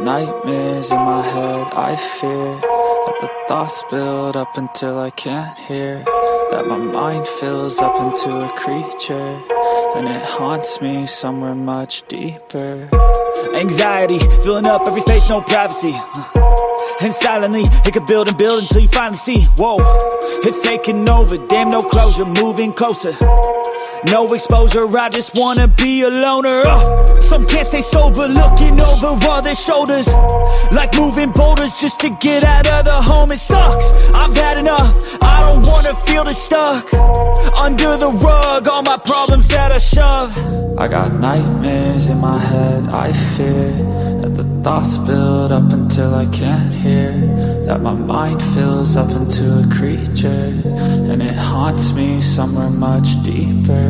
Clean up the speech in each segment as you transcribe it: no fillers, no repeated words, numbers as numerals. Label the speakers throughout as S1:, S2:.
S1: nightmares in my head, I fear that the thoughts build up until I can't hear, that my mind fills up into a creature, and it haunts me somewhere much deeper.
S2: Anxiety, filling up every space, no privacy. And silently, it could build and build until you finally see, whoa, it's taking over, damn no closure, moving closer. No exposure, I just wanna be a loner. Some can't stay sober, looking over all their shoulders, like moving boulders just to get out of the home. It sucks, I've had enough, I don't wanna feel the stuck under the rug, all my problems that I shove.
S1: I got nightmares in my head, I fear that the thoughts build up until I can't hear, that my mind fills up into a creature, and it haunts me somewhere much deeper.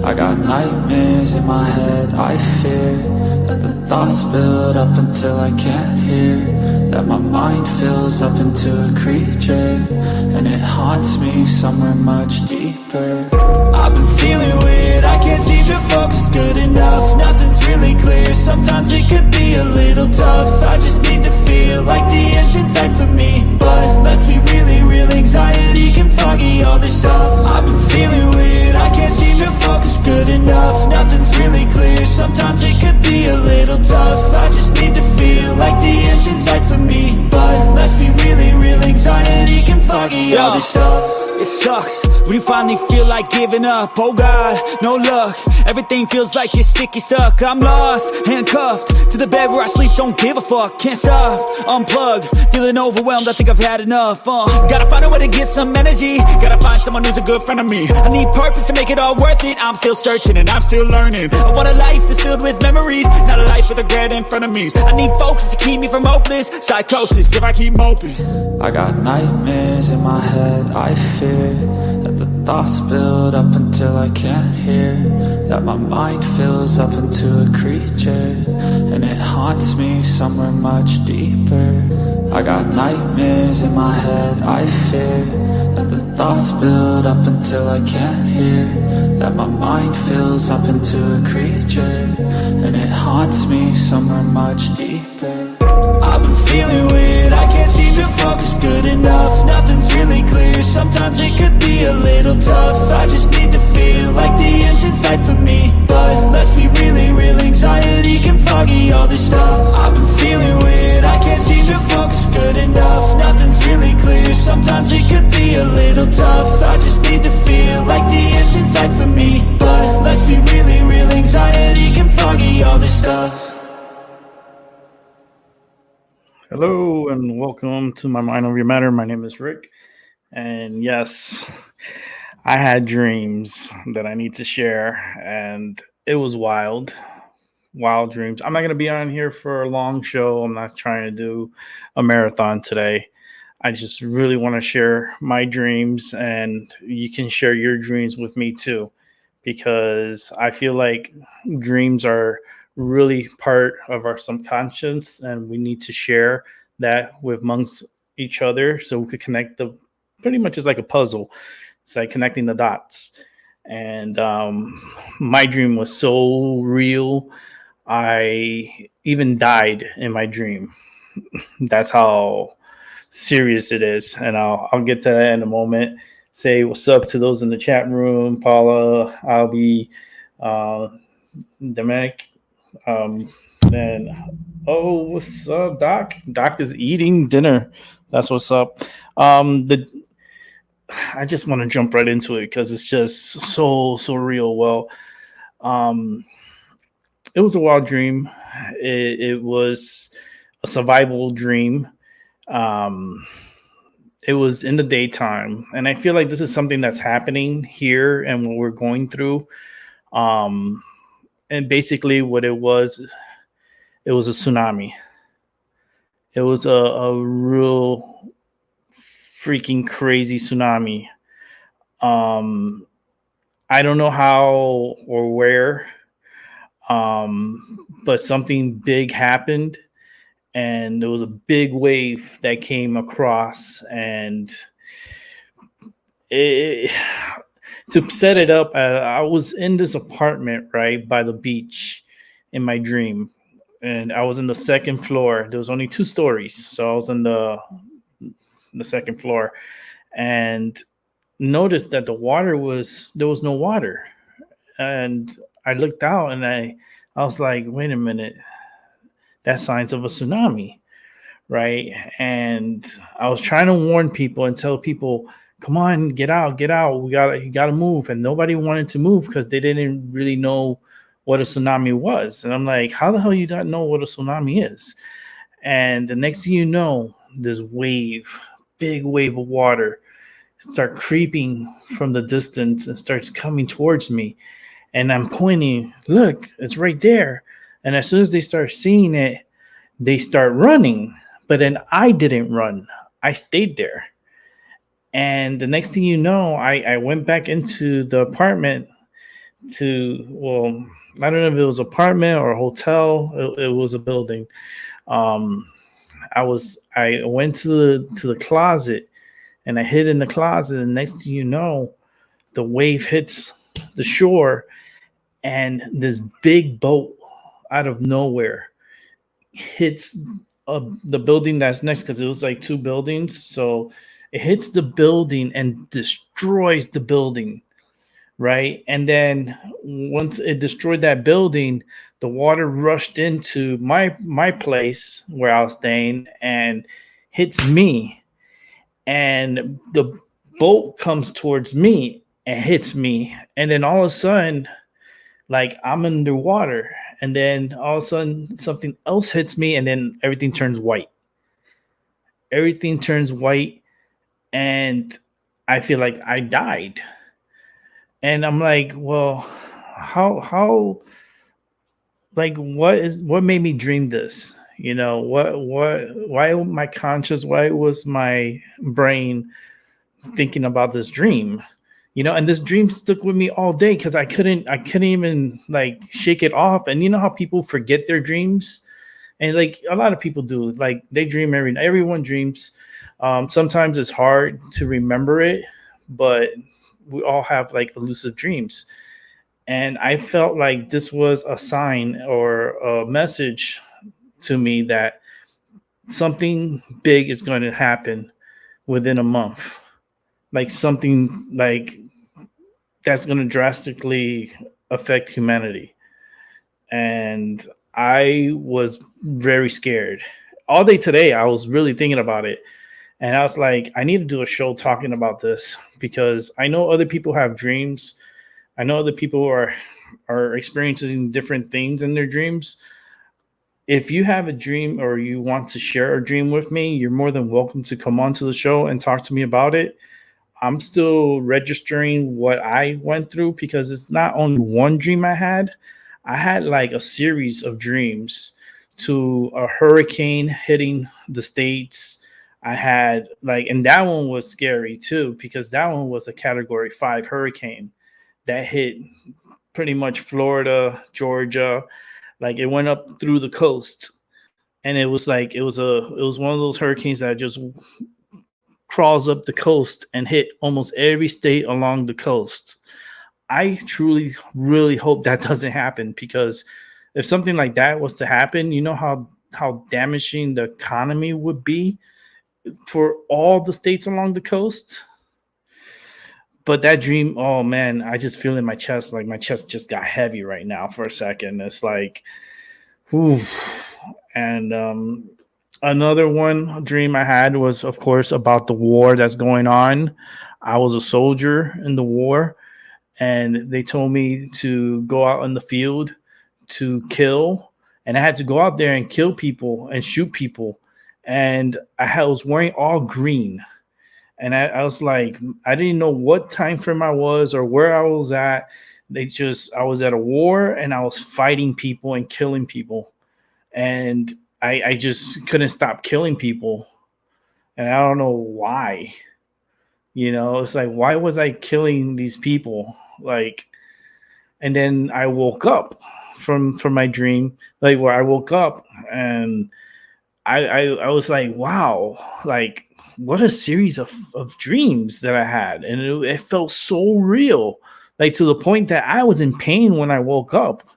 S1: I got nightmares in my head, I fear that the thoughts build up until I can't hear, that my mind fills up into a creature, and it haunts me somewhere much deeper.
S2: I've been feeling weird, I can't seem to focus good enough, nothing's really clear, sometimes it could be a little tough. I just need to feel like the end's in sight for me, but let's be really real, anxiety can foggy all this stuff. I've been feeling weird, I can't seem to focus good enough, nothing's really clear, sometimes it could be a little tough. I just need to feel like the end's in sight for me, but let's be really real, anxiety can foggy all this stuff. It sucks when you finally feel like giving up. Oh God, no luck, everything feels like you're sticky stuck. I'm lost, handcuffed to the bed where I sleep, don't give a fuck. Can't stop, unplug, feeling overwhelmed, I think I've had enough. Gotta find a way to get some energy, gotta find someone who's a good friend of me. I need purpose to make it all worth it, I'm still searching and I'm still learning. I want a life that's filled with memories, not a life with regret in front of me. I need focus to keep me from hopeless psychosis if I keep moping.
S1: I got nightmares in my head, I fear that the thoughts build up until I can't hear, that my mind fills up into a creature, and it haunts me somewhere much deeper. I got nightmares in my head, I fear that the thoughts build up until I can't hear, that my mind fills up into a creature, and it haunts me somewhere much deeper.
S2: I've been feeling weird, I can't seem to focus good enough, nothing's really clear, sometimes it could be a little tough. I just need to feel like the end's in sight for me, but let's be really real, anxiety can foggy all this stuff. I've been feeling weird, I can't seem to focus good enough, nothing's really clear, sometimes it could be a little tough. I just need to feel like the end's in sight for me, but let's be really real, anxiety can foggy all this stuff.
S3: Hello and welcome to my Mind Over Your Matter. My name is Rick, and yes, I had dreams that I need to share, and it was wild dreams. I'm not going to be on here for a long show. I'm not trying to do a marathon today. I just really want to share my dreams, and you can share your dreams with me too, because I feel like dreams are really part of our subconscious, and we need to share that with amongst each other so we could connect the pretty much it's like a puzzle. It's like connecting the dots. And my dream was so real, I even died in my dream. That's how serious it is, and I'll get to that in a moment. Say what's up to those in the chat room. Paula, Albie, Demek. Then what's up, Doc? Doc is eating dinner. That's what's up. I just want to jump right into it because it's just so real. Well, it was a wild dream. It was a survival dream. It was in the daytime, and I feel like this is something that's happening here and what we're going through. And basically what it was a tsunami. It was a real freaking crazy tsunami. I don't know how or where, but something big happened, and there was a big wave that came across, and to set it up, I was in this apartment right by the beach in my dream, and I was in the second floor. There was only 2 stories, so I was in the second floor, and noticed that there was no water, and I looked out and I was like, wait a minute, that's signs of a tsunami, right? And I was trying to warn people and tell people, come on, get out, you gotta move, and nobody wanted to move because they didn't really know what a tsunami was. And I'm like, how the hell you don't know what a tsunami is? And the next thing you know, this big wave of water start creeping from the distance and starts coming towards me. And I'm pointing, look, it's right there. And as soon as they start seeing it, they start running. But then I didn't run. I stayed there. And the next thing you know, I went back into the apartment well, I don't know if it was apartment or a hotel. It was a building. Um, I went to the closet and I hid in the closet. And next thing you know, the wave hits the shore, and this big boat out of nowhere hits the building that's next, because it was like 2 buildings. So it hits the building and destroys the building, right? And then once it destroyed that building, the water rushed into my place where I was staying and hits me, and the boat comes towards me and hits me, and then all of a sudden, like, I'm underwater, and then all of a sudden something else hits me, and then everything turns white. Everything turns white, and I feel like I died. And I'm like, well, how like what made me dream this? Why my conscious, why was my brain thinking about this dream? And this dream stuck with me all day because I couldn't even like shake it off. And you know how people forget their dreams, and like a lot of people do, like they dream everyone dreams. Sometimes it's hard to remember it, but we all have like elusive dreams. And I felt like this was a sign or a message to me that something big is going to happen within a month, like something like that's going to drastically affect humanity. And I was very scared. All day today, I was really thinking about it. And I was like, I need to do a show talking about this, because I know other people have dreams. I know other people are experiencing different things in their dreams. If you have a dream or you want to share a dream with me, you're more than welcome to come on to the show and talk to me about it. I'm still registering what I went through, because it's not only one dream I had. I had like a series of dreams to a hurricane hitting the States. I had like, and that one was scary too, because that one was a Category 5 hurricane that hit pretty much Florida, Georgia. Like it went up through the coast, and it was like it was one of those hurricanes that just crawls up the coast and hit almost every state along the coast. I truly, really hope that doesn't happen, because if something like that was to happen, you know how damaging the economy would be for all the states along the coast. But that dream, oh man, I just feel in my chest, like my chest just got heavy right now for a second. It's like, whew. And another one dream I had was, of course, about the war that's going on. I was a soldier in the war, and they told me to go out in the field to kill. And I had to go out there and kill people and shoot people. And I was wearing all green. And I was like, I didn't know what time frame I was or where I was at. I was at a war, and I was fighting people and killing people. And I just couldn't stop killing people. And I don't know why. It's like, why was I killing these people? Like, and then I woke up from my dream, like where I woke up, and I was like, wow, like what a series of dreams that I had. And it felt so real, like to the point that I was in pain when I woke up,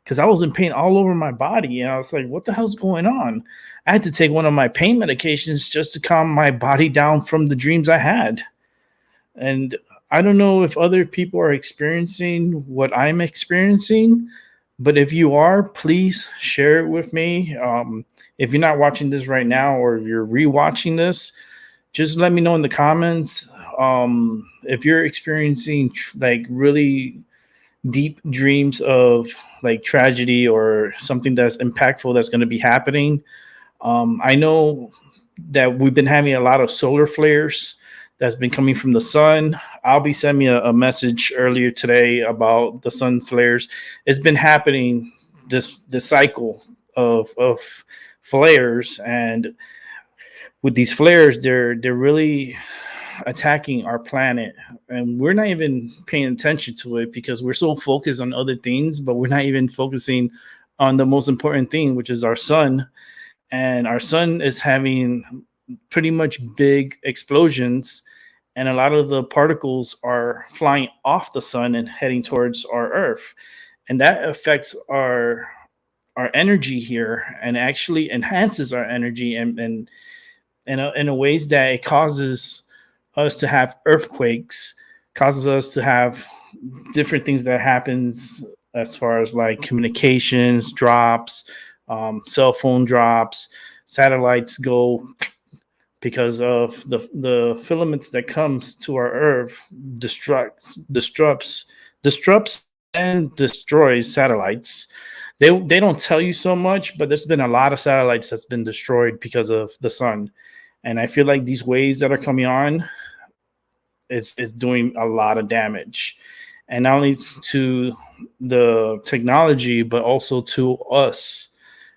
S3: because I was in pain all over my body. And I was like, what the hell's going on? I had to take one of my pain medications just to calm my body down from the dreams I had. And I don't know if other people are experiencing what I'm experiencing, but if you are, please share it with me. If you're not watching this right now or you're rewatching this, just let me know in the comments. If you're experiencing like really deep dreams of like tragedy or something that's impactful that's going to be happening. I know that we've been having a lot of solar flares that's been coming from the sun. I'll be sending me a message earlier today about the sun flares. It's been happening, this cycle of flares, and with these flares, they're really attacking our planet, and we're not even paying attention to it because we're so focused on other things, but we're not even focusing on the most important thing, which is our sun. And our sun is having pretty much big explosions, and a lot of the particles are flying off the sun and heading towards our earth, and that affects our energy here and actually enhances our energy, and in a ways that it causes us to have earthquakes, causes us to have different things that happens as far as like communications drops, cell phone drops, satellites go, because of the filaments that comes to our earth disrupts and destroys satellites. They don't tell you so much, but there's been a lot of satellites that's been destroyed because of the sun. And I feel like these waves that are coming on is doing a lot of damage, and not only to the technology, but also to us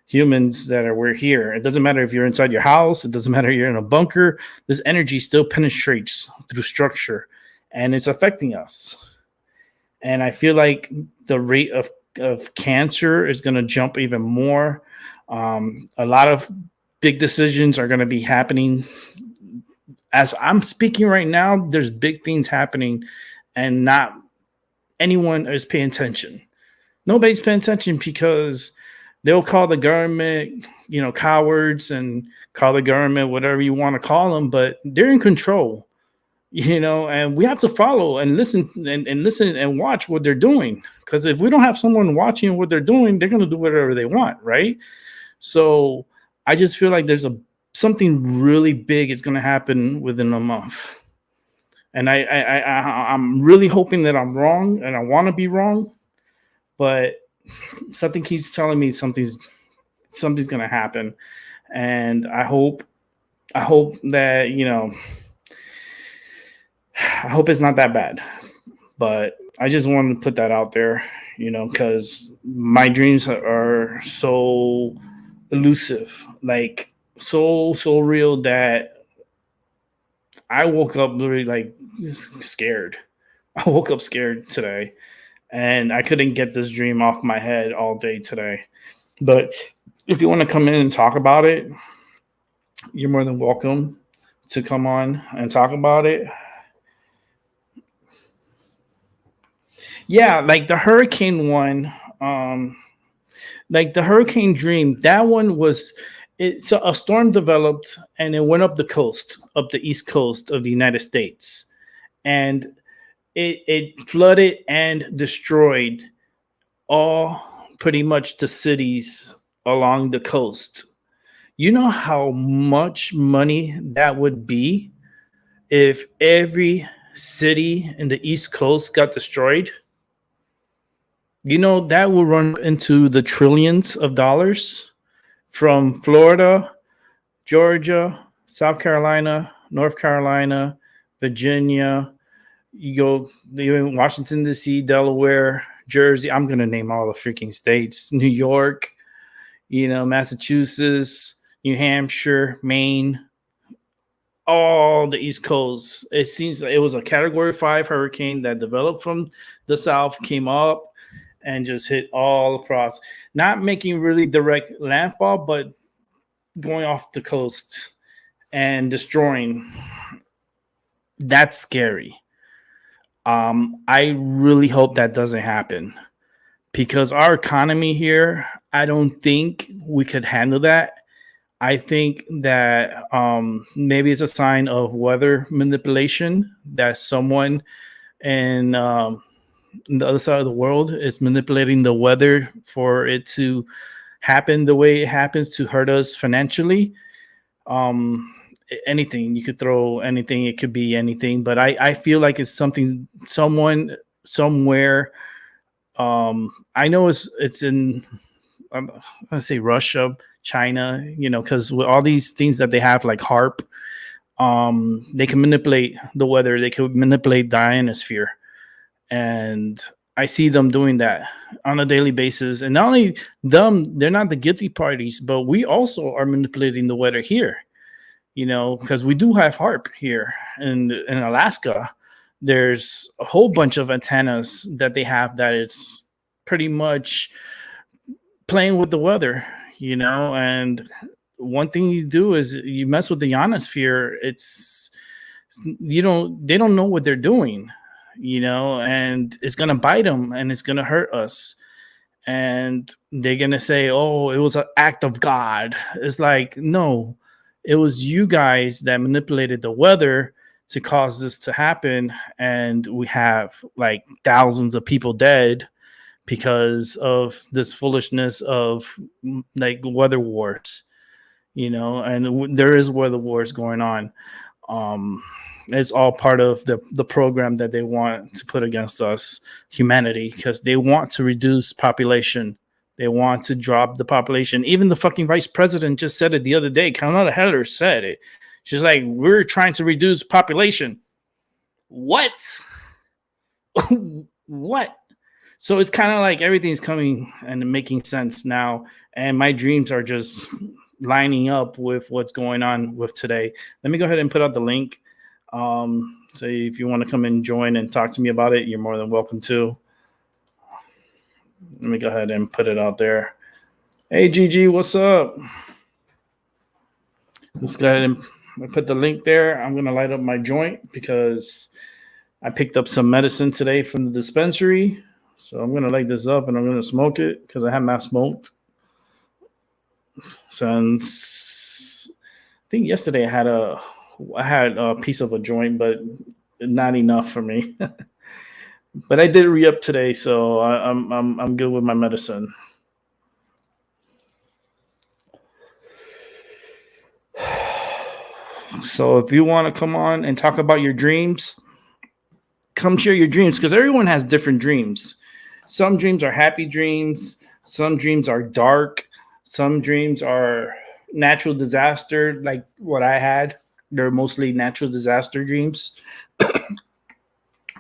S3: humans we're here. It doesn't matter if you're inside your house. It doesn't matter if you're in a bunker. This energy still penetrates through structure, and it's affecting us. And I feel like the rate of cancer is going to jump even more. A lot of big decisions are going to be happening as I'm speaking right now. There's big things happening, and not anyone is paying attention. Nobody's paying attention because they'll call the government, cowards, and call the government whatever you want to call them, but they're in control, and we have to follow and listen and listen and watch what they're doing. Because if we don't have someone watching what they're doing, they're going to do whatever they want, right? So I just feel like there's something really big is going to happen within a month. And I'm really hoping that I'm wrong, and I want to be wrong, but something keeps telling me something's going to happen. And I hope that, I hope it's not that bad, but I just wanted to put that out there, because my dreams are so elusive, like so real, that I woke up literally like scared. I woke up scared today, and I couldn't get this dream off my head all day today. But if you want to come in and talk about it, you're more than welcome to come on and talk about it. Yeah, like the hurricane one, like the hurricane dream, that one was so a storm developed and it went up the coast, up the east coast of the United States, and it flooded and destroyed all pretty much the cities along the coast. You know how much money that would be if every city in the East Coast got destroyed? That will run into the trillions of dollars from Florida, Georgia, South Carolina, North Carolina, Virginia. You go even Washington, D.C., Delaware, Jersey. I'm going to name all the freaking states. New York, Massachusetts, New Hampshire, Maine, all the East Coast. It seems like it was a Category 5 hurricane that developed from the south, came up, and just hit all across, not making really direct landfall, but going off the coast and destroying. That's scary. I really hope that doesn't happen, because our economy here, I don't think we could handle that. I think that maybe it's a sign of weather manipulation that someone in the other side of the world is manipulating the weather for it to happen the way it happens to hurt us financially. um Anything you could throw, anything, it could be anything, but I feel like it's something, someone somewhere. I know it's in, I'm gonna say Russia, China, because with all these things that they have like harp, they can manipulate the weather, they can manipulate the ionosphere, and I see them doing that on a daily basis. And not only them, they're not the guilty parties, but we also are manipulating the weather here. Because we do have HARP here in Alaska. There's a whole bunch of antennas that they have that it's pretty much playing with the weather. And one thing you do is you mess with the ionosphere. They don't know what they're doing, and it's gonna bite them and it's gonna hurt us. And they're gonna say, "Oh, it was an act of God." It's like, no, it was you guys that manipulated the weather to cause this to happen, and we have like thousands of people dead because of this foolishness of like weather wars. And there is weather wars going on. um it's all part of the program that they want to put against us, humanity, because they want to reduce population. They want to drop the population. Even the fucking vice president just said it the other day. Kamala Harris said it. She's like, we're trying to reduce population. What? What? So it's kind of like everything's coming and making sense now. And my dreams are just lining up with what's going on with today. Let me go ahead and put out the link. So if you want to come and join and talk to me about it, you're more than welcome to. Let me go ahead and put it out there. Hey, Gigi, what's up? Let's go ahead and put the link there. I'm going to light up my joint because I picked up some medicine today from the dispensary. So I'm going to light this up and I'm going to smoke it because I have not smoked since, I think yesterday I had a piece of a joint, but not enough for me. But I did re-up today, so I'm good with my medicine. So if you want to come on and talk about your dreams, come share your dreams, because everyone has different dreams. Some dreams are happy dreams. Some dreams are dark. Some dreams are natural disaster, like what I had. They're mostly natural disaster dreams.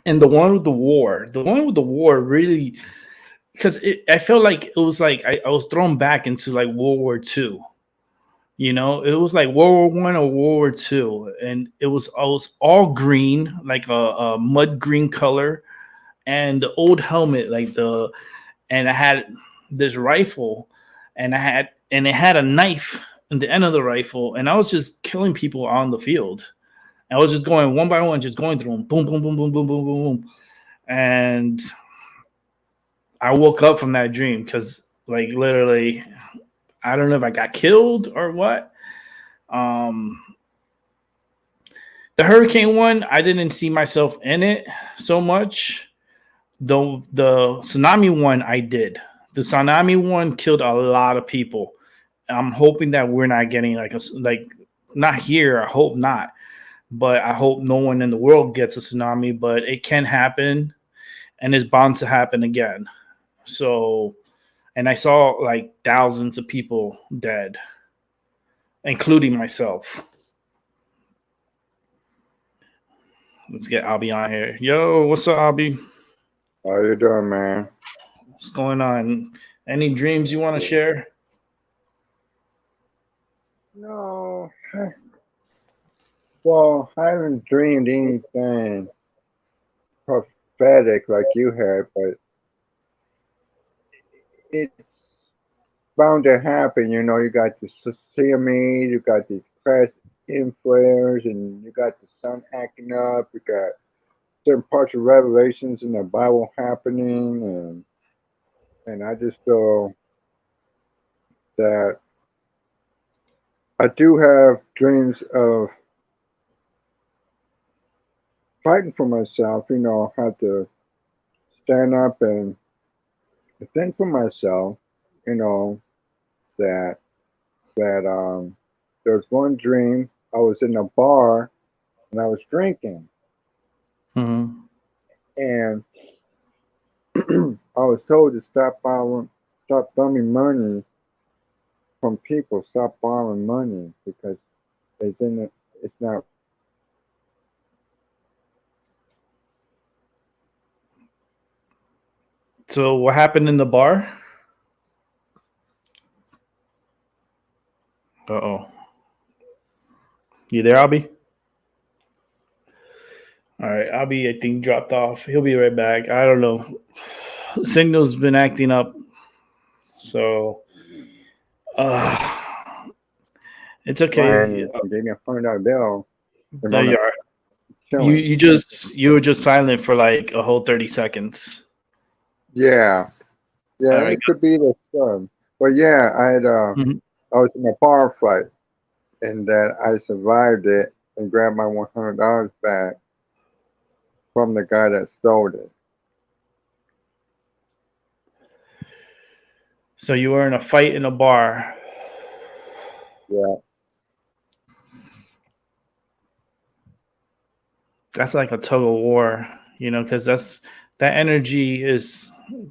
S3: And the one with the war really, because I felt like it was like I was thrown back into like World War II. It was like World War I or World War II, and I was all green, like a mud green color, and the old helmet, and I had this rifle, and it had a knife in the end of the rifle, and I was just killing people on the field. I was just going one by one, just going through them, boom, boom, boom, boom, boom, boom, boom, boom, and I woke up from that dream because, like, literally, I don't know if I got killed or what. The hurricane one, I didn't see myself in it so much. Though the tsunami one, I did. The tsunami one killed a lot of people. I'm hoping that we're not getting not here. I hope not, but I hope no one in the world gets a tsunami. But it can happen, and it's bound to happen again. So, and I saw like thousands of people dead, including myself. Let's get Albie on here. Yo, what's up, Albie?
S4: How you doing, man?
S3: What's going on? Any dreams you want to share?
S4: No. Well, I haven't dreamed anything prophetic like you have, but it's bound to happen. You got the Siamese, you got these crest flares, and you got the sun acting up. You got certain parts of Revelations in the Bible happening, and And I just feel that I do have dreams of fighting for myself, have to stand up and defend for myself, you know, that there was one dream I was in a bar and I was drinking
S3: Mm-hmm.
S4: and I was told to stop borrowing money from people, stop borrowing money because it's not.
S3: So what happened in the bar? Uh-oh. You there, Albie? All right, Albie, I think dropped off. He'll be right back. I don't know. Signal's been acting up. So uh it's okay.
S4: Ryan gave me a $100 bill.
S3: No, you are. You were just silent for like a whole 30 seconds.
S4: Yeah,
S3: Right,
S4: it could be the sun. But yeah,
S3: Mhm.
S4: I was in a bar fight, and that I survived it and grabbed my $100 back from the guy that stole it.
S3: So you were in a fight in a bar.
S4: Yeah,
S3: That's like a tug of war, because that energy is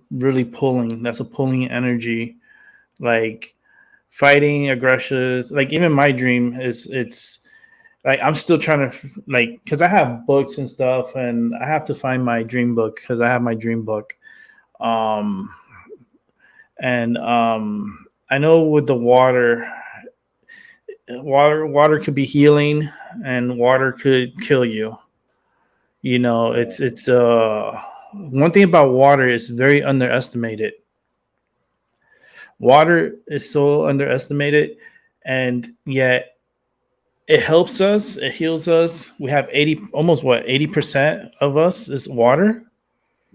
S3: really pulling. That's a pulling energy. Like fighting aggressions. Like even my dream it's like I'm still trying to because I have books and stuff, and I have to find my dream book because I have my dream book. Um, and I know with the water could be healing, and water could kill you. It's one thing about water is very underestimated. Water is so underestimated, and yet it helps us. It heals us. We have 80% of us is water.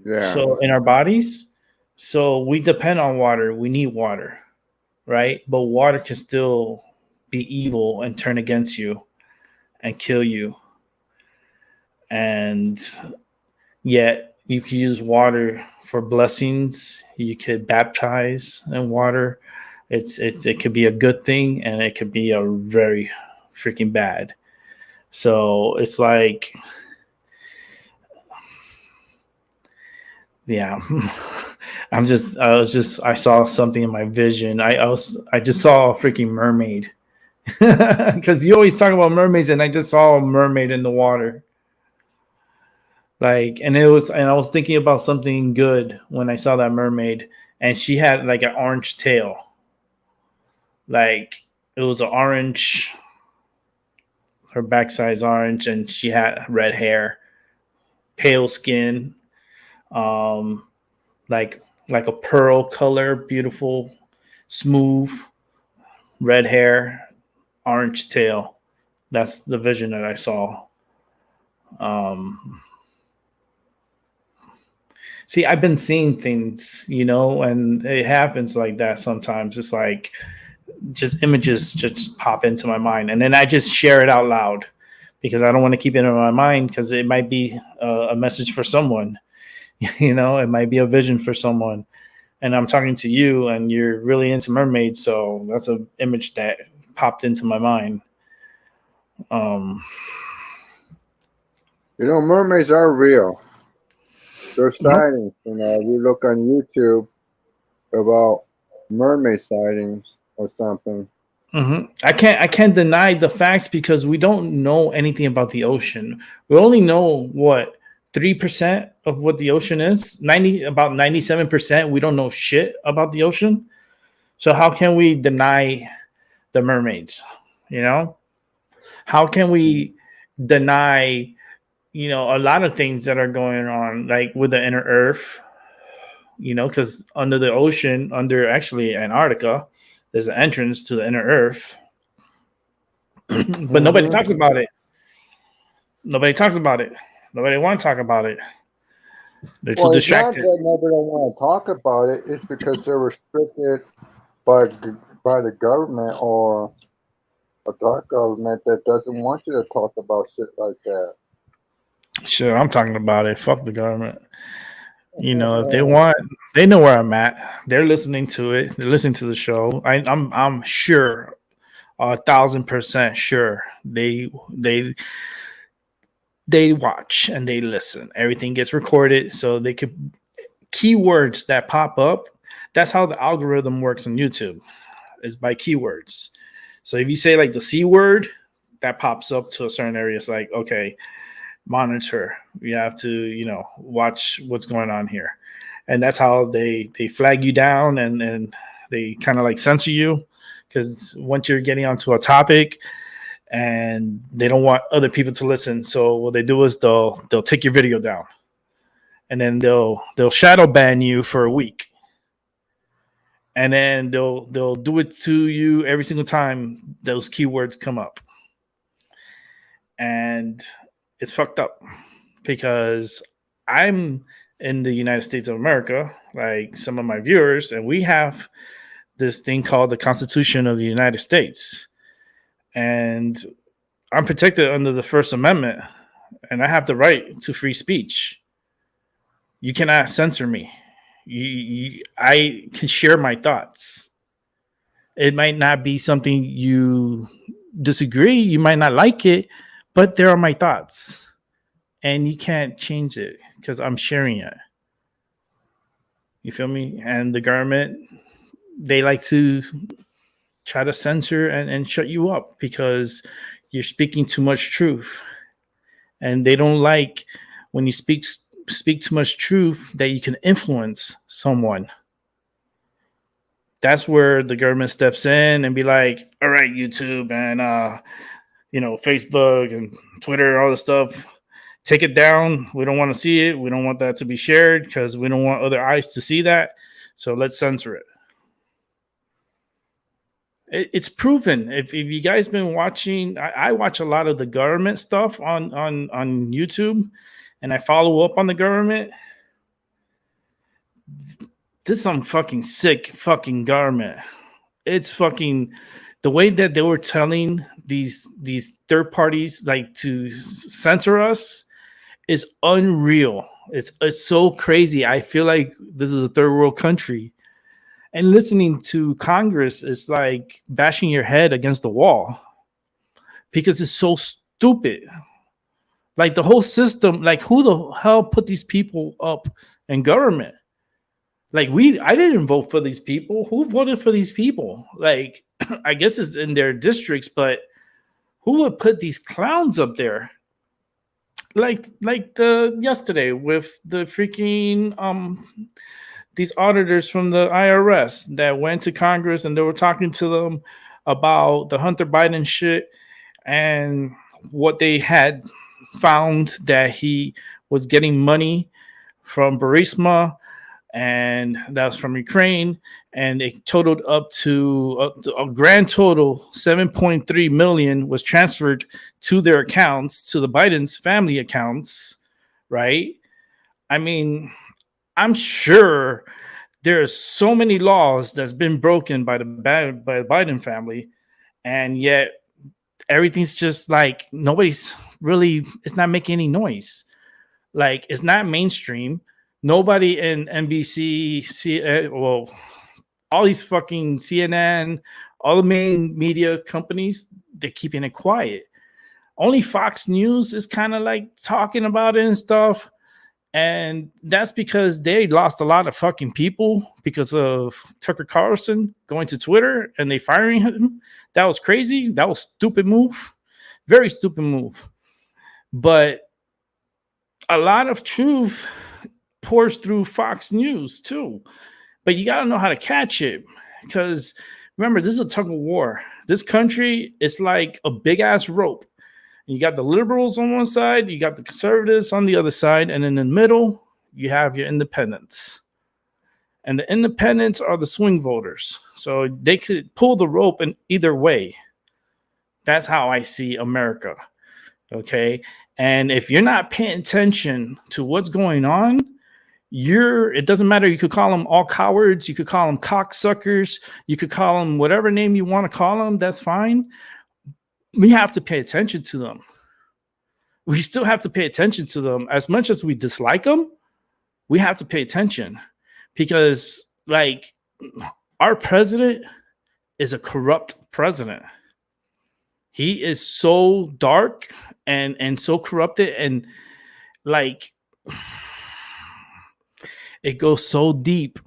S4: yeah.
S3: So in our bodies, so we depend on water. We need water, right? But water can still be evil and turn against you and kill you. And yet you can use water for blessings. You could baptize in water. It could be a good thing, and it could be a very freaking bad. So it's like, yeah. I saw something in my vision. I just saw a freaking mermaid. Because you always talk about mermaids, and I just saw a mermaid in the water. And I was thinking about something good when I saw that mermaid, and she had like an orange tail. Like it was an orange, her backside's orange, and she had red hair, pale skin, like a pearl color, beautiful, smooth, red hair, orange tail. That's the vision that I saw. See, I've been seeing things, and it happens like that sometimes. It's like just images just pop into my mind, and then I just share it out loud because I don't want to keep it in my mind because it might be a message for someone. It might be a vision for someone. And I'm talking to you, and you're really into mermaids, so that's an image that popped into my mind.
S4: Mermaids are real. They're sightings. You look on YouTube about mermaid sightings or something.
S3: Mm-hmm. I can't deny the facts because we don't know anything about the ocean. We only know what 3% of what the ocean is. About 97%. We don't know shit about the ocean. So how can we deny the mermaids? How can we deny a lot of things that are going on, like with the inner Earth? Because under the ocean, under actually Antarctica, there's an entrance to the inner Earth. But nobody talks about it. Nobody talks about it. Nobody want to talk about it. They're too
S4: Well, it's not
S3: distracted.
S4: that nobody don't want to talk about it. It's because they're restricted by by the government or a dark government that doesn't want you to talk about shit like that.
S3: Sure, I'm talking about it. Fuck the government. If they want, they know where I'm at. They're listening to it. They're listening to the show. I'm sure, 1,000% sure they watch and they listen. Everything gets recorded, so they could keywords that pop up. That's how the algorithm works on YouTube, is by keywords. So if you say like the C word, that pops up to a certain area. It's like, okay, monitor. You have to, watch what's going on here. And that's how they flag you down and they kind of like censor you, because once you're getting onto a topic and they don't want other people to listen. So what they do is they'll take your video down and then they'll shadow ban you for a week. And then they'll do it to you every single time those keywords come up. And it's fucked up because I'm in the United States of America, like some of my viewers, and we have this thing called the Constitution of the United States. And I'm protected under the First Amendment, and I have the right to free speech. You cannot censor me. I can share my thoughts. It might not be something you disagree, you might not like it, but there are my thoughts. And you can't change it because I'm sharing it. You feel me? And the government, they like to try to censor and shut you up because you're speaking too much truth. And they don't like when you speak too much truth that you can influence someone. That's where the government steps in and be like, all right, YouTube and Facebook and Twitter, all this stuff, take it down. We don't want to see it. We don't want that to be shared because we don't want other eyes to see that. So let's censor it. It's proven. If you guys been watching, I watch a lot of the government stuff on YouTube, and I follow up on the government. This is some fucking sick fucking government. It's fucking the way that they were telling these third parties like to censor us is unreal. It's so crazy. I feel like this is a third world country. And listening to Congress is like bashing your head against the wall because it's so stupid. Like the whole system, like who the hell put these people up in government? Like I didn't vote for these people. Who voted for these people? Like, I guess it's in their districts, but who would put these clowns up there? Like the yesterday with the freaking these auditors from the IRS that went to Congress and they were talking to them about the Hunter Biden shit and what they had found that he was getting money from Burisma, and that was from Ukraine, and it totaled up to a grand total 7.3 million was transferred to their accounts, to the Biden's family accounts, right? I mean, I'm sure there's so many laws that's been broken by the Biden family, and yet everything's just like nobody's really, it's not making any noise. Like it's not mainstream. Nobody in NBC, all these fucking CNN, all the main media companies, they're keeping it quiet. Only Fox News is kind of like talking about it and stuff. And that's because they lost a lot of fucking people because of Tucker Carlson going to Twitter and they firing him. That was crazy. That was stupid move. Very stupid move. But a lot of truth pours through Fox News too. But you got to know how to catch it. Because remember, this is a tug of war. This country is like a big ass rope. You got the liberals on one side, you got the conservatives on the other side, and in the middle, you have your independents. And the independents are the swing voters. So they could pull the rope in either way. That's how I see America. Okay? And if you're not paying attention to what's going on, It doesn't matter. You could call them all cowards. You could call them cocksuckers. You could call them whatever name you want to call them. That's fine. We have to pay attention to them. We still have to pay attention to them. As much as we dislike them, we have to pay attention, because like our president is a corrupt president. He is so dark and so corrupted, and like it goes so deep,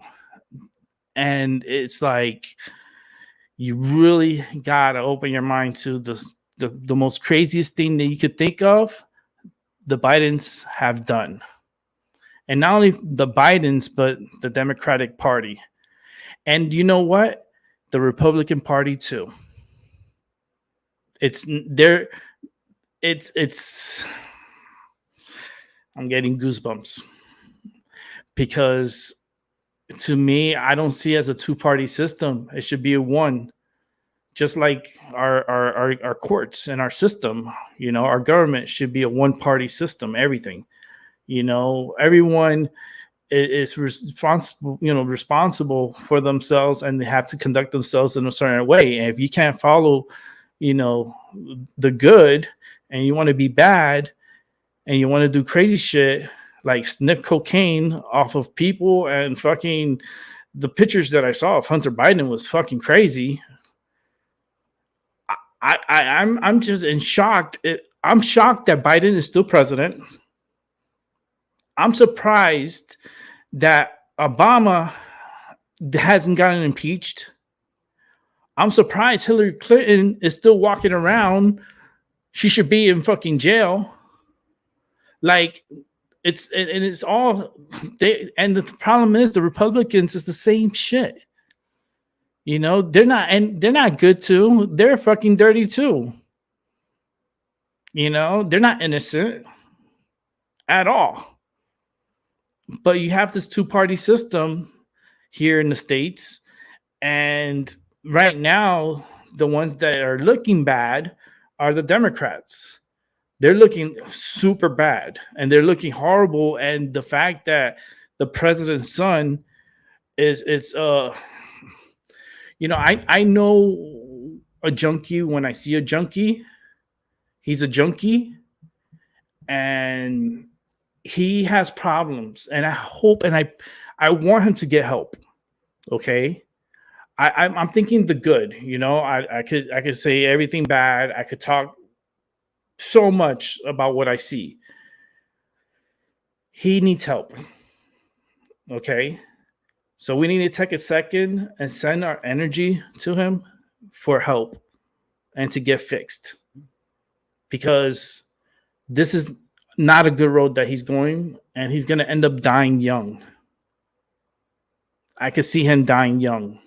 S3: and it's like you really gotta open your mind to the most craziest thing that you could think of. The Bidens have done, and not only the Bidens, but the Democratic Party, and you know what, the Republican Party too. It's there. It's. I'm getting goosebumps, because to me, I don't see it as a two-party system. It should be a one, just like our courts and our system. You know, our government should be a one-party system. Everything, you know, everyone is responsible. You know, responsible for themselves, and they have to conduct themselves in a certain way. And if you can't follow, you know, the good, and you want to be bad, and you want to do crazy shit like sniff cocaine off of people, and fucking the pictures that I saw of Hunter Biden was fucking crazy. I'm just in shock. I'm shocked that Biden is still president. I'm surprised that Obama hasn't gotten impeached. I'm surprised Hillary Clinton is still walking around. She should be in fucking jail. Like, it's all they, and the problem is the Republicans is the same shit. You know, they're not good too. They're fucking dirty too. You know, they're not innocent at all. But you have this two-party system here in the States, and right now the ones that are looking bad are the Democrats. They're looking super bad, and they're looking horrible. And the fact that the president's son is you know, I know a junkie when I see a junkie. He's a junkie, and he has problems, and I hope, and I want him to get help. Okay. I'm thinking the good, you know, I could say everything bad. I could talk so much about what I see. He needs help. Okay. So we need to take a second and send our energy to him for help and to get fixed, because this is not a good road that he's going, and he's going to end up dying young. I could see him dying young.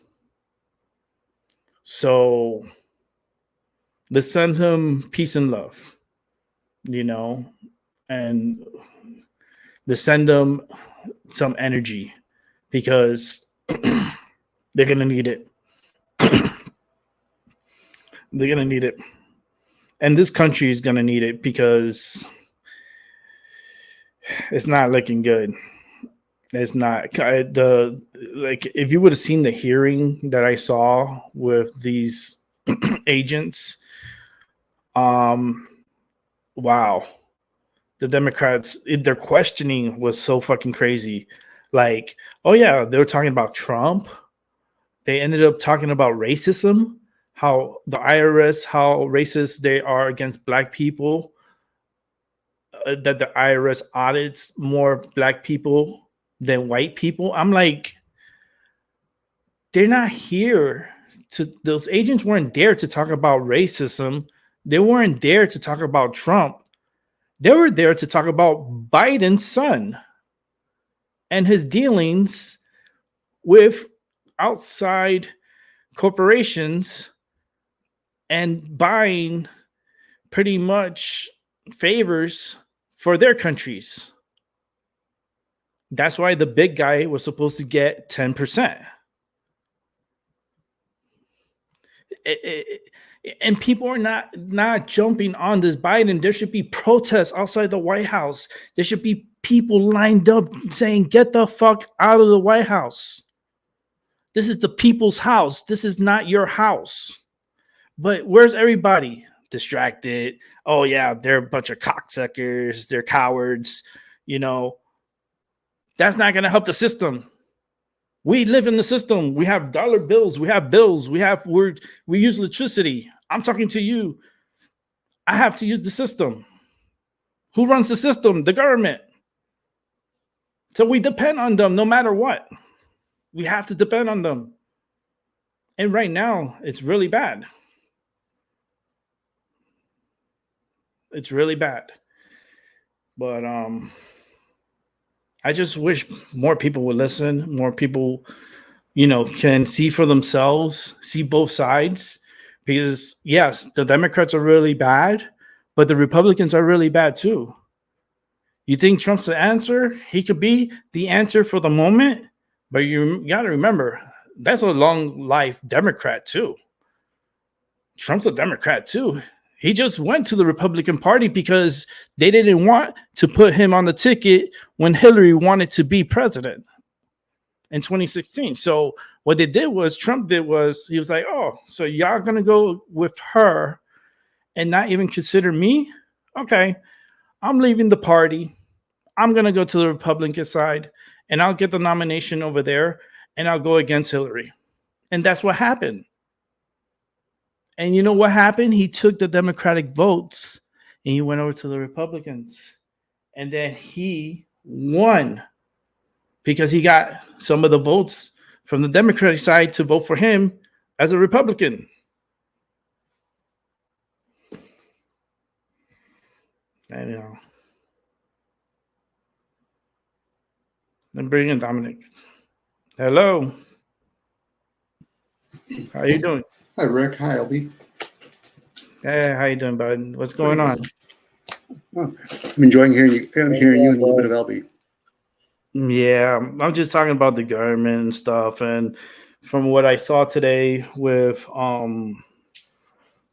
S3: So let's send him peace and love, you know, and let's send him some energy, because they're going to need it. They're going to need it. And this country is going to need it, because it's not looking good. It's not like, if you would have seen the hearing that I saw with these agents, wow, the Democrats, their questioning was so fucking crazy. Like, oh yeah, they were talking about Trump. They ended up talking about racism, how the IRS, how racist they are against black people, that the IRS audits more black people than white people. I'm like, they're not here to, those agents weren't there to talk about racism. They weren't there to talk about Trump. They were there to talk about Biden's son and his dealings with outside corporations and buying pretty much favors for their countries. That's why the big guy was supposed to get 10%. And people are not jumping on this Biden. There should be protests outside the White House. There should be people lined up saying, "Get the fuck out of the White House. This is the people's house. This is not your house." But where's everybody? Distracted. Oh yeah, they're a bunch of cocksuckers. They're cowards. You know, that's not going to help the system. We live in the system. We have dollar bills. We have bills. We use electricity. I'm talking to you. I have to use the system. Who runs the system? The government. So we depend on them no matter what. We have to depend on them. And right now, it's really bad. It's really bad. But I just wish more people would listen. More people, can see for themselves, see both sides. Because yes, the Democrats are really bad, but the Republicans are really bad too. You think Trump's the answer? He could be the answer for the moment, but you got to remember, that's a long life Democrat too. Trump's a Democrat too. He just went to the Republican Party because they didn't want to put him on the ticket when Hillary wanted to be president in 2016. So what Trump did was he was like, oh, so y'all going to go with her and not even consider me? Okay, I'm leaving the party. I'm going to go to the Republican side and I'll get the nomination over there and I'll go against Hillary. And that's what happened. And you know what happened? He took the Democratic votes and he went over to the Republicans. And then he won because he got some of the votes from the Democratic side to vote for him as a Republican. Anyhow. Then bring in Dominic. Hello. How are you doing?
S5: Hi, Rick. Hi, LB.
S3: Hey, how you doing, bud? What's going on?
S5: Oh, I'm enjoying hearing you and a little bit of LB.
S3: Yeah, I'm just talking about the government and stuff. And from what I saw today with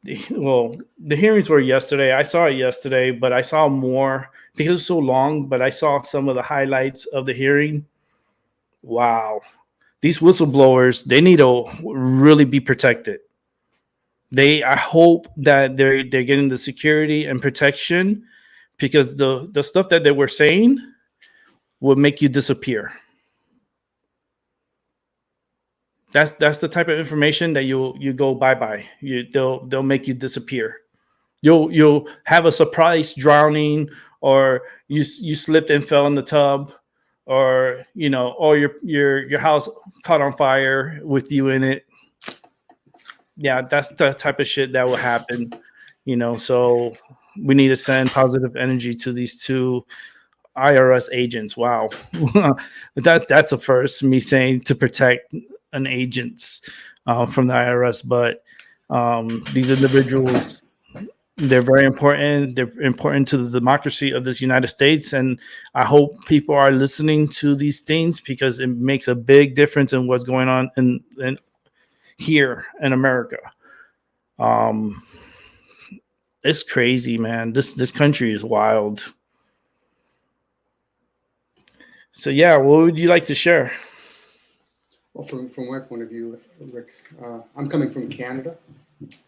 S3: the hearings were yesterday. I saw it yesterday, but I saw more because it's so long, but I saw some of the highlights of the hearing. Wow. These whistleblowers, they need to really be protected. I hope that they're getting the security and protection because the stuff that they were saying will make you disappear. That's the type of information that you go bye-bye. They'll make you disappear. You'll have a surprise drowning, or you slipped and fell in the tub, or or your house caught on fire with you in it. Yeah, that's the type of shit that will happen. So we need to send positive energy to these two IRS agents. Wow. That's a first, me saying to protect an agents from the IRS. But these individuals, they're very important. They're important to the democracy of this United States. And I hope people are listening to these things because it makes a big difference in what's going on in here in America. It's crazy, man. This country is wild. So yeah, what would you like to share?
S5: Well, from my point of view, Rick, I'm coming from Canada.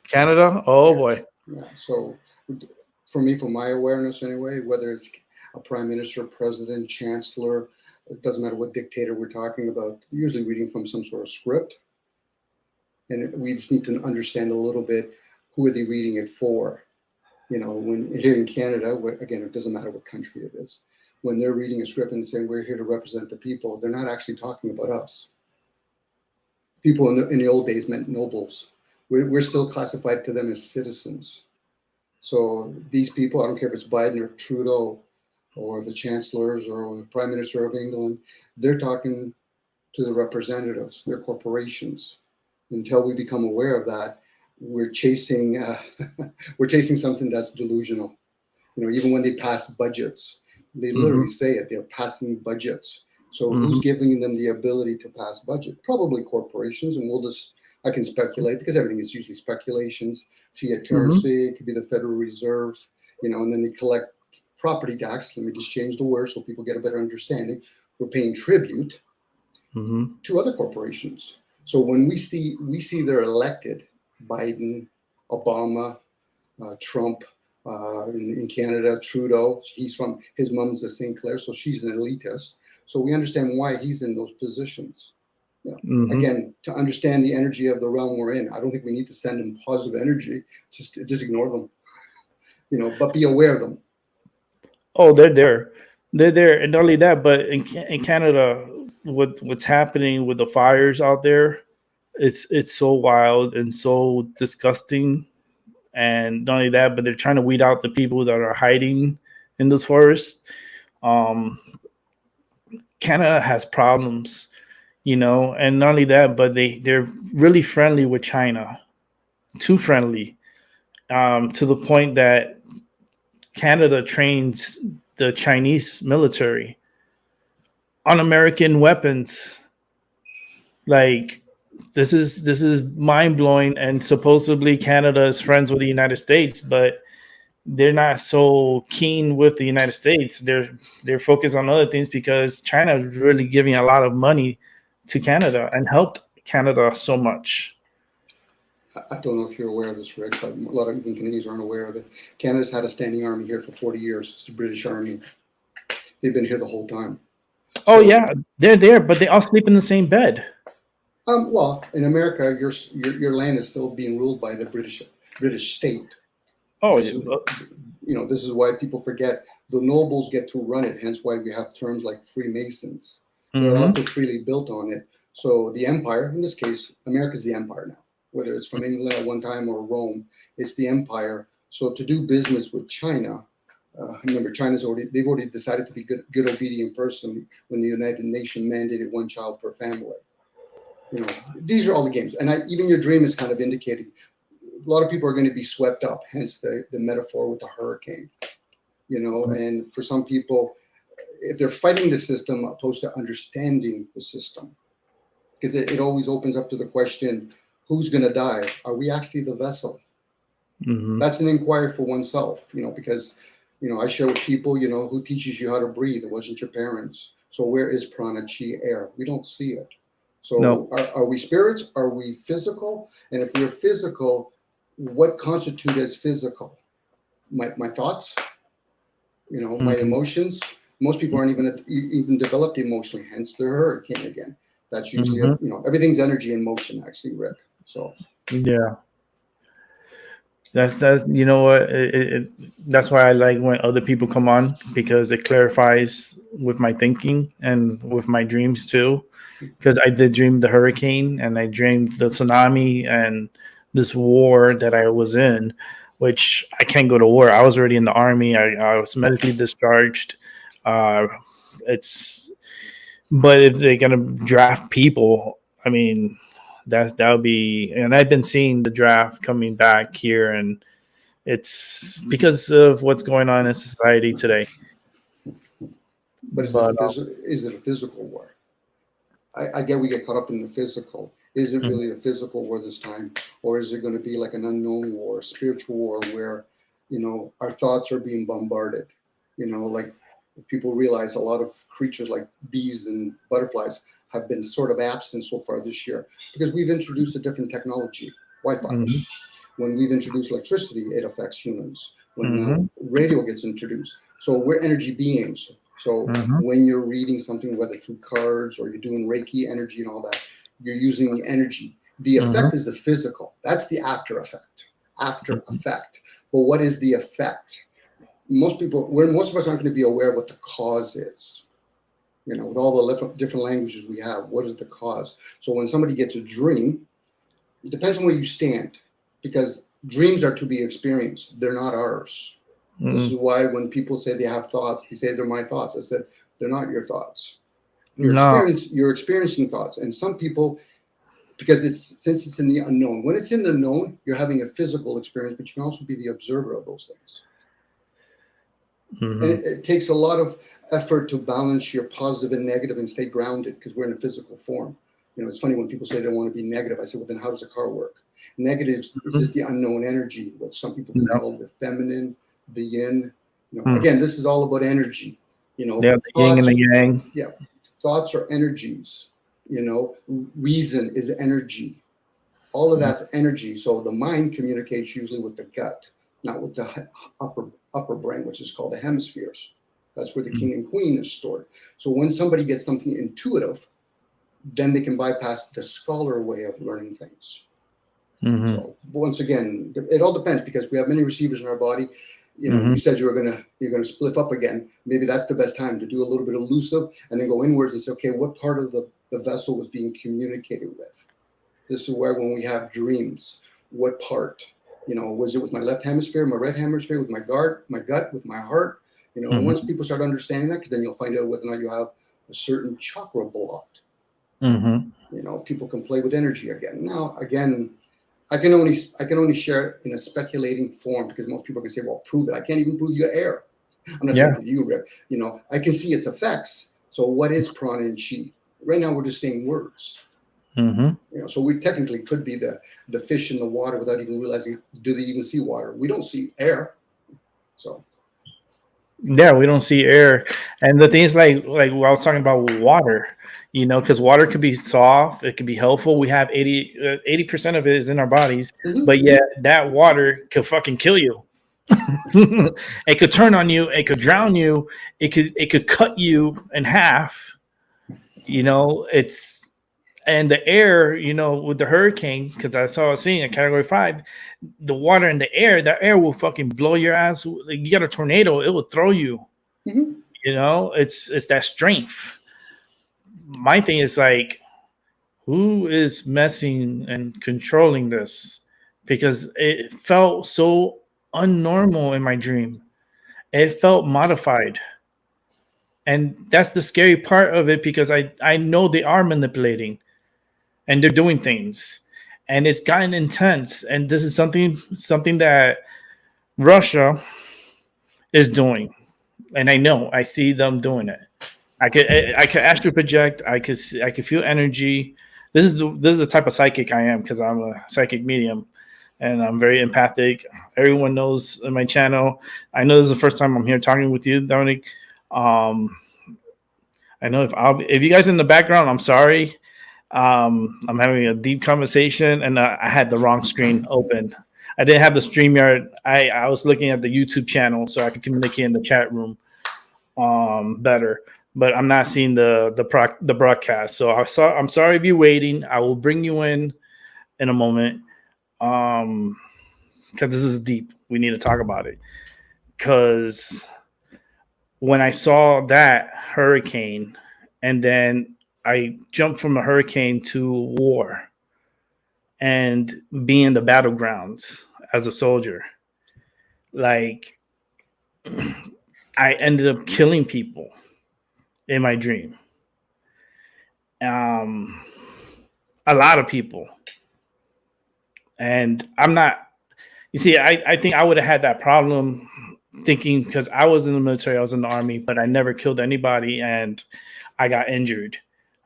S3: Canada? Oh boy.
S5: Yeah. So for me, from my awareness anyway, whether it's a prime minister, president, chancellor, it doesn't matter what dictator we're talking about, usually reading from some sort of script. And we just need to understand a little bit, who are they reading it for? When here in Canada, again, it doesn't matter what country it is. When they're reading a script and saying, we're here to represent the people, they're not actually talking about us. People in the old days meant nobles. We're still classified to them as citizens. So these people, I don't care if it's Biden or Trudeau or the chancellors or the prime minister of England, they're talking to the representatives, their corporations. Until we become aware of that, we're chasing something that's delusional. Even when they pass budgets, they literally say it. They're passing budgets. So who's giving them the ability to pass budget? Probably corporations, and we'll just I can speculate because everything is usually speculations. Fiat
S3: Mm-hmm.
S5: currency, it could be the Federal Reserve, and then they collect property tax. Let me just change the word so people get a better understanding. We're paying tribute
S3: Mm-hmm.
S5: to other corporations. So when we see they're elected, Biden, Obama, Trump, in Canada, Trudeau, his mom's a St. Clair, so she's an elitist. So we understand why he's in those positions.
S3: Mm-hmm.
S5: Again, to understand the energy of the realm we're in, I don't think we need to send them positive energy. Just ignore them, but be aware of them.
S3: Oh, they're there. They're there. And not only that, but in Canada, what's happening with the fires out there, it's so wild and so disgusting. And not only that, but they're trying to weed out the people that are hiding in those forests. Um, Canada has problems, and not only that, but they're really friendly with China, too friendly, to the point that Canada trains the Chinese military on American weapons. Like, this is mind blowing. And supposedly Canada is friends with the United States, but they're not so keen with the United States. They're focused on other things because China is really giving a lot of money to Canada and helped Canada so much.
S5: I don't know if you're aware of this, Rick, but a lot of even Canadians aren't aware of it. Canada's had a standing army here for 40 years. It's the British Army. They've been here the whole time.
S3: Oh, yeah, they're there, but they all sleep in the same bed.
S5: Well, in America, your land is still being ruled by the British state.
S3: Oh,
S5: this is why people forget the nobles get to run it. Hence, why we have terms like Freemasons. They're allowed to freely build on it. So the empire, in this case, America's the empire now. Whether it's from England at one time or Rome, it's the empire. So to do business with China, remember, they've already decided to be good obedient person when the United Nations mandated one child per family. These are all the games. And even your dream is kind of indicating a lot of people are going to be swept up, hence the metaphor with the hurricane. And for some people, if they're fighting the system opposed to understanding the system, because it always opens up to the question, who's going to die? Are we actually the vessel?
S3: Mm-hmm.
S5: That's an inquiry for oneself, because, I share with people, who teaches you how to breathe? It wasn't your parents. So where is prana, chi, air? We don't see it. So
S3: No.
S5: Are we spirits? Are we physical? And if we're physical, what constitutes as physical? My thoughts, my emotions. Most people aren't even developed emotionally, hence they're hurricane again. That's usually, everything's energy in motion, actually, Rick. So
S3: yeah, that's what that's why I like when other people come on, because it clarifies with my thinking and with my dreams too. Because I did dream the hurricane and I dreamed the tsunami and this war that I was in, which I can't go to war. I was already in the army. I was medically discharged. But if they're gonna draft people, I mean, that would be. And I've been seeing the draft coming back here, and it's because of what's going on in society today.
S5: But is it a physical war? I get we get caught up in the physical. Is it really a physical war this time? Or is it going to be like an unknown war, a spiritual war where, our thoughts are being bombarded? Like if people realize a lot of creatures like bees and butterflies have been sort of absent so far this year because we've introduced a different technology, Wi-Fi. Mm-hmm. When we've introduced electricity, it affects humans. When radio gets introduced. So we're energy beings. So when you're reading something, whether through cards or you're doing Reiki energy and all that, you're using the energy. The effect is the physical. That's the after effect. Effect. But what is the effect? Most of us aren't going to be aware of what the cause is. With all the different languages we have, what is the cause? So when somebody gets a dream, it depends on where you stand, because dreams are to be experienced. They're not ours. This is why when people say they have thoughts, they say they're my thoughts. I said, they're not your thoughts. You're experiencing thoughts. And some people, because since it's in the unknown, when it's in the known, you're having a physical experience, but you can also be the observer of those things. And it takes a lot of effort to balance your positive and negative and stay grounded, because we're in a physical form. It's funny when people say they don't want to be negative. I say, well, then how does a car work? Negative is just the unknown energy, what some people call the feminine, the yin. Again, this is all about energy.
S3: The yin and the yang.
S5: Yeah, thoughts are energies. Reason is energy. All of that's energy. So the mind communicates usually with the gut, not with the upper brain, which is called the hemispheres. That's where the king and queen is stored. So when somebody gets something intuitive, then they can bypass the scholar way of learning things. So once again, it all depends, because we have many receivers in our body. You said you're gonna spliff up again. Maybe that's the best time to do a little bit of elusive and then go inwards and say, okay, what part of the vessel was being communicated with? This is where, when we have dreams, what part? Was it with my left hemisphere, my right hemisphere, with my gut, with my heart? And once people start understanding that, because then you'll find out whether or not you have a certain chakra blocked. People can play with energy again. Now, again, I can only share it in a speculating form, because most people can say, well, prove it. I can't even prove you air. I'm not saying to you, Rick. I can see its effects. So what is prana and chi? Right now, we're just saying words. So we technically could be the fish in the water without even realizing, do they even see water? We don't see air. So.
S3: Yeah, we don't see air. And the thing is, like I was talking about water, because water could be soft, it could be helpful. We have 80% of it is in our bodies, but yet that water could fucking kill you. It could turn on you, it could drown you, it could cut you in half. And the air, with the hurricane, because I saw a scene in Category 5, the water in the air will fucking blow your ass. Like, you got a tornado, it will throw you. It's that strength. My thing is, like, who is messing and controlling this? Because it felt so unnormal in my dream. It felt modified. And that's the scary part of it, because I know they are manipulating. And they're doing things, and it's gotten intense. And this is something that Russia is doing, and I see them doing it. I could astral project. I could feel energy. This is the type of psychic I am, because I'm a psychic medium, and I'm very empathic. Everyone knows in my channel. I know this is the first time I'm here talking with you, Dominic. I know if you guys in the background, I'm sorry. I'm having a deep conversation, and I had the wrong screen open. I didn't have the StreamYard. I was looking at the YouTube channel so I could communicate in the chat room better. But I'm not seeing the broadcast. So I'm sorry if you're waiting. I will bring you in a moment, because this is deep. We need to talk about it. Because when I saw that hurricane, and then I jumped from a hurricane to war and being the battlegrounds as a soldier. Like, I ended up killing people in my dream. A lot of people. And I'm not, you see, I think I would have had that problem thinking, because I was in the military, I was in the army, but I never killed anybody, and I got injured.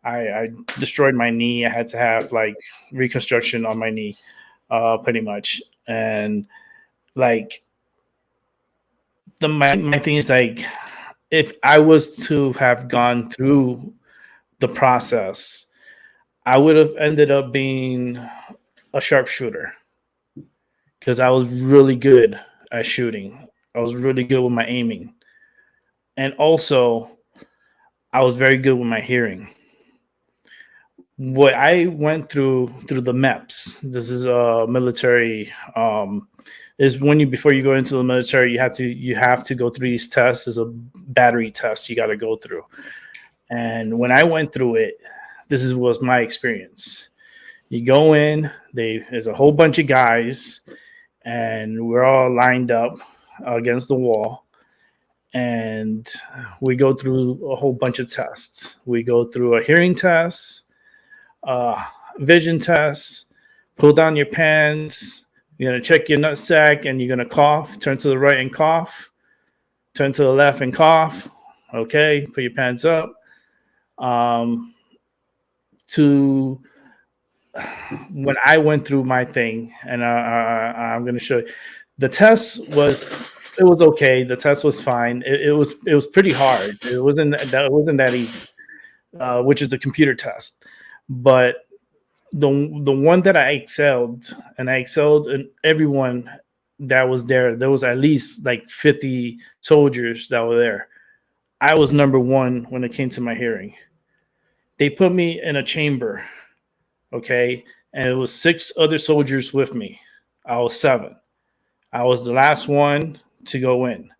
S3: I destroyed my knee. I had to have like reconstruction on my knee, pretty much. And like my thing is, like, if I was to have gone through the process, I would have ended up being a sharpshooter, because I was really good at shooting. I was really good with my aiming. And also, I was very good with my hearing. What I went through the MEPS, this is a military, is when before you go into the military, you have to go through these tests. There's a battery test you got to go through. And when I went through it, this was my experience. You go in, there's a whole bunch of guys, and we're all lined up against the wall. And we go through a whole bunch of tests. We go through a hearing test, vision test, pull down your pants. You're going to check your nutsack, and you're going to cough. Turn to the right and cough. Turn to the left and cough. Okay, put your pants up. to when I went through my thing, and I'm going to show you. The test was okay. The test was fine. It was pretty hard. It wasn't that easy, which is the computer test. But the one that I excelled, and I excelled in everyone that was there. There was at least like 50 soldiers that were there. I was number one when it came to my hearing. They put me in a chamber, okay, and it was 6 other soldiers with me. I was 7. I was the last one to go in.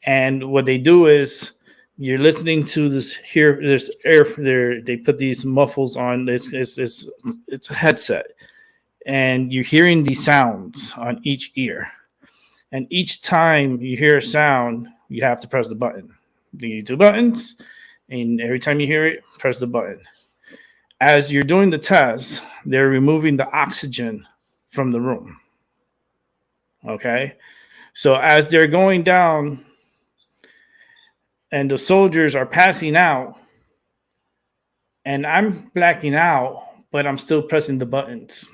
S3: And what they do is you're listening to this here. There's air there. They put these muffles on. It's a headset, and you're hearing these sounds on each ear. And each time you hear a sound, you have to press the button. You need 2 buttons, and every time you hear it, press the button. As you're doing the test, they're removing the oxygen from the room. Okay, so as they're going down and the soldiers are passing out, and I'm blacking out, but I'm still pressing the buttons.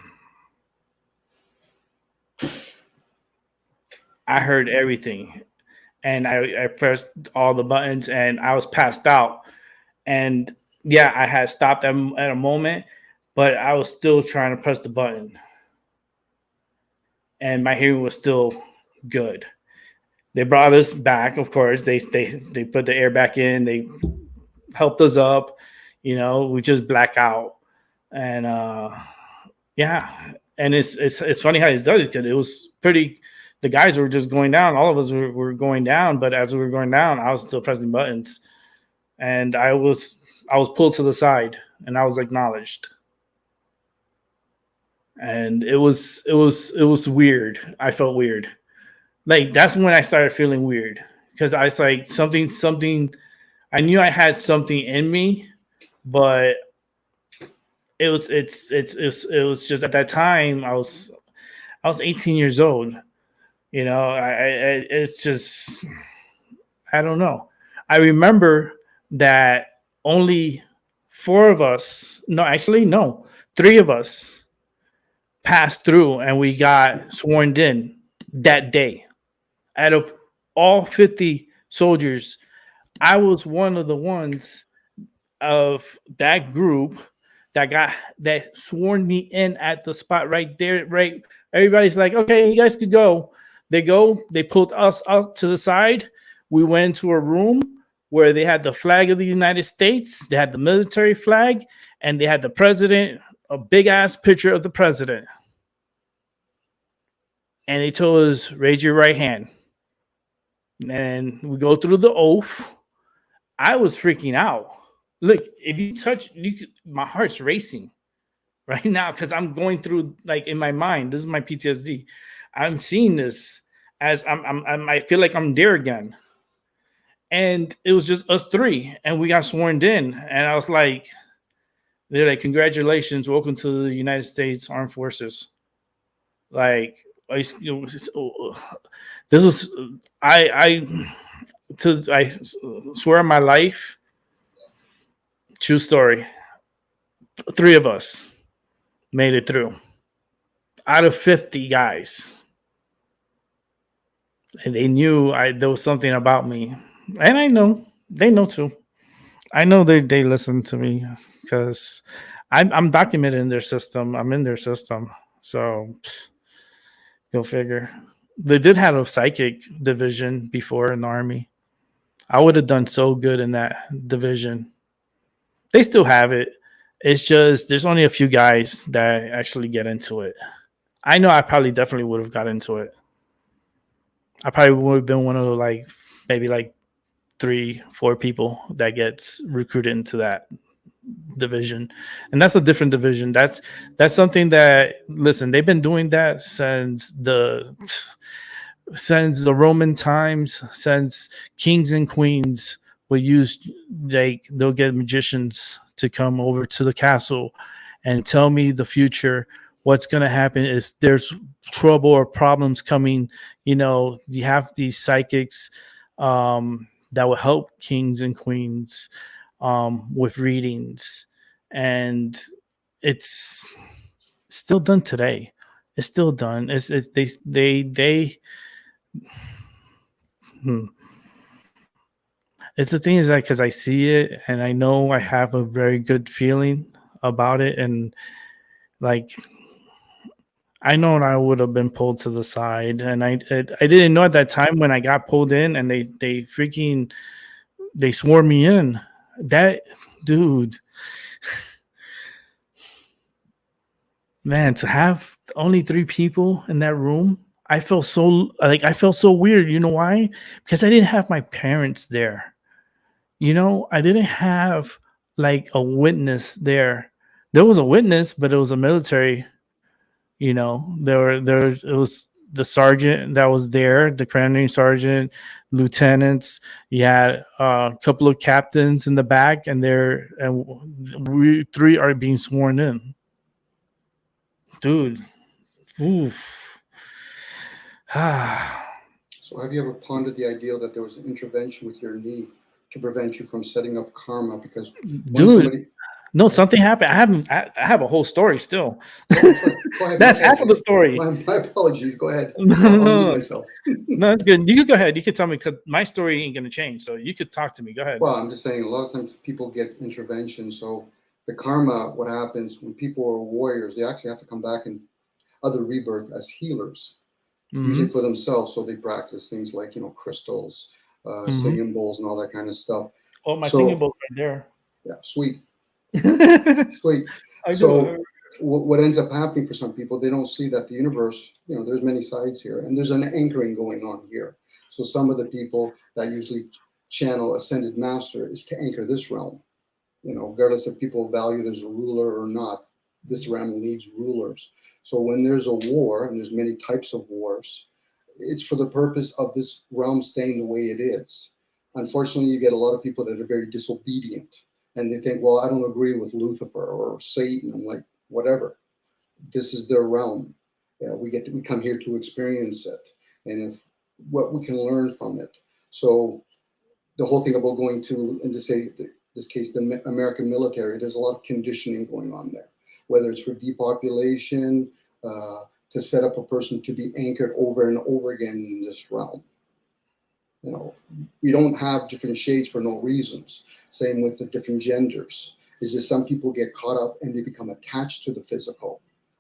S3: I heard everything, and I pressed all the buttons, and I was passed out. And yeah, I had stopped at a moment, but I was still trying to press the button. And my hearing was still good. They brought us back, of course. They put the air back in. They helped us up. We just black out. And yeah, and it's funny how he does it, because it was pretty. The guys were just going down. All of us were going down, but as we were going down, I was still pressing buttons, and I was pulled to the side, and I was acknowledged. And it was weird. I felt weird. Like, that's when I started feeling weird, because I was like, something. I knew I had something in me, but it was just at that time I was 18 years old. It's just, I don't know. I remember that only 4 of us, no, actually, no, 3 of us passed through, and we got sworn in that day. Out of all 50 soldiers, I was one of the ones of that group that sworn me in at the spot right there. Right, everybody's like, okay, you guys could go. They pulled us out to the side. We went to a room where they had the flag of the United States, they had the military flag, and they had the president, a big ass picture of the president. And they told us, raise your right hand. And we go through the oath. I was freaking out. Look, if you touch, my heart's racing right now, because I'm going through, like, in my mind, this is my PTSD. I'm seeing this as I feel like I'm there again. And it was just us 3, and we got sworn in. And I was like, they're like, congratulations, welcome to the United States Armed Forces. Like, this was, I swear on my life, true story, 3 of us made it through out of 50 guys. And they knew there was something about me. And I know they know too. I know they listen to me, because I'm documented in their system. I'm in their system. So go figure. They did have a psychic division before in the Army. I would have done so good in that division. They still have it. It's just there's only a few guys that actually get into it. I know I probably definitely would have got into it. I probably would have been one of maybe 3-4 people that gets recruited into that division. And that's a different division. That's something that, listen, they've been doing that since the Roman times, since kings and queens will use, they'll get magicians to come over to the castle and tell me the future, what's going to happen if there's trouble or problems coming. You have these psychics that will help kings and queens with readings. and it's still done today. It's still done. It's they. Hmm. It's the thing is that because I see it and I know I have a very good feeling about it, and like I know I would have been pulled to the side, and I didn't know at that time when I got pulled in, and they swore me in. That dude, man, to have only 3 people in that room, I felt so weird. You know why? Because I didn't have my parents there. I didn't have like a witness there. There was a witness, but it was a military. It was the sergeant that was there, the commanding sergeant, lieutenants. You had a couple of captains in the back, and we 3 are being sworn in. Dude, oof.
S5: So have you ever pondered the idea that there was an intervention with your knee to prevent you from setting up karma? Because
S3: dude, no, something happened. I have a whole story still.
S5: Go ahead.
S3: That's half of the story.
S5: My apologies. Go ahead.
S3: No,
S5: myself.
S3: No, it's good. You could go ahead. You could tell me, because my story ain't going to change. So you could talk to me. Go ahead.
S5: Well, I'm just saying a lot of times people get intervention. So the karma, what happens when people are warriors, they actually have to come back in other rebirth as healers, usually for themselves. So they practice things like, crystals, singing bowls and all that kind of stuff.
S3: Oh, my singing bowl's right there.
S5: Yeah, sweet.
S3: Sweet.
S5: So what ends up happening for some people, they don't see that the universe, there's many sides here, and there's an anchoring going on here. So some of the people that usually channel ascended master is to anchor this realm. Regardless if people value there's a ruler or not, this realm needs rulers. So when there's a war, and there's many types of wars, it's for the purpose of this realm staying the way it is. Unfortunately, you get a lot of people that are very disobedient, and they think, well, I don't agree with Lucifer or Satan. I'm like, whatever. This is their realm. We come here to experience it, and if what we can learn from it. So the whole thing about going to, and to say this case, the American military, there's a lot of conditioning going on there, whether it's for depopulation, to set up a person to be anchored over and over again in this realm. We don't have different shades for no reasons. Same with the different genders. Is that some people get caught up and they become attached to the physical.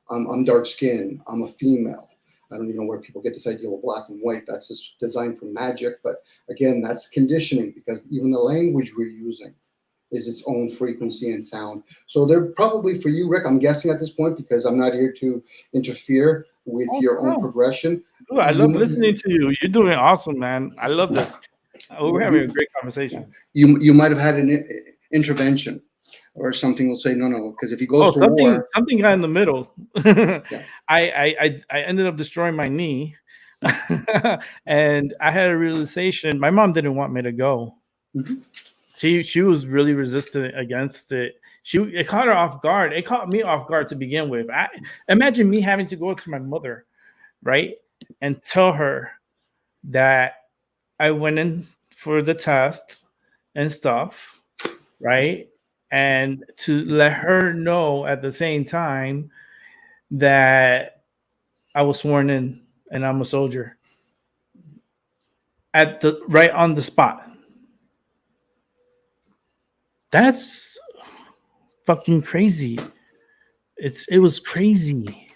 S5: I'm dark skinned, I'm a female. I don't even know where people get this idea of black and white. That's just designed for magic. But again, that's conditioning, because even the language we're using is its own frequency and sound. So they're probably for you, Rick, I'm guessing at this point, because I'm not here to interfere with your own progression.
S3: Ooh, I love listening to you. You're doing awesome, man. I love this. We're having a great conversation.
S5: You might have had an intervention, or something will say no, because if he goes to war,
S3: something got in the middle.
S5: Yeah.
S3: I ended up destroying my knee, and I had a realization. My mom didn't want me to go. She was really resistant against it. It caught her off guard. It caught me off guard to begin with. Imagine me having to go to my mother, right, and tell her that I went in for the tests and stuff, right, and to let her know at the same time that I was sworn in and I'm a soldier right on the spot. That's fucking crazy. It was crazy.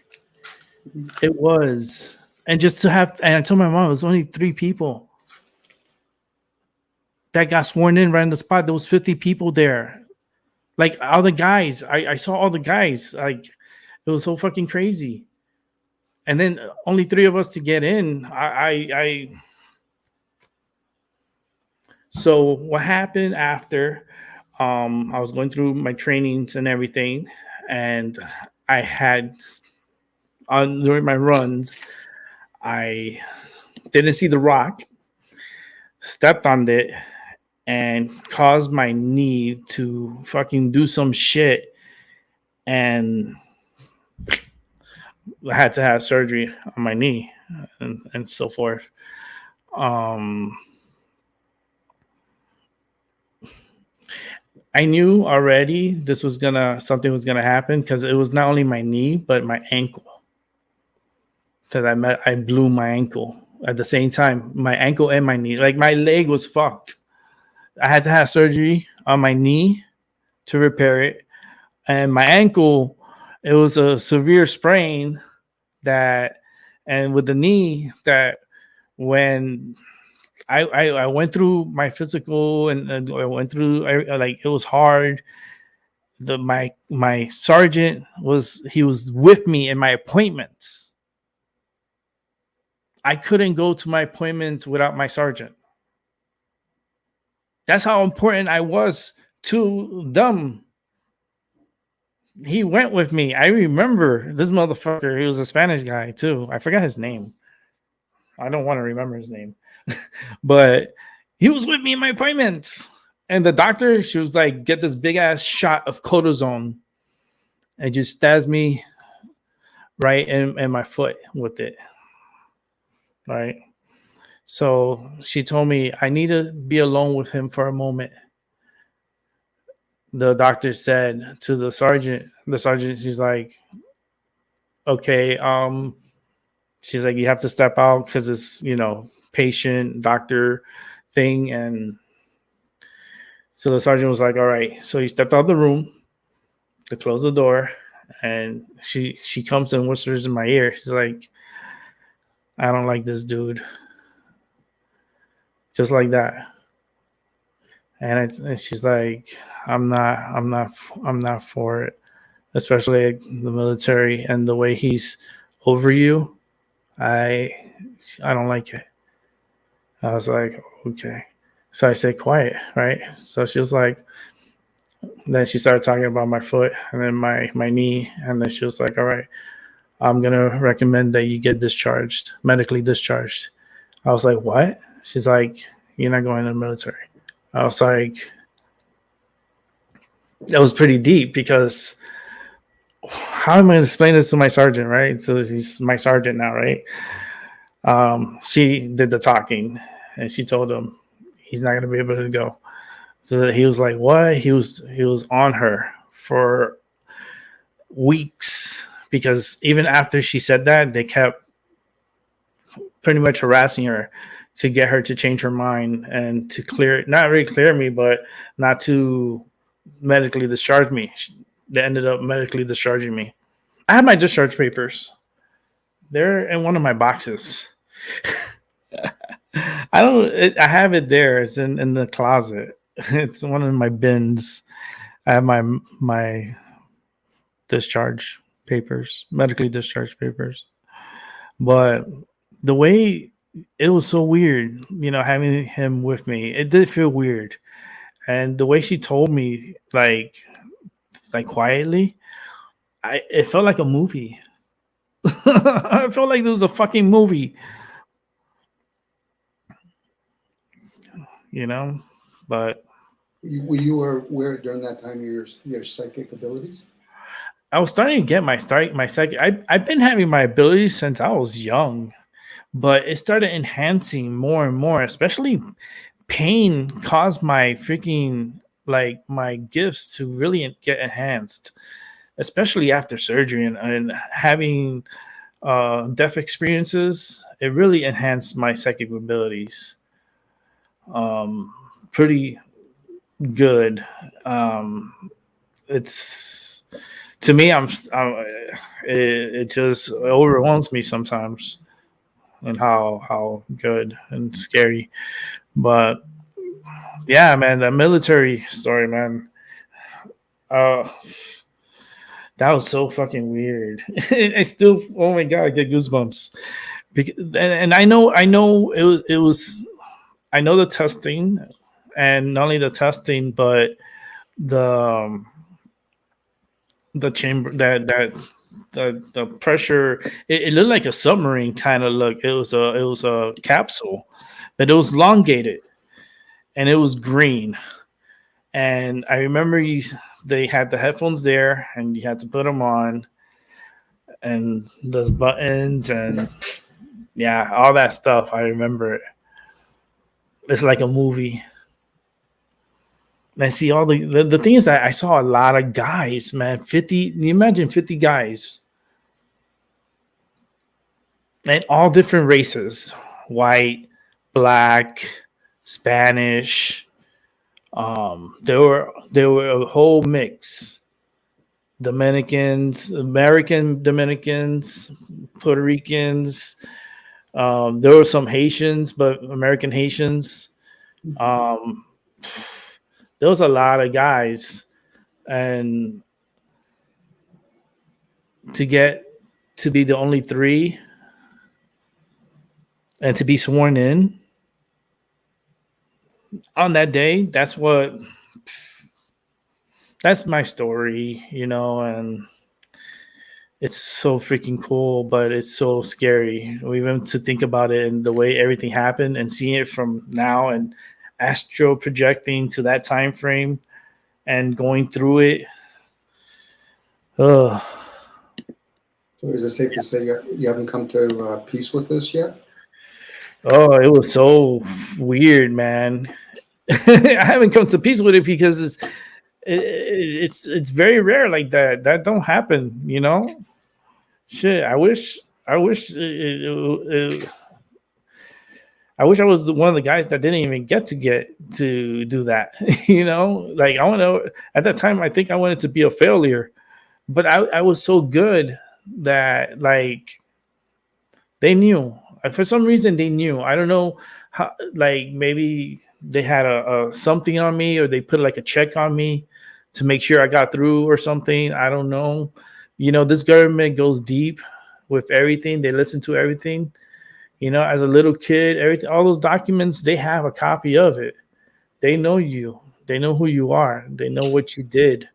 S3: It was. And just to have, and I told my mom it was only 3 people that got sworn in right on the spot. There was 50 people there. Like all the guys. I saw all the guys. Like it was so fucking crazy. And then only 3 of us to get in. So what happened after? I was going through my trainings and everything, and I had during my runs, I didn't see the rock, stepped on it, and caused my knee to fucking do some shit, and I had to have surgery on my knee and so forth. I I knew already something was gonna happen because it was not only my knee but my ankle. Because I blew my ankle at the same time, my ankle and my knee. Like my leg was fucked. I had to have surgery on my knee to repair it, and my ankle, it was a severe sprain that, and with the knee that when I went through my physical and I went through like it was hard. My sergeant was with me in my appointments. I couldn't go to my appointments without my sergeant. That's how important I was to them. He went with me. I remember this motherfucker. He was a Spanish guy too. I forgot his name. I don't want to remember his name. But he was with me in my appointments. And the doctor, she was like, get this big ass shot of cortisone and just stabs me right in my foot with it. Right. So she told me I need to be alone with him for a moment. The doctor said to the sergeant, she's like, okay, she's like, you have to step out because it's, patient doctor thing. And so the sergeant was like, all right. So he stepped out of the room to close the door, and she comes and whispers in my ear. She's like, I don't like this dude. Just like that. And she's like, I'm not for it, especially the military and the way he's over you. I don't like it. I was like, okay. So I said, quiet, right? So she was like, then she started talking about my foot and then my knee, and then she was like, all right, I'm gonna recommend that you get discharged, medically discharged. I was like, what? She's like, you're not going to the military. I was like, that was pretty deep because how am I going to explain this to my sergeant, right? So he's my sergeant now, right? She did the talking, and she told him he's not going to be able to go. So he was like, what? He was on her for weeks because even after she said that, they kept pretty much harassing her to get her to change her mind and to not really clear me, but not to medically discharge me. They ended up medically discharging me. I have my discharge papers. They're in one of my boxes. I have it there. It's in the closet. It's one of my bins. I have my discharge papers, medically discharged papers. But the way it was so weird, having him with me, it did feel weird. And the way she told me, like quietly, it felt like a movie. I felt like there was a fucking movie, but
S5: you were aware during that time of your psychic abilities?
S3: I was starting to get my psychic. I've been having my abilities since I was young, but it started enhancing more and more, especially pain caused my freaking, like, my gifts to really get enhanced, especially after surgery and having death experiences. It really enhanced my psychic abilities. Pretty good. It's, to me, it just overwhelms me sometimes, and how good and scary. But yeah, man, the military story, man. That was so fucking weird. I still, oh my god, I get goosebumps. And I know it was. I know the testing, and not only the testing, but the chamber the pressure. It looked like a submarine kind of look. It was a capsule, but it was elongated, and it was green. And I remember they had the headphones there, and you had to put them on, and those buttons, and yeah, all that stuff. I remember it. It's like a movie. And I see all the thing is that I saw a lot of guys, man. 50, you imagine 50 guys and all different races, white, black, Spanish. There were a whole mix. Dominicans, American Dominicans, Puerto Ricans. There were some Haitians, but American Haitians. Um, there was a lot of guys, and to get to be the only three and to be sworn in on that day, that's my story, and it's so freaking cool, but it's so scary. Even to think about it and the way everything happened and seeing it from now and astro projecting to that time frame and going through it.
S5: So is it safe to say you haven't come to peace with this yet?
S3: Oh, it was so weird, man. I haven't come to peace with it because it's very rare like that. That don't happen, Shit, I wish I was one of the guys that didn't even get to do that. Like I want to. At that time, I think I wanted to be a failure, but I was so good that like they knew. For some reason, they knew. I don't know how. Like maybe they had a something on me, or they put like a check on me to make sure I got through or something. I don't know. This government goes deep with everything. They listen to everything. As a little kid, all those documents, they have a copy of it. They know you. They know who you are. They know what you did.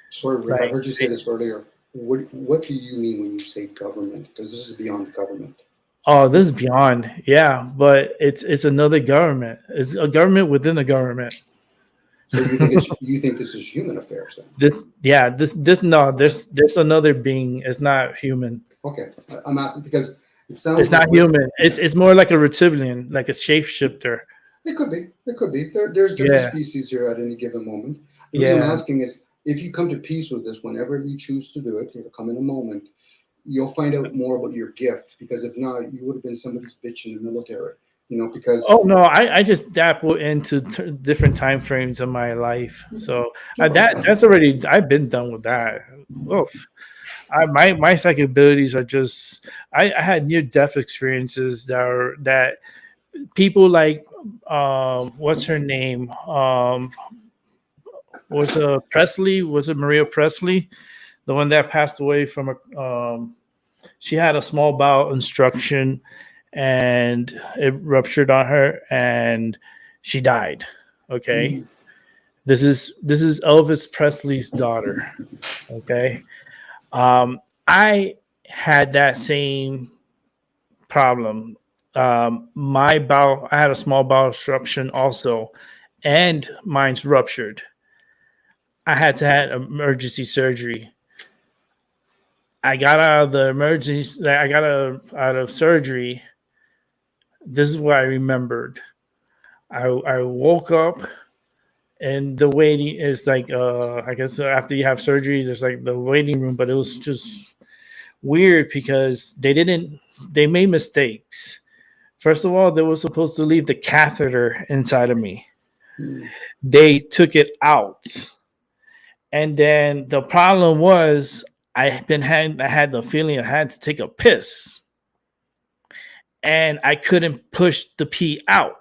S5: Sorry, Rick, I heard you say this earlier. What do you mean when you say government? Because this is beyond government.
S3: Oh, this is beyond. Yeah, but it's another government. It's a government within a government.
S5: So you think this is human affairs then?
S3: There's another being. It's not human.
S5: Okay, I'm asking because it sounds.
S3: It's not human. It's more like a reptilian, like a shapeshifter.
S5: It could be. There's different species here at any given moment. The reason I'm asking is if you come to peace with this, whenever you choose to do it, it'll come in a moment. You'll find out more about your gift, because if not, you would have been somebody's bitch in the military. Because
S3: I just dabble into different time frames of my life, so that's already, I've been done with that. Oof. My psychic abilities are just, I had near death experiences that people like what's her name, was it Maria Presley, the one that passed away from she had a small bowel obstruction and it ruptured on her and she died. Okay. This is Elvis Presley's daughter. Okay. I had that same problem. I had a small bowel obstruction also, and mine's ruptured. I had to have emergency surgery. I got out of the emergency. I got out of surgery. This is what I remembered. I woke up, and the waiting is like, I guess after you have surgery, there's like the waiting room, but it was just weird because they made mistakes. First of all, they were supposed to leave the catheter inside of me. They took it out. And then the problem was I had the feeling I had to take a piss. And I couldn't push the pee out.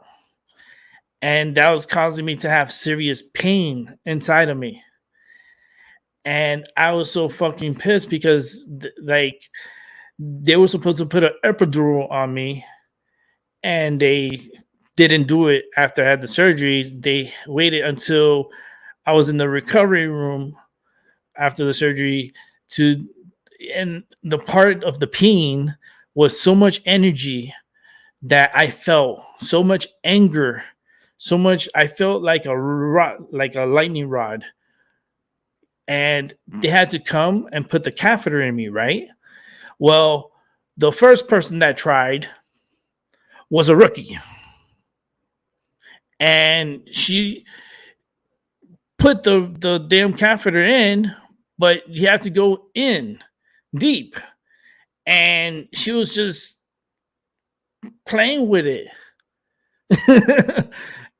S3: And that was causing me to have serious pain inside of me. And I was so fucking pissed because they were supposed to put an epidural on me, and they didn't do it after I had the surgery. They waited until I was in the recovery room after the surgery and the part of the peeing was so much energy that I felt so much anger. So much, I felt like a lightning rod, and they had to come and put the catheter in me, right? Well, the first person that tried was a rookie, and she put the damn catheter in, but you have to go in deep. And she was just playing with it.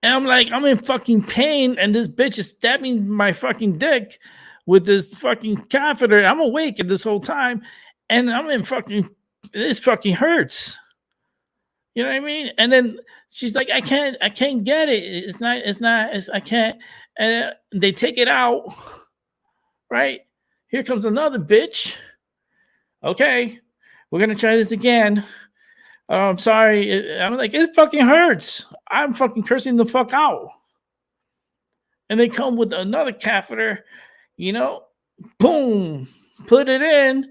S3: And I'm like, I'm in fucking pain, and this bitch is stabbing my fucking dick with this fucking catheter. I'm awake at this whole time, and I'm in fucking, this fucking hurts. You know what I mean? And then she's like, I can't get it. I can't. And they take it out, right? Here comes another bitch. Okay, we're gonna try this again. I'm sorry. I'm like, it fucking hurts. I'm fucking cursing the fuck out. And they come with another catheter, boom, put it in.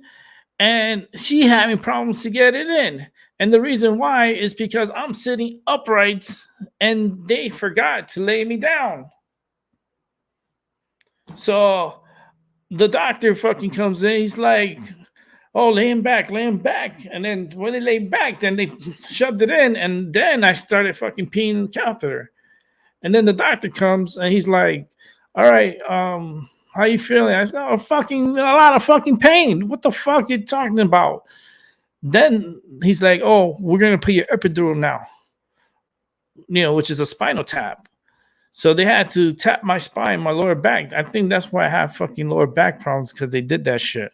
S3: And she having problems to get it in. And the reason why is because I'm sitting upright and they forgot to lay me down. So the doctor fucking comes in. He's like, oh, lay him back. And then when they lay back, then they shoved it in. And then I started fucking peeing the catheter. And then the doctor comes and he's like, all right, how you feeling? I said, oh, a lot of fucking pain. What the fuck are you talking about? Then he's like, oh, we're going to put your epidural now, which is a spinal tap. So they had to tap my spine, my lower back. I think that's why I have fucking lower back problems, because they did that shit.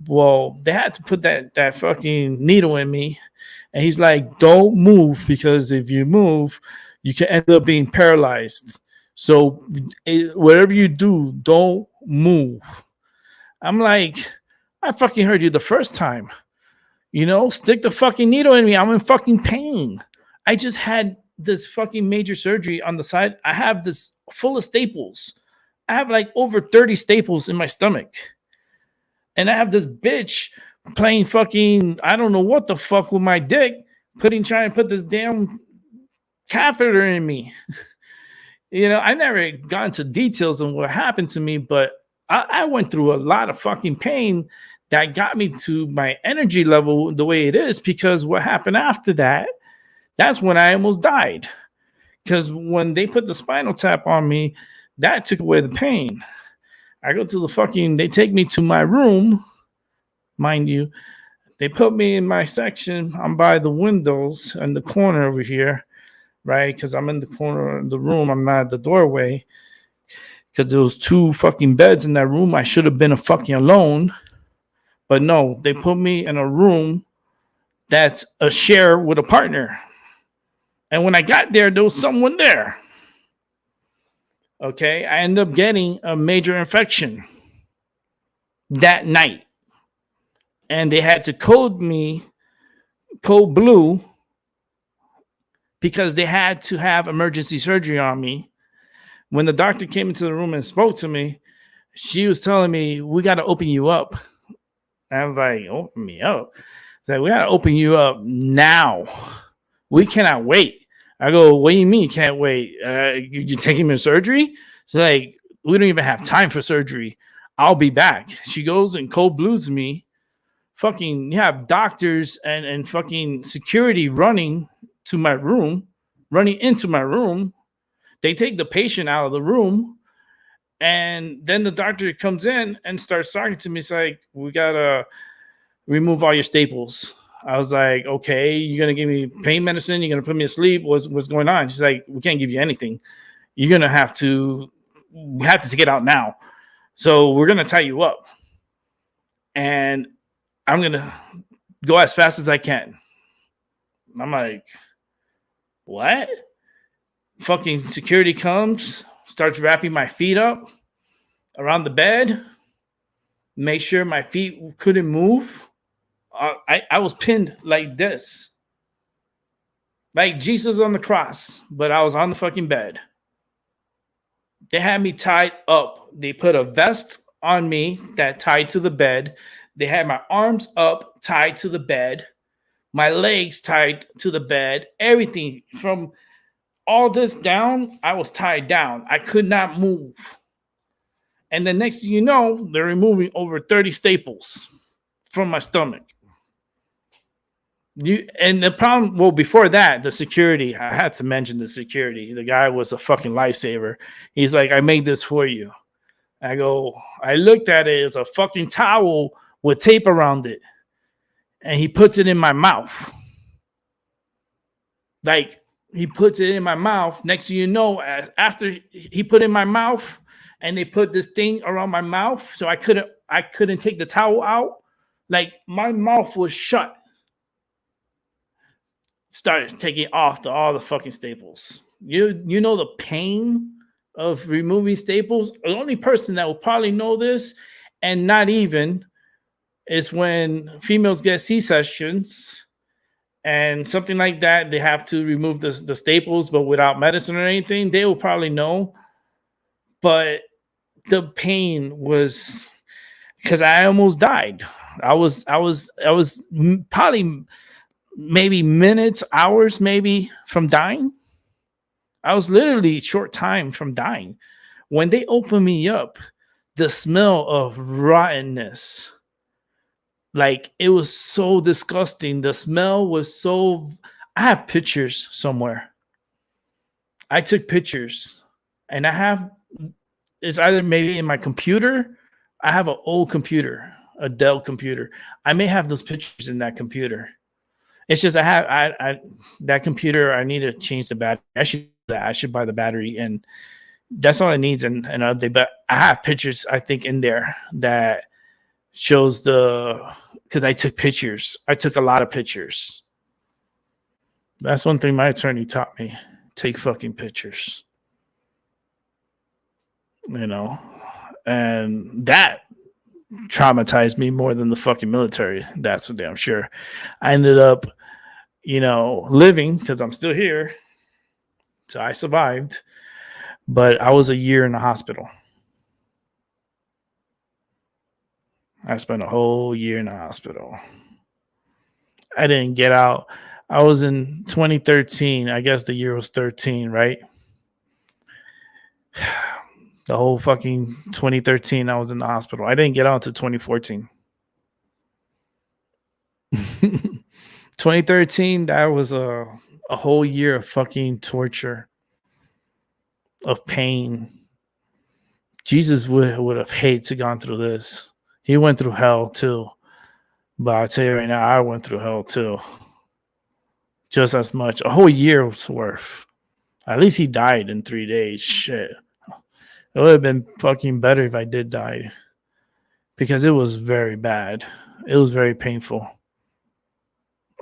S3: Well, they had to put that fucking needle in me. And he's like, don't move, because if you move, you can end up being paralyzed. So whatever you do, don't move. I'm like, I fucking heard you the first time. Stick the fucking needle in me. I'm in fucking pain. I just had this fucking major surgery on the side. I have this full of staples. I have like over 30 staples in my stomach. And I have this bitch playing fucking, I don't know what the fuck with my dick, trying to put this damn catheter in me. I never got into details on what happened to me, but I went through a lot of fucking pain that got me to my energy level the way it is, because what happened after that, that's when I almost died. Because when they put the spinal tap on me, that took away the pain. I go to they take me to my room, mind you. They put me in my section. I'm by the windows in the corner over here, right? Because I'm in the corner of the room. I'm not at the doorway. Because there was 2 fucking beds in that room. I should have been fucking alone. But no, they put me in a room that's a share with a partner. And when I got there was someone there. Okay, I ended up getting a major infection that night. And they had to code blue, because they had to have emergency surgery on me. When the doctor came into the room and spoke to me, she was telling me, we got to open you up. I was like, open me up? It's like, we got to open you up now. We cannot wait. I go, what do you mean you can't wait? You're taking me to surgery? It's like, we don't even have time for surgery. I'll be back. She goes and cold blues me. Fucking, you have doctors and fucking security running into my room. They take the patient out of the room. And then the doctor comes in and starts talking to me. It's like, we got to remove all your staples. I was like, okay, you're going to give me pain medicine? You're going to put me to sleep? What's going on? She's like, we can't give you anything. You're going to have to take it out now. So we're going to tie you up. And I'm going to go as fast as I can. I'm like, what? Fucking security comes, starts wrapping my feet up around the bed, make sure my feet couldn't move. I was pinned like this, like Jesus on the cross, but I was on the fucking bed. They had me tied up. They put a vest on me that tied to the bed. They had my arms up, tied to the bed, my legs tied to the bed, everything from all this down, I was tied down. I could not move. And the next thing you know, they're removing over 30 staples from my stomach. And the problem, well, before that, the security, I had to mention the security. The guy was a fucking lifesaver. He's like, I made this for you. I looked at it as a fucking towel with tape around it. And he puts it in my mouth. Like, he puts it in my mouth. Next thing you know, after he put it in my mouth and they put this thing around my mouth, so I couldn't take the towel out. Like, my mouth was shut. Started taking off all the fucking staples. You know the pain of removing staples? The only person that will probably know this, and not even, is when females get C-sections and something like that. They have to remove the staples, but without medicine or anything. They will probably know. But the pain was, because I almost died. I was probably maybe minutes, hours, maybe from dying. I was literally short time from dying. When they opened me up, the smell of rottenness, like, it was so disgusting. The smell was so, I have pictures somewhere. I took pictures and it's either maybe in my computer. I have an old computer, a Dell computer. I may have those pictures in that computer. It's just that computer, I need to change the battery. I should buy the battery, and that's all it needs. But I have pictures, I think, in there that shows because I took pictures. I took a lot of pictures. That's one thing my attorney taught me: take fucking pictures. And that traumatized me more than the fucking military. That's for damn sure. I ended up, living because I'm still here. So I survived, but I was a year in the hospital. I spent a whole year in the hospital. I didn't get out. I was in 2013. I guess the year was 13, right? The whole fucking 2013, I was in the hospital. I didn't get out until 2014. 2013, that was a whole year of fucking torture, of pain. Jesus would have hated to gone through this. He went through hell too. But I'll tell you right now, I went through hell too. Just as much. A whole year's worth. At least he died in 3 days. Shit. It would have been fucking better if I did die. Because it was very bad. It was very painful.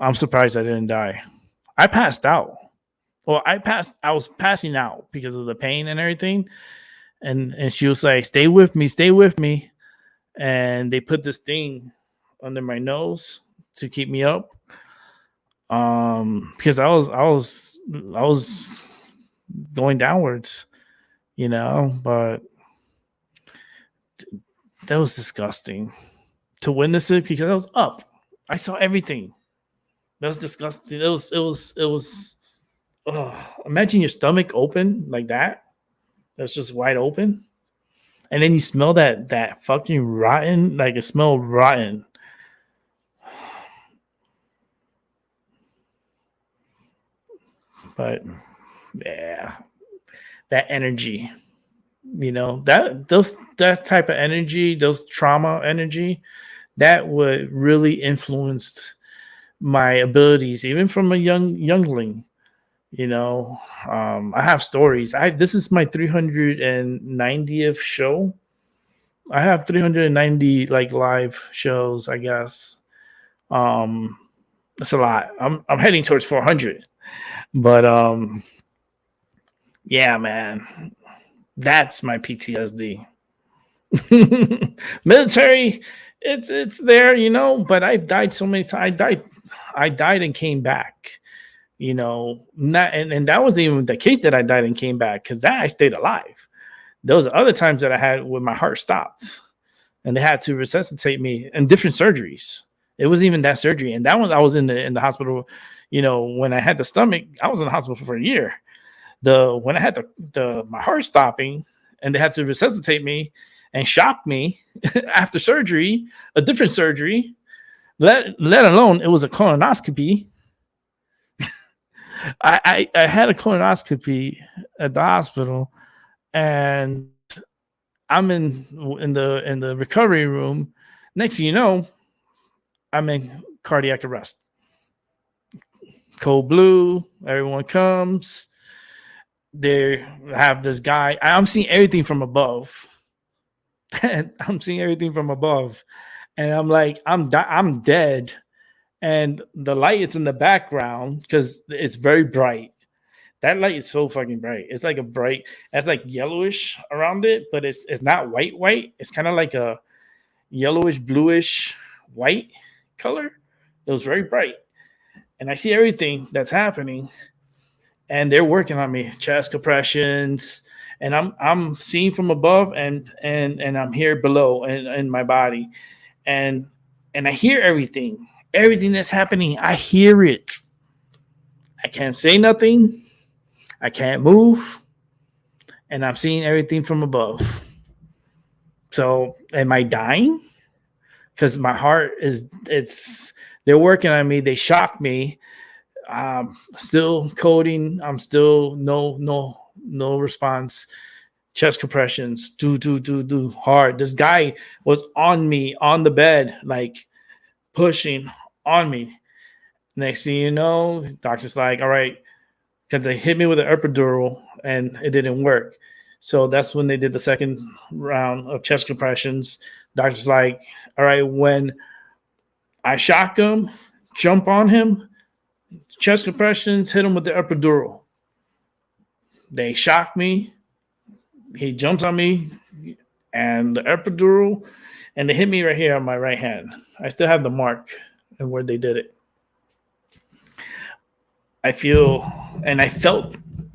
S3: I'm surprised I didn't die. I passed out. Well, I was passing out because of the pain and everything. And she was like, stay with me. And they put this thing under my nose to keep me up. Because I was going downwards, but that was disgusting to witness it because I was up. I saw everything. That was disgusting. It was. Imagine your stomach open like that. That's just wide open. And then you smell that fucking rotten, like it smelled rotten. But yeah, that energy, that type of energy, those trauma energy, that would really influenced my abilities, even from a youngling. I have stories. This is my 390th show. I have 390 like live shows, I guess. That's a lot. I'm heading towards 400. But yeah, man. That's my PTSD. Military, it's there, but I've died so many times. I died and came back. Not and that wasn't even the case that I died and came back, because that I stayed alive. Those are other times that I had when my heart stopped and they had to resuscitate me and different surgeries. It wasn't even that surgery. And that one, I was in the hospital, when I had the stomach, I was in the hospital for a year. When I had my heart stopping and they had to resuscitate me and shock me after surgery, a different surgery, Let alone it was a colonoscopy. I had a colonoscopy at the hospital, and I'm in the recovery room. Next thing you know, I'm in cardiac arrest. Cold blue. Everyone comes. They have this guy. I'm seeing everything from above. And I'm seeing everything from above. And I'm like, I'm dead. And the light is in the background because it's very bright. That light is so fucking bright. It's like it's like yellowish around it, but it's not white. It's kind of like a yellowish, bluish, white color. It was very bright. And I see everything that's happening. And they're working on me, chest compressions, and I'm seeing from above and I'm here below in my body. And I hear everything that's happening. I hear it. I can't say nothing. I can't move. And I'm seeing everything from above. So am I dying? Because my heart they're working on me. They shocked me. Still coding. I'm still no response. Chest compressions. Do hard. This guy was on me on the bed, like pushing on me. Next thing you know, doctor's like, all right, because they hit me with an epidural and it didn't work. So that's when they did the second round of chest compressions. Doctor's like, all right, when I shock him, jump on him, chest compressions, hit him with the epidural. They shock me. He jumps on me and the epidural, and they hit me right here on my right hand. I still have the mark and where they did it. I felt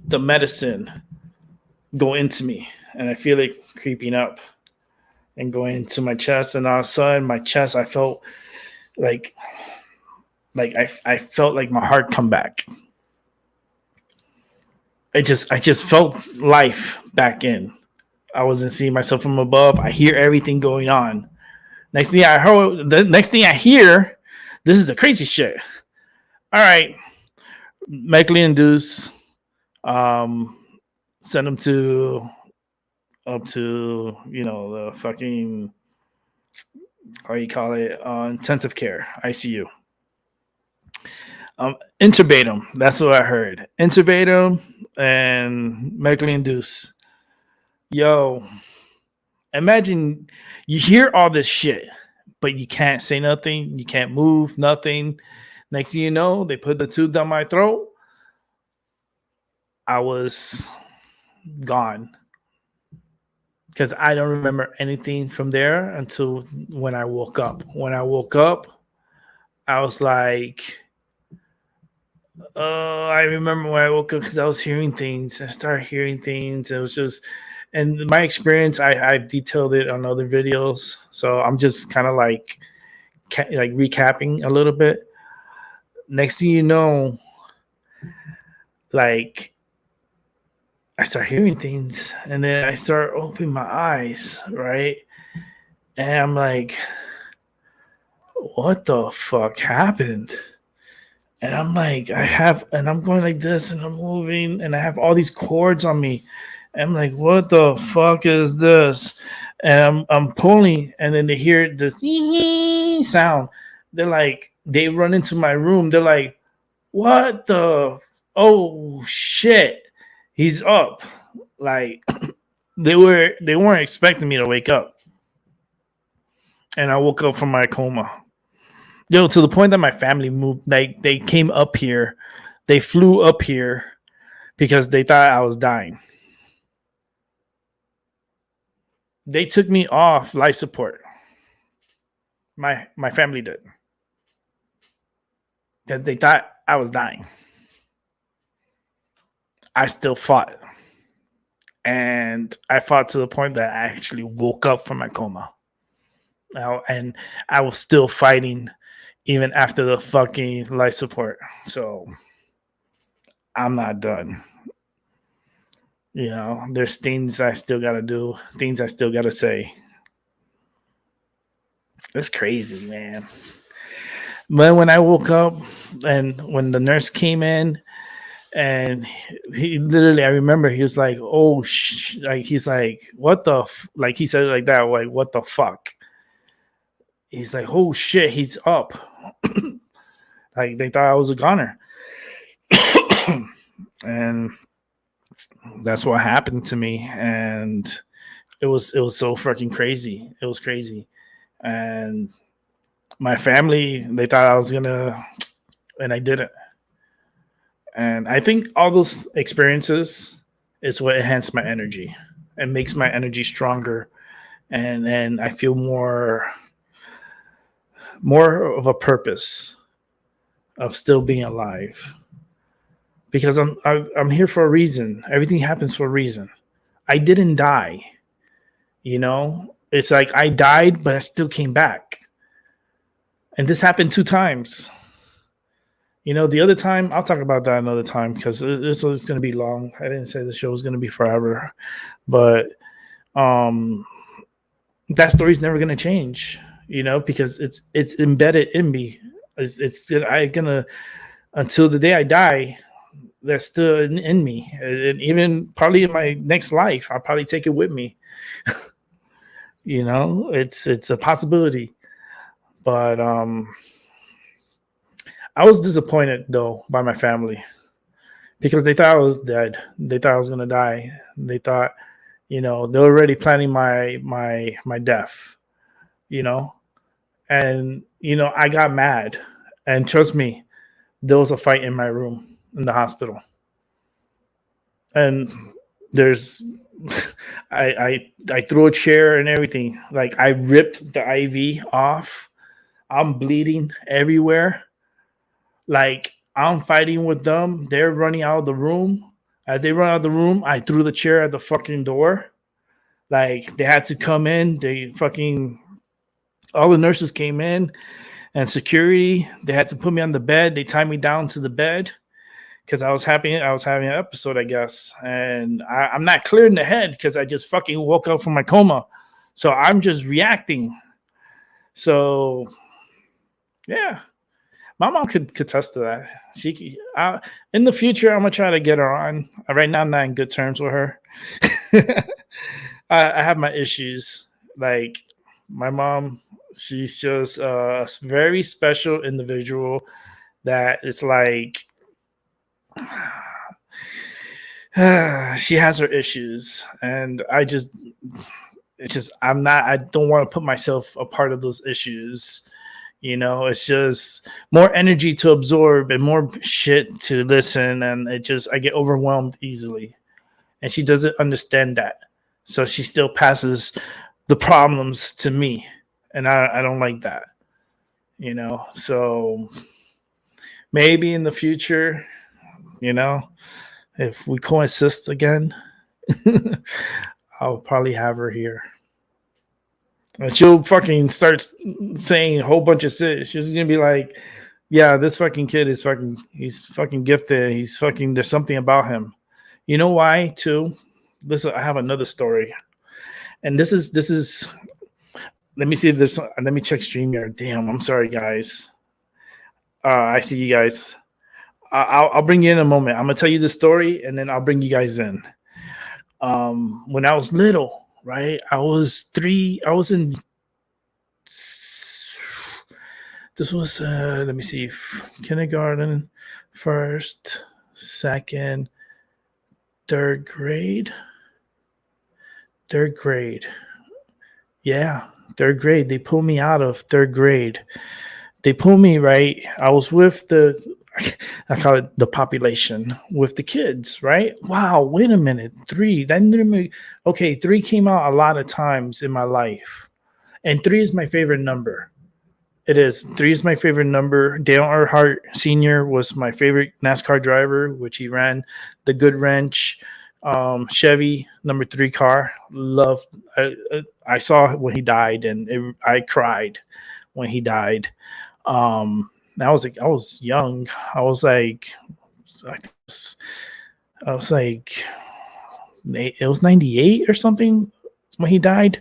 S3: the medicine go into me, and I feel it creeping up and going into my chest. And all of a sudden, my chest, I felt like I felt like my heart come back. I just felt life back in. I wasn't seeing myself from above. I hear everything going on. Next thing I hear, this is the crazy shit. All right, medically induced. Send them up to the fucking, how you call it, intensive care, ICU. Intubate them. That's what I heard. Intubate them and medically induce. Yo, imagine you hear all this shit, but you can't say nothing. You can't move, nothing. Next thing you know, they put the tube down my throat. I was gone. Because I don't remember anything from there until when I woke up. When I woke up, I was like, I remember when I woke up because I was hearing things. I started hearing things. It was just, and my experience, I've detailed it on other videos. So I'm just kind of like recapping a little bit. Next thing you know, like, I start hearing things, and then I start opening my eyes, right? And I'm like, what the fuck happened? And I'm like, I'm going like this, and I'm moving, and I have all these cords on me. And I'm like, what the fuck is this? And I'm pulling, and then they hear this sound. They're like, they run into my room. They're like, what the? Oh shit! He's up. Like they weren't expecting me to wake up. And I woke up from my coma. To the point that my family moved. Like they came up here. They flew up here because they thought I was dying. They took me off life support. My family did. Because they thought I was dying. I still fought. And I fought to the point that I actually woke up from my coma. And I was still fighting even after the fucking life support. So I'm not done. There's things I still got to do, things I still got to say. It's crazy, man. But when I woke up and when the nurse came in, and he literally, I remember he was like, "Oh, like he's like, what the, like he said it like that, like what the fuck." He's like, "Oh shit, he's up." Like they thought I was a goner, and that's what happened to me, and it was so fucking crazy. It was crazy, and my family, they thought I was gonna, and I didn't. And I think all those experiences is what enhance my energy and makes my energy stronger, and I feel more of a purpose of still being alive, because I'm here for a reason. Everything happens for a reason. I didn't die, you know. It's like I died, but I still came back, and this happened 2 times. You know, the other time, I'll talk about that another time because this is going to be long. I didn't say the show was going to be forever, but that story's never going to change, you know, because it's embedded in me. It's I gonna, until the day I die, that's still in me, and even probably in my next life, I'll probably take it with me. You know, it's a possibility, but I was disappointed though by my family because they thought I was dead. They thought I was gonna die. They thought, you know, they were already planning my death. You know, and you know, I got mad, and trust me, there was a fight in my room in the hospital, and there's, I threw a chair and everything. Like I ripped the IV off. I'm bleeding everywhere. Like I'm fighting with them. They're running out of the room. As they run out of the room, I threw the chair at the fucking door. Like they had to come in. They fucking, all the nurses came in and security. They had to put me on the bed. They tied me down to the bed because I was having an episode, I guess. And I'm not clear in the head because I just fucking woke up from my coma. So I'm just reacting. So yeah. My mom could attest to that. In the future, I'm gonna try to get her on. Right now, I'm not in good terms with her. I have my issues. Like my mom, she's just a very special individual. That it's like she has her issues, and I don't want to put myself a part of those issues. You know, it's just more energy to absorb and more shit to listen. And I get overwhelmed easily. And she doesn't understand that. So she still passes the problems to me. And I don't like that, you know? So maybe in the future, you know, if we coexist again, I'll probably have her here. And she'll fucking start saying a whole bunch of shit. She's gonna be like, "Yeah, this fucking kid is he's fucking gifted. He's fucking, there's something about him." You know why, too? Listen, I have another story. And this is, let me see if there's, let me check StreamYard. Damn, I'm sorry, guys. I see you guys. I'll bring you in a moment. I'm gonna tell you the story and then I'll bring you guys in. When I was little, right? I was in, this was, let me see, kindergarten, first, second, third grade. Yeah, third grade. They pulled me out of third grade. They pulled me, right? I was with I call it the population, with the kids, right? Wow, wait a minute. 3. Okay, 3 came out a lot of times in my life. And 3 is my favorite number. It is. 3 is my favorite number. Dale Earnhardt Sr. was my favorite NASCAR driver, which he ran the Good Wrench Chevy number 3 car. Loved. I saw when he died, and I cried when he died. I was young. I was like, it was 98 or something when he died.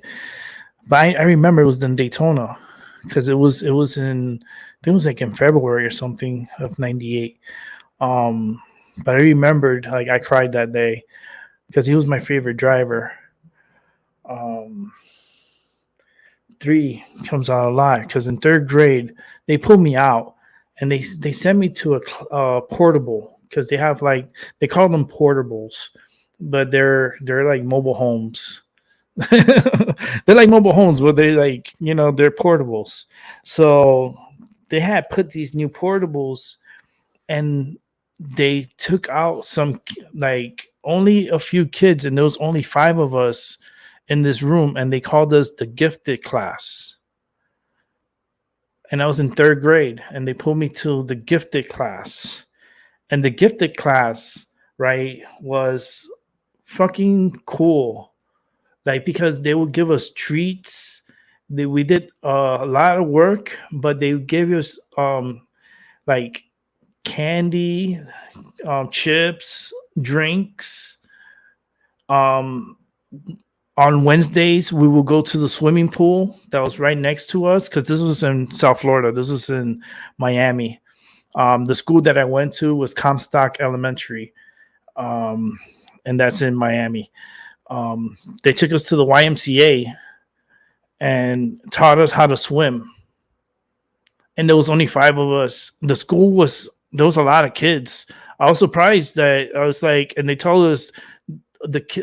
S3: But I remember it was in Daytona. because it was in, I think it was like in February or something of '98. But I remembered, like, I cried that day because he was my favorite driver. Um, Three comes out a lot because in third grade they pulled me out and they sent me to a portable, because they have, like, they call them portables, but they're like mobile homes. They're like mobile homes, but they're like, they're portables. So they had put these new portables, and they took out some, like, only a few kids, and there was only 5 of us in this room, and they called us the gifted class. And I was in third grade, and they pulled me to the gifted class. And the gifted class, right, was fucking cool. Like, because they would give us treats. We did a lot of work, but they would give us like candy, chips, drinks. On Wednesdays, we will go to the swimming pool that was right next to us, because this was in South Florida. This was in Miami. The school that I went to was Comstock Elementary, and that's in Miami. They took us to the YMCA and taught us how to swim. And there was only 5 of us. There was a lot of kids. I was surprised that I was like, and they told us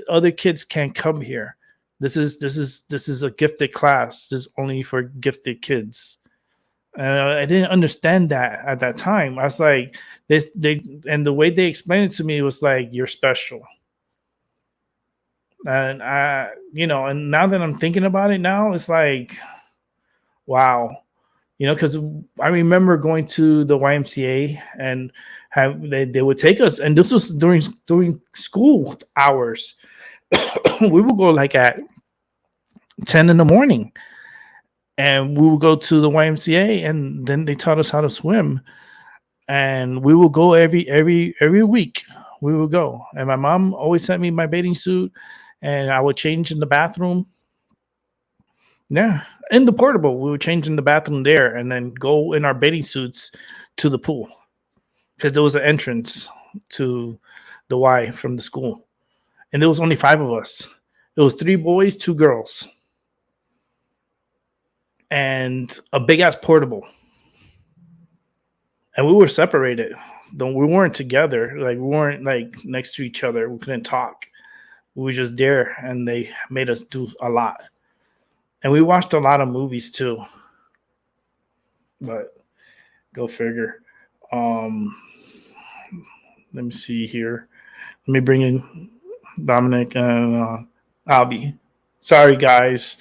S3: other kids can't come here. This is a gifted class. This is only for gifted kids. I didn't understand that at that time. I was like, and the way they explained it to me was like, you're special. And and now that I'm thinking about it now, it's like, wow, because I remember going to the YMCA and they would take us, and this was during school hours. We would go like at 10 in the morning, and we would go to the YMCA, and then they taught us how to swim, and we would go every week. We would go, and my mom always sent me my bathing suit, and I would change in the bathroom. Yeah, in the portable, we would change in the bathroom there, and then go in our bathing suits to the pool, because there was an entrance to the Y from the school, and there was only 5 of us. It was 3 boys, 2 girls, and a big ass portable. And we were separated. We weren't together. Like, we weren't like next to each other. We couldn't talk. We were just there, and they made us do a lot. And we watched a lot of movies too. But go figure. Let me see here. Let me bring in Dominic and Albie. Sorry, guys.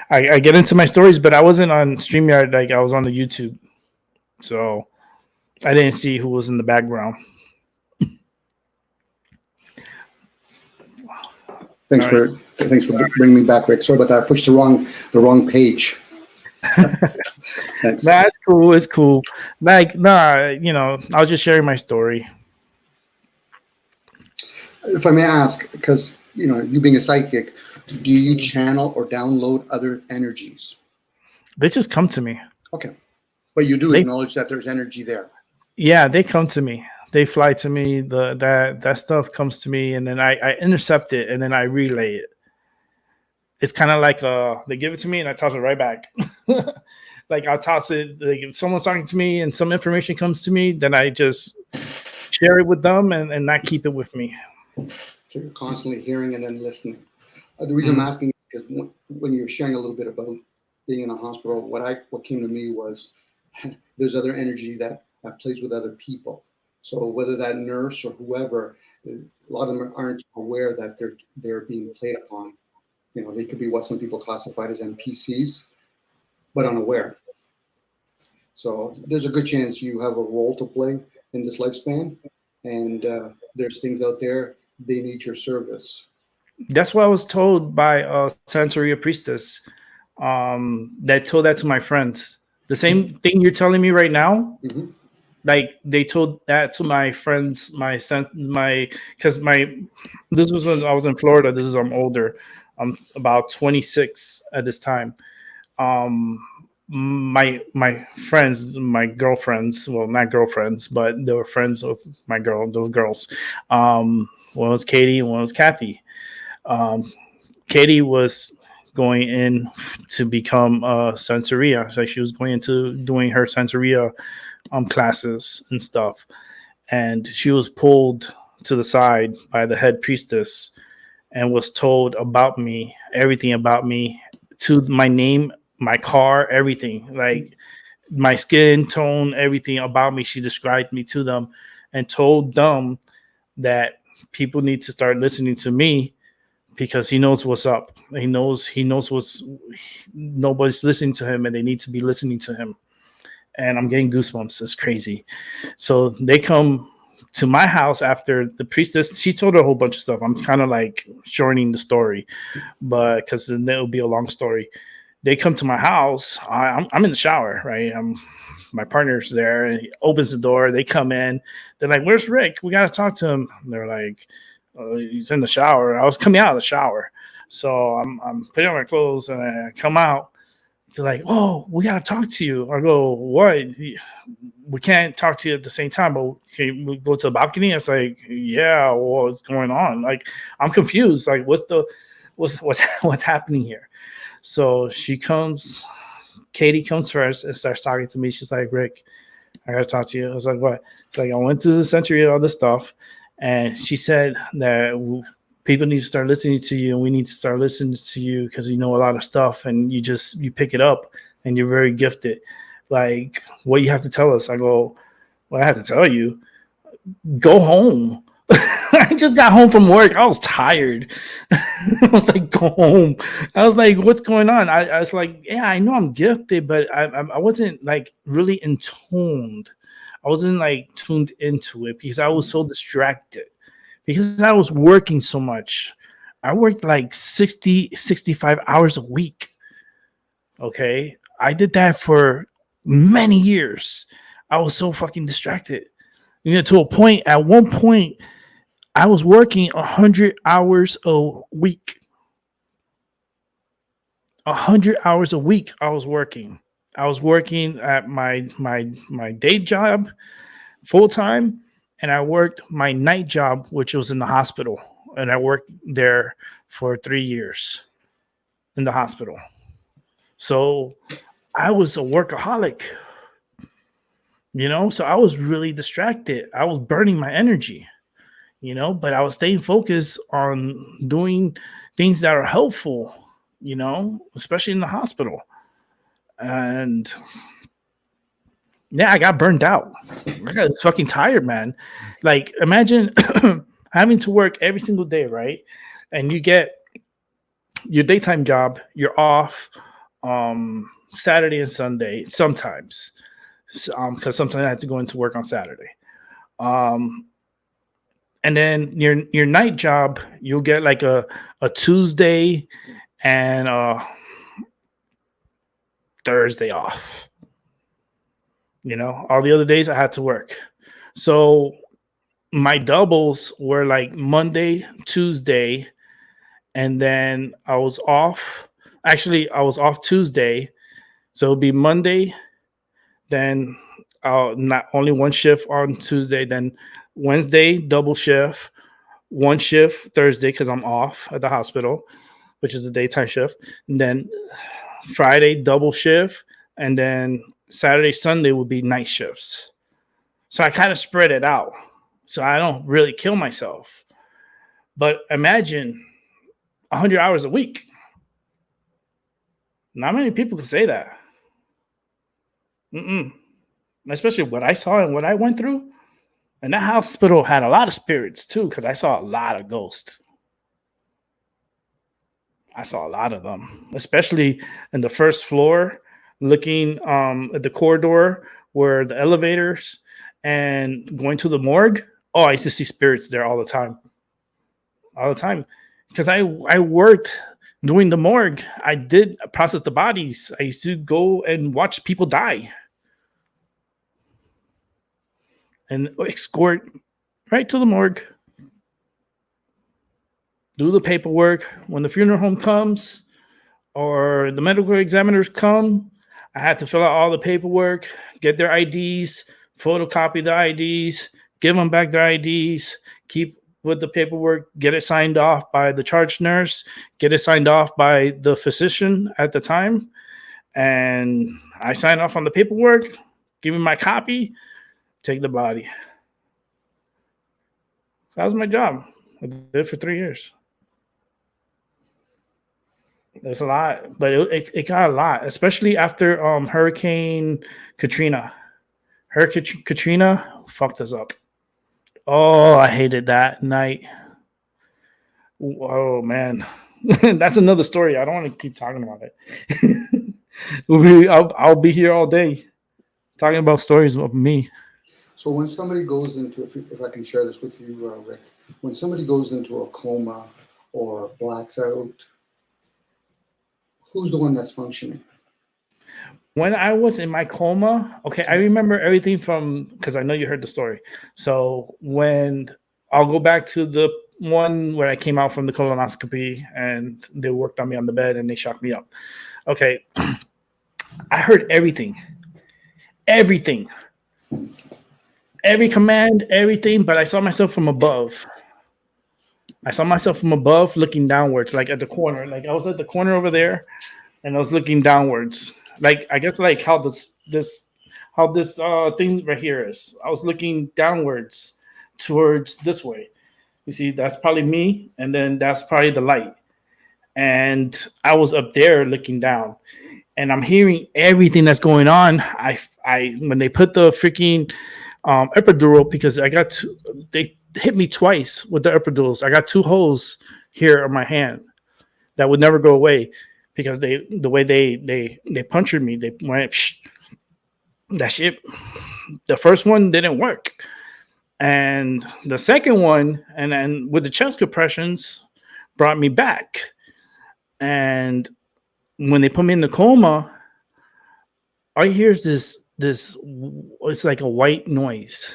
S3: I get into my stories, but I wasn't on StreamYard. Like, I was on the YouTube. So I didn't see who was in the background.
S5: Thanks for bringing me back, Rick. Sorry about that. I pushed the wrong page. Thanks.
S3: That's cool. It's cool. Like, I was just sharing my story.
S5: If I may ask, because you being a psychic, do you channel or download other energies?
S3: They just come to me.
S5: Okay, but you do acknowledge that there's energy there. Yeah,
S3: they come to me. They fly to me. That stuff comes to me, and then I intercept it, and then I relay it. It's kind of like they give it to me, and I toss it right back. Like, I'll toss it. Like, if someone's talking to me and some information comes to me, then I just share it with them and not keep it with me.
S5: So you're constantly hearing and then listening. The reason I'm asking is because when you're sharing a little bit about being in a hospital, what came to me was there's other energy that plays with other people. So whether that nurse or whoever, a lot of them aren't aware that they're being played upon. They could be what some people classified as NPCs, but unaware. So there's a good chance you have a role to play in this lifespan, and there's things out there, they need your service.
S3: That's what I was told by a Santeria priestess. That told that to my friends. The same thing you're telling me right now.
S5: Mm-hmm.
S3: Like, they told that to my friends, because this was when I was in Florida. I'm older. I'm about 26 at this time. my friends, my girlfriends, well, not girlfriends, but they were friends of those girls. One was Katie and one was Kathy. Um, Katie was going in to become a Santeria. So she was going into doing her Santeria classes and stuff. And she was pulled to the side by the head priestess and was told about me, everything about me, to my name, my car, everything, like my skin tone, everything about me. She described me to them and told them that people need to start listening to me because he knows what's up. He knows what's nobody's listening to him and they need to be listening to him. And I'm getting goosebumps. It's crazy. So they come to my house after the priestess. She told her a whole bunch of stuff. I'm kind of like shortening the story, but because then it'll be a long story. They come to my house. I'm in the shower, right? My partner's there, and he opens the door. They come in. They're like, "Where's Rick? We got to talk to him." And they're like, "He's in the shower." I was coming out of the shower, so I'm putting on my clothes, and I come out. They're like, "Oh, we got to talk to you." I go, "What? We can't talk to you at the same time, but can we go to the balcony?" It's like, "Yeah, what's going on?" Like, I'm confused. Like, what's happening here? So Katie comes first and starts talking to me. She's like, "Rick, I gotta talk to you." I was like, "What?" It's like, "I went to the century and all this stuff," and she said that people need to start listening to you, and we need to start listening to you because you know a lot of stuff, and you pick it up, and you're very gifted. Like, what you have to tell us? I go, "What I have to tell you? Go home." I just got home from work. I was tired. I was like, "Go home." I was like, "What's going on?" I was like, "Yeah, I know I'm gifted, but I wasn't like really intoned. I wasn't like tuned into it because I was so distracted because I was working so much. I worked like 65 hours a week. Okay. I did that for many years. I was so fucking distracted. To a point, at one point, I was working 100 hours a week. 100 hours a week I was working. I was working at my day job full time, and I worked my night job, which was in the hospital, and I worked there for 3 years in the hospital. So I was a workaholic, so I was really distracted. I was burning my energy, but I was staying focused on doing things that are helpful, especially in the hospital. And yeah, I got burned out. I got fucking tired, man. Like, imagine having to work every single day, right? And you get your daytime job, you're off Saturday and Sunday sometimes, because sometimes I have to go into work on Saturday. And then your night job, you'll get like a Tuesday and a Thursday off. All the other days I had to work. So my doubles were like Monday, Tuesday, and then I was off. Actually, I was off Tuesday. So it'll be Monday, then not only one shift on Tuesday, then Wednesday, double shift, one shift Thursday because I'm off at the hospital, which is a daytime shift. And then Friday, double shift. And then Saturday, Sunday would be night shifts. So I kind of spread it out so I don't really kill myself. But imagine 100 hours a week. Not many people can say that. Especially what I saw and what I went through. And that hospital had a lot of spirits too, because I saw a lot of ghosts. I saw a lot of them, especially in the first floor, looking at the corridor where the elevators and going to the morgue. Oh, I used to see spirits there all the time. All the time. Because I worked doing the morgue. I did process the bodies. I used to go and watch people die. And escort right to the morgue. Do the paperwork. When the funeral home comes or the medical examiners come, I had to fill out all the paperwork, get their IDs, photocopy the IDs, give them back their IDs, keep with the paperwork, get it signed off by the charge nurse, get it signed off by the physician at the time. And I signed off on the paperwork, give me my copy, take the body. That was my job. I did it for 3 years. There's a lot, but it got a lot, especially after Hurricane Katrina. Hurricane Katrina fucked us up. Oh, I hated that night. Oh man, that's another story. I don't want to keep talking about it. I'll be here all day talking about stories of me.
S5: So when somebody goes into, if I can share this with you, Rick, when somebody goes into a coma or blacks out, who's the one that's functioning?
S3: When I was in my coma, okay, I remember everything from, because I know you heard the story. So when I'll go back to the one where I came out from the colonoscopy and they worked on me on the bed and they shocked me up. Okay, I heard everything, every command, everything, but I saw myself from above. I saw myself from above looking downwards, like at the corner. Like I was at the corner over there and I was looking downwards. Like I guess like how this thing right here is. I was looking downwards towards this way. You see, that's probably me, and then that's probably the light. And I was up there looking down, and I'm hearing everything that's going on. I when they put the freaking epidural, because they hit me twice with the epidurals. I got 2 holes here on my hand that would never go away. Because the way they punctured me, they went that shit. The first one didn't work, and the second one, and then with the chest compressions, brought me back. And when they put me in the coma, all you hear is this. It's like a white noise.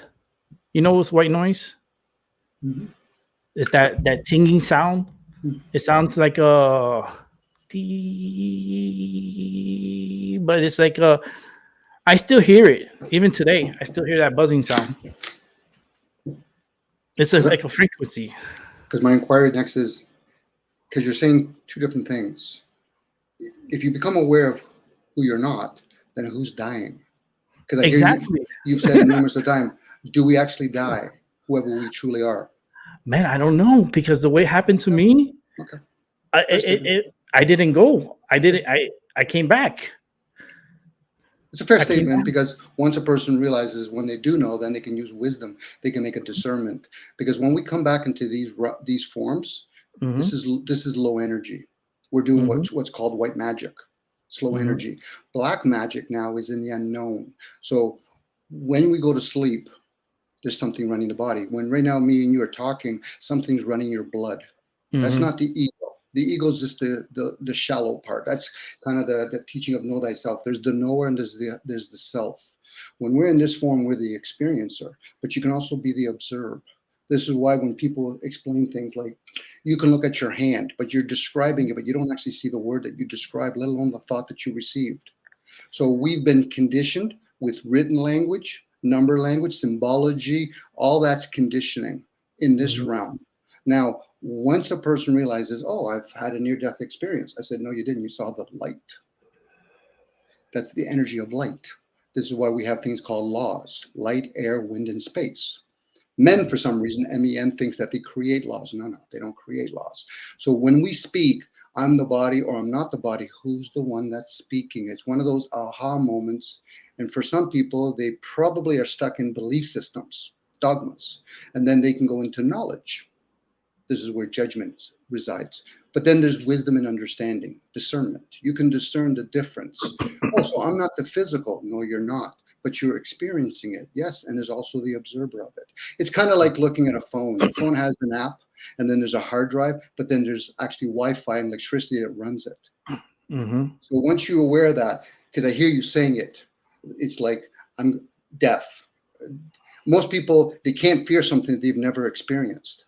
S3: You know what's white noise?
S5: Mm-hmm.
S3: It's that tinging sound.
S5: Mm-hmm.
S3: It sounds like a. But it's like I still hear it even today. I still hear that buzzing sound. It's like a frequency.
S5: Because my inquiry next is, because you're saying 2 different things. If you become aware of who you're not, then who's dying? Because
S3: Exactly.
S5: You've said it numerous of times. Do we actually die, whoever we truly are?
S3: Man, I don't know, because the way it happened to me,
S5: Okay.
S3: I didn't go. I came back.
S5: It's a fair statement, because once a person realizes when they do know, then they can use wisdom. They can make a discernment. Because when we come back into these forms,
S3: Mm-hmm.
S5: this is low energy. We're doing what's called white magic, slow energy. Black magic now is in the unknown. So when we go to sleep, there's something running the body. When right now me and you are talking, something's running your blood. That's not the ego. The ego is just the shallow part. That's kind of the teaching of know thyself. There's the knower and there's the self. When we're in this form, we're the experiencer, but you can also be the observer. This is why when people explain things like, you can look at your hand, but you're describing it, but you don't actually see the word that you describe, let alone the thought that you received. So we've been conditioned with written language, number language, symbology, all that's conditioning in this realm. Now, once a person realizes, oh, I've had a near-death experience, I said, no, you didn't. You saw the light. That's the energy of light. This is why we have things called laws: light, air, wind, and space. Men, for some reason, MEN thinks that they create laws. No, they don't create laws. So when we speak, I'm the body or I'm not the body, who's the one that's speaking? It's one of those aha moments. And for some people, they probably are stuck in belief systems, dogmas, and then they can go into knowledge. This is where judgment resides. But then there's wisdom and understanding, discernment. You can discern the difference. Also, I'm not the physical. No, you're not. But you're experiencing it. Yes, and there's also the observer of it. It's kind of like looking at a phone. The phone has an app, and then there's a hard drive, but then there's actually Wi-Fi and electricity that runs it. So once you're aware of that, because I hear you saying it, it's like, I'm deaf. Most people, they can't fear something that they've never experienced.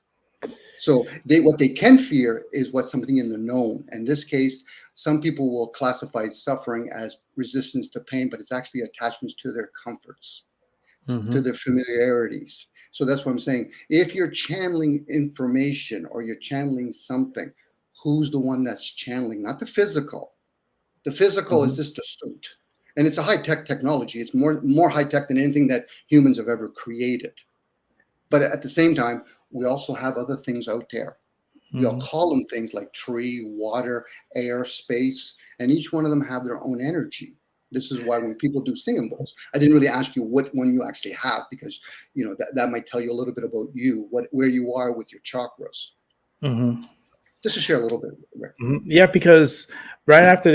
S5: So what they can fear is what's something in the known. In this case, some people will classify suffering as resistance to pain, but it's actually attachments to their comforts, to their familiarities. So that's what I'm saying. If you're channeling information or you're channeling something, who's the one that's channeling? Not the physical. The physical is just a suit. And it's a high-tech technology. It's more high-tech than anything that humans have ever created. But at the same time, we also have other things out there. We'll call them things like tree, water, air, space, and each one of them have their own energy. This is why when people do singing bowls, I didn't really ask you what one you actually have, because that might tell you a little bit about you, where you are with your chakras. Just to share a little bit, Rick.
S3: Yeah, because right after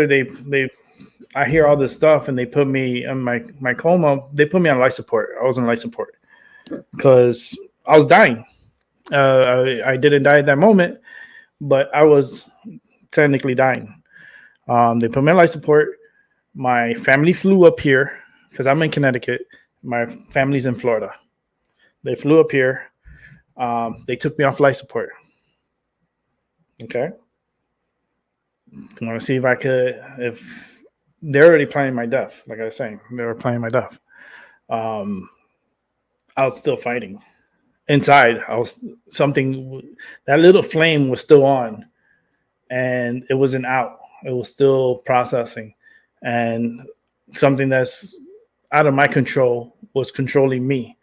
S3: they I hear all this stuff and they put me in my coma. They put me on life support. I was on life support because I was dying. I didn't die at that moment, but I was technically dying. They put me on life support. My family flew up here because I'm in Connecticut. My family's in Florida. They flew up here. They took me off life support. Okay. I want to see if they're already planning my death. Like I was saying, they were planning my death. I was still fighting. Inside, that little flame was still on, and it wasn't out. It was still processing, and something that's out of my control was controlling me.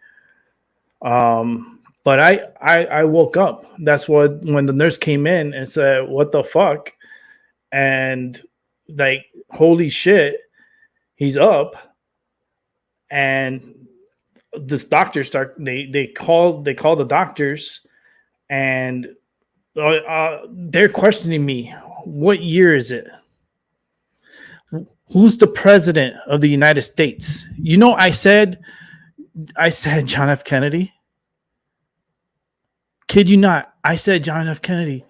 S3: But I woke up. That's when the nurse came in and said, "What the fuck?" And like, holy shit, he's up. And this doctor they call the doctors, and they're questioning me. What year is it? Who's the president of the United States? I said John F. Kennedy. Kid you not, I said John F. Kennedy.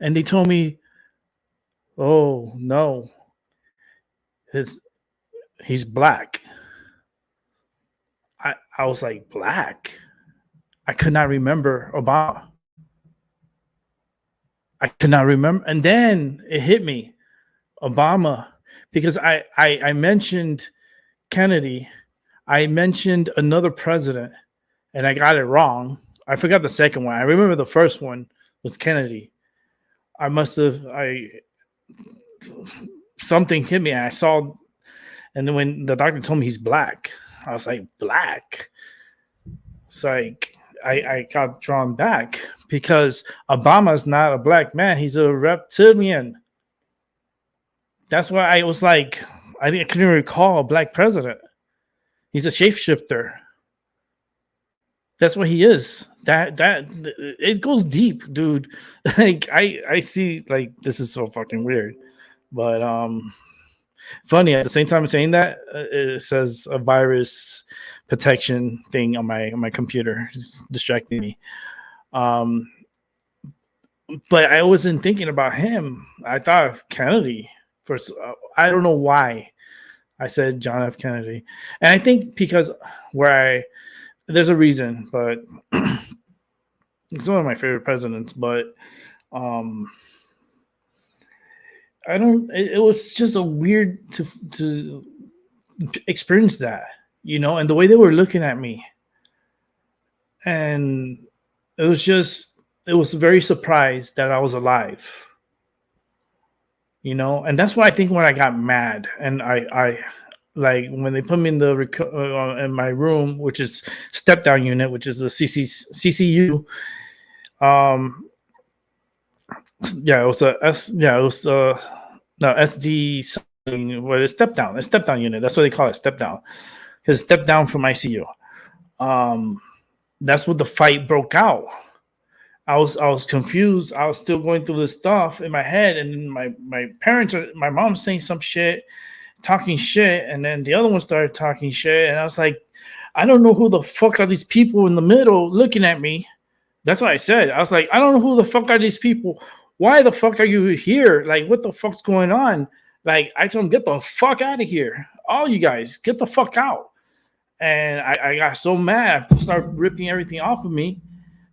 S3: And they told me, oh no, he's black. I was like, black? I could not remember Obama. I could not remember. And then it hit me, Obama, because I mentioned Kennedy. I mentioned another president, and I got it wrong. I forgot the second one. I remember the first one was Kennedy. Something hit me, and I saw, and then when the doctor told me he's black, I was like, black? It's like, I got drawn back because Obama's not a black man. He's a reptilian. That's why I was like, I couldn't recall a black president. He's a shapeshifter. That's what he is. That it goes deep, dude. Like I see, like, this is so fucking weird, but funny at the same time. Saying that, it says a virus protection thing on my computer, it's distracting me. But I wasn't thinking about him. I thought of Kennedy first. I don't know why I said John F. Kennedy, and I think because there's a reason, but he's one of my favorite presidents. But I don't. It was just a weird to experience that, and the way they were looking at me, and it was very surprised that I was alive, and that's why I think when I got mad and I like when they put me in the in my room, which is step down unit, which is a CCU. Yeah, it was SD something. What is step down? A step down unit. That's what they call it, step down. Because step down from ICU. That's what the fight broke out. I was confused. I was still going through this stuff in my head, and my parents, my mom's saying some shit, talking shit, and then the other one started talking shit, and I was like, I don't know who the fuck are these people in the middle looking at me. That's what I said. I was like, I don't know who the fuck are these people. Why the fuck are you here? Like, what the fuck's going on? Like, I told them, get the fuck out of here. All you guys, get the fuck out. And I got so mad. I started ripping everything off of me.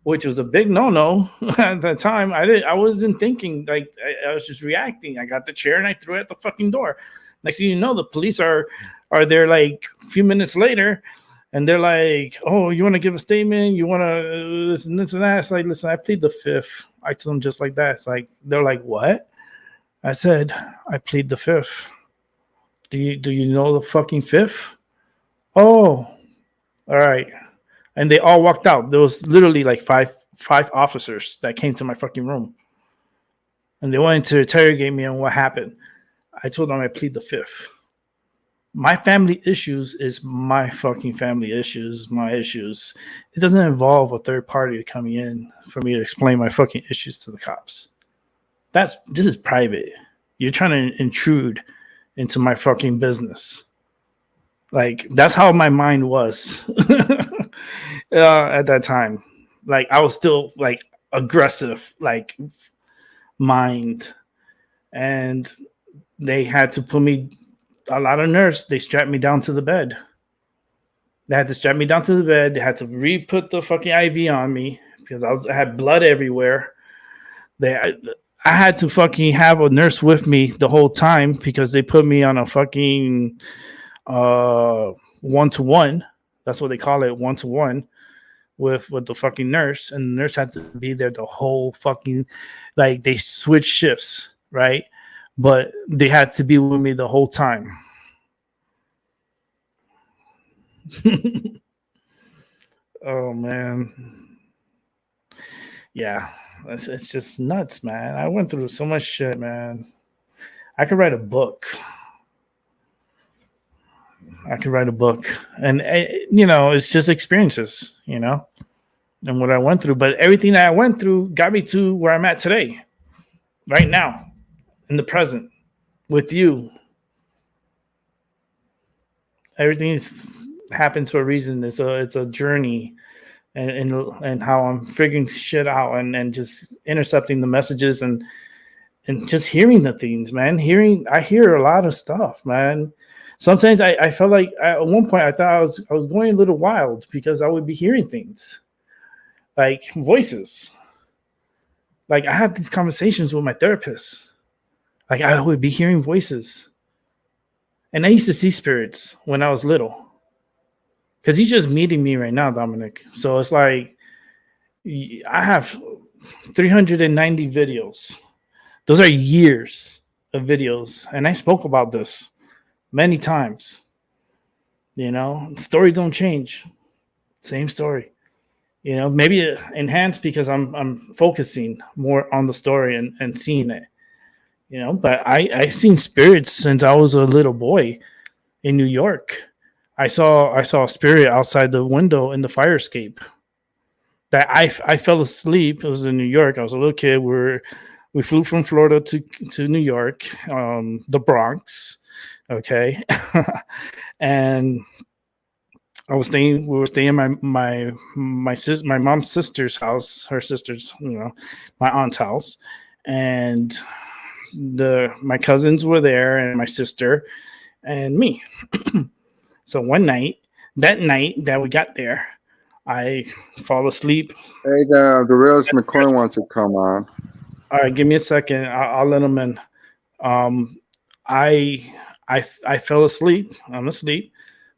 S3: which was a big no-no at that time. I wasn't thinking, like, I was just reacting. I got the chair and I threw it at the fucking door. Next thing you know, the police are there like a few minutes later, and they're like, "Oh, you want to give a statement? You want to this and that?" It's like, listen, I plead the fifth. I told them just like that. It's like, they're like, "What?" I said, "I plead the fifth. Do you know the fucking fifth?" "Oh, all right." And they all walked out. There was literally like five officers that came to my fucking room, and they wanted to interrogate me on what happened. I told them I plead the fifth. My family issues is my fucking family issues, my issues. It doesn't involve a third party coming in for me to explain my fucking issues to the cops. This is private. You're trying to intrude into my fucking business. Like, that's how my mind was at that time. Like, I was still like aggressive, like mind, and they had to put me a lot of nerves. They strapped me down to the bed. They had to strap me down to the bed. They had to re-put the fucking IV on me because I had blood everywhere. I had to fucking have a nurse with me the whole time because they put me on a fucking 1-to-1. That's what they call it, 1-to-1 with the fucking nurse, and the nurse had to be there the whole fucking, like, they switched shifts, right? But they had to be with me the whole time. Oh man, yeah, it's just nuts, man. I went through so much shit, man. I could write a book. And it's just experiences, and what I went through. But everything that I went through got me to where I'm at today, right now, in the present, with you. Everything's happened to a reason. It's a journey, and how I'm figuring shit out and just intercepting the messages and just hearing the things, man. I hear a lot of stuff, man. Sometimes I felt like at one point I thought I was going a little wild because I would be hearing things like voices. Like, I had these conversations with my therapist. Like, I would be hearing voices. And I used to see spirits when I was little. Because you're just meeting me right now, Dominic. So it's like, I have 390 videos. Those are years of videos. And I spoke about this many times. Story don't change. Same story. Maybe enhanced because I'm focusing more on the story and seeing it. But I've seen spirits since I was a little boy in New York. I saw a spirit outside the window in the fire escape. That I fell asleep. It was in New York. I was a little kid. We flew from Florida to New York, the Bronx. Okay, and we were staying in my mom's sister's house, her sister's, my aunt's house, and my cousins were there, and my sister, and me. So that night that we got there, I fall asleep.
S4: Hey, the Realist McCoy wants to come on.
S3: All right, give me a second. I'll let him in. I fell asleep. I'm asleep,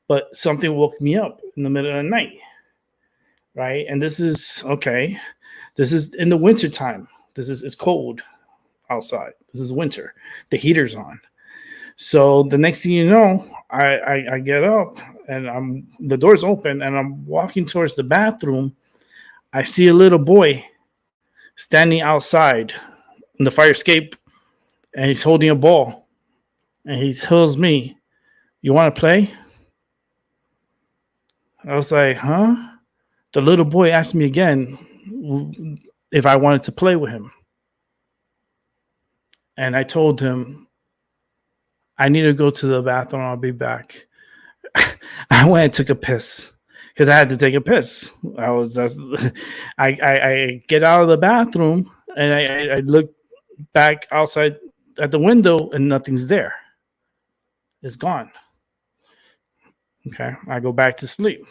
S3: but something woke me up in the middle of the night, right? And this is okay. This is in the winter time. It's cold outside. This is winter. The heater's on. So the next thing you know, I get up and the door's open and I'm walking towards the bathroom. I see a little boy standing outside in the fire escape, and he's holding a ball. And he tells me, "You want to play?" I was like, huh? The little boy asked me again if I wanted to play with him. And I told him, "I need to go to the bathroom. I'll be back." I went and took a piss because I had to take a piss. I get out of the bathroom and I look back outside at the window and nothing's there. It's gone. Okay, I go back to sleep.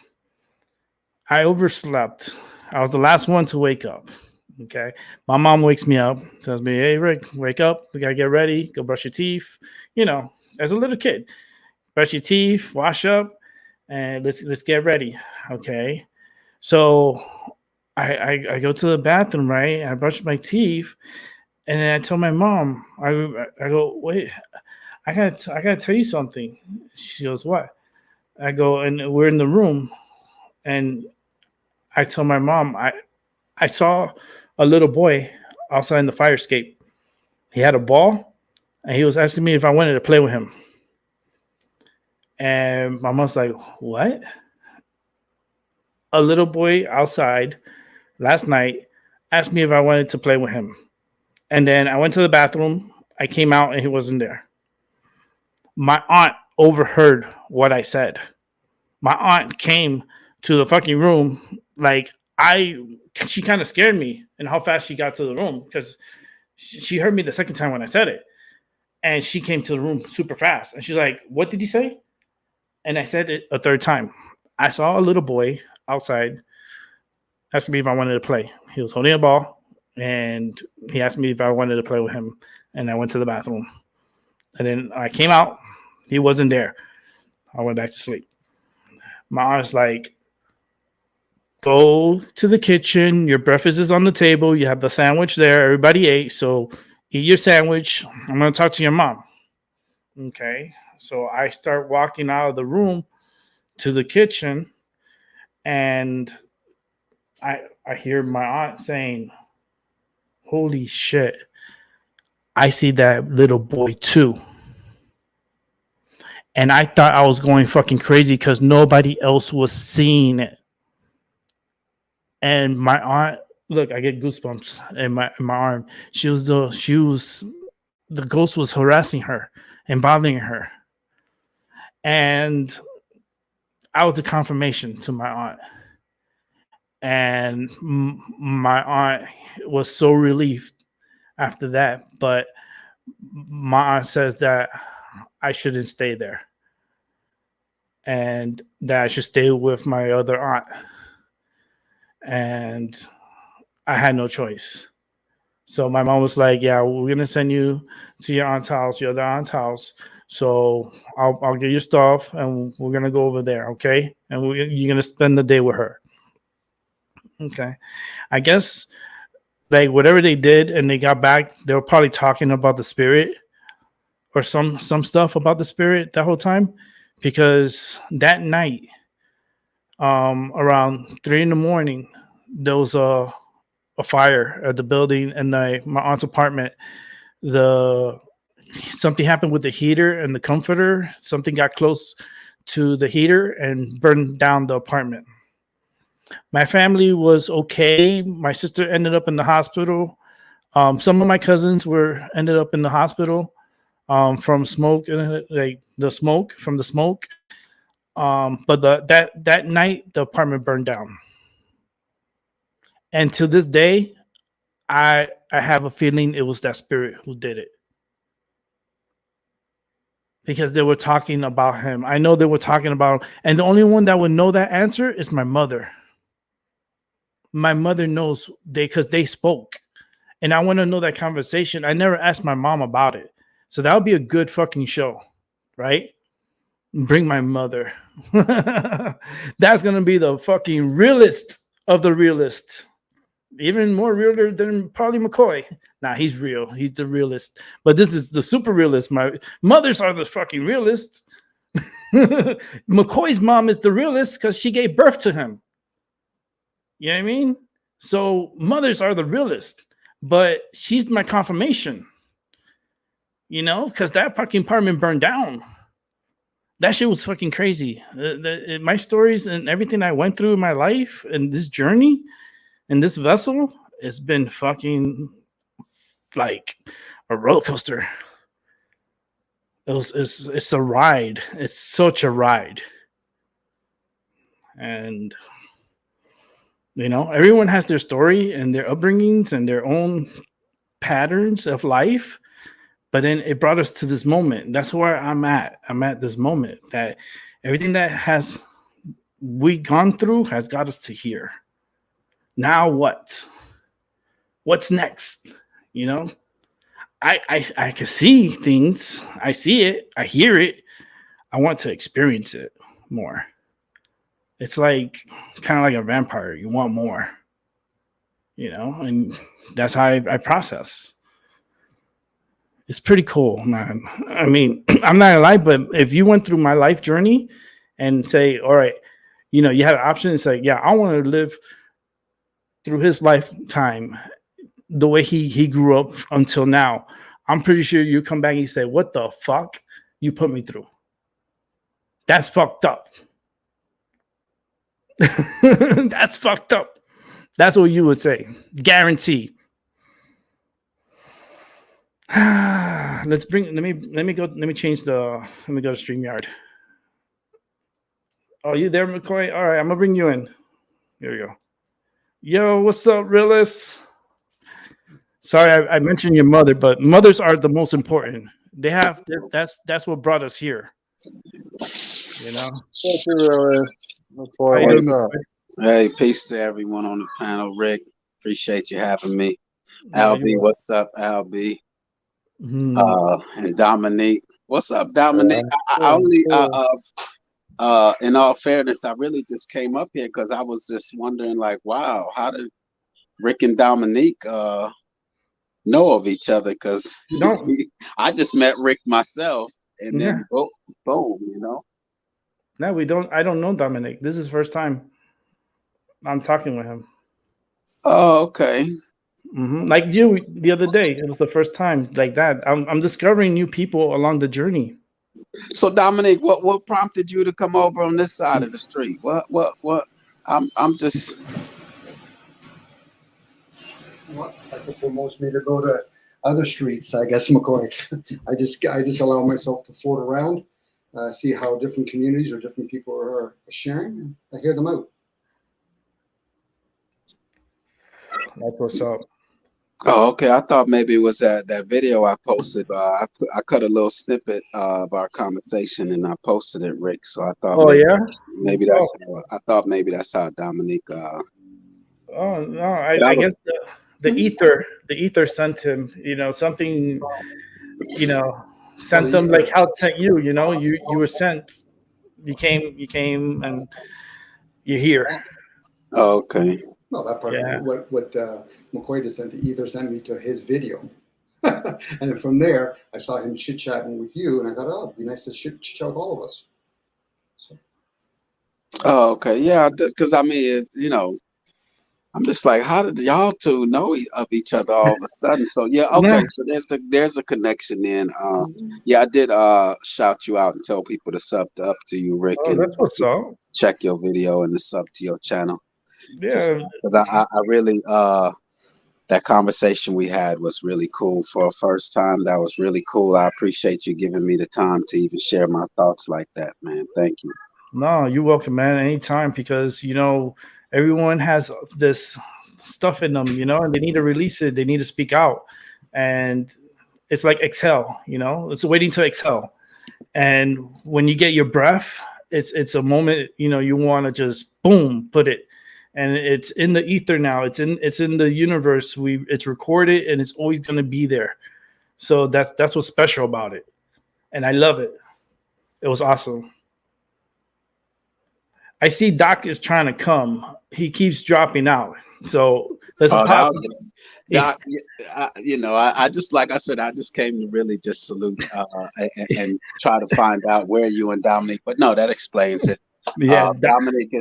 S3: I overslept I was the last one to wake up. Okay. My mom wakes me up, tells me, "Hey, Rick, wake up. We got to get ready. Go brush your teeth." You know, as a little kid, brush your teeth, wash up, and let's get ready. Okay. So I go to the bathroom, right? I brush my teeth, and then I tell my mom, I go, "Wait, I gotta tell you something." She goes, "What?" I go, and we're in the room, and I tell my mom, I saw a little boy outside in the fire escape. He had a ball, and he was asking me if I wanted to play with him. And my mom's like, "What?" A little boy outside last night asked me if I wanted to play with him. And then I went to the bathroom. I came out, and he wasn't there. My aunt overheard what I said. My aunt came to the fucking room like she kind of scared me and how fast she got to the room because she heard me the second time when I said it. And she came to the room super fast. And she's like, "What did you say?" And I said it a third time. I saw a little boy outside asking me if I wanted to play. He was holding a ball, and he asked me if I wanted to play with him. And I went to the bathroom. And then I came out. He wasn't there. I went back to sleep. My aunt's like, "Go to the kitchen. Your breakfast is on the table. You have the sandwich there. Everybody ate. So eat your sandwich. I'm going to talk to your mom." Okay. So I start walking out of the room to the kitchen, and I hear my aunt saying, "Holy shit. I see that little boy too." And I thought I was going fucking crazy because nobody else was seeing it. And my aunt, look, I get goosebumps in my arm. The ghost was harassing her and bothering her. And I was a confirmation to my aunt. And my aunt was so relieved after that. But my aunt says that I shouldn't stay there and that I should stay with my other aunt. And I had no choice. So my mom was like, "Yeah, we're going to send you to your aunt's house, your other aunt's house. So I'll get your stuff and we're going to go over there, okay? And you're going to spend the day with her." Okay. I guess like whatever they did and they got back, they were probably talking about the spirit or some stuff about the spirit that whole time, because that night around 3 a.m, there was a fire at the building in my aunt's apartment. Something happened with the heater and the comforter. Something got close to the heater and burned down the apartment. My family was okay. My sister ended up in the hospital. Some of my cousins ended up in the hospital from smoke, like the smoke from the smoke. But that night the apartment burned down. And to this day, I have a feeling it was that spirit who did it. Because they were talking about him. I know they were talking about him. And the only one that would know that answer is my mother. My mother knows because they spoke. And I want to know that conversation. I never asked my mom about it. So that would be a good fucking show, right? Bring my mother. That's going to be the fucking realest of the realists. Even more realer than probably McCoy. Nah, he's real. He's the realist. But this is the super realist. My mothers are the fucking realists. McCoy's mom is the realist because she gave birth to him. You know what I mean? So mothers are the realist. But she's my confirmation. You know, because that fucking apartment burned down. That shit was fucking crazy. My stories and everything I went through in my life and this journey and this vessel has been fucking like a roller coaster. It's a ride. It's such a ride. And you know, everyone has their story and their upbringings and their own patterns of life. But then it brought us to this moment. That's where I'm at. I'm at this moment that everything that we gone through has got us to here. Now what? What's next? You know, I can see things. I see it. I hear it. I want to experience it more. It's like kind of like a vampire. You want more, you know, and that's how I process. It's pretty cool, man. I mean, I'm not gonna lie, but if you went through my life journey and say, all right, you know, you had an option to say, yeah, I want to live through his lifetime the way he grew up until now, I'm pretty sure you come back and you say, what the fuck you put me through? That's fucked up. That's fucked up. That's what you would say. Guarantee. Let me change the, let me go to StreamYard. Oh, you there, McCoy? All right, I'm gonna bring you in. Here we go. Yo, what's up, realist? Sorry, I mentioned your mother, but mothers are the most important. They have that's what brought us here. You know.
S4: Thank you, really.
S3: How you doing,
S4: What's up?
S6: Hey, peace to everyone on the panel. Rick, appreciate you having me.
S3: Yeah,
S6: Albie, what's up, Albie?
S3: Mhm.
S6: And Dominique, what's up, Dominique?
S4: Yeah.
S6: I only, in all fairness, I really just came up here because I was just wondering, like, wow, how did Rick and Dominique know of each other? Because
S3: No.
S6: I just met Rick myself, and
S3: Yeah.
S6: then boom, you know.
S3: No, we don't. I don't know Dominic. This is the first time I'm talking with him.
S6: Oh, okay.
S3: Like you the other day, it was the first time like that. I'm discovering new people along the journey.
S6: So Dominic, what prompted you to come over on this side of the street? What? I'm just.
S5: Well, I think promotes me to go to other streets. I guess McCoy. I just allow myself to float around, see how different communities or different people are sharing. And I hear them out.
S3: That's what's up.
S6: Oh, okay. I thought maybe it was that video I posted. I cut a little snippet of our conversation and I posted it, Rick. So I thought maybe that's I thought maybe that's how Dominique.
S3: Oh no, I guess the ether sent him. You know, something. You know, sent them like how it sent you. You know, you were sent. You came, and you're here.
S6: Oh, okay.
S5: No, that part.
S3: Yeah.
S5: What McCoy just sent, either sent me to his video, and from there I saw him chit chatting with you, and I thought, oh, it'd be nice to chit chat with all of us. So.
S6: Oh, okay. Yeah, because I mean, you know, I'm just like, how did y'all two know of each other all of a sudden? So yeah, okay.
S3: Yeah.
S6: So there's a connection then. Yeah, I did shout you out and tell people to sub up to you, Rick,
S3: Oh,
S6: and
S3: that's what's up.
S6: check your video and to sub to your channel.
S3: Yeah.
S6: Because I really that conversation we had was really cool for a first time. That was really cool. I appreciate you giving me the time to even share my thoughts like that, man. Thank you.
S3: No, you're welcome, man. Anytime, because you know everyone has this stuff in them, you know, and they need to release it. They need to speak out, and it's like exhale. You know, it's waiting to exhale. And when you get your breath, it's a moment. You know, you want to just boom, put it, and it's in the ether now. It's in the universe. It's recorded, and it's always going to be there. So that's what's special about it, and I love it. It was awesome. I see Doc is trying to come. He keeps dropping out. So there's a possibility.
S6: Doc, you know, I just, like I said, I just came to really just salute and try to find out where you and Dominique. But no, that explains it.
S3: Yeah,
S6: Dominique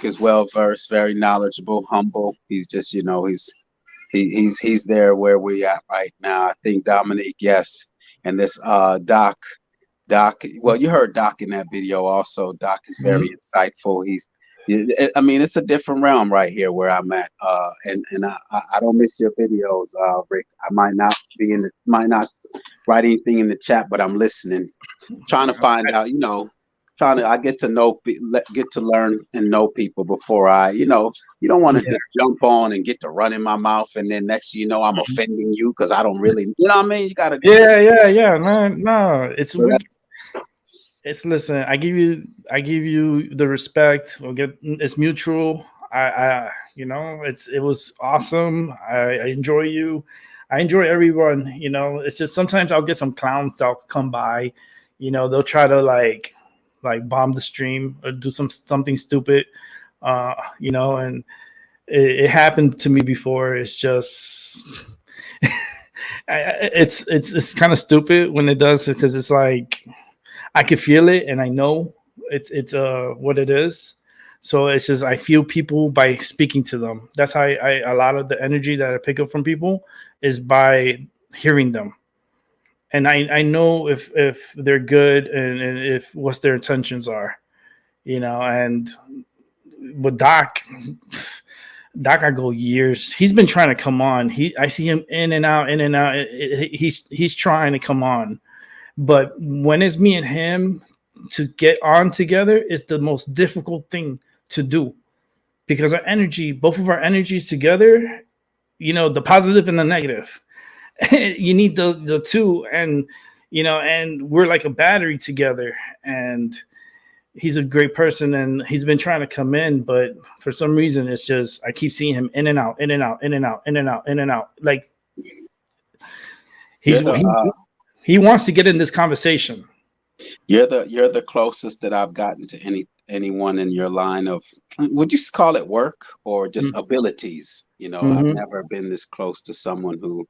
S6: is well versed, very knowledgeable, humble. He's just, you know, he's there where we at right now. I think Dominique, yes, and this Doc, well, you heard Doc in that video also. Doc is very insightful. I mean, it's a different realm right here where I'm at. And I don't miss your videos, Rick. I might not write anything in the chat, but I'm listening, trying to find out, you know, I get to learn and know people before you know, you don't want to just jump on and get to run in my mouth. And then next thing you know, I'm offending you because I don't really, you know what I mean? You got to.
S3: Yeah. No, it's listen. I give you the respect. It's mutual. You know, it was awesome. I enjoy you. I enjoy everyone. You know, it's just sometimes I'll get some clowns that'll come by. You know, they'll try to like bomb the stream or do something stupid. You know, and it happened to me before. It's just it's kind of stupid when it does, because it's like I can feel it and I know it's what it is. So it's just I feel people by speaking to them. That's how I a lot of the energy that I pick up from people is by hearing them. And I know if they're good and if what their intentions are, you know. And with Doc, I go years. He's been trying to come on. I see him in and out, in and out. He's trying to come on, but when it's me and him to get on together, it's the most difficult thing to do, because our energy, both of our energies together, you know, the positive and the negative. You need the two, and you know, and we're like a battery together. And he's a great person, and he's been trying to come in, but for some reason it's just I keep seeing him in and out, in and out, in and out, in and out, in and out. Like he wants to get in this conversation.
S6: You're the closest that I've gotten to anyone in your line of, would you call it work or just abilities? You know, I've never been this close to someone who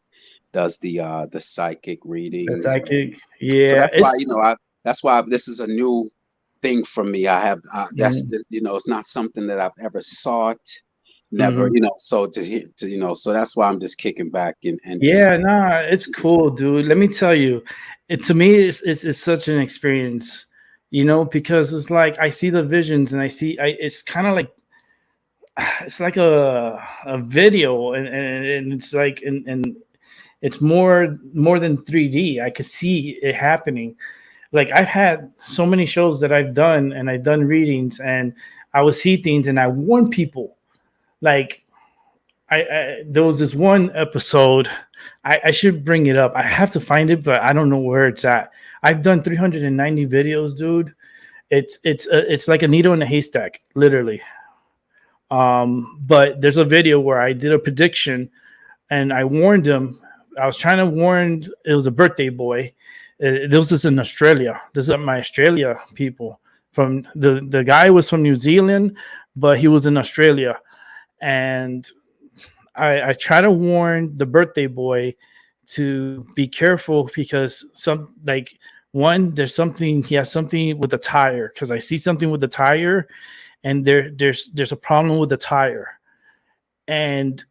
S6: does the psychic readings.
S3: The psychic, yeah.
S6: So that's why, you know, that's why this is a new thing for me. That's just, you know, it's not something that I've ever sought. Never, you know, so you know, so that's why I'm just kicking back and
S3: yeah, nah, it's cool, dude. Let me tell you, to me it's such an experience, you know, because it's like I see the visions and it's kind of like it's like a video, and it's like and it's more than 3D. I could see it happening. Like I've had so many shows that I've done, and I've done readings, and I would see things and I warn people. Like there was this one episode, I should bring it up. I have to find it, but I don't know where it's at. I've done 390 videos, dude. It's like a needle in a haystack, literally. But there's a video where I did a prediction and I warned him. I was trying to warn, it was a birthday boy. This is in Australia. This is my Australia people. From the guy was from New Zealand, but he was in Australia. And I try to warn the birthday boy to be careful, because there's something, he has something with the tire, because I see something with the tire, and there's a problem with the tire, and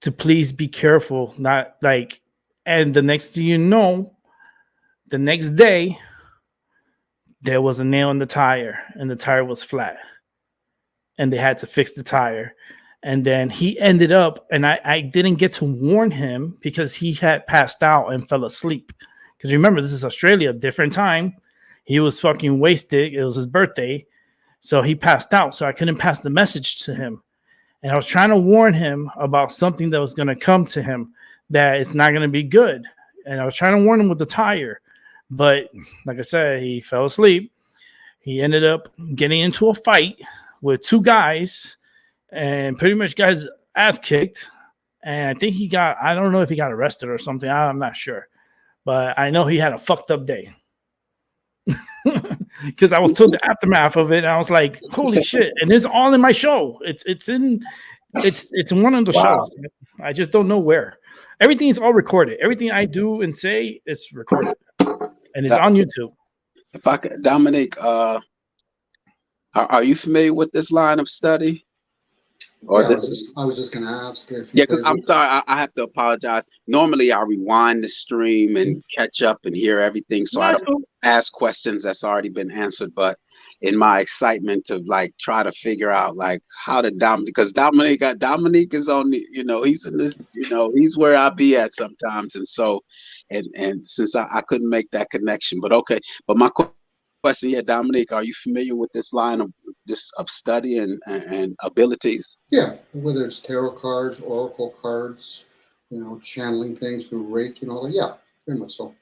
S3: to please be careful, not like. And the next thing you know, the next day there was a nail in the tire, and the tire was flat, and they had to fix the tire. And then he ended up, and I didn't get to warn him because he had passed out and fell asleep. Because remember, this is Australia, different time. He was fucking wasted. It was his birthday. So he passed out. So I couldn't pass the message to him. And I was trying to warn him about something that was going to come to him, that it's not going to be good. And I was trying to warn him with the tire. But like I said, he fell asleep. He ended up getting into a fight with two guys, and pretty much got his ass kicked. And I think I don't know if he got arrested or something. I'm not sure. But I know he had a fucked up day. Because I was told the aftermath of it, and I was like, holy shit. And it's all in my show. It's in one of the shows. I just don't know where. Everything is all recorded. Everything I do and say is recorded. And it's on YouTube.
S6: If I could, Dominic, are you familiar with this line of study? Or
S5: yeah, I was just going to ask if you.
S6: Yeah, because I'm sorry, I have to apologize. Normally, I rewind the stream and catch up and hear everything, so I don't ask questions that's already been answered. But in my excitement to like try to figure out like how to Dominic, because Dominic is on the, you know, he's in this, you know, he's where I be at sometimes, and so and since I couldn't make that connection, but okay, but my question, yeah, Dominic, are you familiar with this line of study and abilities?
S5: Yeah, whether it's tarot cards, oracle cards, you know, channeling things through Reiki and all that. Yeah, very much so.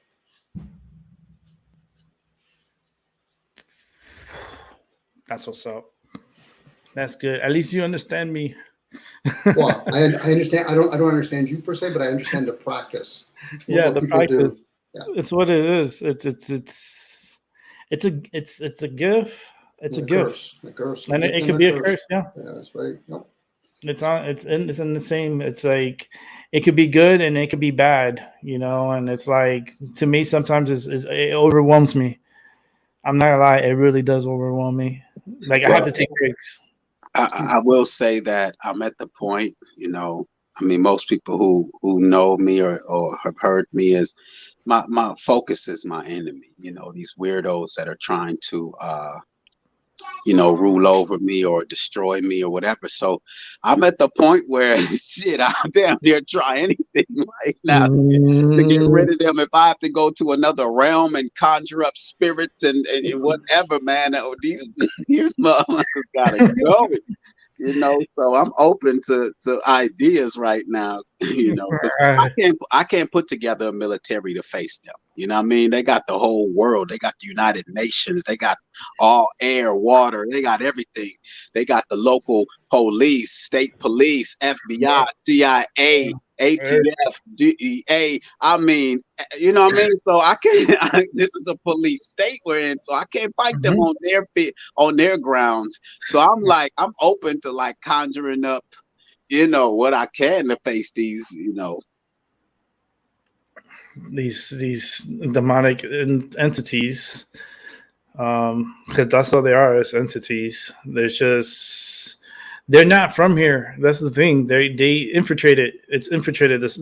S3: That's what's up. That's good. At least you understand me.
S5: Well, I understand. I don't understand you per se, but I understand the practice.
S3: Yeah,
S5: What
S3: the
S5: people do.
S3: practice.
S5: Yeah.
S3: It's what it is. It's a gift. It's a gift,
S5: A curse.
S3: and
S5: A gift
S3: it
S5: and
S3: could
S5: a
S3: be a
S5: curse.
S3: curse. Yeah,
S5: Yeah, that's right. Yep.
S3: it's in the same. It's like it could be good and it could be bad, And it's like, to me, sometimes it overwhelms me. I'm not gonna lie, it really does overwhelm me. Like I have to
S6: Well,
S3: take breaks.
S6: I will say that I'm at the point, I mean, most people who know me or have heard me is my focus is my enemy. These weirdos that are trying to rule over me or destroy me or whatever. So I'm at the point where shit, I'll damn near try anything right now to get rid of them. If I have to go to another realm and conjure up spirits and whatever, man, these motherfuckers gotta go. So I'm open to ideas right now, because I can't put together a military to face them. You know what I mean? They got the whole world. They got the United Nations. They got all air, water. They got everything. They got the local police, state police, FBI, CIA, ATF, DEA. I mean, you know what I mean? So I can't. This is a police state we're in, so I can't fight them on their grounds. So I'm open to like conjuring up, what I can to face these,
S3: these demonic entities, because that's all they are, as entities. They're not from here. That's the thing. They infiltrated. It's infiltrated. There's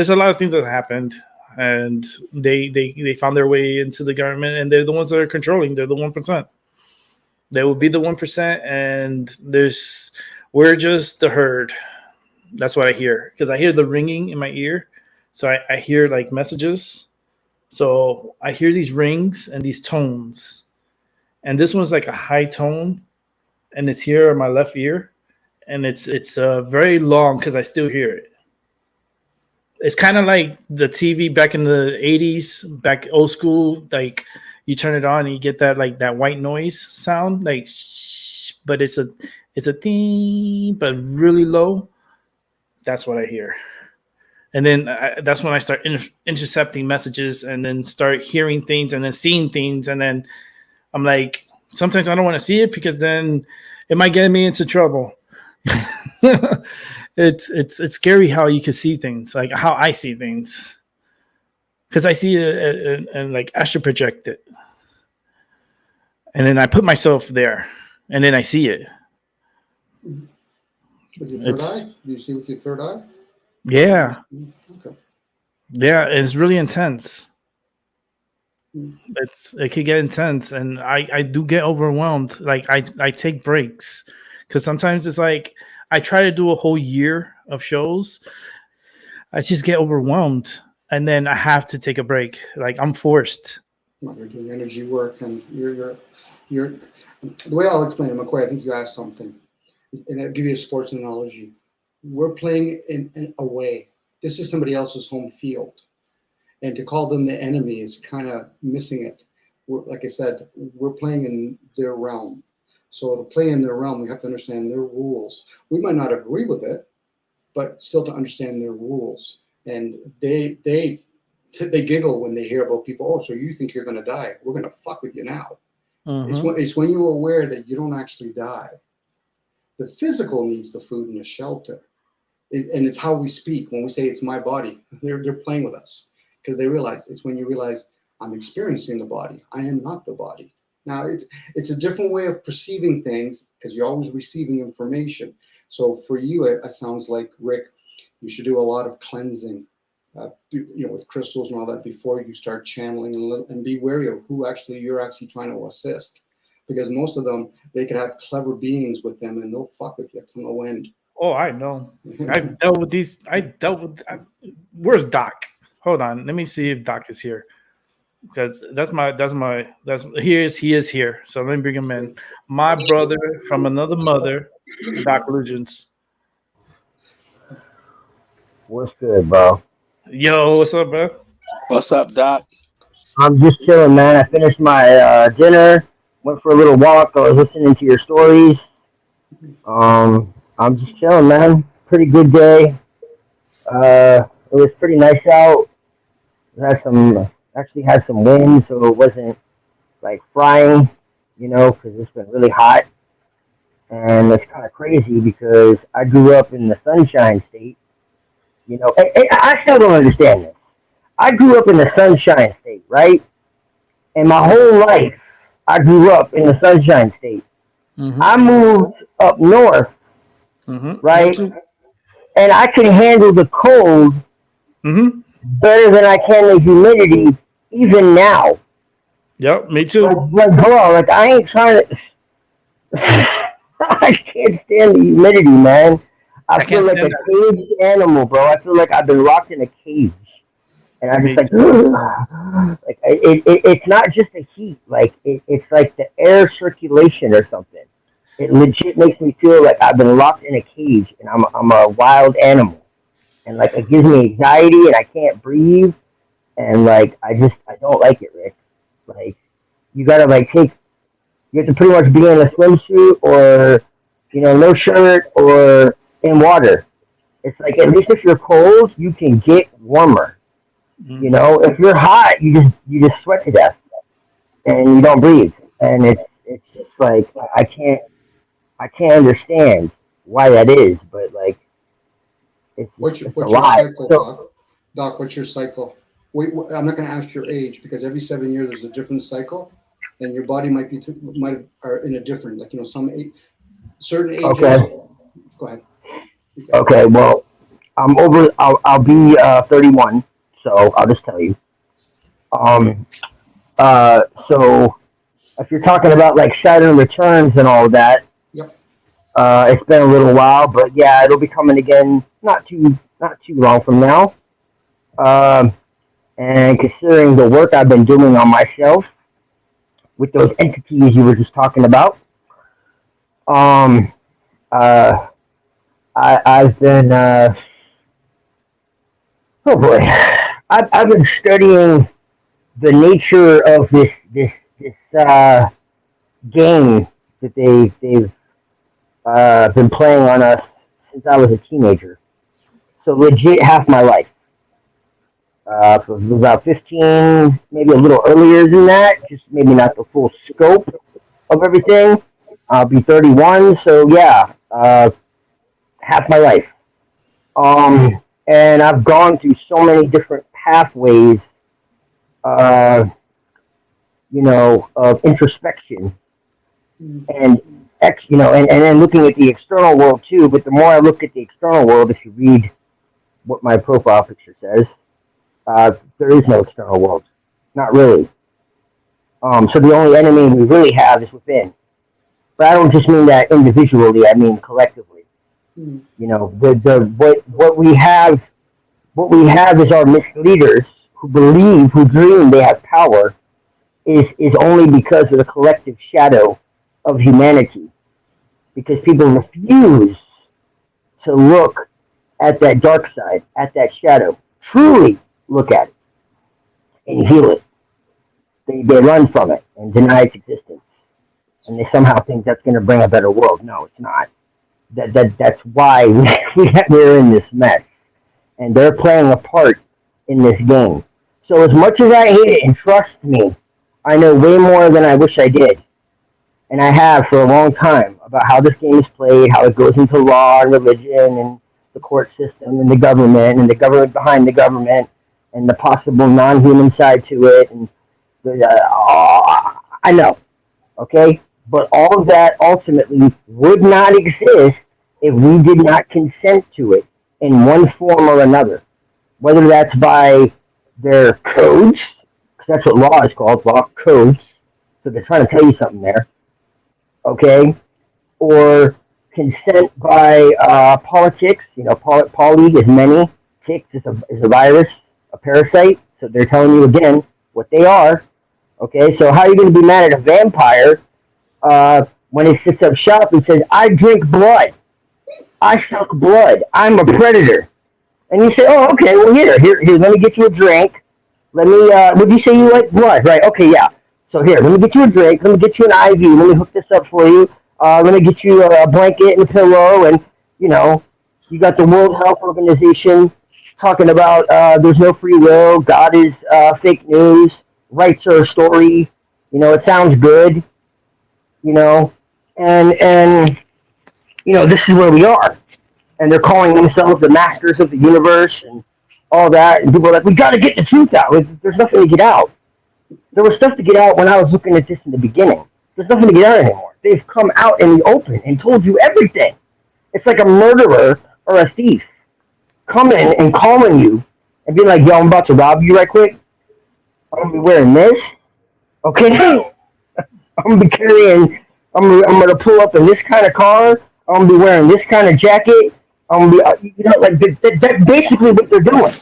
S3: a lot of things that happened, and they found their way into the government, and they're the ones that are controlling. They're the 1%. They will be the 1%, and we're just the herd. That's what I hear, because I hear the ringing in my ear. So I hear like messages. So I hear these rings and these tones. And this one's like a high tone. And it's here on my left ear. And it's very long because I still hear it. It's kind of like the TV back in the 80s, back old school. Like you turn it on and you get that like that white noise sound. Like shh, but it's a ding, but really low. That's what I hear. And then that's when I start intercepting messages and then start hearing things and then seeing things. And then I'm like, sometimes I don't want to see it because then it might get me into trouble. It's scary how you can see things, like how I see things. Because I see it and like astral project it. And then I put myself there and then I see it.
S5: With your third eye? Do you see with your third eye?
S3: Yeah.
S5: Okay.
S3: Yeah, it's really intense. It could get intense, and I do get overwhelmed. Like I take breaks because sometimes it's like I try to do a whole year of shows. I just get overwhelmed, and then I have to take a break. Like I'm forced.
S5: You're doing energy work, and you're the way I'll explain it, McCoy. I think you asked something, and I'll give you a sports analogy. We're playing in a way. This is somebody else's home field. And to call them the enemy is kind of missing it. Like I said, we're playing in their realm. So to play in their realm, we have to understand their rules. We might not agree with it, but still to understand their rules. And they giggle when they hear about people, oh, so you think you're going to die. We're going to fuck with you now. It's when you're aware that you don't actually die. The physical needs the food and the shelter. And it's how we speak. When we say it's my body, they're playing with us because they realize it's when you realize I'm experiencing the body. I am not the body. Now it's a different way of perceiving things because you're always receiving information. So for you, it sounds like, Rick, you should do a lot of cleansing, with crystals and all that before you start channeling and be wary of who you're actually trying to assist. Because most of them, they could have clever beings with them and they'll fuck with you to no end.
S3: Oh, I know. I've dealt with these. Where's Doc? Hold on. Let me see if Doc is here. Because he is here. So let me bring him in. My brother from another mother, Doc Legends.
S7: What's good, bro?
S3: Yo, what's up, bro?
S6: What's up, Doc?
S7: I'm just chilling, man. I finished my dinner, went for a little walk. I was listening to your stories. I'm just chilling, man. Pretty good day. It was pretty nice out. Had some actually had some wind, so it wasn't like frying, because it's been really hot. And it's kind of crazy because I grew up in the Sunshine State. And I still don't understand this. I grew up in the Sunshine State, right? And my whole life, I grew up in the Sunshine State.
S3: Mm-hmm.
S7: I moved up north,
S3: Mm-hmm.
S7: right? And I can handle the cold
S3: Mm-hmm.
S7: better than I can the humidity, even now.
S3: Yep, me too.
S7: Bro, I ain't trying to. I can't stand the humidity, man. I feel
S3: can't
S7: like a
S3: stand
S7: caged animal, bro. I feel like I've been locked in a cage, and I'm
S3: Me
S7: just it's not just the heat. It's like the air circulation or something. It legit makes me feel like I've been locked in a cage, and I'm a wild animal, and it gives me anxiety, and I can't breathe, and I don't like it, Rick. Like you gotta you have to pretty much be in a swimsuit or no shirt or in water. It's like at least if you're cold, you can get warmer.
S3: Mm-hmm.
S7: If you're hot, you just sweat to death and you don't breathe. And it's just like I can't understand why that is, but
S5: What's
S7: it's a
S5: your
S7: lot.
S5: cycle,
S7: So
S5: Doc? Doc, what's your cycle? Wait, I'm not going to ask your age because every 7 years there's a different cycle, and your body might are in a different, some certain ages.
S7: okay,
S5: Go ahead.
S7: okay. Well, I'm over. I'll be 31. So I'll just tell you. Um. So if you're talking about Saturn returns and all that,
S5: Yep.
S7: it's been a little while, but yeah, it'll be coming again not too long from now. Um, and considering the work I've been doing on myself with those entities you were just talking about, um, uh, I've been oh boy, I've been studying the nature of this game that they've been playing on us since I was a teenager. So legit half my life. For about 15, maybe a little earlier than that, just maybe not the full scope of everything. I'll be 31, so yeah, half my life. And I've gone through so many different pathways, uh, of introspection and and then looking at the external world too. But the more I look at the external world, if you read what my profile picture says, there is no external world, not really. So the only enemy we really have is within. But I don't just mean that individually; I mean collectively.
S5: Mm.
S7: What we have is our misleaders who dream they have power, is only because of the collective shadow of humanity. Because people refuse to look at that dark side, at that shadow, truly look at it and heal it. They run from it and deny its existence, and they somehow think that's going to bring a better world. No, it's not. That's why we're in this mess, and they're playing a part in this game. So as much as I hate it, and trust me, I know way more than I wish I did, and I have for a long time about how this game is played, how it goes into law and religion and the court system and the government behind the government, and the possible non-human side to it, and I know, okay? But all of that ultimately would not exist if we did not consent to it in one form or another. Whether that's by their codes, because that's what law is called, law codes. So they're trying to tell you something there, okay? Or consent by politics. Poly is many. Ticks is a virus, a parasite. So they're telling you again what they are. Okay, so how are you going to be mad at a vampire when it sits up shop and says, "I drink blood, I suck blood, I'm a predator"? And you say, "Oh, okay, well here, let me get you a drink. Let me. Would you say you like blood, right? Okay, yeah. So here, let me get you a drink. Let me get you an IV. Let me hook this up for you. Let me get you a blanket and a pillow, and you know, you got the World Health Organization talking about there's no free will, God is fake news, rights are a story. You know, it sounds good. You know, and you know, this is where we are, and they're calling themselves the masters of the universe and all that, and people are like, we got to get the truth out. Like, there's nothing to get out. There was stuff to get out when I was looking at this in the beginning. There's nothing to get out anymore. They've come out in the open and told you everything. It's like a murderer or a thief coming and calling you and being like, yo, I'm about to rob you right quick. I'm going to be wearing this. Okay? I'm going to be carrying, I'm going to pull up in this kind of car. I'm going to be wearing this kind of jacket. I'm going to be, you know, like, that's basically what they're doing.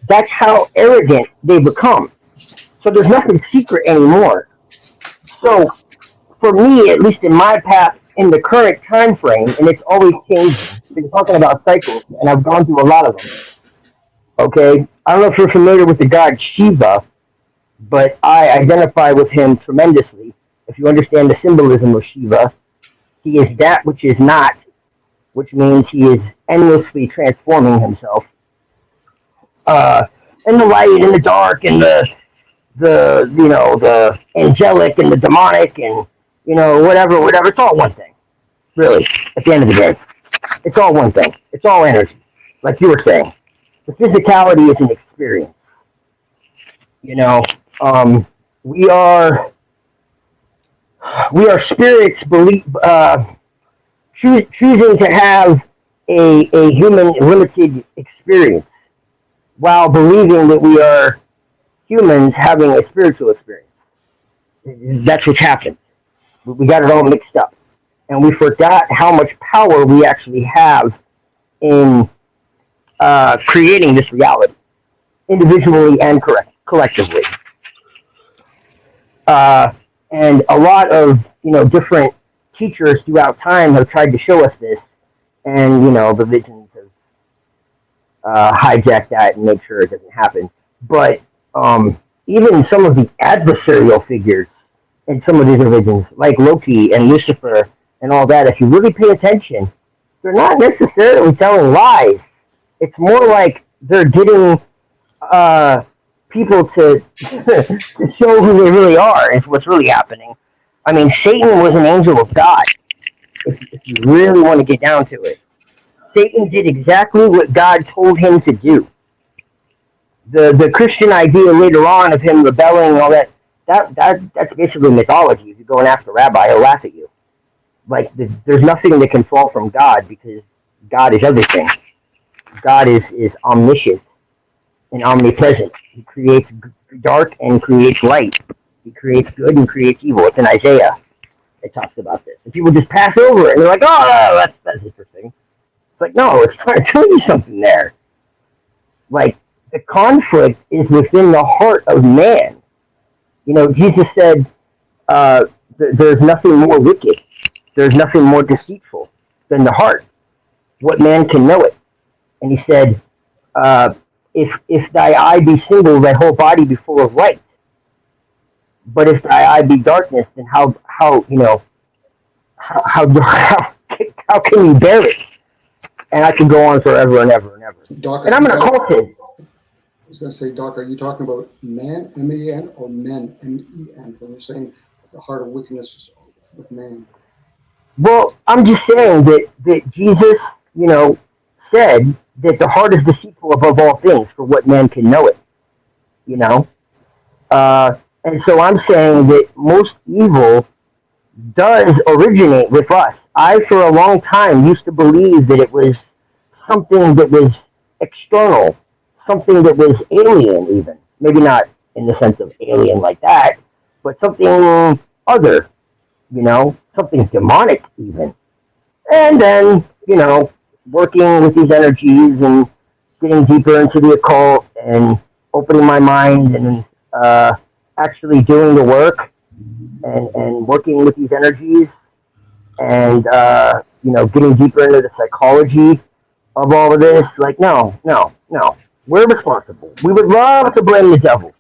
S7: That's how arrogant they become. So there's nothing secret anymore. So for me, at least in my path, in the current time frame, and it's always changing. We're talking about cycles, and I've gone through a lot of them. Okay? I don't know if you're familiar with the god Shiva, but I identify with him tremendously. If you understand the symbolism of Shiva, he is that which is not, which means he is endlessly transforming himself. And the light and the dark and the you know, the angelic and the demonic and, you know, whatever, it's all one thing. Really, at the end of the day. It's all one thing. It's all energy. Like you were saying. The physicality is an experience. You know, we are spirits choosing to have a human limited experience while believing that we are humans having a spiritual experience. That's what's happened. We got it all mixed up. And we forgot how much power we actually have in creating this reality, individually and collectively. And a lot of, you know, different teachers throughout time have tried to show us this, and, you know, religions have hijacked that and make sure it doesn't happen. But even some of the adversarial figures in some of these religions, like Loki and Lucifer and all that, if you really pay attention, they're not necessarily telling lies. It's more like they're getting people to to show who they really are and what's really happening. I mean, Satan was an angel of God, if you really want to get down to it. Satan did exactly what God told him to do. The Christian idea later on of him rebelling and all that, that's basically mythology. If you go and ask a rabbi, he'll laugh at you. Like, there's nothing that can fall from God, because God is everything. God is omniscient and omnipresent. He creates dark and creates light. He creates good and creates evil. It's in Isaiah. It talks about this. And people just pass over it, and they're like, oh, that's interesting. It's like, no, it's trying to tell you something there. Like, the conflict is within the heart of man. You know, Jesus said, there's nothing more wicked, there's nothing more deceitful than the heart. What man can know it? And he said, if thy eye be single, thy whole body be full of light. But if thy eye be darkness, then how you know, how can you bear it? And I can go on forever and ever and ever.
S5: Doc,
S7: and I'm an occultist.
S5: I was going to say, Doc, are you talking about man, M-A-N, or men, M-E-N, when you're saying the heart of wickedness is with man?
S7: Well, I'm just saying that Jesus, you know, said that the heart is deceitful above all things, for what man can know it, you know? And so I'm saying that most evil does originate with us. I, for a long time, used to believe that it was something that was external, something that was alien even. Maybe not in the sense of alien like that, but something other, you know, something demonic even. And then, you know, working with these energies and getting deeper into the occult and opening my mind and actually doing the work and working with these energies and, you know, getting deeper into the psychology of all of this. Like, no. We're responsible. We would love to blame the devil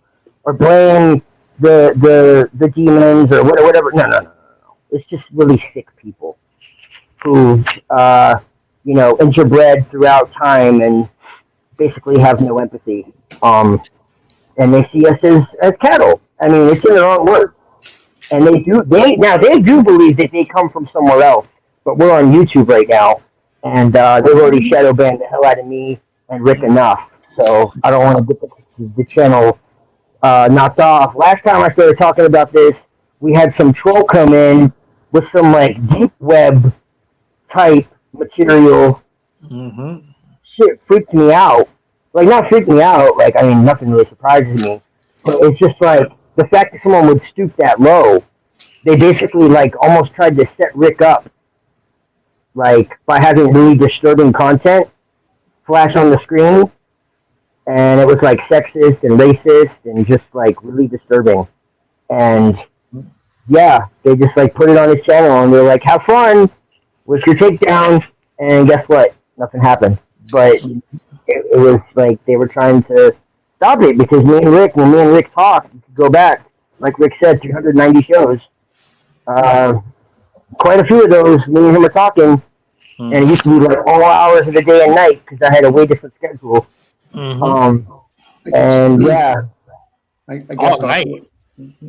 S7: or blame the demons or whatever. No. It's just really sick people who, interbred throughout time and basically have no empathy. And they see us as cattle. I mean, it's in the wrong word. And they do believe that they come from somewhere else. But we're on YouTube right now, and they've already shadow banned the hell out of me and Rick enough. So I don't want to get the channel knocked off. Last time I started talking about this, we had some troll come in with some like deep web type material.
S3: Mm-hmm.
S7: Shit freaked me out. Like, not freaked me out. Like, I mean, nothing really surprises me. But it's just like the fact that someone would stoop that low. They basically like almost tried to set Rick up, like by having really disturbing content flash on the screen, and it was like sexist and racist and just like really disturbing. And yeah, they just like put it on his channel and they're like, "Have fun with your takedowns," and guess what? Nothing happened. But it was like they were trying to stop it because when me and Rick talked, you could go back, like Rick said, 390 shows. Quite a few of those, me and him were talking, and it used to be like all hours of the day and night because I had a way different schedule.
S3: Mm-hmm.
S7: And yeah,
S5: I guess
S3: All night.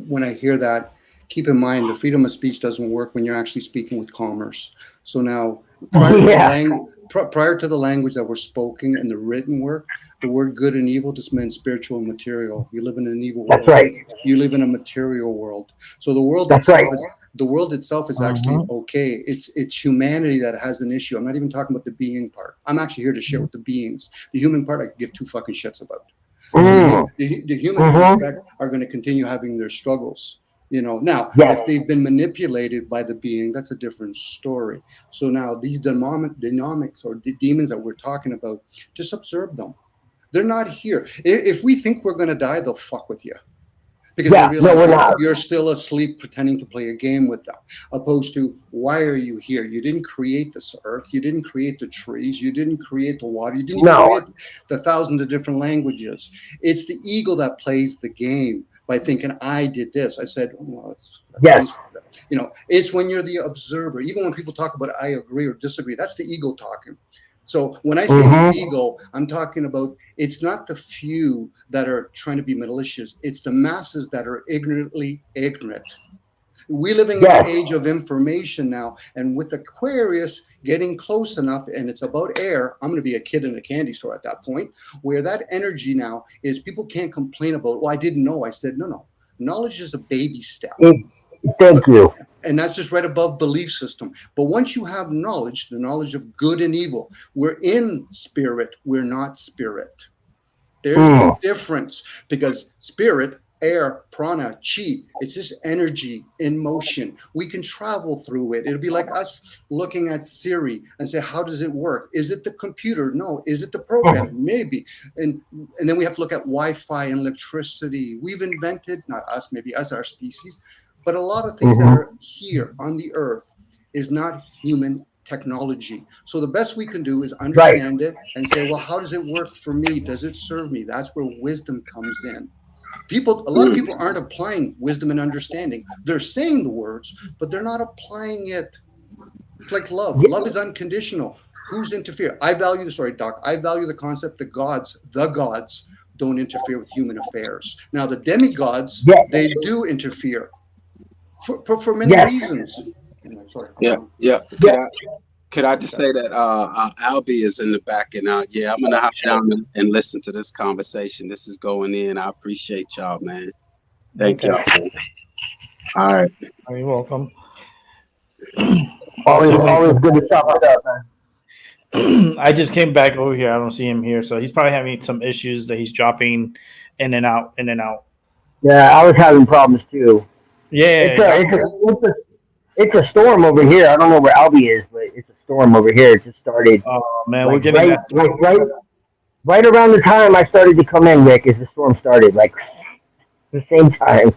S5: when I hear that, keep in mind the freedom of speech doesn't work when you're actually speaking with commerce. So now, prior to the language that was spoken and the written work, the word good and evil just meant spiritual and material. You live in an evil world.
S7: that's right.
S5: You live in a material world. So the world
S7: That's
S5: itself
S7: right.
S5: is the world itself is actually okay. It's humanity that has an issue. I'm not even talking about the being part. I'm actually here to share with the beings. The human part I could give two fucking shits about. The human aspect are going to continue having their struggles. Now,
S7: Yes.
S5: if they've been manipulated by the being, that's a different story. So now these dynamics or the demons that we're talking about, just observe them. They're not here. If we think we're going to die, they'll fuck with you. Because
S7: Yeah,
S5: they realize
S7: no, we're not.
S5: you're still asleep pretending to play a game with them. Opposed to, why are you here? You didn't create this earth. You didn't create the trees. You didn't create the water. You didn't create the thousands of different languages. It's the ego that plays the game by thinking, I did this. I said, well,
S7: Yes.
S5: it's when you're the observer. Even when people talk about I agree or disagree, that's the ego talking. So when I say the ego, I'm talking about it's not the few that are trying to be malicious. It's the masses that are ignorantly ignorant. We're living in an age of information now. And with Aquarius getting close enough, and it's about air, I'm going to be a kid in a candy store at that point, where that energy now is people can't complain about, well, I didn't know. I said, no. Knowledge is a baby step.
S7: Thank you.
S5: And that's just right above belief system. But once you have knowledge, the knowledge of good and evil, we're in spirit, we're not spirit. There's no difference because spirit, air, prana, chi, it's just energy in motion. We can travel through it. It'll be like us looking at Siri and say, how does it work? Is it the computer? No. Is it the program? Maybe. And then we have to look at Wi-Fi and electricity. We've invented, not us, maybe us, our species, but a lot of things that are here on the earth is not human technology. So the best we can do is understand it and say, well, how does it work for me? Does it serve me? That's where wisdom comes in. A lot of people aren't applying wisdom and understanding. They're saying the words, but they're not applying it. It's like love. Love is unconditional. Who's interfere? I value the concept that the gods don't interfere with human affairs. Now the demigods, they do interfere. For many reasons.
S6: Could I just say that Albie is in the back, and I'm gonna hop down and listen to this conversation. This is going in. I appreciate y'all, man. Thank y'all. All right.
S3: You're welcome.
S7: Always good to chop it up, man.
S3: I just came back over here. I don't see him here, so he's probably having some issues that he's dropping in and out.
S7: Yeah, I was having problems too.
S3: Yeah,
S7: it's a storm over here. I don't know where Albie is, but it's a storm over here. It just started.
S3: Oh man,
S7: like,
S3: we're getting
S7: right around the time I started to come in, Rick, as the storm started, like the same time.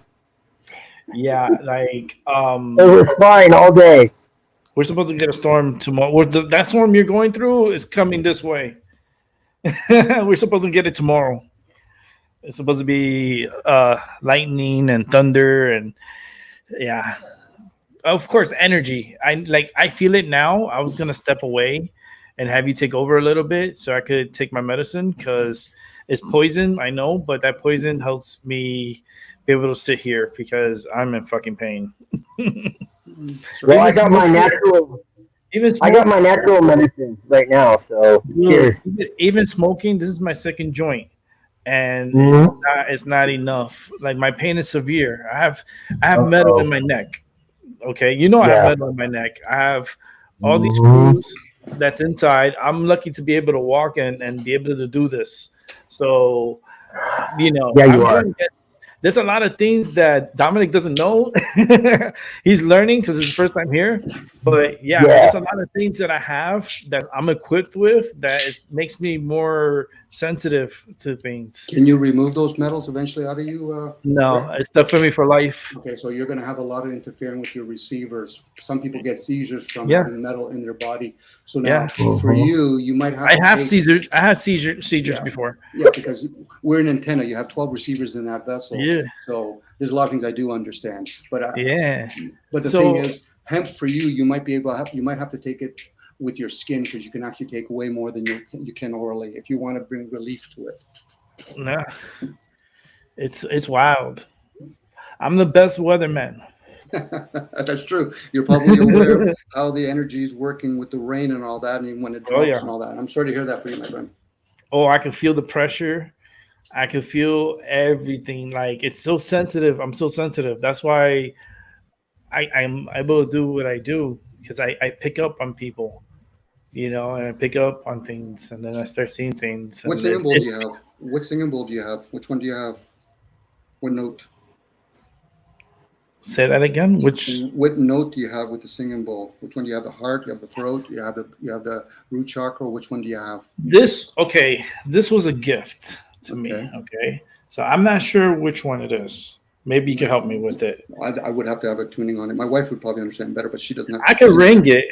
S3: Yeah, like
S7: it was fine all day.
S3: We're supposed to get a storm tomorrow. That storm you're going through is coming this way. We're supposed to get it tomorrow. It's supposed to be lightning and thunder and of course, energy. I feel it now. I was gonna step away and have you take over a little bit so I could take my medicine because it's poison, I know, but that poison helps me be able to sit here because I'm in fucking pain.
S5: So
S7: Well, I got my natural.
S3: Even
S7: I got my natural medicine right now. So cheers.
S3: even smoking, this is my second joint, and
S7: Mhm.
S3: it's not enough. Like my pain is severe. I have metal in my neck. Okay, you know I have
S7: Yeah.
S3: metal in my neck. I have all these
S7: Mhm.
S3: screws that's inside. I'm lucky to be able to walk and be able to do this. So
S7: Yeah,
S3: I'm
S7: you are.
S3: going against. There's a lot of things that Dominic doesn't know. He's learning because it's his first time here. But yeah,
S7: Yeah.
S3: there's a lot of things that I have that I'm equipped with makes me more sensitive to things.
S5: can you remove those metals eventually out of you?
S3: No,
S5: Rick?
S3: it's stuff for me for life.
S5: Okay, so you're going to have a lot of interfering with your receivers. Some people get seizures from
S3: Yeah.
S5: having metal in their body. So now,
S3: Yeah.
S5: for
S7: Mhm.
S5: you might have.
S3: I
S5: to
S3: have
S5: take-
S3: seizures. I had seizures
S5: Yeah.
S3: before.
S5: Yeah, because we're an antenna. You have 12 receivers in that vessel.
S3: Yeah.
S5: So there's a lot of things I do understand. But
S3: Yeah.
S5: but the
S3: So-
S5: thing is, hemp for you, you might have to take it with your skin because you can actually take way more than you can orally if you want to bring relief to it.
S3: Nah. It's wild. I'm the best weatherman.
S5: That's true. You're probably aware of how the energy is working with the rain and all that, and when it drops
S3: yeah.
S5: and all that. I'm sorry to hear that for you, my friend.
S3: Oh, I can feel the pressure. I can feel everything. Like it's so sensitive. I'm so sensitive. That's why I'm able to do what I do because I pick up on people, and I pick up on things, and then I start seeing things.
S5: What
S3: And
S5: singing bowl do you have? What singing bowl do you have? Which one do you have? What note?
S3: Say that again. Which
S5: What note do you have with the singing bowl? Which one do you have? The heart? You have the throat? You have the root chakra? Which one do you have?
S3: this? Okay, this was a gift to me.
S5: Okay.
S3: Okay, so I'm not sure which one it is. Maybe you can help me with it.
S5: I would have to have a tuning on it. My wife would probably understand better, but she doesn't have.
S3: I could ring it.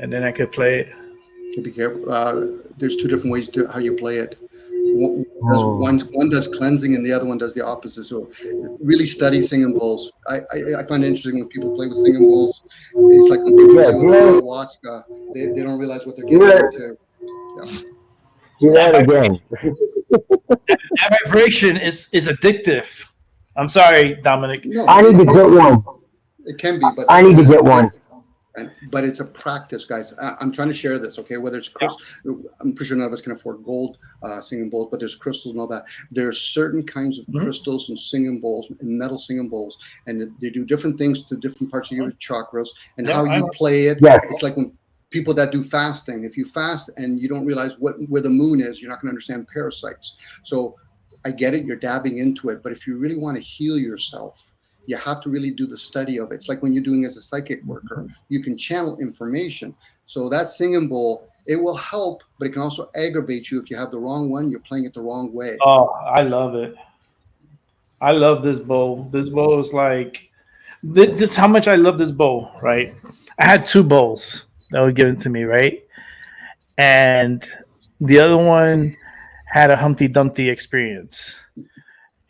S3: And then I could play it.
S5: Be careful. There's two different ways to how you play it. One does cleansing and the other one does the opposite. So really study singing bowls. I find it interesting when people play with singing bowls. It's like when people play with ayahuasca, they don't realize what they're getting into. Yeah.
S7: Do that again.
S3: That vibration is addictive. I'm sorry, Dominic.
S5: No,
S7: I need to get one.
S5: It can be, but
S7: I need to get one.
S5: But it's a practice, guys. I'm trying to share this, okay? Whether it's I'm pretty sure none of us can afford gold singing bowls, but there's crystals and all that. There's certain kinds of crystals and singing bowls and metal singing bowls, and they do different things to different parts of your chakras. And how you play it, it's like when people that do fasting. If you fast and you don't realize where the moon is, you're not going to understand parasites. So I get it, you're dabbing into it, but if you really want to heal yourself, you have to really do the study of it. It's like when you're doing as a psychic worker, you can channel information. So that singing bowl, it will help, but it can also aggravate you if you have the wrong one, you're playing it the wrong way.
S3: Oh, I love it. I love this bowl. This bowl is like, this how much I love this bowl, right? I had two bowls that were given to me, right? And the other one had a Humpty Dumpty experience.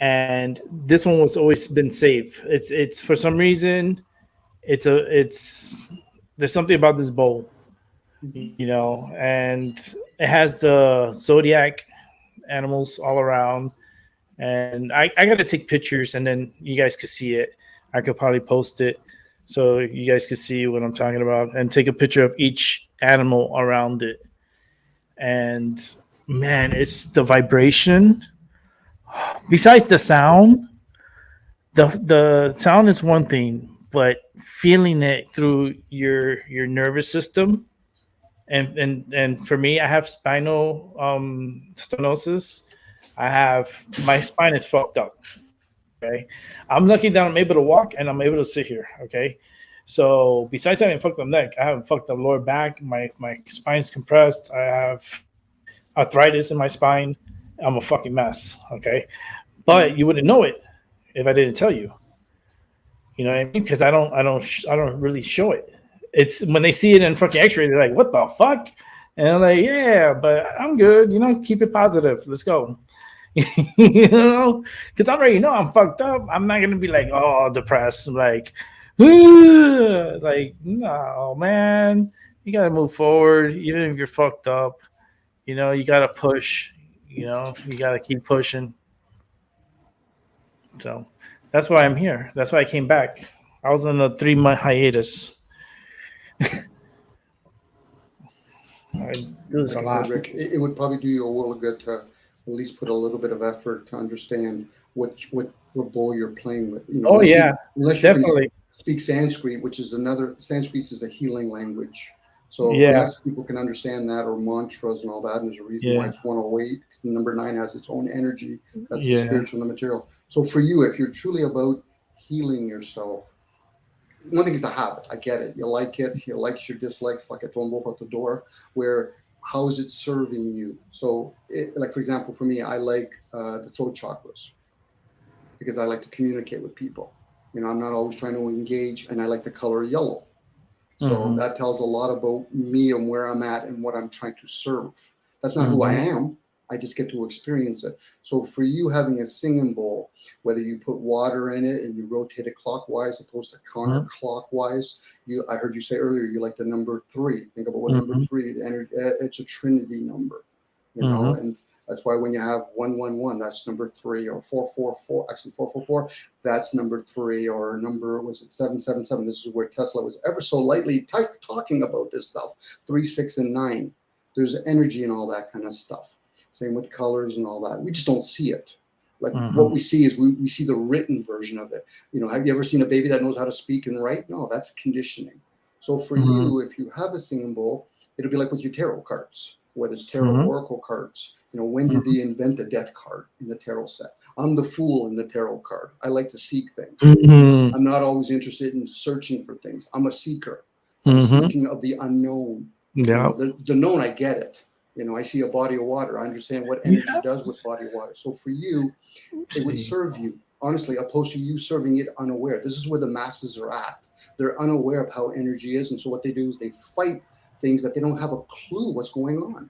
S3: And this one was always been safe. It's for some reason, there's something about this bowl, and it has the zodiac animals all around. And I got to take pictures, and then you guys could see it. I could probably post it so you guys could see what I'm talking about, and take a picture of each animal around it. And man, it's the vibration. Besides the sound, the sound is one thing, but feeling it through your nervous system, and for me, I have spinal stenosis. My spine is fucked up. Okay, I'm lucky that I'm able to walk and I'm able to sit here. Okay, so besides having fucked up neck, I have fucked up lower back. My spine's compressed. I have arthritis in my spine. I'm a fucking mess, okay? But you wouldn't know it if I didn't tell you. You know what I mean? Because I don't really show it. It's when they see it in fucking X-ray, they're like, "What the fuck?" And I'm like, "Yeah, but I'm good. Keep it positive. Let's go." You know, because I already know I'm fucked up. I'm not gonna be like, oh, depressed, like, "Ugh." Like, no, man, you gotta move forward, even if you're fucked up. You know, you gotta push. You know, you gotta keep pushing. So that's why I'm here. That's why I came back. I was on a 3 month hiatus. I do this
S5: Like
S3: a
S5: I said,
S3: lot.
S5: Rick, it would probably do you a world of good to at least put a little bit of effort to understand what bowl you're playing with. You know,
S3: Oh yeah,
S5: unless you can
S3: definitely.
S5: speak Sanskrit, which is Sanskrit is a healing language. So
S3: Yeah,
S5: unless people can understand that, or mantras and all that, and there's a reason why
S3: yeah,
S5: it's 108. Number 9 has its own energy. That's the
S3: yeah.
S5: spiritual and the material. So for you, if you're truly about healing yourself, one thing is the habit. I get it. You like it. Your likes, your dislikes. Fuck it, throw them both out the door. Where how is it serving you? So, like for example, for me, I like the throat chakras because I like to communicate with people. You know, I'm not always trying to engage, and I like the color yellow. So
S3: Mm-hmm.
S5: that tells a lot about me and where I'm at and what I'm trying to serve. That's not who I
S3: Mm-hmm.
S5: am. I just get to experience it. So for you having a singing bowl, whether you put water in it and you rotate it clockwise opposed to counterclockwise, I heard you say earlier you like the number 3. Think about what number
S3: Mm-hmm.
S5: 3. The energy, it's a trinity number, you know,
S3: Mm-hmm.
S5: and that's why when you have 111, that's number 3, or 444, actually 444, that's number 3, or number, was it 777? This is where Tesla was ever so lightly talking about this stuff. 3, 6, and 9. There's energy and all that kind of stuff. Same with colors and all that. We just don't see it. Like what we see is we see the written version of it. You know, have you ever seen a baby that knows how to speak and write? No, that's conditioning. So for
S3: Mm-hmm.
S5: you, if you have a singing bowl, it'll be like with your tarot cards, whether it's tarot
S3: Mm-hmm.
S5: oracle cards. You know, when did they invent the death card in the tarot set? I'm the fool in the tarot card. I like to seek things.
S3: Mm-hmm.
S5: I'm not always interested in searching for things. I'm a seeker. I'm
S3: Mm-hmm.
S5: seeking of the unknown. You
S3: Yeah.
S5: know, the known, I get it. You know, I see a body of water. I understand what energy does with body of water. So for you, it would serve you, honestly, opposed to you serving it unaware. This is where the masses are at. They're unaware of how energy is. And so what they do is they fight things that they don't have a clue what's going on.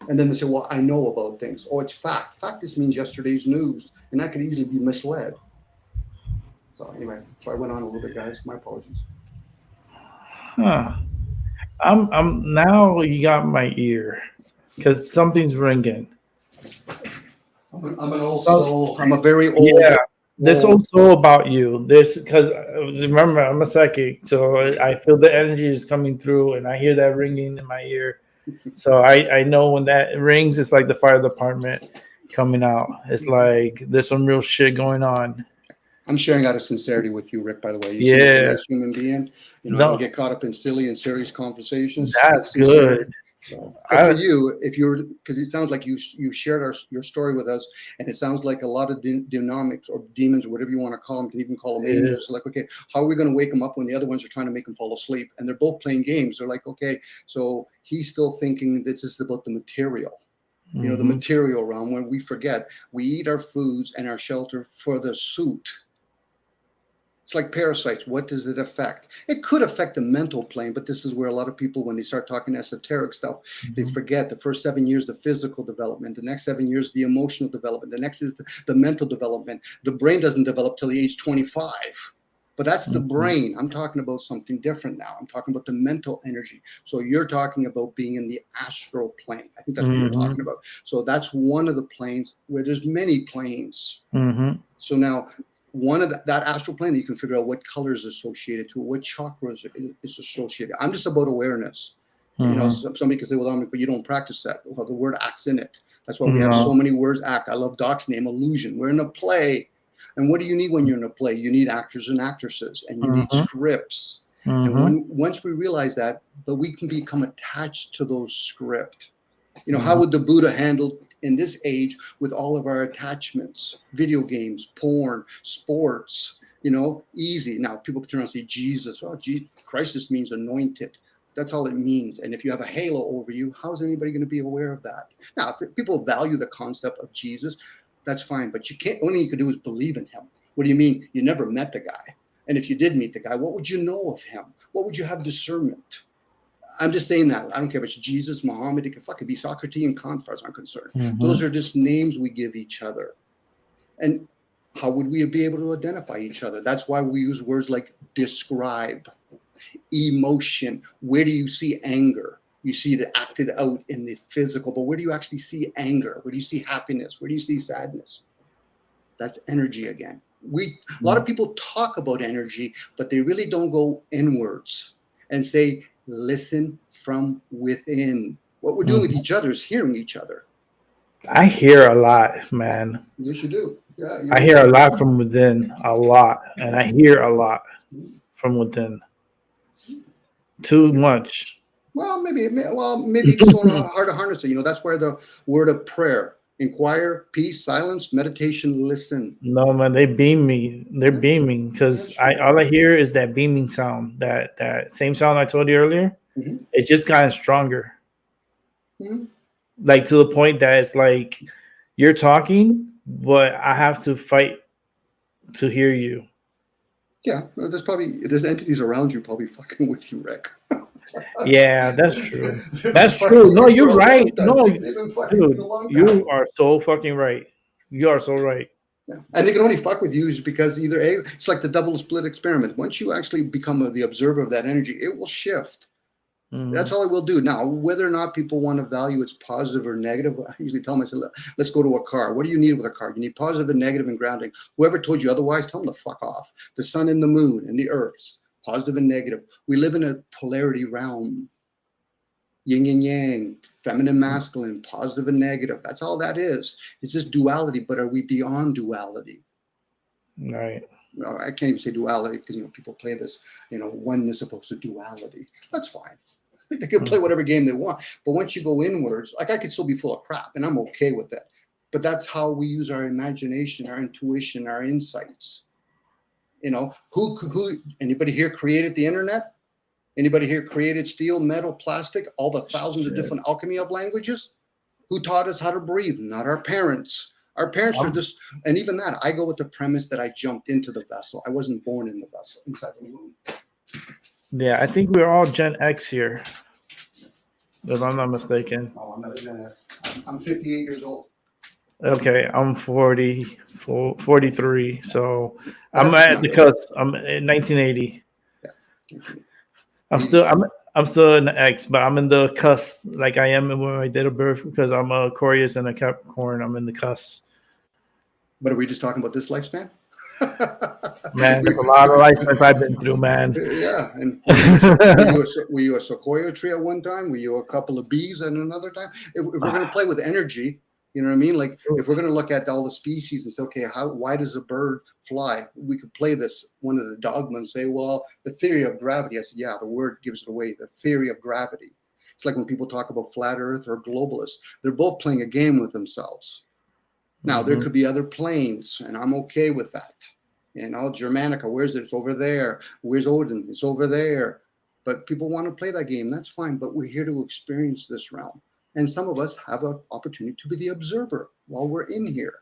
S5: And then they say, well, I know about things. Oh, it's fact. Fact just means yesterday's news. And that could easily be misled. So anyway, so I went on a little bit, guys. My apologies.
S3: Huh. I'm now you got my ear because something's ringing.
S5: I'm an old soul. I'm a very old.
S3: Yeah. There's also about you. There's because remember I'm a psychic, so I feel the energy is coming through, and I hear that ringing in my ear. So I know when that rings, it's like the fire department coming out. It's like there's some real shit going on.
S5: I'm sharing out of sincerity with you, Rick, by the way. You
S3: Yeah.
S5: seem like a nice human being. You know, I
S3: No.
S5: don't get caught up in silly and serious conversations.
S3: That's
S5: It's sincere.
S3: good.
S5: So, but for you, if you're, because it sounds like you shared your story with us, and it sounds like a lot of dynamics or demons or whatever you want to call them, you can even call them angels. Like, okay, how are we going to wake them up when the other ones are trying to make them fall asleep? And they're both playing games. They're like, okay, so he's still thinking this is about the material. You know, the material realm, when we forget we eat our foods and our shelter for the suit. It's like parasites. What does it affect? It could affect the mental plane, but this is where a lot of people, when they start talking esoteric stuff, they forget the first 7 years, the physical development, the next 7 years, the emotional development, the next is the mental development. The brain doesn't develop till the age 25, but that's the brain. I'm talking about something different now. I'm talking about the mental energy. So you're talking about being in the astral plane. I think that's what you're talking about. So that's one of the planes where there's many planes. So now, one of that astral plane, you can figure out what colors associated to it, what chakras is associated. I'm just about awareness. You know, somebody can say, well, but you don't practice that. Well, the word acts in it. That's why we have so many words act. I love Doc's name, illusion. We're in a play. And what do you need when you're in a play? You need actors and actresses, and you need scripts. And once we realize that, but we can become attached to those scripts. You know, how would the Buddha handle in this age with all of our attachments, video games, porn, sports, you know, easy. Now people can turn around and say, Jesus, well, Christ just means anointed. That's all it means. And if you have a halo over you, how's anybody going to be aware of that? Now, if people value the concept of Jesus, that's fine. But you can't, only you can do is believe in him. What do you mean? You never met the guy. And if you did meet the guy, what would you know of him? What would you have discernment? I'm just saying that. I don't care if it's Jesus, Muhammad, it could fucking be Socrates and Kant, as far as I'm concerned.
S3: Mhm.
S5: Those are just names we give each other. And how would we be able to identify each other? That's why we use words like describe, emotion. Where do you see anger? You see it acted out in the physical, but where do you actually see anger? Where do you see happiness? Where do you see sadness? That's energy again. A lot of people talk about energy, but they really don't go inwards and say, listen from within. What we're doing with each other is hearing each other.
S3: I hear a lot, man.
S5: Yes, you do. Yeah,
S3: I hear a lot from within, a lot, and I hear a lot from within. Too much.
S5: Well, maybe you just don't know how to harness it. That's where the word of prayer, inquire, peace, silence, meditation, listen.
S3: No, man, they beam me. They're beaming because all I hear is that beaming sound. That same sound I told you earlier.
S5: Mhm.
S3: It's just gotten stronger.
S5: Mhm.
S3: Like to the point that it's like you're talking, but I have to fight to hear you.
S5: Yeah, there's entities around you probably fucking with you, Rick.
S3: Yeah, that's true. That's true. No, you're right. No,
S5: They've been fucking with
S3: dude,
S5: you a long time.
S3: you are so fucking right. You are so right.
S5: Yeah. And they can only fuck with you is because it's like the double split experiment. Once you actually become the observer of that energy, it will shift.
S3: Mhm.
S5: That's all it will do. Now, whether or not people want to value it's positive or negative, I usually tell them, I say, let's go to a car. What do you need with a car? You need positive and negative and grounding. Whoever told you otherwise, tell them to fuck off. The sun and the moon and the earths, positive and negative. We live in a polarity realm. Yin and yang, feminine, masculine, positive and negative. That's all that is. It's just duality, but are we beyond duality?
S3: Right.
S5: I can't even say duality because people play this, oneness opposed to duality. That's fine. They can play whatever game they want. But once you go inwards, like I could still be full of crap, and I'm okay with that. But that's how we use our imagination, our intuition, our insights. Who anybody here created the internet? Anybody here created steel, metal, plastic, all the thousands of different alchemy of languages? Who taught us how to breathe? Not our parents. Our parents are just, and even that, I go with the premise that I jumped into the vessel. I wasn't born in the vessel, inside the womb.
S3: Yeah, I think we're all Gen X here, if I'm not mistaken.
S5: Oh, I'm not Gen X. I'm 58 years old.
S3: Okay, I'm 43, so I'm at the cusp. I'm in 1980.
S5: Yeah.
S3: I'm still in the X, but I'm in the cusp, like I am when my date of birth, because I'm a Aquarius and a Capricorn. I'm in the cusp.
S5: But are we just talking about this lifespan?
S3: Man, there's a lot of lifespans I've been through, man.
S5: Yeah, and were you a sequoia tree at one time? Were you a couple of bees at another time? If we're going to play with energy, you know what I mean? Like if we're going to look at all the species and say, okay, why does a bird fly? We could play this one of the dogmas and say, well, the theory of gravity. I said, yeah, the word gives it away. The theory of gravity. It's like when people talk about flat Earth or globalists. They're both playing a game with themselves. Now there could be other planes, and I'm okay with that. Germanica, where's it? It's over there. Where's Odin? It's over there. But people want to play that game. That's fine. But we're here to experience this realm. And some of us have an opportunity to be the observer while we're in here.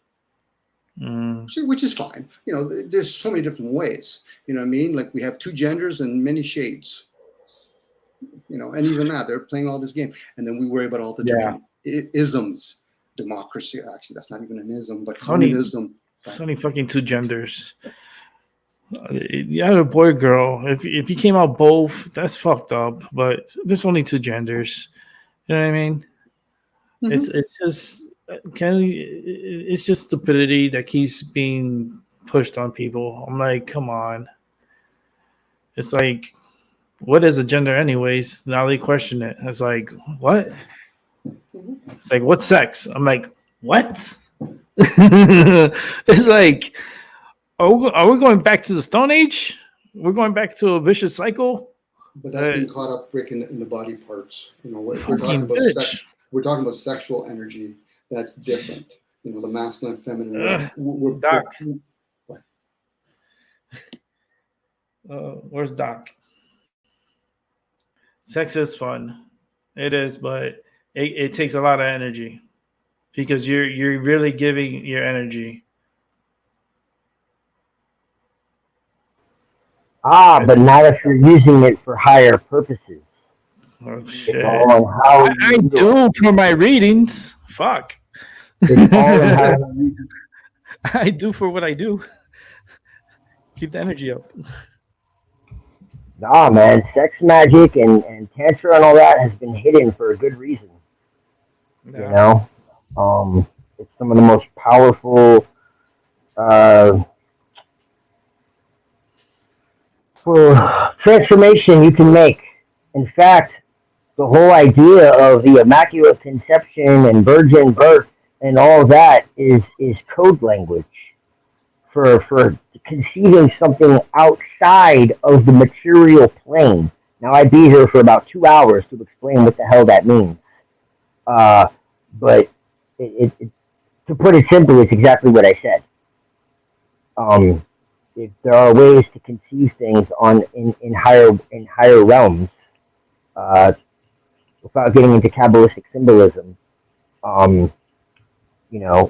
S5: Which is fine. There's so many different ways. You know what I mean? Like we have two genders and many shades. And even that, they're playing all this game. And then we worry about all the different isms. Democracy, actually, that's not even an ism, but communism.
S3: It's only fucking two genders. Yeah, a boy, girl. If you came out both, that's fucked up. But there's only two genders. You know what I mean? Mm-hmm. It's just stupidity that keeps being pushed on people. I'm like, come on. It's like, what is a gender, anyways? Now they question it. It's like, what? It's like, what's sex? I'm like, what? It's like, are we going back to the Stone Age? We're going back to a vicious cycle.
S5: But that's being caught up, Rick, in the body parts. We're talking about we're talking about sexual energy. That's different. The masculine, feminine.
S3: Doc. Where's Doc? Sex is fun. It is, but it takes a lot of energy because you're really giving your energy.
S7: But not if you're using it for higher purposes.
S3: Oh
S7: It's
S3: shit!
S7: all on how
S3: I
S7: you
S3: do for my readings. Fuck.
S7: It's all on how you
S3: I do for what I do. Keep the energy up.
S7: Nah, man, sex magic and tantra and all that has been hidden for a good reason. You
S3: Yeah.
S7: know, it's some of the most powerful uh, for transformation you can make. In fact, the whole idea of the immaculate conception and virgin birth and all that is code language for conceiving something outside of the material plane. Now I'd be here for about 2 hours to explain what the hell that means. Uh, but to put it simply, it's exactly what I said. Um, if there are ways to conceive things in higher realms, uh, without getting into Kabbalistic symbolism, um,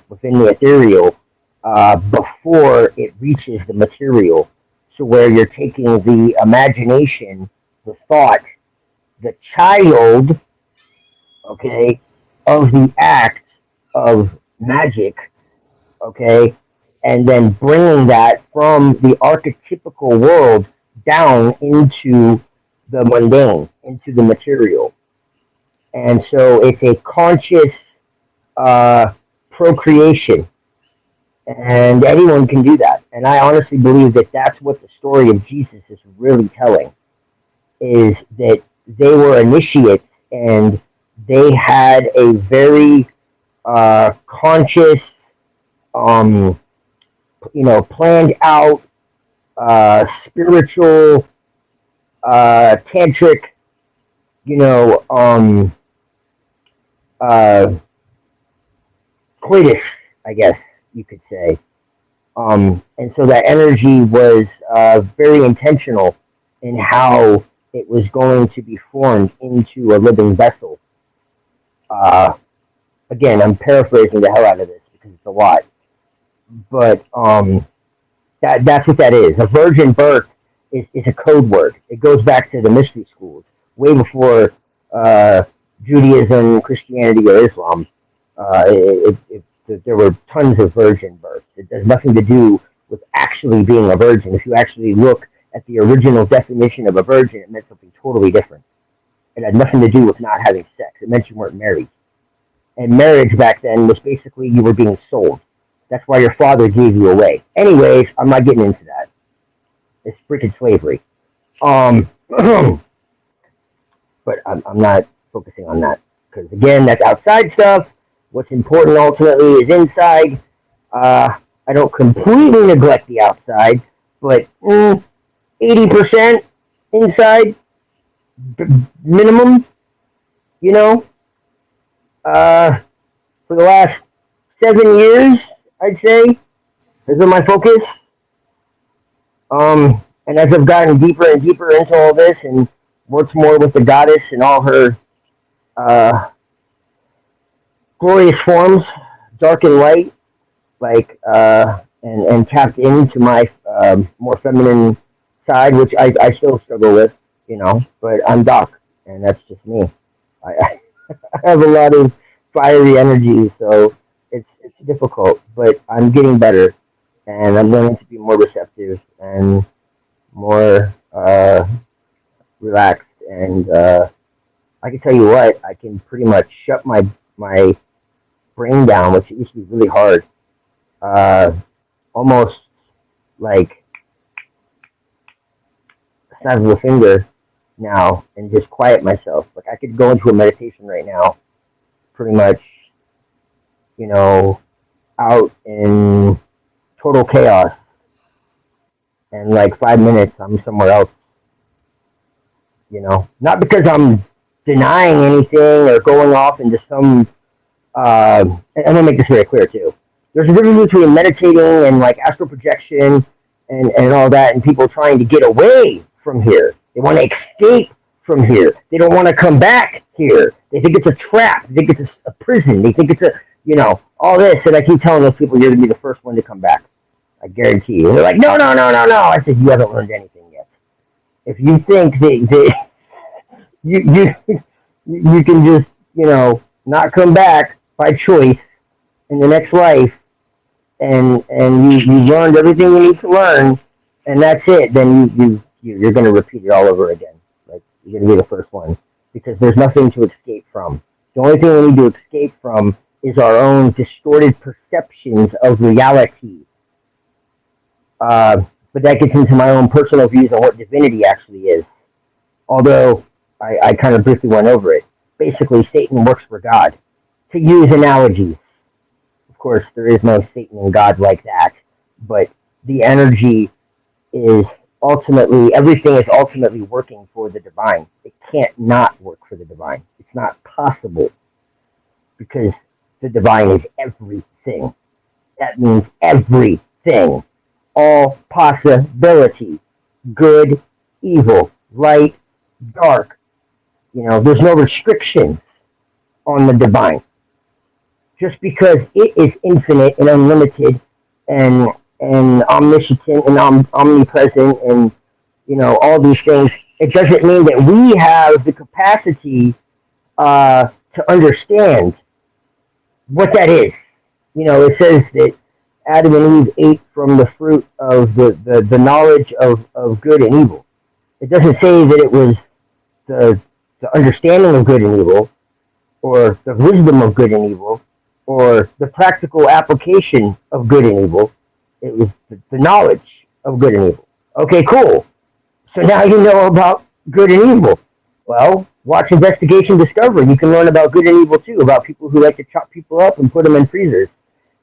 S7: within the ethereal, before it reaches the material. So where you're taking the imagination, the thought, the child, okay, of the act of magic, okay, and then bringing that from the archetypical world down into the mundane, into the material. And so it's a conscious uh, procreation, and anyone can do that. And I honestly believe that that's what the story of Jesus is really telling, is that they were initiates and they had a very conscious, um, planned out, spiritual, tantric, you know, um, uh, coitus, I guess you could say. And so that energy was very intentional in how it was going to be formed into a living vessel. Uh, Again, I'm paraphrasing the hell out of this because it's a lot, but that's what that is. A virgin birth is a code word. It goes back to the mystery schools, way before uh, Judaism, Christianity, or Islam. There were tons of virgin births. It has nothing to do with actually being a virgin. If you actually look at the original definition of a virgin, it meant something totally different. It had nothing to do with not having sex. It meant you weren't married. And marriage back then was basically you were being sold. That's why your father gave you away. Anyways, I'm not getting into that. It's freaking slavery. But I'm not focusing on that because again, that's outside stuff. What's important ultimately is inside. I don't completely neglect the outside, but 80% inside minimum. You know, for the last 7 years, I'd say has been my focus. And as I've gotten deeper and deeper into all this and worked more with the goddess and all her uh, glorious forms, dark and light, like and tapped into my more feminine side, which I still struggle with, but I'm Doc, and that's just me. I I have a lot of fiery energy, so it's difficult, but I'm getting better, and I'm learning to be more receptive and more relaxed. And I can tell you what, I can pretty much shut my brain down, which used to be really hard, uh, almost like a snap of a finger now, and just quiet myself. Like I could go into a meditation right now, pretty much, out in total chaos, and like 5 minutes, I'm somewhere else. Not because I'm denying anything or going off into some. I'm gonna make this very clear too. There's a difference between meditating and like astral projection and all that, and people trying to get away from here. They want to escape from here. They don't want to come back here. They think it's a trap. They think it's a prison. They think it's all this. And I keep telling those people, you're going to be the first one to come back. I guarantee you. And they're like, no, no, no, no, no. I said, you haven't learned anything yet. If you think that you can just, not come back by choice in the next life, and you learned everything you need to learn, and that's it. Then you're going to repeat it all over again. Like, you're going to be the first one, because there's nothing to escape from. The only thing we need to escape from is our own distorted perceptions of reality. But that gets into my own personal views on what divinity actually is. Although I kind of briefly went over it. Basically, Satan works for God. To use analogies, of course, there is no Satan and God like that, but the energy is ultimately, everything is ultimately working for the divine. It can't not work for the divine. It's not possible, because the divine is everything. That means everything. All possibility. Good, evil, light, dark. There's no restrictions on the divine. Just because it is infinite and unlimited and omniscient and omnipresent and all these things, it doesn't mean that we have the capacity to understand what that is. It says that Adam and Eve ate from the fruit of the knowledge of good and evil. It doesn't say that it was the understanding of good and evil, or the wisdom of good and evil, or the practical application of good and evil. It was the knowledge of good and evil. Okay, cool. So now you know about good and evil. Well, watch Investigation Discovery. You can learn about good and evil too, about people who like to chop people up and put them in freezers.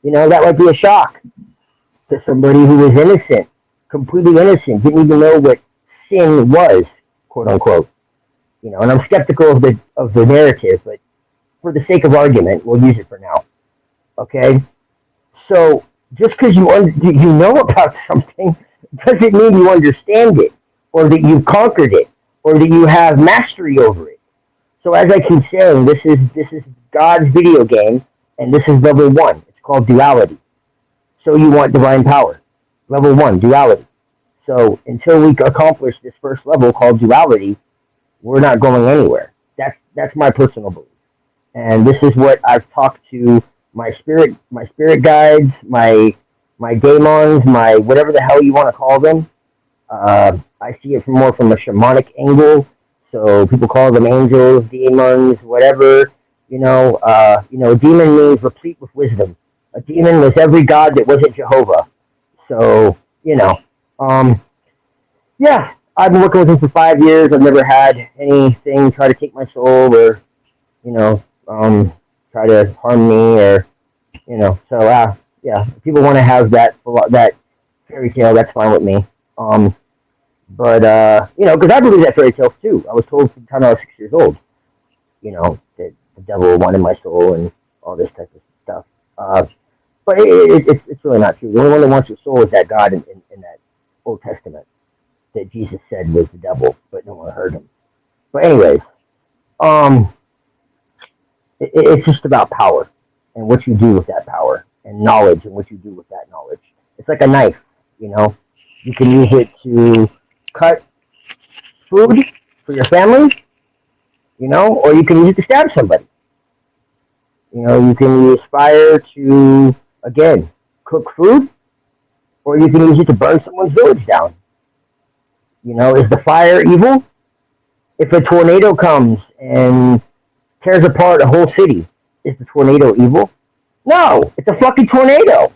S7: That might be a shock to somebody who was innocent, completely innocent, didn't even know what sin was, quote unquote. And I'm skeptical of the narrative, but for the sake of argument, we'll use it for now. Okay? So just because you know about something doesn't mean you understand it, or that you've conquered it, or that you have mastery over it. So as I keep saying, this is God's video game, and this is level 1. It's called duality. So you want divine power. Level 1, duality. So until we accomplish this first level called duality, we're not going anywhere. That's my personal belief. And this is what I've talked to my spirit guides, my daemons, my whatever the hell you want to call them. I see it more from a shamanic angle. So people call them angels, demons, whatever. A demon means replete with wisdom. A demon was every god that wasn't Jehovah. So, yeah, I've been working with him for 5 years. I've never had anything try to take my soul or, try to harm me or, so, yeah, if people want to have that fairy tale, that's fine with me. But, because I believe that fairy tale too. I was told from the time I was 6 years old, that the devil wanted my soul and all this type of stuff. But it's really not true. The only one that wants your soul is that God in that Old Testament that Jesus said was the devil, but no one heard him. But anyways, it's just about power and what you do with that power, and knowledge and what you do with that knowledge. It's like a knife, You can use it to cut food for your family, or you can use it to stab somebody. You can use fire to, again, cook food, or you can use it to burn someone's village down. Is the fire evil? If a tornado comes and tears apart a whole city, is the tornado evil? No, it's a fucking tornado.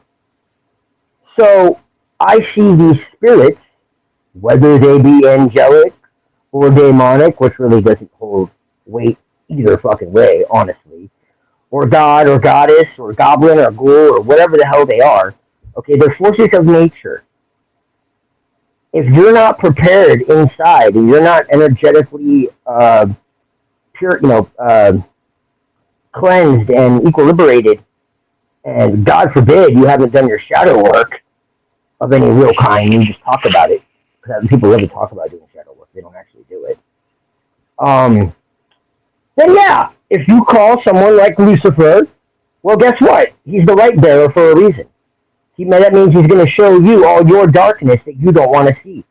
S7: So I see these spirits, whether they be angelic or demonic, which really doesn't hold weight either fucking way, honestly, or god or goddess or goblin or ghoul or whatever the hell they are. Okay, they're forces of nature. If you're not prepared inside and you're not energetically pure, cleansed and equilibrated, and God forbid you haven't done your shadow work of any real kind, you just talk about it. Because people really talk about doing shadow work, they don't actually do it. Then yeah, if you call someone like Lucifer, well, guess what? He's the light bearer for a reason. That means he's going to show you all your darkness that you don't want to see.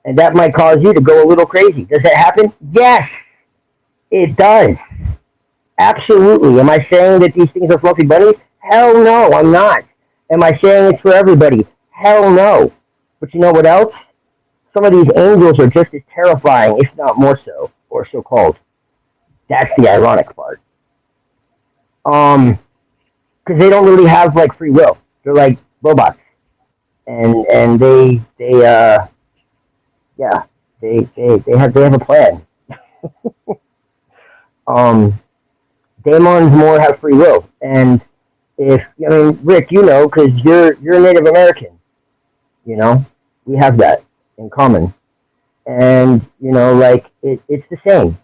S7: And that might cause you to go a little crazy. Does that happen? Yes. It does. Absolutely. Am I saying that these things are fluffy bunnies? Hell no, I'm not. Am I saying it's for everybody? Hell no. But you know what else? Some of these angels are just as terrifying, if not more so, or so called. That's the ironic part. Because they don't really have like free will. They're like robots, and yeah, they have a plan. Um, Daemons more have free will, and Rick, because you're a Native American, you know, we have that in common, and like it's the same.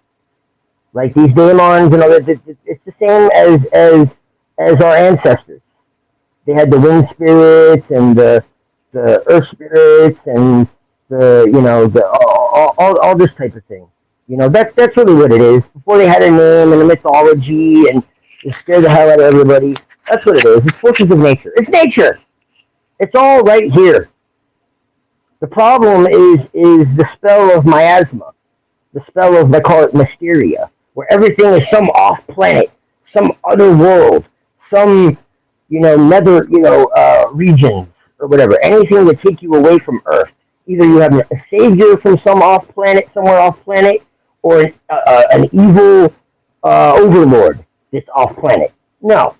S7: Like these daemons and all that, it's the same as our ancestors. They had the wind spirits and the earth spirits and the all this type of thing. That's really what it is. Before they had a name and a mythology and it scared the hell out of everybody. That's what it is. It's forces of nature. It's nature. It's all right here. The problem is the spell of miasma, the spell of, I call it mysteria, where everything is some off planet, some other world, some nether regions or whatever. Anything to take you away from Earth. Either you have a savior from some off planet, somewhere off planet, or an evil overlord that's off planet. No,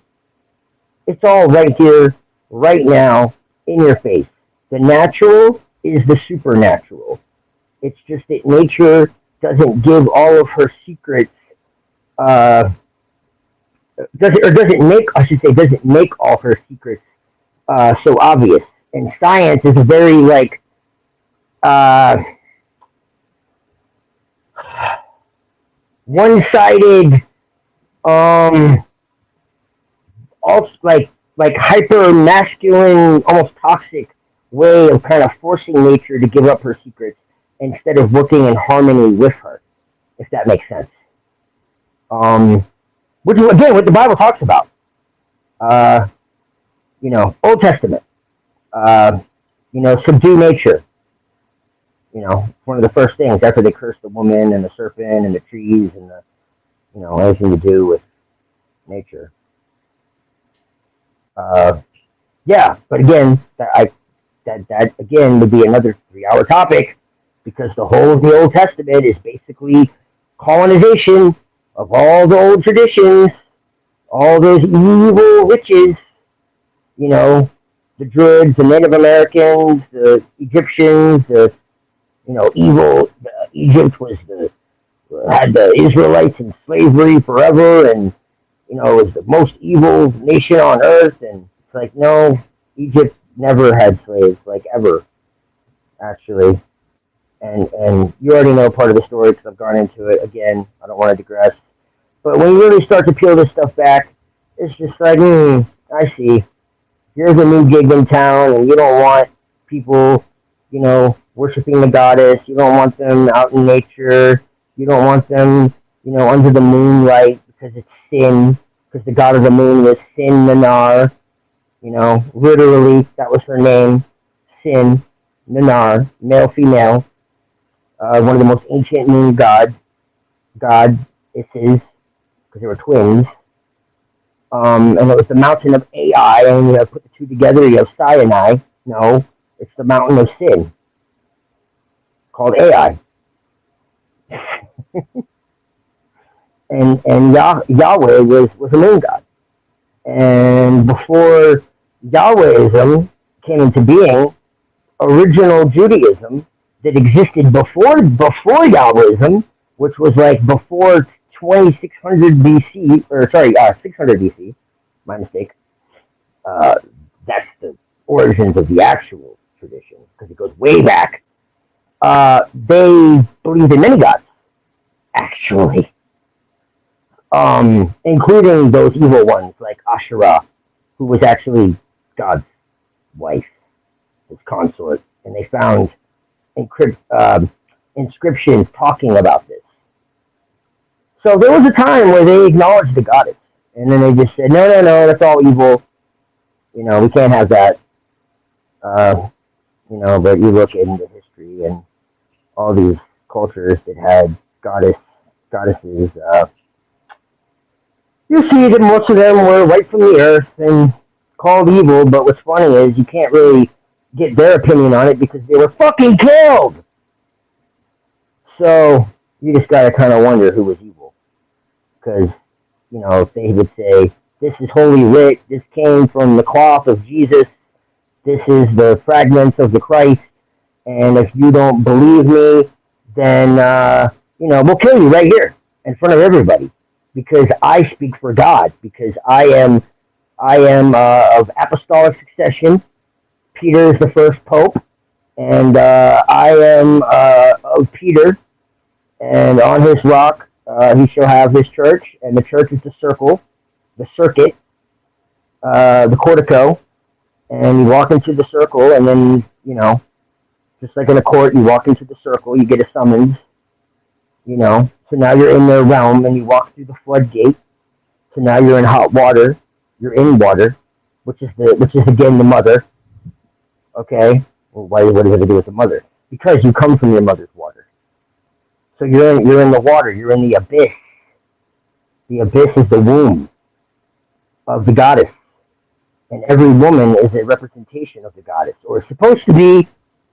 S7: it's all right here, right now, in your face. The natural is the supernatural. It's just that nature doesn't give all of her secrets. Doesn't make all her secrets so obvious. And science is a very one-sided, hyper masculine, almost toxic way of kind of forcing nature to give up her secrets instead of working in harmony with her, if that makes sense. Which is again what the Bible talks about. Old Testament. Subdue nature. One of the first things after they cursed the woman and the serpent and the trees and the, anything to do with nature. Yeah, but again, that again would be another 3-hour topic because the whole of the Old Testament is basically colonization of all the old traditions, all those evil witches, the Druids, the Native Americans, the Egyptians, the evil. Egypt had the Israelites in slavery forever, and was the most evil nation on earth. And it's like, no, Egypt never had slaves, like ever, actually. And you already know part of the story because I've gone into it. Again, I don't want to digress. But when you really start to peel this stuff back, it's just like, I see. Here's a new gig in town, and you don't want people, worshiping the goddess. You don't want them out in nature. You don't want them, under the moonlight because it's sin, because the god of the moon was Sin Nanar. Literally, that was her name, Sin Nanar, male, female. One of the most ancient moon goddesses, because they were twins. And it was the mountain of Ai, and you put the two together, you have Sinai. No, it's the mountain of sin, called Ai. and Yahweh was a moon god. And before Yahwehism came into being, original Judaism that existed before Yahwehism, which was like before 2600 BC, or sorry, 600 BC, my mistake. That's the origins of the actual tradition, because it goes way back. They believed in many gods, actually. Including those evil ones like Asherah, who was actually God's wife, his consort, and they found inscriptions talking about this. So there was a time where they acknowledged the goddess, and then they just said, no, that's all evil. We can't have that. But you look into history and all these cultures that had goddess goddesses, you see that most of them were wiped from the earth and called evil, but what's funny is you can't really get their opinion on it because they were fucking killed. So you just gotta kind of wonder who was evil. Because, they would say, this is Holy Writ, this came from the cloth of Jesus, this is the fragments of the Christ, and if you don't believe me, then, we'll kill you right here in front of everybody. Because I speak for God, because I am of apostolic succession. Peter is the first pope, and I am of Peter, and on his rock he shall have his church, and the church is the circle, the circuit, the cortico, and you walk into the circle, and then, just like in a court, you walk into the circle, you get a summons, so now you're in their realm, and you walk through the floodgate, so now you're in hot water, you're in water, which is again the mother. Okay, well, what does it have to do with the mother? Because you come from your mother's water. So you're in the water. You're in the abyss. The abyss is the womb of the goddess, and every woman is a representation of the goddess, or is supposed to be.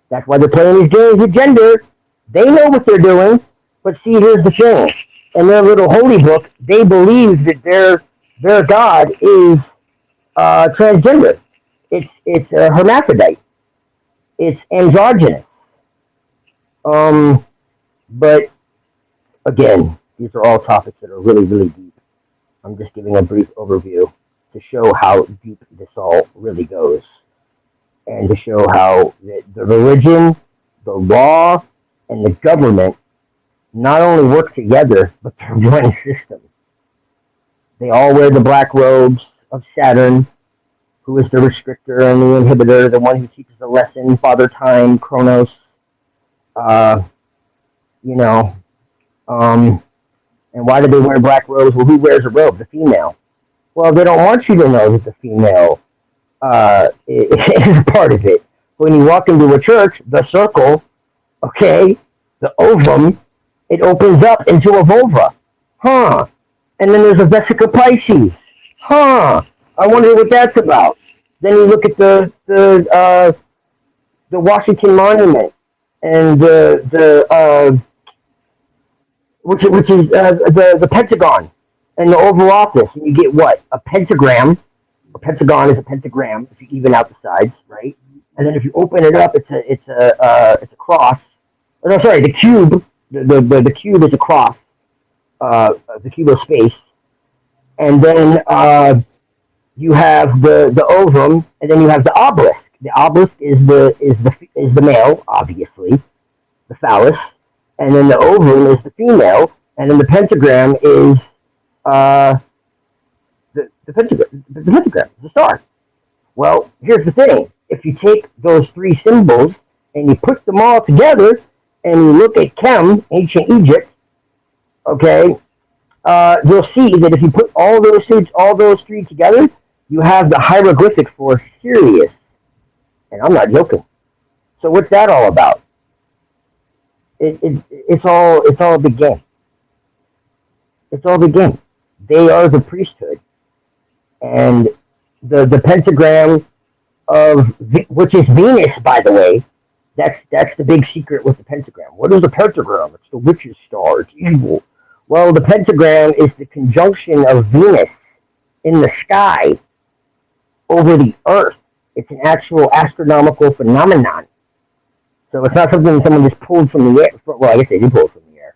S7: That's why they're playing these games with gender. They know what they're doing, but see, here's the thing: in their little holy book, they believe that their god is transgender. It's a hermaphrodite. It's androgynous. But again, these are all topics that are really, really deep. I'm just giving a brief overview to show how deep this all really goes, and to show how the religion, the law, and the government not only work together, but they're one system. They all wear the black robes of Saturn, who is the restrictor and the inhibitor, the one who teaches the lesson, Father Time, Kronos, and why do they wear black robes? Well, who wears a robe? The female. Well, they don't want you to know that the female is part of it. When you walk into a church, the circle, okay, the ovum, it opens up into a vulva. Huh. And then there's a vesica Pisces. Huh. I wonder what that's about. Then you look at the Washington Monument and which is the Pentagon and the Oval Office, and you get what? A pentagram. A pentagon is a pentagram if you even out the sides, right? And then if you open it up, it's a cross. Or no, sorry, the cube. The cube is a cross. The cube of space, and then you have the ovum, and then you have the obelisk. The obelisk is the male, obviously, the phallus, and then the ovum is the female, and then the pentagram is the pentagram, the star. Well, here's the thing: if you take those three symbols and you put them all together, and you look at Kem, ancient Egypt, okay, you'll see that if you put all those three together, you have the hieroglyphic for Sirius, and I'm not joking. So what's that all about? It's all a big game. It's all a big game. They are the priesthood, and the pentagram of which is Venus, by the way. That's the big secret with the pentagram. What is the pentagram? It's the witch's star. It's evil. Well, the pentagram is the conjunction of Venus in the sky over the Earth. It's an actual astronomical phenomenon. So it's not something someone just pulled from the air. Well, I guess they did pull it from the air.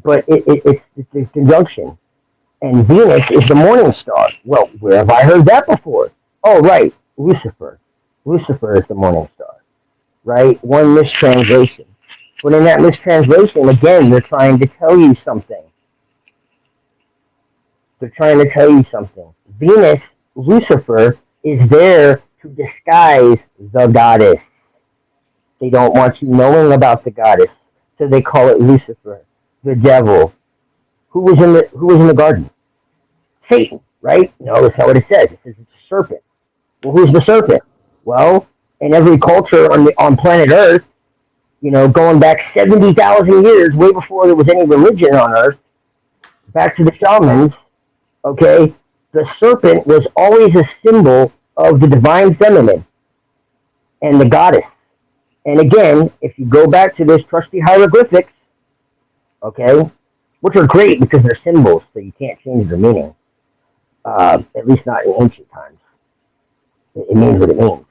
S7: But it's a conjunction. And Venus is the morning star. Well, where have I heard that before? Oh, right. Lucifer. Lucifer is the morning star. Right? One mistranslation. But in that mistranslation, again, they're trying to tell you something. They're trying to tell you something. Venus, Lucifer, is there to disguise the goddess. They don't want you knowing about the goddess, so they call it Lucifer, the devil. Who was in the garden? Satan, right? No, that's not what it says. It says it's a serpent. Well, who's the serpent? Well, in every culture on planet Earth, going back 70,000 years, way before there was any religion on Earth, back to the shamans, okay, the serpent was always a symbol of the divine feminine and the goddess. And again, if you go back to those trusty hieroglyphics, okay, which are great because they're symbols, so you can't change the meaning, at least not in ancient times. It means what it means.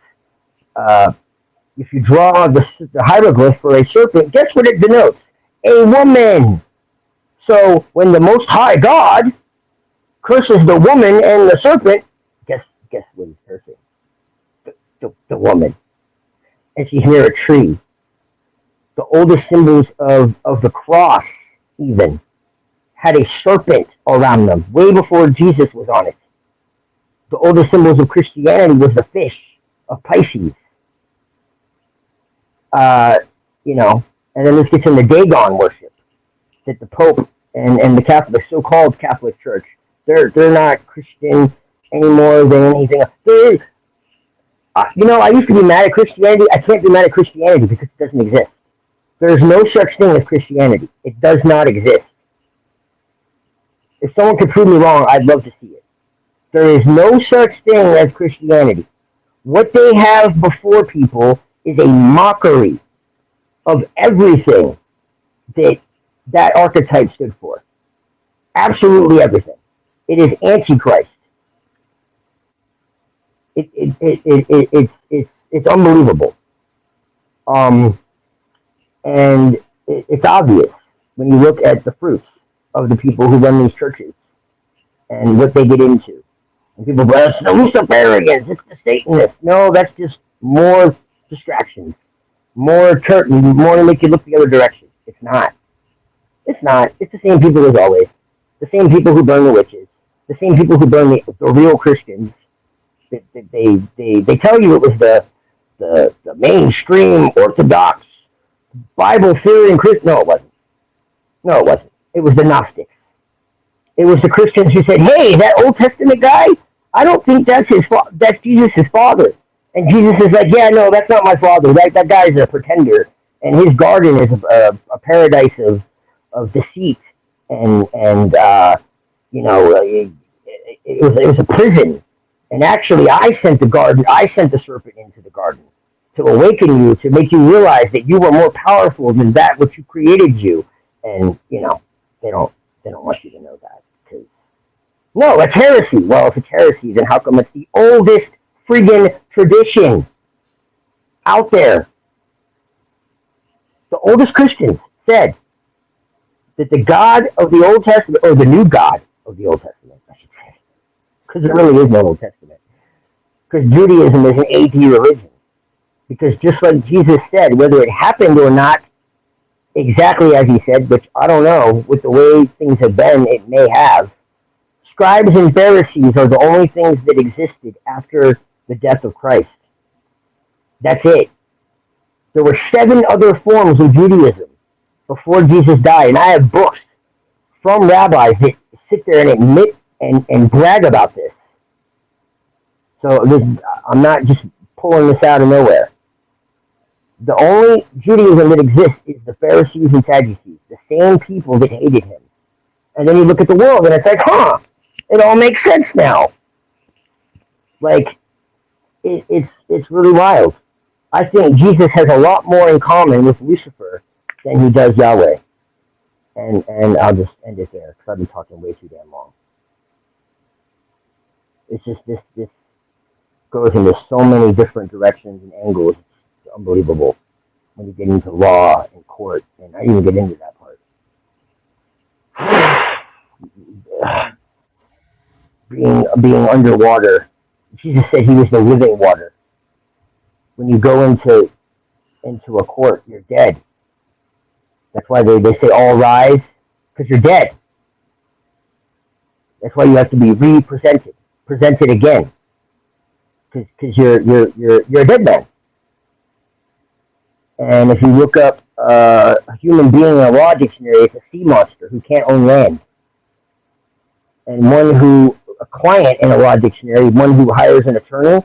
S7: If you draw the hieroglyph for a serpent, guess what it denotes? A woman. So when the Most High God curses the woman and the serpent, guess what he's cursing? The woman. And she's near a tree. The oldest symbols of the cross, even, had a serpent around them, way before Jesus was on it. The oldest symbols of Christianity was the fish of Pisces. And then this gets into Dagon worship, that the Pope and the Catholic, so-called Catholic Church, they're not Christian any more than anything else. I used to be mad at Christianity. I can't be mad at Christianity because it doesn't exist. There's no such thing as Christianity. It does not exist. If someone could prove me wrong, I'd love to see it. There is no such thing as Christianity. What they have before people is a mockery of everything that archetype stood for. Absolutely everything. It is Antichrist. It's unbelievable. And it's obvious when you look at the fruits of the people who run these churches and what they get into. And people go, it's the Luciferians, it's the Satanists. No, that's just more distractions, more to make you look the other direction. It's not. It's not. It's the same people as always. The same people who burn the witches. The same people who burn the real Christians. They tell you it was the mainstream Orthodox Bible theory and Christian. No, it wasn't. No, it wasn't. It was the Gnostics. It was the Christians who said, "Hey, that Old Testament guy, I don't think that's Jesus' father." And Jesus is like, "Yeah, no, that's not my father. That guy's a pretender, and his garden is a paradise of deceit, and it was a prison. And actually, I sent the serpent into the garden to awaken you, to make you realize that you were more powerful than that which created you." And they don't want you to know that, because no, that's heresy. Well, if it's heresy, then how come it's the oldest friggin' tradition out there? The oldest Christians said that the God of the Old Testament, or the new God of the Old Testament, I should say, because there really is no Old Testament, because Judaism is an AD religion. Because just like Jesus said, whether it happened or not, exactly as he said, which I don't know, with the way things have been, it may have. Scribes and Pharisees are the only things that existed after the death of Christ. That's it. There were 7 other forms of Judaism before Jesus died, and I have books from rabbis that sit there and admit and brag about this. So I'm not just pulling this out of nowhere. The only Judaism that exists is the Pharisees and Sadducees, the same people that hated him. And then you look at the world and it's like, it all makes sense now. Like, it's really wild. I think Jesus has a lot more in common with Lucifer than he does Yahweh. And I'll just end it there, because I've been talking way too damn long. It's just, this goes into so many different directions and angles. It's unbelievable when you get into law and court, and I even get into that part. Being underwater. Jesus said he was the living water. When you go into a court, you're dead. That's why they say all rise, because you're dead. That's why you have to be presented again, because you're a dead man. And if you look up a human being in a law dictionary, it's a sea monster who can't own land. And a client in a law dictionary, one who hires an attorney,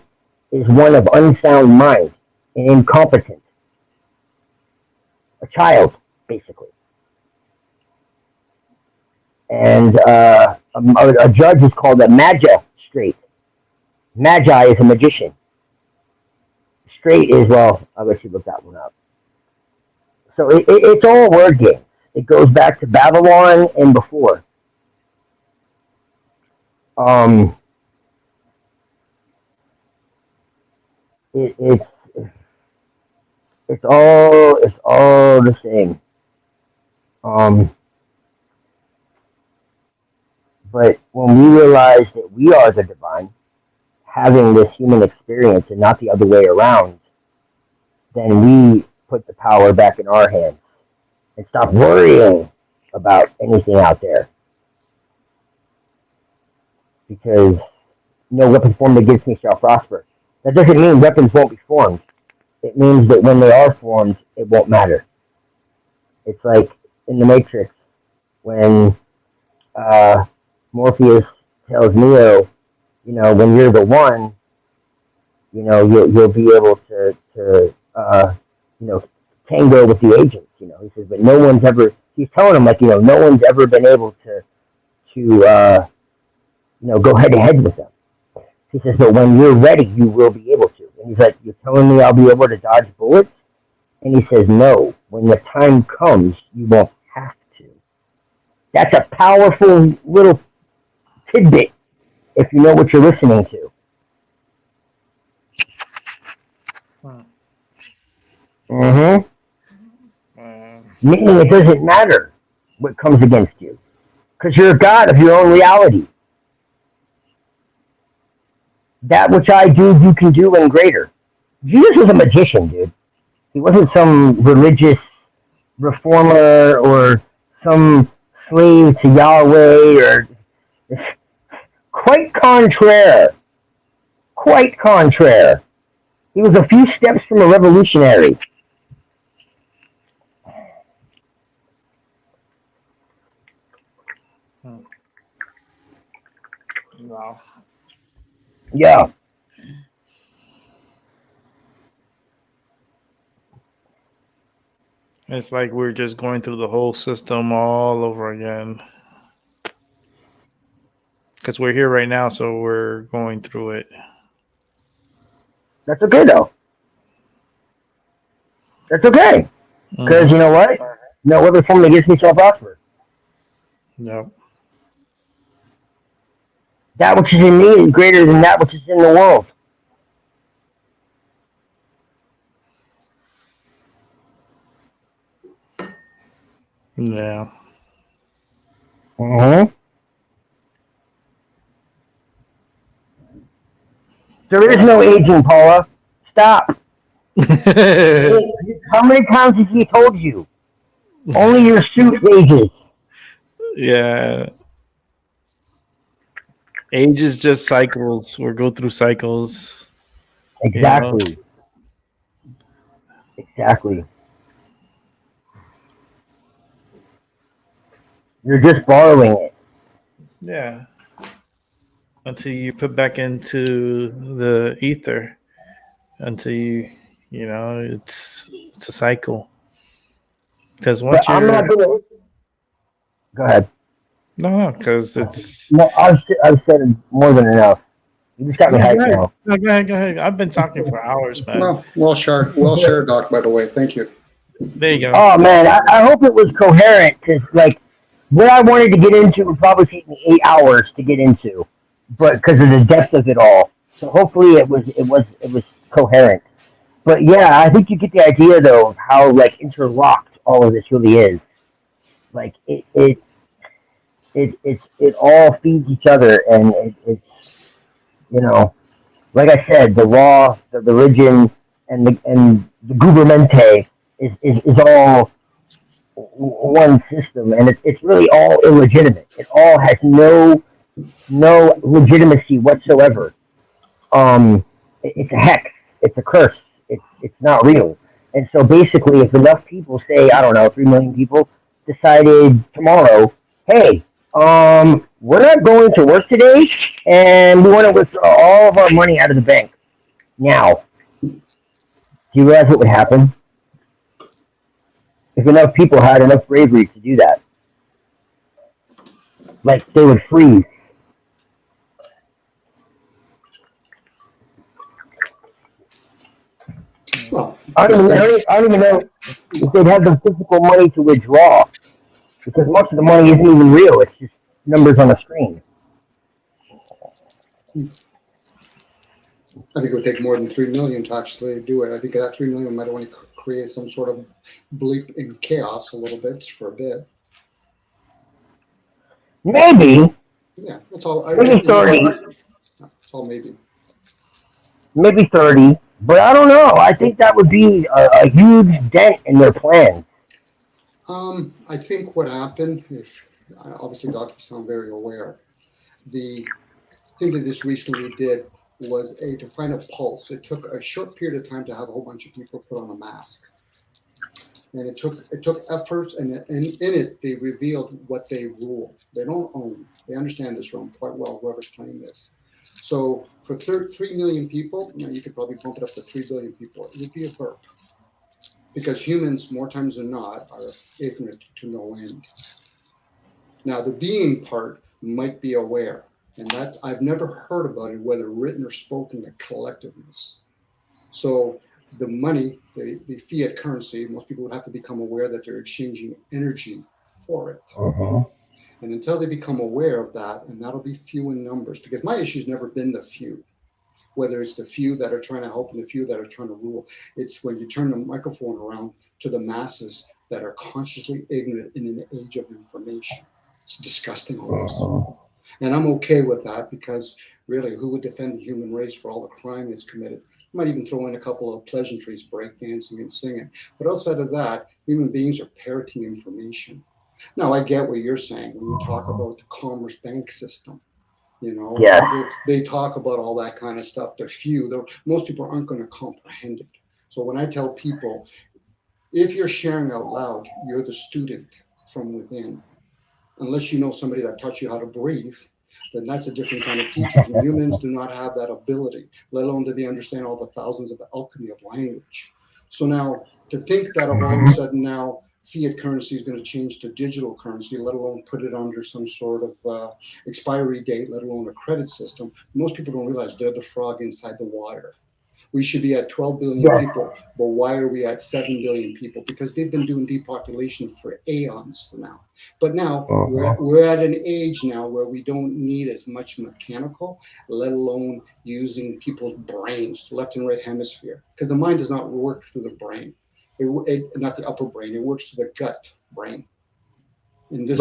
S7: is one of unsound mind and incompetent. a child, basically. And a judge is called a magistrate. Magi is a magician. Straight is, well, I'll let you look that one up. So it's all word games. It goes back to Babylon and before. It's all the same. But when we realize that we are the divine, having this human experience and not the other way around, then we put the power back in our hands and stop worrying about anything out there. Because no weapon formed against me shall prosper. That doesn't mean weapons won't be formed. It means that when they are formed, it won't matter. It's like in the Matrix when Morpheus tells Neo, when you're the one, you'll be able to tango with the agents. He says, but no one's ever. He's telling him no one's ever been able to go head to head with them. He says, but when you're ready, you will be able to. And he's like, you're telling me I'll be able to dodge bullets? And he says, no. When the time comes, you won't have to. That's a powerful little tidbit if you know what you're listening to. Meaning it doesn't matter what comes against you. Because you're a god of your own reality. That which I do, you can do and greater. Jesus was a magician, dude. He wasn't some religious reformer or some slave to Yahweh or... Quite contraire. Quite contraire. He was a few steps from a revolutionary.
S3: Wow.
S7: Yeah.
S3: It's like we're just going through the whole system all over again. Because we're here right now, so we're going through it.
S7: That's okay, though. That's okay. Because you know what? No weapon formed against me shall prosper.
S3: Yep.
S7: That which is in me is greater than that which is in the world.
S3: Yeah.
S7: There is no aging, Paula. Stop. How many times has he told you? Only your suit ages.
S3: Yeah. Age is just cycles. We go through cycles.
S7: Exactly. Exactly. You're just borrowing it.
S3: Yeah. Until you put back into the ether. Until it's a cycle. Because once
S7: I'm not gonna... Go ahead.
S3: No, because it's...
S7: No, I've said more than enough. You just got me hyped now.
S3: No, go ahead. I've been talking for hours, man.
S5: Well shared, Doc, by the way. Thank you.
S3: There you go.
S7: Oh, man, I hope it was coherent, because, what I wanted to get into would probably take me 8 hours to get into, but because of the depth of it all. So hopefully it was coherent. But yeah, I think you get the idea, though, of how, interlocked all of this really is. It all feeds each other, and it's like I said, the law, the religion, and the gouvernemente is all one system, and it's really all illegitimate. It all has no legitimacy whatsoever. It's a hex. It's a curse. It's not real. And so basically, if enough people, say, I don't know, 3 million people decided tomorrow, hey, we're not going to work today, and we want to withdraw all of our money out of the bank now. Do you realize what would happen? if enough people had enough bravery to do that. Like they would freeze.
S5: Well,
S7: I don't even know if they'd have the physical money to withdraw because most of the money isn't even real. It's just numbers on a screen.
S5: I think it would take more than 3 million to actually do it. I think that 3 million might only create some sort of bleep in chaos a little bit for a bit.
S7: Maybe.
S5: Yeah, that's all.
S7: Maybe 30.
S5: That's all maybe.
S7: Maybe 30. But I don't know. I think that would be a huge dent in their plans.
S5: I think what happened, if obviously Doc, you sound very aware, the thing that this recently did was to find a pulse. It took a short period of time to have a whole bunch of people put on a mask. And it took effort, and in it, they revealed what they rule. They don't own. They understand this realm quite well, whoever's playing this. So for 3 million people, you could probably bump it up to 3 billion people. It would be a burp. Because humans, more times than not, are ignorant to no end. Now, the being part might be aware. And that's, I've never heard about it, whether written or spoken, the collectiveness. So the money, the fiat currency, most people would have to become aware that they're exchanging energy for it.
S7: Uh-huh.
S5: And until they become aware of that, and that'll be few in numbers, because my issue's never been the few, whether it's the few that are trying to help and the few that are trying to rule. It's when you turn the microphone around to the masses that are consciously ignorant in an age of information. It's disgusting almost.
S7: Uh-huh.
S5: And I'm okay with that because really, who would defend the human race for all the crime that's committed? You might even throw in a couple of pleasantries, breakdancing and singing. But outside of that, human beings are parroting information. Now, I get what you're saying when you talk about the commerce bank system. You know,
S7: yes.
S5: they talk about all that kind of stuff. They're few. Most people aren't going to comprehend it. So when I tell people, if you're sharing out loud, you're the student from within. Unless you know somebody that taught you how to breathe, then that's a different kind of teacher. And humans do not have that ability, let alone do they understand all the thousands of the alchemy of language. So now to think that all of a sudden now fiat currency is going to change to digital currency, let alone put it under some sort of expiry date, let alone a credit system, most people don't realize they're the frog inside the water. We should be at 12 billion people, but why are we at 7 billion people? Because they've been doing depopulation for aeons for now. But now we're at an age now where we don't need as much mechanical, let alone using people's brains, left and right hemisphere, because the mind does not work through the brain, not the upper brain. It works through the gut brain. And this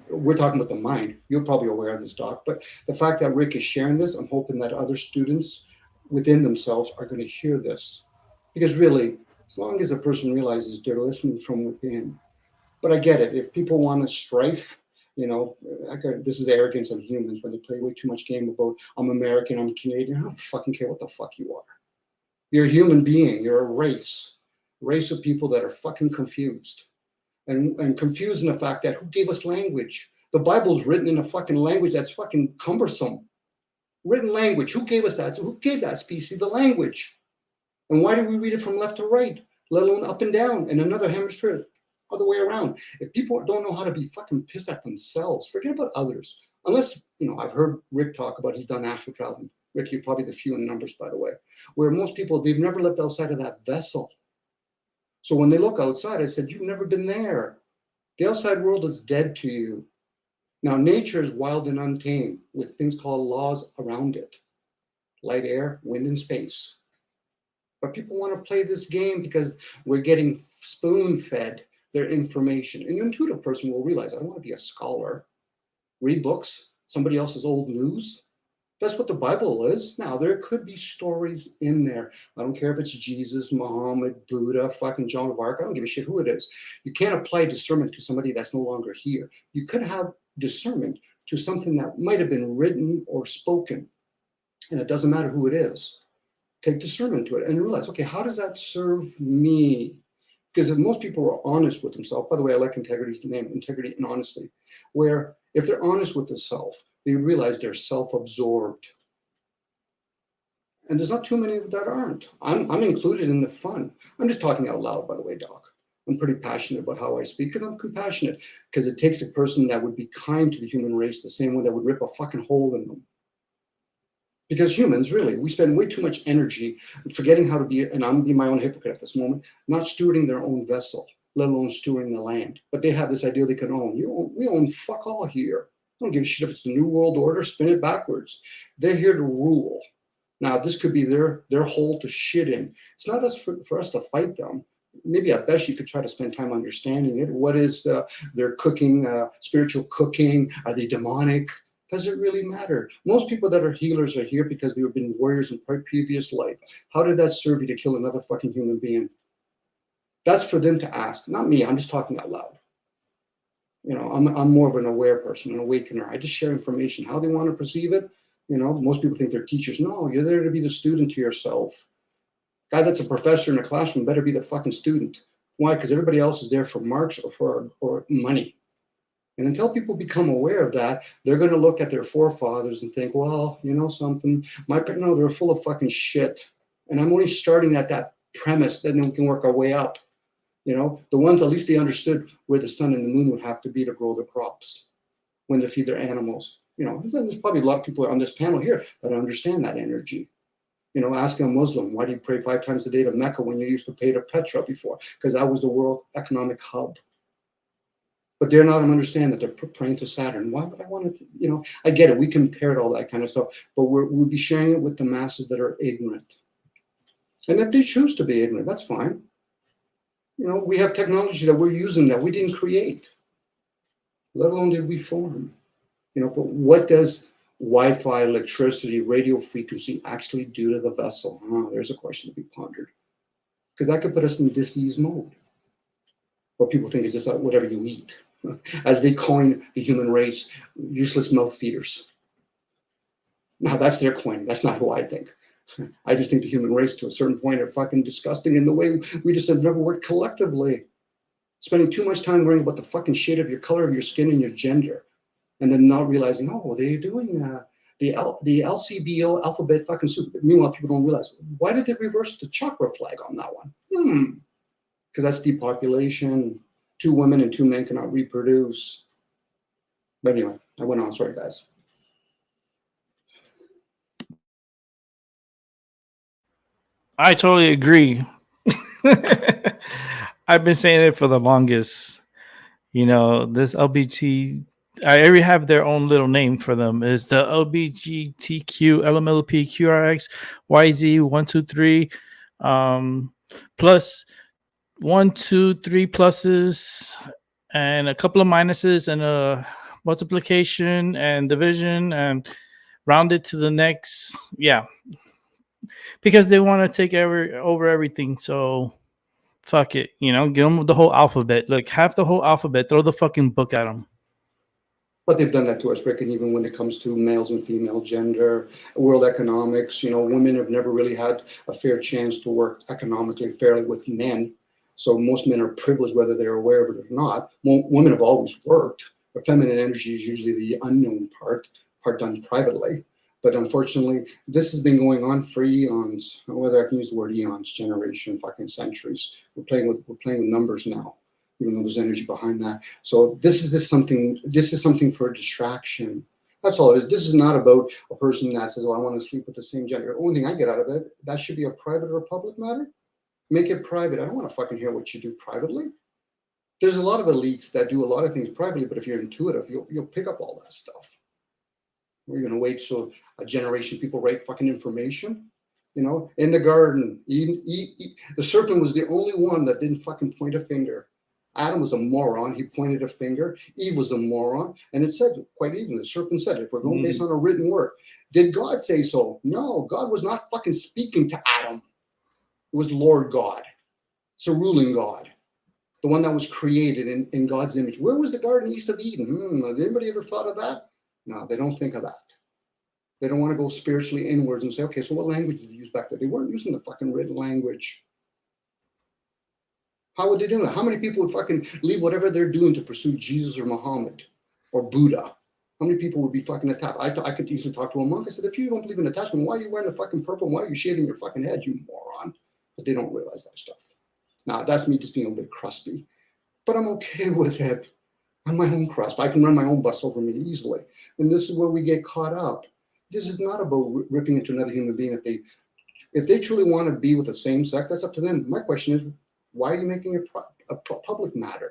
S5: we're talking about the mind. You're probably aware of this, Doc. But the fact that Rick is sharing this, I'm hoping that other students within themselves are going to hear this, because really, as long as a person realizes they're listening from within. But I get it. If people want to strife, you know, this is the arrogance of humans when they play way too much game about I'm American, I'm Canadian. I don't fucking care what the fuck you are. You're a human being. You're a race of people that are fucking confused, and confused in the fact that who gave us language? The Bible's written in a fucking language that's fucking cumbersome. Written language. Who gave us that? So who gave that species the language? And why do we read it from left to right, let alone up and down, and another hemisphere, other way around? If people don't know how to be fucking pissed at themselves, forget about others. Unless, you know, I've heard Rick talk about he's done astral traveling. Rick, you're probably the few in numbers, by the way, where most people, they've never left outside of that vessel. So when they look outside, I said, you've never been there. The outside world is dead to you. Now, nature is wild and untamed with things called laws around it. Light, air, wind, and space. But people want to play this game because we're getting spoon-fed their information. An intuitive person will realize, I don't want to be a scholar. Read books, somebody else's old news. That's what the Bible is. Now, there could be stories in there. I don't care if it's Jesus, Muhammad, Buddha, fucking Joan of Arc. I don't give a shit who it is. You can't apply discernment to somebody that's no longer here. You could have discernment to something that might have been written or spoken. And it doesn't matter who it is. Take discernment to it and realize, okay, how does that serve me? Because if most people are honest with themselves, by the way, I like Integrity's name, integrity and honesty, where if they're honest with themselves, they realize they're self-absorbed. And there's not too many that aren't. I'm included in the fun. I'm just talking out loud, by the way, Doc. I'm pretty passionate about how I speak because I'm compassionate. Because it takes a person that would be kind to the human race the same way that would rip a fucking hole in them. Because humans, really, we spend way too much energy forgetting how to be, and I'm being my own hypocrite at this moment, not stewarding their own vessel, let alone stewarding the land. But they have this idea they can own. We own fuck all here. I don't give a shit if it's the New World Order, spin it backwards. They're here to rule. Now, this could be their hole to shit in. It's not us for us to fight them. Maybe at best you could try to spend time understanding it. What is their cooking, spiritual cooking? Are they demonic? Does it really matter? Most people that are healers are here because they've been warriors in previous life. How did that serve you to kill another fucking human being? That's for them to ask, not me. I'm just talking out loud. You know, I'm more of an aware person, an awakener. I just share information. How they want to perceive it, you know, most people think they're teachers. No, you're there to be the student to yourself. Guy that's a professor in a classroom better be the fucking student. Why? Because everybody else is there for marks or money. And until people become aware of that, they're going to look at their forefathers and think, well, you know something, no, they're full of fucking shit. And I'm only starting at that premise, then we can work our way up. You know, the ones, at least they understood where the sun and the moon would have to be to grow the crops, when they feed their animals. You know, there's probably a lot of people on this panel here that understand that energy. You know, asking a Muslim, why do you pray 5 times a day to Mecca when you used to pray to Petra before? Because that was the world economic hub. But they're not understanding that they're praying to Saturn. Why would I want to, you know, I get it. We compared all that kind of stuff, but we'll be sharing it with the masses that are ignorant. And if they choose to be ignorant, that's fine. You know, we have technology that we're using that we didn't create, let alone did we form. You know, but what does Wi-Fi, electricity, radio frequency actually do to the vessel? Oh, there's a question to be pondered. Because that could put us in disease mode. What people think is just whatever you eat. As they coin the human race, useless mouth feeders. Now that's their coin. That's not who I think. I just think the human race to a certain point are fucking disgusting in the way we just have never worked collectively. Spending too much time worrying about the fucking shade of your color of your skin and your gender. And then not realizing, oh, they're doing the LCBO alphabet fucking soup. Meanwhile, people don't realize, why did they reverse the chakra flag on that one? Because that's depopulation. 2 women and 2 men cannot reproduce. But anyway, I went on. Sorry, guys.
S3: I totally agree. I've been saying it for the longest. You know, this LBT, I already have their own little name for them. Is the LBGTQ LMLP QRX YZ 123 plus 1, 2, 3 pluses and a couple of minuses and a multiplication and division and round it to the next. Yeah. Because they want to take over everything. So fuck it. You know, give them the whole alphabet. Like, have the whole alphabet. Throw the fucking book at them.
S5: But they've done that to us, Rick, and even when it comes to males and female gender, world economics, you know, women have never really had a fair chance to work economically fairly with men. So most men are privileged, whether they're aware of it or not. Women have always worked. But feminine energy is usually the unknown part done privately. But unfortunately, this has been going on for eons, whether I can use the word eons, generation, fucking centuries. We're playing with numbers now, even though there's energy behind that. So this is something for a distraction. That's all it is. This is not about a person that says, oh, I want to sleep with the same gender. The only thing I get out of it, that should be a private or a public matter. Make it private. I don't want to fucking hear what you do privately. There's a lot of elites that do a lot of things privately, but if you're intuitive, you'll pick up all that stuff. We're going to wait till a generation of people write fucking information. You know, in the garden, the serpent was the only one that didn't fucking point a finger. Adam was a moron. He pointed a finger. Eve was a moron. And it said quite even, the serpent said, if we're going based on a written word, did God say so? No, God was not fucking speaking to Adam. It was Lord God. It's a ruling God. The one that was created in God's image. Where was the garden east of Eden? Has anybody ever thought of that? No, they don't think of that. They don't want to go spiritually inwards and say, okay, so what language did you use back there? They weren't using the fucking written language. How would they do it? How many people would fucking leave whatever they're doing to pursue Jesus or Muhammad or Buddha? How many people would be fucking attacked? I could easily talk to a monk. I said, if you don't believe in attachment, why are you wearing the fucking purple? Why are you shaving your fucking head, you moron? But they don't realize that stuff. Now, that's me just being a bit crusty, but I'm okay with it. I'm my own crust. I can run my own bus over me easily. And this is where we get caught up. This is not about ripping into another human being. If they truly want to be with the same sex, that's up to them. My question is, why are you making it a public matter?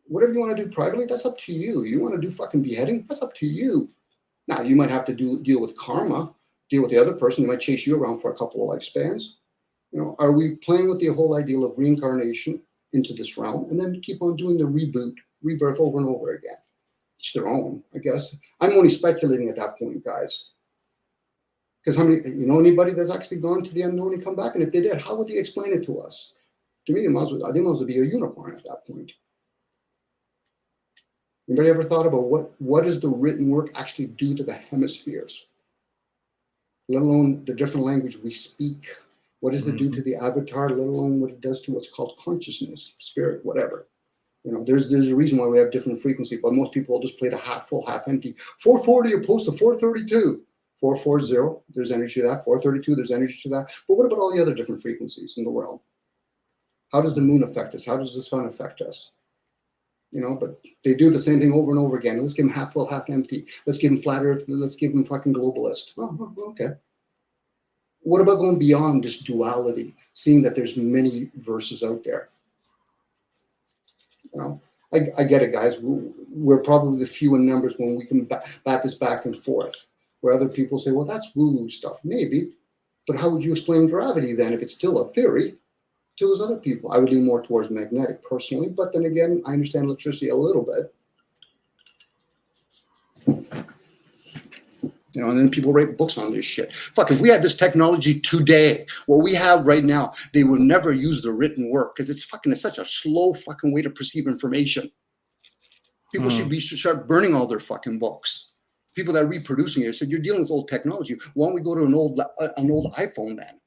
S5: Whatever you want to do privately, that's up to you. You want to do fucking beheading, that's up to you. Now, you might have to deal with karma, deal with the other person. They might chase you around for a couple of lifespans. Are we playing with the whole ideal of reincarnation into this realm and then keep on doing the rebirth over and over again? It's their own, I guess. I'm only speculating at that point, guys. Because how many, anybody that's actually gone to the unknown and come back? And if they did, how would they explain it to us? To me, they might as well be a unicorn at that point. Anybody ever thought about what does the written work actually do to the hemispheres? Let alone the different language we speak. What does it do to the avatar, let alone what it does to what's called consciousness, spirit, whatever. There's a reason why we have different frequency, but most people will just play the half full, half empty. 440 opposed to 432. 440, there's energy to that. 432, there's energy to that. But what about all the other different frequencies in the world? How does the moon affect us? How does the sun affect us? But they do the same thing over and over again. Let's give them half full, half empty. Let's give them flat earth. Let's give them fucking globalist. Oh, okay. What about going beyond this duality, seeing that there's many verses out there? I get it, guys. We're probably the few in numbers when we can bat this back and forth, where other people say, well, that's woo-woo stuff. Maybe. But how would you explain gravity then if it's still a theory to those other people? I would lean more towards magnetic personally, but then again, I understand electricity a little bit. And then people write books on this shit. Fuck, if we had this technology today, what we have right now, they would never use the written work because it's such a slow fucking way to perceive information. People should start burning all their fucking books. People that are reproducing it said, you're dealing with old technology. Why don't we go to an old iPhone then?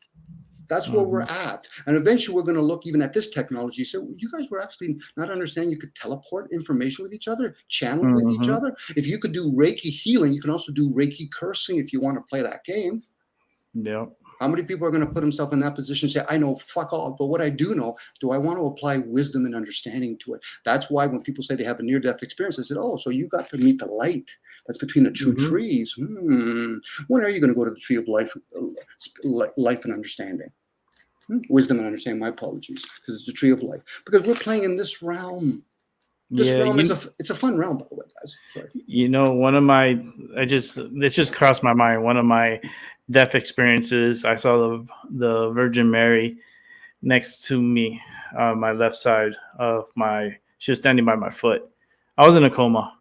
S5: That's where we're at. And eventually we're going to look even at this technology. So you guys were actually not understanding you could teleport information with each other, channel with each other. If you could do Reiki healing, you can also do Reiki cursing if you want to play that game.
S3: Yeah.
S5: How many people are going to put themselves in that position and say, I know fuck all, but what I do know, do I want to apply wisdom and understanding to it? That's why when people say they have a near-death experience, I said, oh, so you got to meet the light that's between the two trees. When are you going to go to the tree of life and understanding? Wisdom and understanding, my apologies, because it's the tree of life. Because we're playing in this realm. This realm it's a fun realm, by the way, guys. Sorry.
S3: This just crossed my mind. One of my death experiences, I saw the Virgin Mary next to me, my left side of she was standing by my foot. I was in a coma.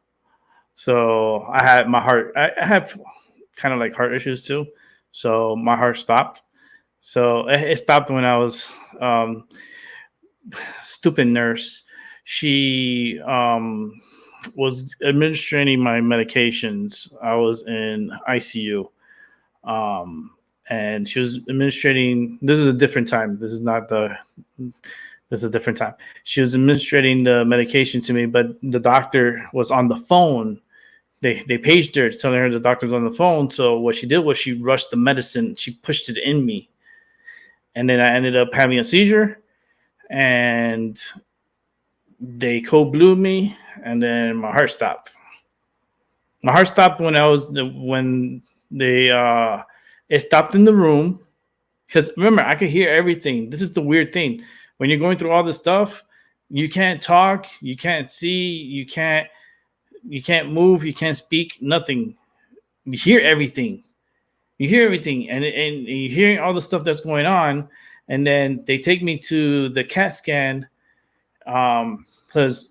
S3: So I had my heart, I have kind of like heart issues too. So my heart stopped. So it stopped when I was, stupid nurse. She was administering my medications. I was in ICU. And she was administering, this is a different time. This is a different time. She was administering the medication to me, but the doctor was on the phone. They paged her telling her the doctor was on the phone. So what she did was she rushed the medicine. She pushed it in me. And then I ended up having a seizure and they cold blew me and then my heart stopped. My heart stopped when it stopped in the room. Because remember, I could hear everything. This is the weird thing. When you're going through all this stuff, you can't talk, you can't see, you can't move, you can't speak, nothing. You hear everything. You hear everything, and you're hearing all the stuff that's going on, and then they take me to the CAT scan because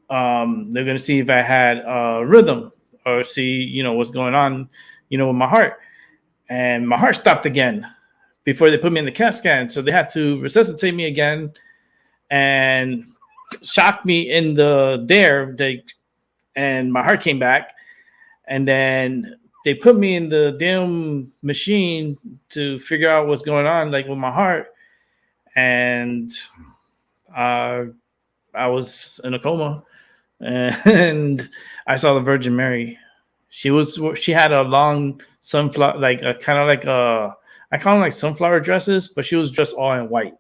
S3: they're going to see if I had rhythm or see, what's going on, with my heart. And my heart stopped again before they put me in the CAT scan. So they had to resuscitate me again and shock me in and my heart came back. And then they put me in the damn machine to figure out what's going on, like with my heart. And I was in a coma and I saw the Virgin Mary. She had a long sunflower, I call them like sunflower dresses, but she was dressed all in white.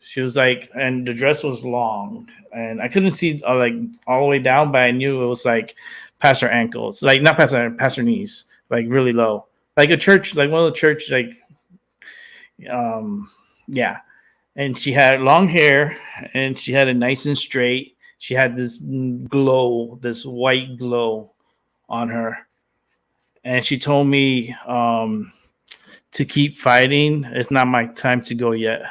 S3: She was like, and the dress was long, and I couldn't see like all the way down, but I knew it was like past her ankles, like not past her knees, like really low, like a church, like one of the church, like yeah. And she had long hair, and she had it nice and straight. She had this glow, this white glow on her, and she told me to keep fighting. It's not my time to go yet.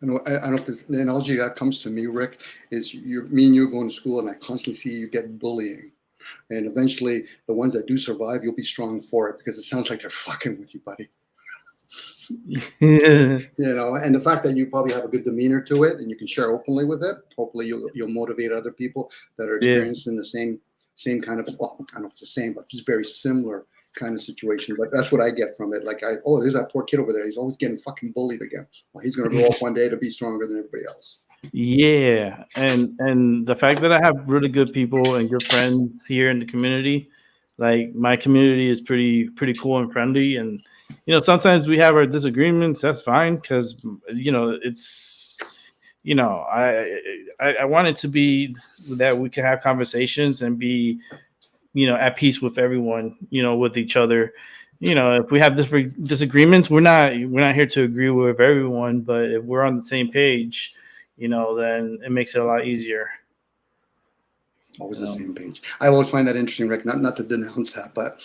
S5: I don't know if this, the analogy that comes to me, Rick, is me and you going to school, and I constantly see you get bullying. And eventually, the ones that do survive, you'll be strong for it because it sounds like they're fucking with you, buddy. You know, and the fact that you probably have a good demeanor to it and you can share openly with it, hopefully you'll motivate other people that are experiencing the same kind of, well, I don't know if it's the same, but it's very similar kind of situation. But that's what I get from it. Like, there's that poor kid over there. He's always getting fucking bullied again. Well, he's going to grow up one day to be stronger than everybody else.
S3: Yeah, and the fact that I have really good people and good friends here in the community, like my community is pretty cool and friendly, and you know sometimes we have our disagreements. That's fine because you know it's you know I want it to be that we can have conversations and be you know at peace with everyone, you know, with each other. You know, if we have different disagreements, we're not here to agree with everyone, but if we're on the same page, you know, then it makes it a lot easier.
S5: Always the same page. I always find that interesting, Rick, not to denounce that, but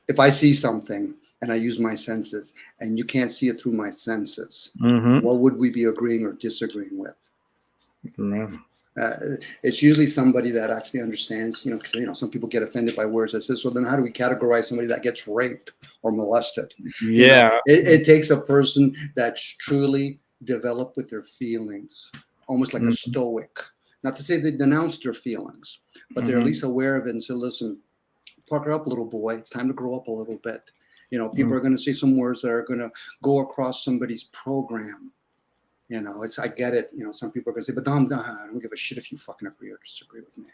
S5: if I see something and I use my senses and you can't see it through my senses, what would we be agreeing or disagreeing with? It's usually somebody that actually understands, you know, because, you know, some people get offended by words that says, so then how do we categorize somebody that gets raped or molested?
S3: Yeah.
S5: You know, it takes a person that's truly developed with their feelings, almost like a stoic. Not to say they denounce their feelings, but they're at least aware of it and say, listen, pucker up, little boy. It's time to grow up a little bit. You know, people are going to say some words that are going to go across somebody's program. You know, I get it. You know, some people are going to say, but Dom, I don't give a shit if you fucking agree or disagree with me.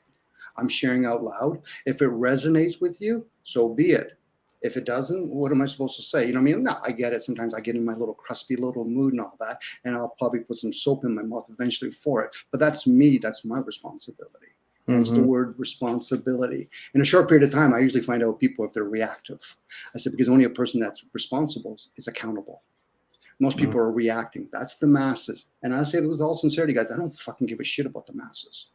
S5: I'm sharing out loud. If it resonates with you, so be it. If it doesn't, what am I supposed to say? You know what I mean? No, I get it. Sometimes I get in my little crusty little mood and all that, and I'll probably put some soap in my mouth eventually for it. But that's me. That's my responsibility. That's the word responsibility. In a short period of time, I usually find out people if they're reactive. I said, because only a person that's responsible is accountable. Most people are reacting. That's the masses. And I say it with all sincerity, guys, I don't fucking give a shit about the masses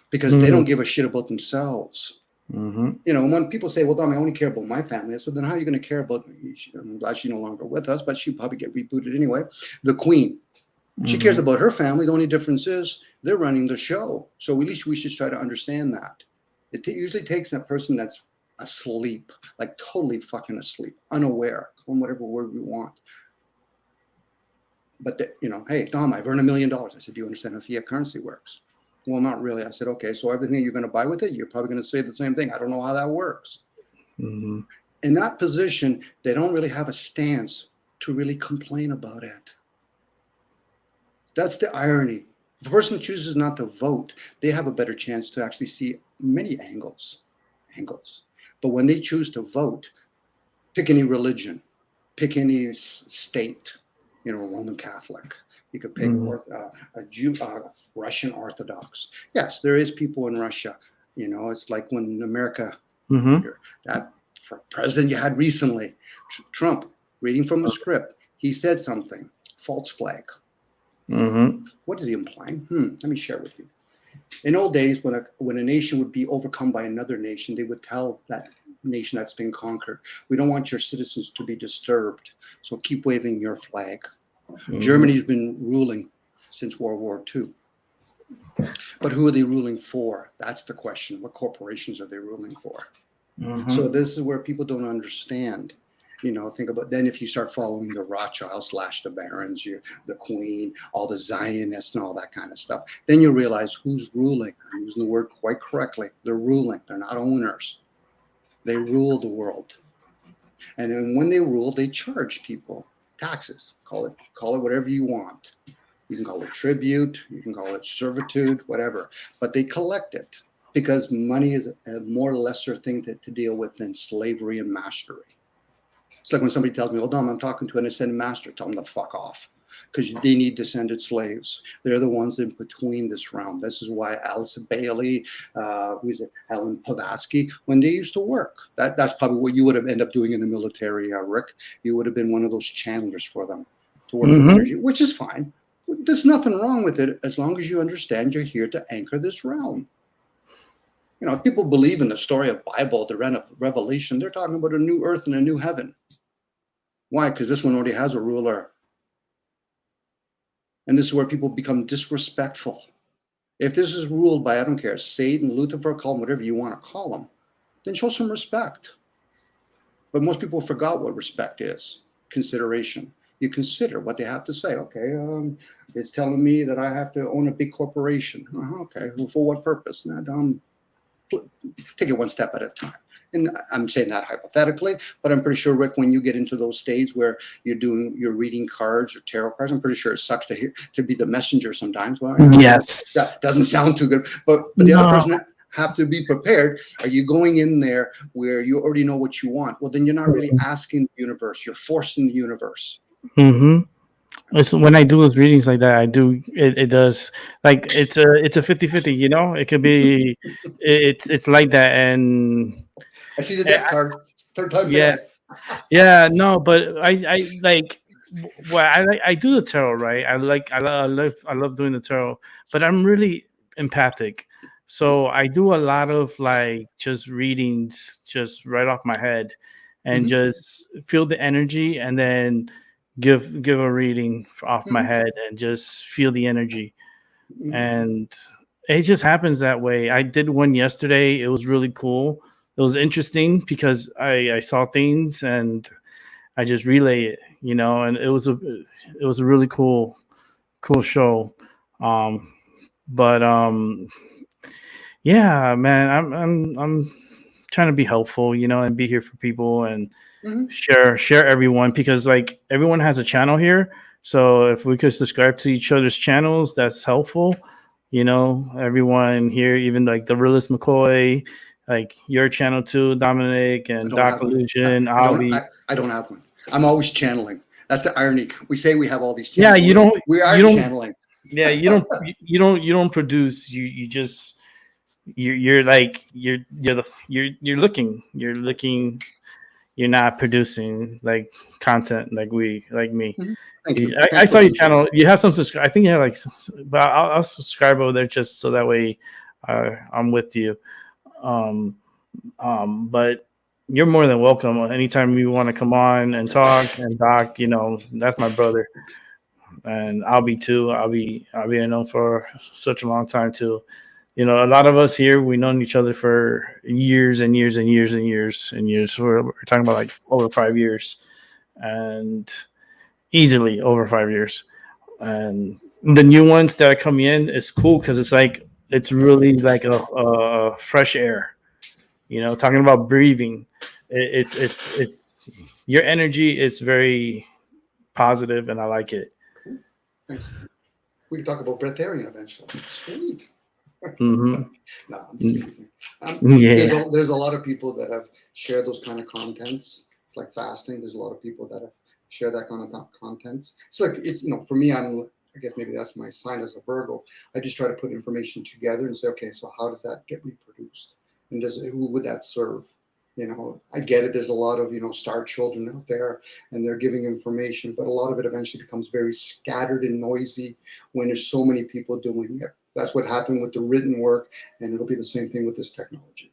S5: because they don't give a shit about themselves. You know, when people say, well, Dom, I only care about my family. So then how are you going to care about, I'm glad she's no longer with us, but she'll probably get rebooted anyway. The Queen, she cares about her family. The only difference is they're running the show. So at least we should try to understand that. It usually takes a person that's asleep, like totally fucking asleep, unaware, call them whatever word we want. But, you know, hey, Dom, I've earned $1 million. I said, do you understand how fiat currency works? Well, not really. I said, okay, so everything you're going to buy with it, you're probably going to say the same thing. I don't know how that works. In that position, they don't really have a stance to really complain about it. That's the irony. If a person chooses not to vote, they have a better chance to actually see many angles. But when they choose to vote, pick any religion, pick any state, you know, Roman Catholic. You could pick a Jew, Russian Orthodox. Yes, there is people in Russia. You know, it's like when America, that president you had recently, Trump, reading from the script, he said something, false flag. What is he implying? Let me share with you. In old days, when a nation would be overcome by another nation, they would tell that nation that's been conquered, we don't want your citizens to be disturbed, so keep waving your flag. Germany's been ruling since World War II. But who are they ruling for? That's the question. What corporations are they ruling for? So this is where people don't understand. You know, think about then if you start following the Rothschilds / the Barons, the Queen, all the Zionists and all that kind of stuff, then you realize who's ruling. I'm using the word quite correctly. They're ruling. They're not owners. They rule the world. And then when they rule, they charge people taxes. Call it whatever you want. You can call it tribute, you can call it servitude, whatever. But they collect it because money is a more lesser thing to deal with than slavery and mastery. It's like when somebody tells me, oh, Dom, I'm talking to an ascended master, tell them to fuck off. because they need descended slaves. They're the ones in between this realm. This is why Alice Bailey, Helen Blavatsky, when they used to work, that's probably what you would have ended up doing in the military, Rick. You would have been one of those channelers for them to work with energy, which is fine. There's nothing wrong with it as long as you understand you're here to anchor this realm. You know, if people believe in the story of Bible, the Revelation, they're talking about a new earth and a new heaven. Why? Because this one already has a ruler. And this is where people become disrespectful. If this is ruled by, I don't care, Satan, Lucifer, call them whatever you want to call them, then show some respect. But most people forgot what respect is. Consideration. You consider what they have to say. Okay, it's telling me that I have to own a big corporation. Okay, well, for what purpose? Take it one step at a time. And I'm saying that hypothetically, but I'm pretty sure, Rick, when you get into those stages where you're reading cards or tarot cards, I'm pretty sure it sucks to be the messenger sometimes. Well,
S3: yes,
S5: that doesn't sound too good. But the other person have to be prepared. Are you going in there where you already know what you want? Well, then you're not really asking the universe. You're forcing the universe.
S3: It's when I do those readings like that, I do it does like it's a 50-50, you know. It could be it's like that. And
S5: I see the death card third time
S3: yeah
S5: today.
S3: No, but I like I do the tarot, right? I love doing the tarot, but I'm really empathic, so I do a lot of like just readings just right off my head and just feel the energy and then give a reading off my head and just feel the energy. And it just happens that way. I did one yesterday. It was really cool. It was interesting because I saw things and I just relay it, you know, and it was a really cool show. Yeah, man, I'm trying to be helpful, you know, and be here for people and share everyone, because like everyone has a channel here. So if we could subscribe to each other's channels, that's helpful. You know, everyone here, even like the Realist McCoy, like your channel too, Dominic, and Doc Illusion.
S5: I don't have one. I'm always channeling. That's the irony. We say we have all these
S3: Yeah,
S5: channels.
S3: you don't.
S5: We are channeling.
S3: Yeah, you don't produce. You just you're like you're looking. You're not producing like content like me.
S5: Thank you.
S3: I saw your channel. You have some subscribe. I think you have like, but I'll subscribe over there just so that way I'm with you. But you're more than welcome anytime you want to come on and talk. And Doc, you know, that's my brother, and I'll be too. I'll be known for such a long time too. You know, a lot of us here, we've known each other for years and years and years and years and years. We're talking about like over 5 years, and easily over 5 years. And the new ones that are coming in is cool because it's really like a fresh air. You know, talking about breathing, it's your energy is very positive, and I like it.
S5: We can talk about breatharian eventually. Sweet.
S3: No,
S5: I'm just teasing. There's a lot of people that have shared those kind of contents. It's like fasting. There's a lot of people that have shared that kind of contents. It's like, it's, you know, for me, I guess maybe that's my sign as a Virgo. I just try to put information together and say, okay, so how does that get reproduced? And who would that serve? You know, I get it. There's a lot of, you know, star children out there and they're giving information, but a lot of it eventually becomes very scattered and noisy when there's so many people doing it. That's what happened with the written work, and it'll be the same thing with this technology.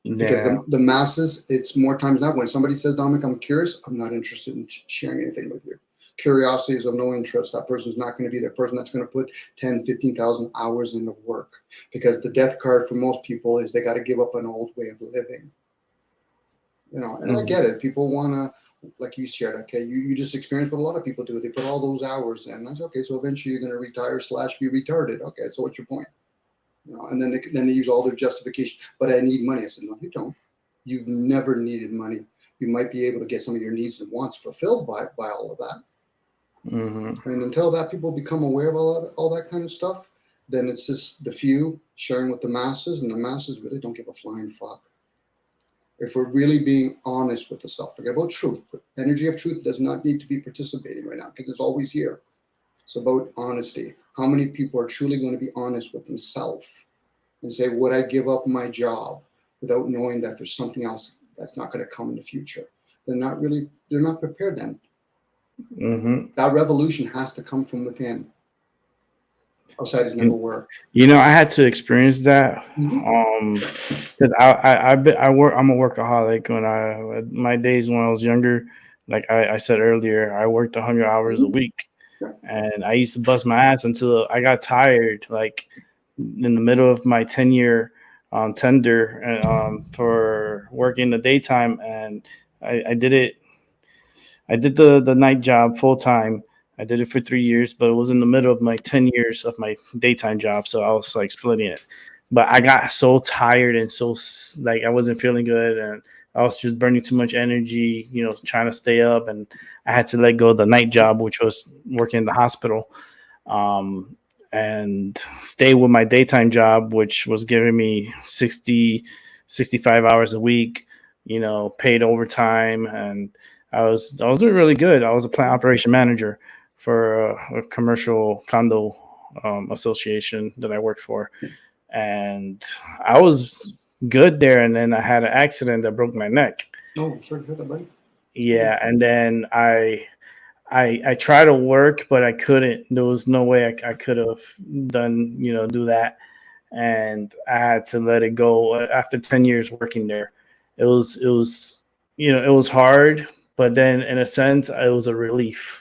S5: Because the masses, it's more times now when somebody says, Dominic, I'm curious, I'm not interested in sharing anything with you. Curiosity is of no interest. That person's not going to be the person that's going to put 10, 15,000 hours into work. Because the death card for most people is they got to give up an old way of living. You know, and I get it. People want to, like you shared, okay, you just experienced what a lot of people do. They put all those hours in. That's okay. So eventually you're going to retire / be retarded. Okay, so what's your point? You know, and then they use all their justification. But I need money. I said, no, you don't. You've never needed money. You might be able to get some of your needs and wants fulfilled by all of that. And until that people become aware of all that kind of stuff, then it's just the few sharing with the masses, and the masses really don't give a flying fuck. If we're really being honest with the self, forget about truth. But energy of truth does not need to be participating right now because it's always here. It's about honesty. How many people are truly going to be honest with themselves and say, would I give up my job without knowing that there's something else that's not going to come in the future? They're not prepared then. That revolution has to come from within. Outside has never worked.
S3: You know, I had to experience that because I'm a workaholic. My days when I was younger, like I said earlier, I worked 100 hours a week, and I used to bust my ass until I got tired. Like in the middle of my 10-year tender for working the daytime, and I did it. I did the night job full time. I did it for 3 years, but it was in the middle of my 10 years of my daytime job. So I was like splitting it. But I got so tired and so like I wasn't feeling good. And I was just burning too much energy, you know, trying to stay up. And I had to let go of the night job, which was working in the hospital, and stay with my daytime job, which was giving me 60, 65 hours a week, you know, paid overtime. And I was doing really good. I was a plant operation manager for a commercial condo association that I worked for, and I was good there. And then I had an accident that broke my neck.
S5: Oh, sorry to hear that, buddy.
S3: Yeah, and then I tried to work, but I couldn't. There was no way I could have do that, and I had to let it go after 10 years working there. It was it was hard, but then in a sense, it was a relief.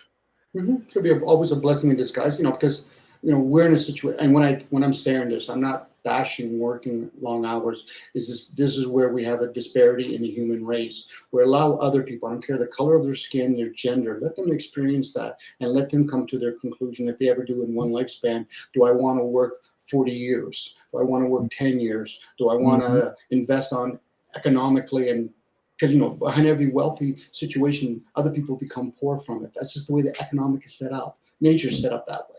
S5: It could be always a blessing in disguise, because we're in a situation. And when I'm saying this, I'm not bashing working long hours. This is where we have a disparity in the human race. We allow other people, I don't care the color of their skin, their gender, let them experience that and let them come to their conclusion if they ever do in one lifespan. Do I want to work 40 years? Do I want to work 10 years? Do I want to invest on economically? And because behind every wealthy situation, other people become poor from it. That's just the way the economic is set up. Nature's set up that way.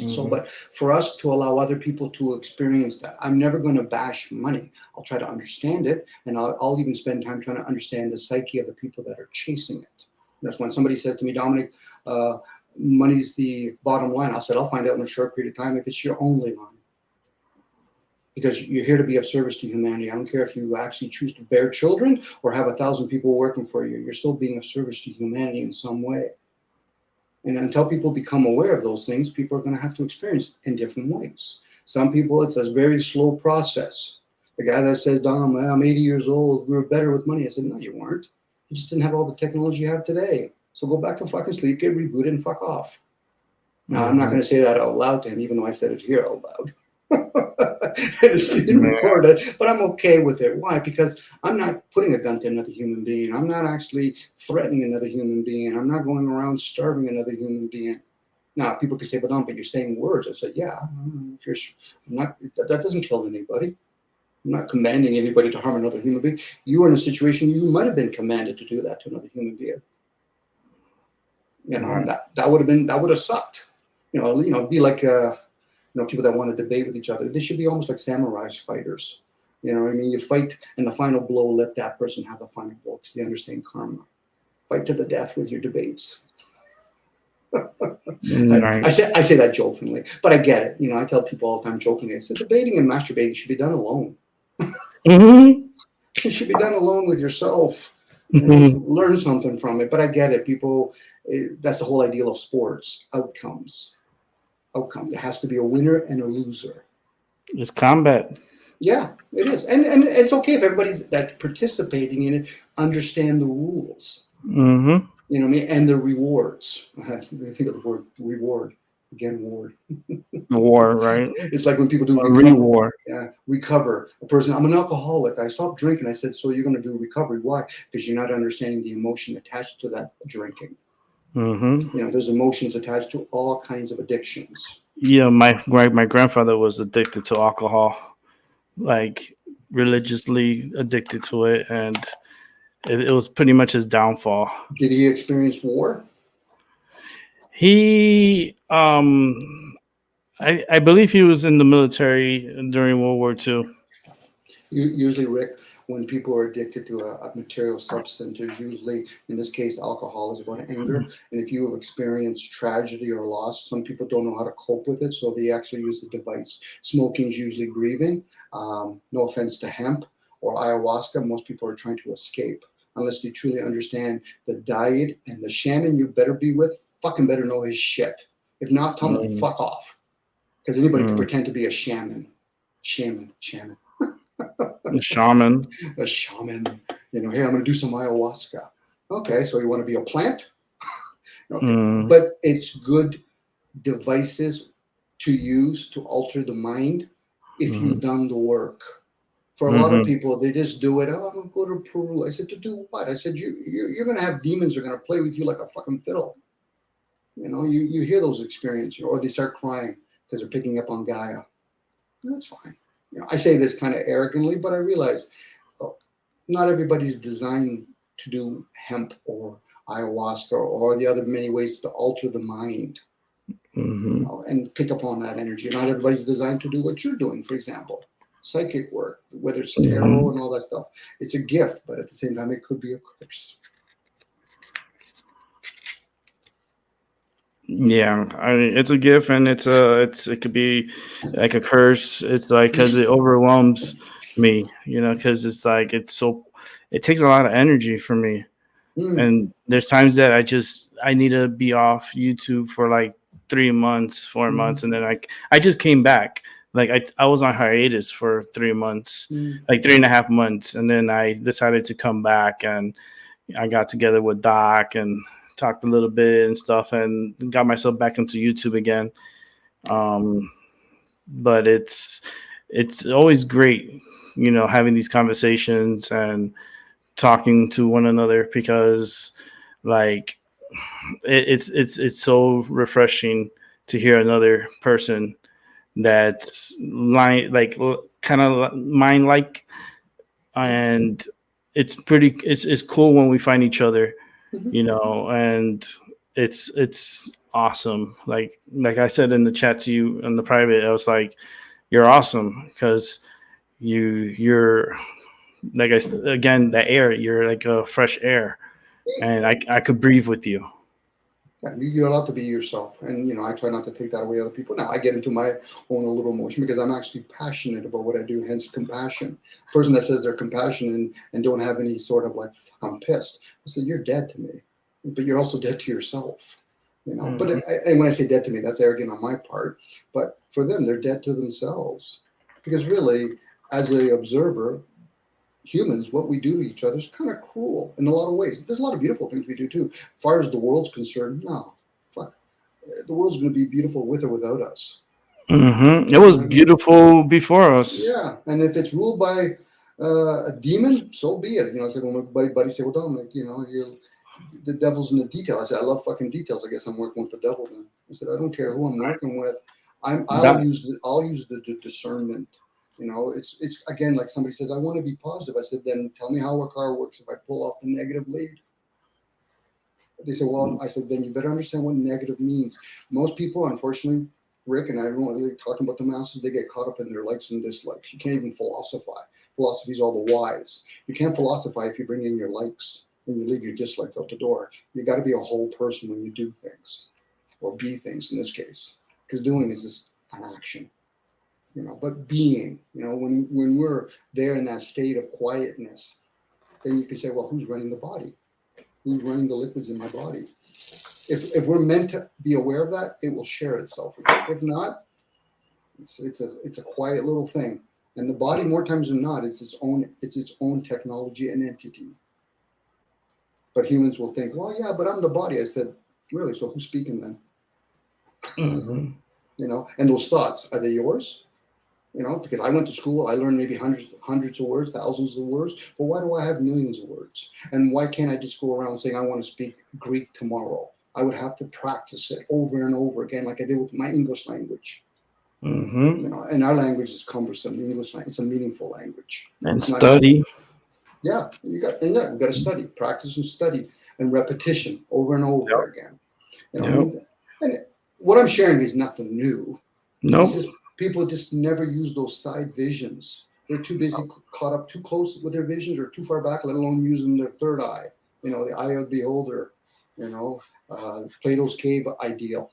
S5: So, but for us to allow other people to experience that, I'm never going to bash money. I'll try to understand it, and I'll even spend time trying to understand the psyche of the people that are chasing it. That's when somebody says to me, Dominic, money's the bottom line. I said, I'll find out in a short period of time if it's your only line. Because you're here to be of service to humanity. I don't care if you actually choose to bear children or have 1,000 people working for you. You're still being of service to humanity in some way. And until people become aware of those things, people are going to have to experience in different ways. Some people, it's a very slow process. The guy that says, Dom, I'm 80 years old, we were better with money. I said, no, you weren't. You just didn't have all the technology you have today. So go back to fucking sleep, get rebooted, and fuck off. Now, I'm not going to say that out loud to him, even though I said it here out loud. It's being recorded, but I'm okay with it. Why? Because I'm not putting a gun to another human being. I'm not actually threatening another human being. I'm not going around starving another human being. Now, people can say, but Dom, but you're saying words. I said, yeah, that doesn't kill anybody. I'm not commanding anybody to harm another human being. You were in a situation you might have been commanded to do that to another human being. That would have sucked. Be like people that want to debate with each other. They should be almost like samurai fighters. You know what I mean? You fight, and the final blow, let that person have the final blow because they understand karma. Fight to the death with your debates. I say that jokingly, but I get it. I tell people all the time jokingly, I said debating and masturbating should be done alone. It should be done alone with yourself. And learn something from it. But I get it. People, that's the whole ideal of sports, outcomes. There has to be a winner and a loser. It's
S3: combat.
S5: Yeah, it is. And it's okay if everybody's that participating in it understand the rules. You know what I mean? And the rewards. I think of the word reward. Again, ward.
S3: War, right?
S5: It's like when people do
S3: reward.
S5: Yeah, recover. A person, I'm an alcoholic. I stopped drinking. I said, so you're going to do recovery. Why? Because you're not understanding the emotion attached to that drinking. There's emotions attached to all kinds of addictions.
S3: Yeah, my grandfather was addicted to alcohol, like religiously addicted to it, and it was pretty much his downfall.
S5: Did he experience war?
S3: He, I believe he was in the military during World War II.
S5: Usually, Rick, when people are addicted to a material substance, there's usually, in this case, alcohol is about anger. And if you have experienced tragedy or loss, some people don't know how to cope with it, so they actually use the device. Smoking is usually grieving. No offense to hemp or ayahuasca, most people are trying to escape. Unless they truly understand the diet, and the shaman you better be with fucking better know his shit. If not, tell him to fuck off. Because anybody can pretend to be a shaman. Shaman.
S3: The shaman.
S5: A shaman. You know, hey, I'm going to do some ayahuasca. Okay, so you want to be a plant? Okay. But it's good devices to use to alter the mind if you've done the work. For a lot of people, they just do it. Oh, I'm going to go to Peru. I said, to do what? I said, you're going to have demons that are going to play with you like a fucking fiddle. You know, you hear those experiences, or they start crying because they're picking up on Gaia. That's fine. You know, I say this kind of arrogantly, but I realize not everybody's designed to do hemp or ayahuasca or the other many ways to alter the mind, you know, and pick up on that energy. Not everybody's designed to do what you're doing, for example. Psychic work, whether it's tarot and all that stuff. It's a gift, but at the same time, it could be a curse.
S3: Yeah, I mean, it's a gift, and it could be like a curse. It's like because it overwhelms me, you know, because it's like it takes a lot of energy from me, and there's times that I need to be off YouTube for like 3 months, 4 months, and then I just came back. Like I was on hiatus for 3 months, like 3.5 months. And then I decided to come back, and I got together with Doc and talked a little bit and stuff, and got myself back into YouTube again. But it's always great, you know, having these conversations and talking to one another, because like it's so refreshing to hear another person that's kind of mine like, and it's cool when we find each other, you know, and it's awesome. Like I said in the chat to you in the private, I was like, you're awesome, because you're like again, the air, you're like a fresh air, and I could breathe with you.
S5: Yeah, you're allowed to be yourself, and you know, I try not to take that away other people. Now I get into my own little emotion because I'm actually passionate about what I do, hence compassion. Person that says they're compassionate and don't have any sort of like, I'm pissed. I said, you're dead to me, but you're also dead to yourself. You know, but and when I say dead to me, that's arrogant on my part. But for them, they're dead to themselves, because really, as an observer, humans, what we do to each other is kind of cruel in a lot of ways. There's a lot of beautiful things we do too. As far as the world's concerned, no, fuck. The world's going to be beautiful with or without us.
S3: It was beautiful before us.
S5: Yeah, and if it's ruled by a demon, so be it. You know, I said, when my buddy said, well, Dominic, you know, the devil's in the detail. I said, I love fucking details. I guess I'm working with the devil then. I said, I don't care who I'm working with. I'll use the discernment. You know, it's again, like somebody says, I want to be positive. I said, then tell me how a car works if I pull off the negative lead. They said, well, I said, then you better understand what negative means. Most people, unfortunately, Rick, and I don't really talking about the masses, they get caught up in their likes and dislikes. You can't even philosophize. Philosophy is all the whys. You can't philosophize if you bring in your likes and you leave your dislikes out the door. You got to be a whole person when you do things, or be things in this case, because doing is just an action. You know, but being, you know, when we're there in that state of quietness, then you can say, well, who's running the body? Who's running the liquids in my body? If we're meant to be aware of that, it will share itself with you. If not, it's a quiet little thing. And the body, more times than not, it's its own technology and entity. But humans will think, well, yeah, but I'm the body. I said, really? So who's speaking then? You know, and those thoughts, are they yours? You know, because I went to school, I learned maybe hundreds of words, thousands of words, but why do I have millions of words? And why can't I just go around saying I want to speak Greek tomorrow? I would have to practice it over and over again, like I did with my English language. You know, and our language is cumbersome. The English language, it's a meaningful language.
S3: And study.
S5: Yeah, we got to study, practice and study, and repetition over and over again. You know, and what I'm sharing is nothing new.
S3: Nope.
S5: People just never use those side visions. They're too busy caught up too close with their visions or too far back, let alone using their third eye. You know, the eye of the beholder. You know, Plato's cave ideal.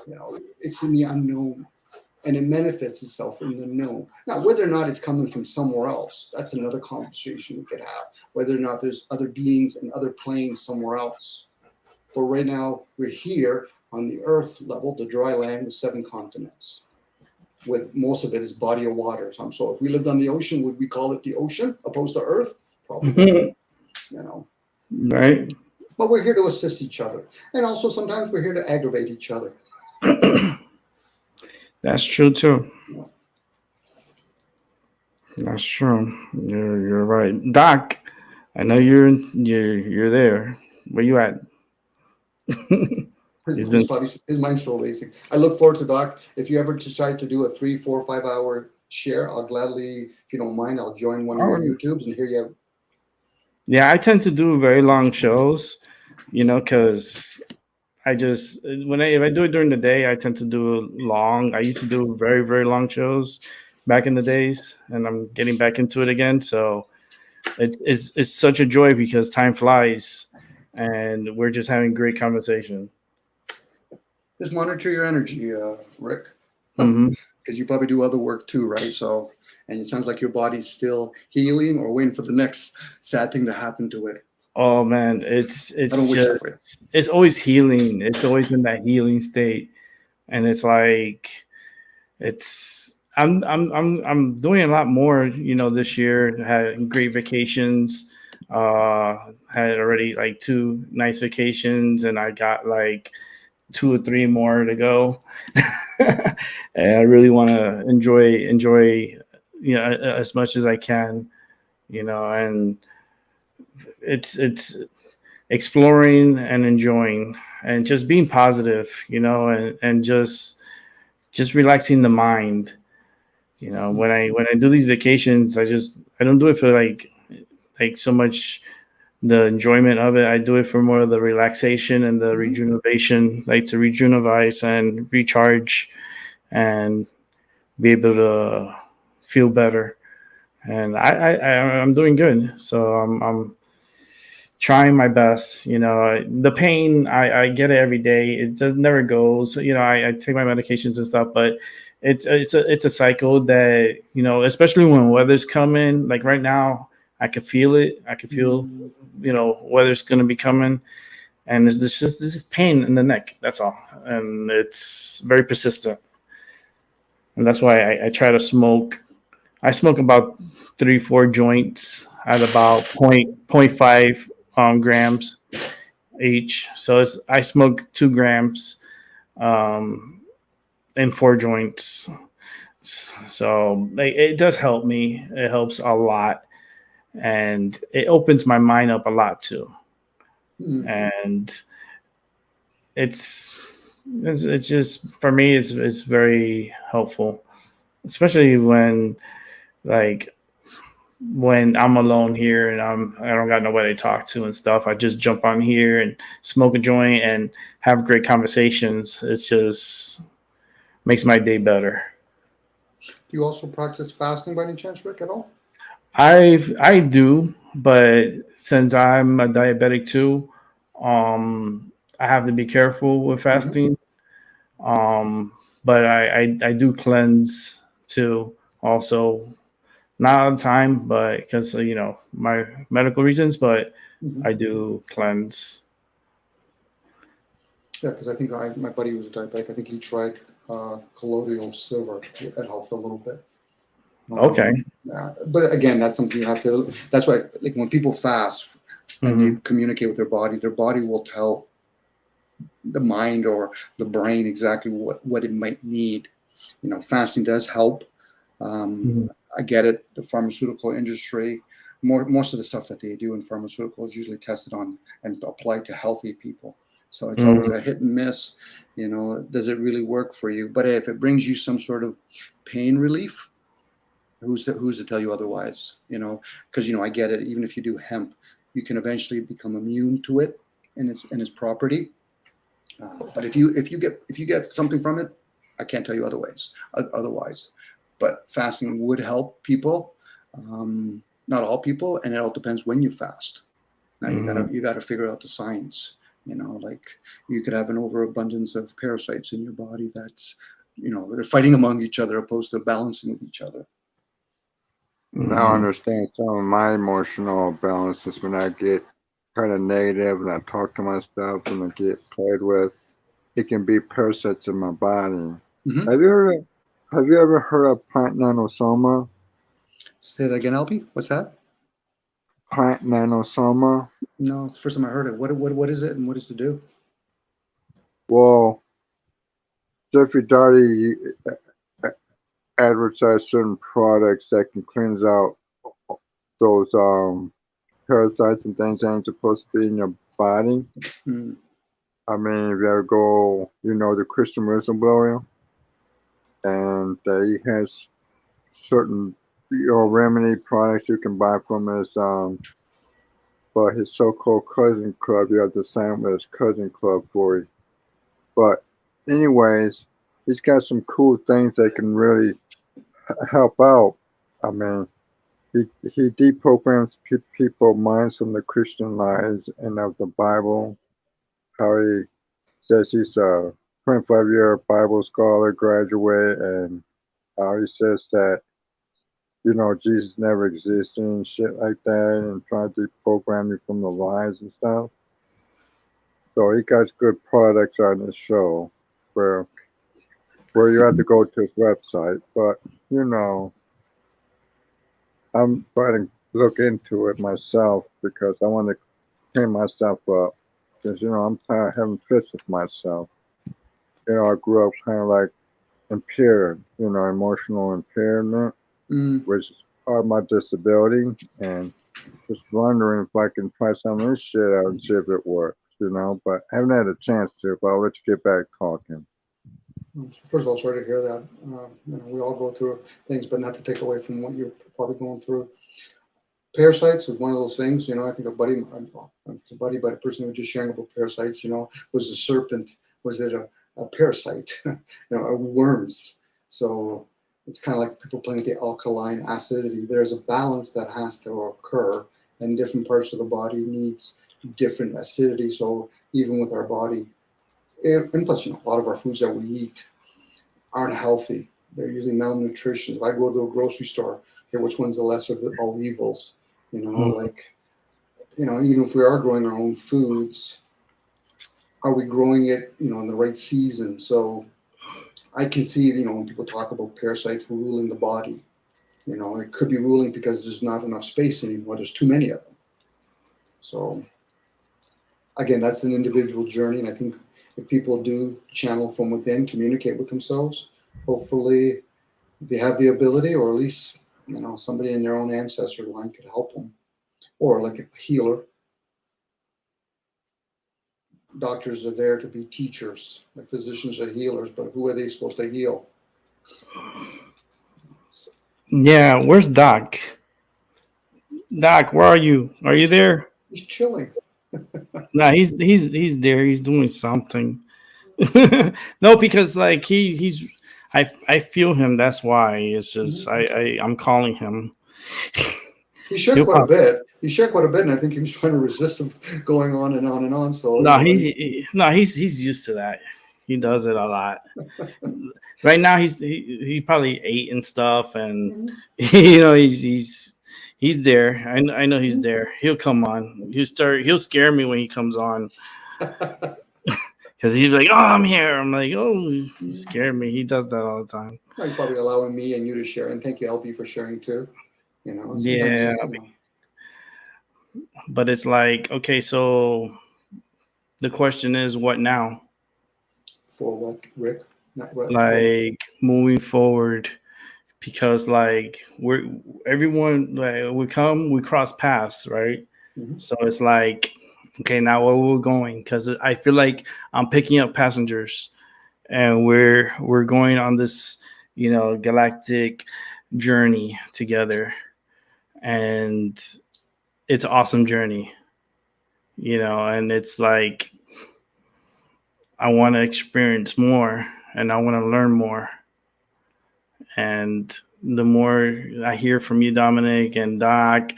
S5: You know, it's in the unknown, and it manifests itself in the known. Now, whether or not it's coming from somewhere else, that's another conversation we could have. Whether or not there's other beings and other planes somewhere else. But right now, we're here on the Earth level, the dry land with 7 continents, with most of it is body of water. So if we lived on the ocean, would we call it the ocean opposed to Earth? Probably. You know.
S3: Right.
S5: But we're here to assist each other. And also sometimes we're here to aggravate each other.
S3: That's true too.
S5: Yeah.
S3: That's true. You're right. Doc, I know you're there. Where you at?
S5: His mind's still racing. I look forward to Doc. If you ever decide to do a 3, 4, 5 hour share, I'll gladly, if you don't mind, I'll join one of your YouTubes and hear you.
S3: Yeah, I tend to do very long shows, you know, because I just if I do it during the day, I tend to do long. I used to do very, very long shows back in the days, and I'm getting back into it again. So it's such a joy because time flies, and we're just having great conversation.
S5: Just monitor your energy, Rick,
S3: Mm-hmm.
S5: because you probably do other work too, right? So, and it sounds like your body's still healing or waiting for the next sad thing to happen to it.
S3: Oh man, it's
S5: don't wish that for
S3: just it's always healing. It's always in that healing state, and it's like I'm doing a lot more. You know, this year had great vacations. Had already like 2 nice vacations, and I got like 2 or 3 more to go. And I really want to enjoy, you know, as much as I can, you know, and it's exploring and enjoying and just being positive, you know, and just relaxing the mind. You know, when I do these vacations, I don't do it for like so much the enjoyment of it. I do it for more of the relaxation and the rejuvenation, like to rejuvenate and recharge and be able to feel better. And I'm doing good. So I'm trying my best. You know, the pain, I get it every day. It never goes. You know, I take my medications and stuff, but it's a cycle that, you know, especially when weather's coming, like right now, I could feel it. I could feel, you know, weather's going to be coming. And this is pain in the neck. That's all. And it's very persistent. And that's why I try to smoke. I smoke about 3-4 joints at about 0.5 grams each. So I smoke 2 grams in 4 joints. So it does help me. It helps a lot. And it opens my mind up a lot too. And it's just, for me, it's very helpful, especially when I'm alone here and I don't got nobody to talk to and stuff. I just jump on here and smoke a joint and have great conversations. It's just makes my day better.
S5: Do you also practice fasting by any chance, Rick, at all?
S3: I do, but since I'm a diabetic too, I have to be careful with fasting. But I do cleanse too, also, not all the time, but because, you know, my medical reasons, but I do cleanse.
S5: Yeah, because I think my buddy was a diabetic. I think he tried colloidal silver. It helped a little bit.
S3: Okay.
S5: But again, that's something you have to. That's why, like, when people fast and they communicate with their body will tell the mind or the brain exactly what it might need. You know, fasting does help. I get it. The pharmaceutical industry, most of the stuff that they do in pharmaceuticals is usually tested on and applied to healthy people. So it's always a hit and miss. You know, does it really work for you? But if it brings you some sort of pain relief, who's to tell you otherwise? You know, because, you know, I get it. Even if you do hemp, you can eventually become immune to it and its property. But if you get something from it, I can't tell you otherwise. But fasting would help people. Not all people, and it all depends when you fast. Now
S3: Mhm.
S5: you gotta figure out the science. Like you could have an overabundance of parasites in your body that's, they're fighting among each other opposed to balancing with each other.
S4: Now I
S3: Mhm.
S4: understand some of my emotional balances when I get kind of negative and I talk to myself and I get played with. It can be parasites in my body.
S5: Hmm.
S4: Have you ever have you ever heard of plant nanosoma?
S5: Say that again, LP. What's that?
S4: Plant nanosoma?
S5: No, it's the first time I heard it. What is it, and what does it do?
S4: Well, Jeffrey Darty advertised certain products that can cleanse out those parasites and things that ain't supposed to be in your body.
S5: Mm,
S4: I mean, if you ever go, the Christian whistleblower, and he has certain, remedy products you can buy from his, for his so-called cousin club. You have to sign up with his cousin club for it. But anyways, he's got some cool things that can really help out. I mean, he deprograms people's minds from the Christian lies and of the Bible. How he says he's a 25-year Bible scholar graduate, and how he says that Jesus never existed and shit like that, and trying to deprogram you from the lies and stuff. So he got good products on his show, where you have to go to his website. But you know, I'm trying to look into it myself because I want to clean myself up. Because I'm tired of having fits with myself. I grew up kind of like impaired, emotional impairment,
S5: mm.
S4: which is part of my disability, and just wondering if I can try some of this shit out and see if it works, but I haven't had a chance to, but I'll let you get back talking.
S5: First of all, sorry to hear that. We all go through things, but not to take away from what you're probably going through. Parasites is one of those things. I think a buddy, but a person who was just sharing about parasites. Was a serpent? Was it a parasite? Are we worms? So it's kind of like people playing with the alkaline acidity. There's a balance that has to occur, and different parts of the body needs different acidity. So even with our body, and plus, a lot of our foods that we eat aren't healthy. They're usually malnutrition. If I go to a grocery store, okay, which one's the lesser of all evils? Even if we are growing our own foods, are we growing it, in the right season? So I can see, when people talk about parasites ruling the body, it could be ruling because there's not enough space anymore. There's too many of them. So again, that's an individual journey. And I think if people do channel from within, communicate with themselves, hopefully they have the ability, or at least, somebody in their own ancestor line could help them, or like a healer. Doctors are there to be teachers, like physicians are healers, but who are they supposed to heal?
S3: Yeah, where's Doc? Doc, where are you? Are you there?
S5: He's chilling.
S3: No, he's there. He's doing something. No, because like he's I feel him. That's why it's just I'm calling him.
S5: He shared
S3: He'll
S5: quite a
S3: pop.
S5: bit. And I think he was trying to resist him going on and on and on. So
S3: No, he's used to that. He does it a lot. Right now he probably ate and stuff, and he's there. I know he's there. He'll come on. He'll scare me when he comes on because he's like, "Oh, I'm here." I'm like, "Oh, you scared me." He does that all the time.
S5: He's probably allowing me and you to share, and thank you, LP, for sharing too. Sometimes
S3: Yeah,
S5: it's
S3: but it's like, okay, so the question is, what now?
S5: for what, Rick? Not what.
S3: Like moving forward, because like we cross paths, right?
S5: Mhm.
S3: So it's like, okay, now where we're going, because I feel like I'm picking up passengers and we're going on this galactic journey together, and it's an awesome journey, and it's like I want to experience more and I want to learn more, and the more I hear from you, Dominic and Doc,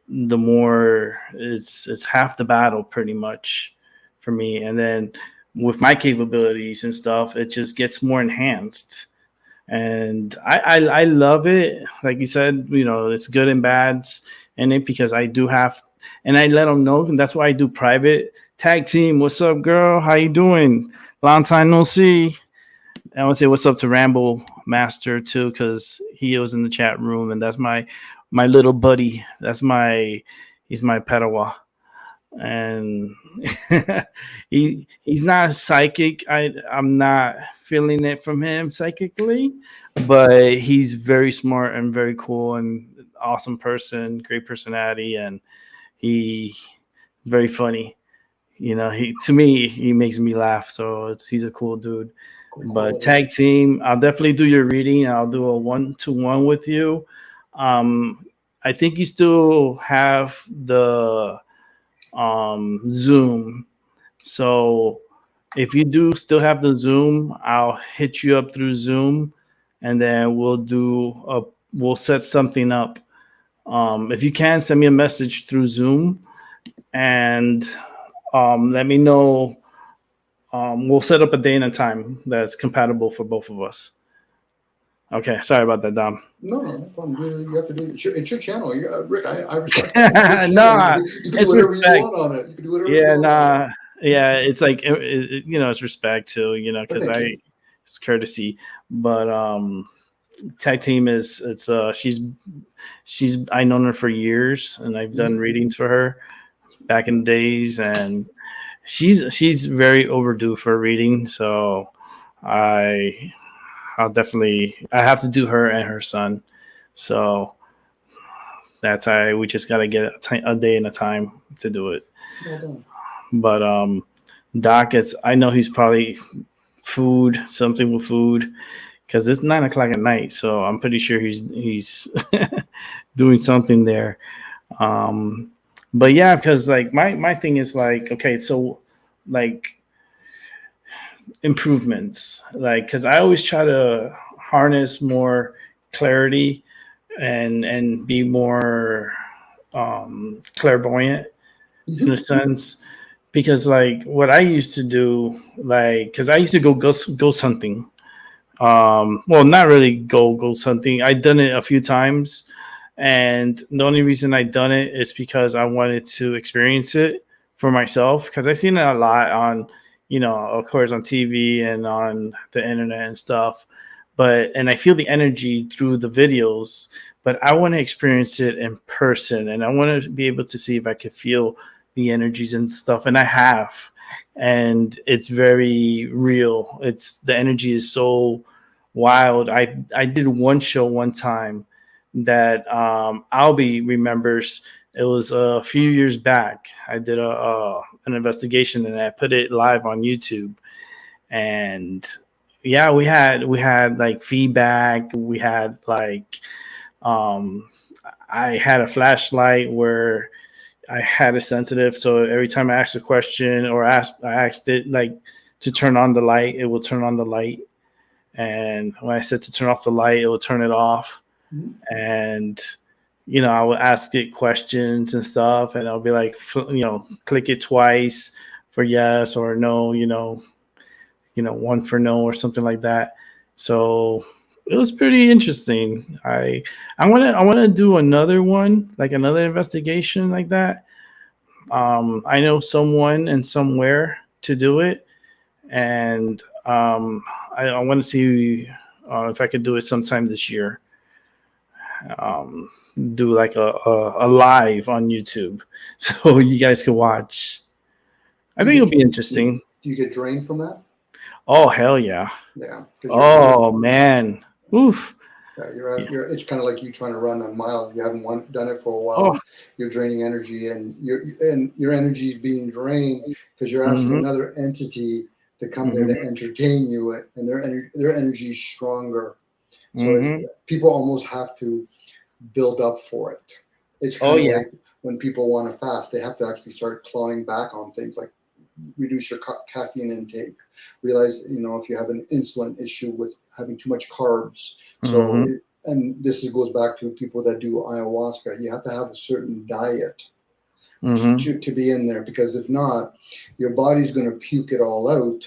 S3: the more it's half the battle pretty much for me. And then with my capabilities and stuff, it just gets more enhanced. And I love it. Like you said, it's good and bads in it because I do have, and I let them know, and that's why I do private tag team. What's up, girl? How you doing? Long time no see. I want to say what's up to Rambo Master too, because he was in the chat room, and that's my little buddy. He's my Padawan, and he's not psychic. I'm not feeling it from him psychically, but he's very smart and very cool and awesome person, great personality, and he's very funny. He makes me laugh, so he's a cool dude. But tag team, I'll definitely do your reading. I'll do a 1-to-1 with you. I think you still have the Zoom. So if you do still have the Zoom, I'll hit you up through Zoom, and then we'll set something up. If you can, send me a message through Zoom, and let me know. We'll set up a day and a time that's compatible for both of us. Okay, sorry about that, Dom.
S5: No problem. You have to do it. It's your channel. Rick, I respect that. You can do whatever
S3: respect.
S5: you want on it. You can do whatever you want on it.
S3: Yeah, it's like, it's respect too, because it's courtesy. But tag team she's I known her for years, and I've done readings for her back in the days, and she's very overdue for a reading. So I'll definitely, I have to do her and her son. So we just got to get a day and a time to do it.
S5: Well done.
S3: But Doc, I know he's probably something with food, because it's 9:00 at night. So I'm pretty sure he's doing something there. But yeah, because like my thing is like, okay, so like improvements, like, because I always try to harness more clarity and be more clairvoyant in a sense, because like what I used to do, like, because I used to go ghost hunting. Well, not really ghost hunting. I'd done it a few times, and the only reason I'd done it is because I wanted to experience it for myself, because I've seen it a lot on, of course, on TV and on the internet and stuff. And I feel the energy through the videos, but I want to experience it in person, and I want to be able to see if I could feel the energies and stuff. And I have, and it's very real. The energy is so wild. I did one show one time that Albie remembers. It was a few years back. I did an investigation, and I put it live on YouTube. And yeah, we had like feedback. We had like I had a flashlight where I had a sensitive, so every time I asked a question or I asked it like to turn on the light, it will turn on the light. And when I said to turn off the light, it will turn it off. And I would ask it questions and stuff, and I'll be like, click it twice for yes or no, one for no or something like that. So it was pretty interesting. I want to do another one, like another investigation like that. I know someone and somewhere to do it, and I want to see if I could do it sometime this year. Do like a live on YouTube, so you guys can watch. I think it'll be interesting.
S5: Do you get drained from that?
S3: Oh, hell yeah.
S5: Yeah.
S3: Oh, man. Oof.
S5: Yeah, it's kind of like you trying to run a mile. You haven't done it for a while.
S3: Oh.
S5: You're draining energy, and your energy is being drained because you're asking another entity to come there to entertain you, and their energy is stronger. So people almost have to build up for it. It's kind of like when people want to fast, they have to actually start clawing back on things like reduce your caffeine intake. Realize, if you have an insulin issue with having too much carbs. So and goes back to people that do ayahuasca. You have to have a certain diet
S3: Mm-hmm.
S5: to be in there, because if not, your body's going to puke it all out,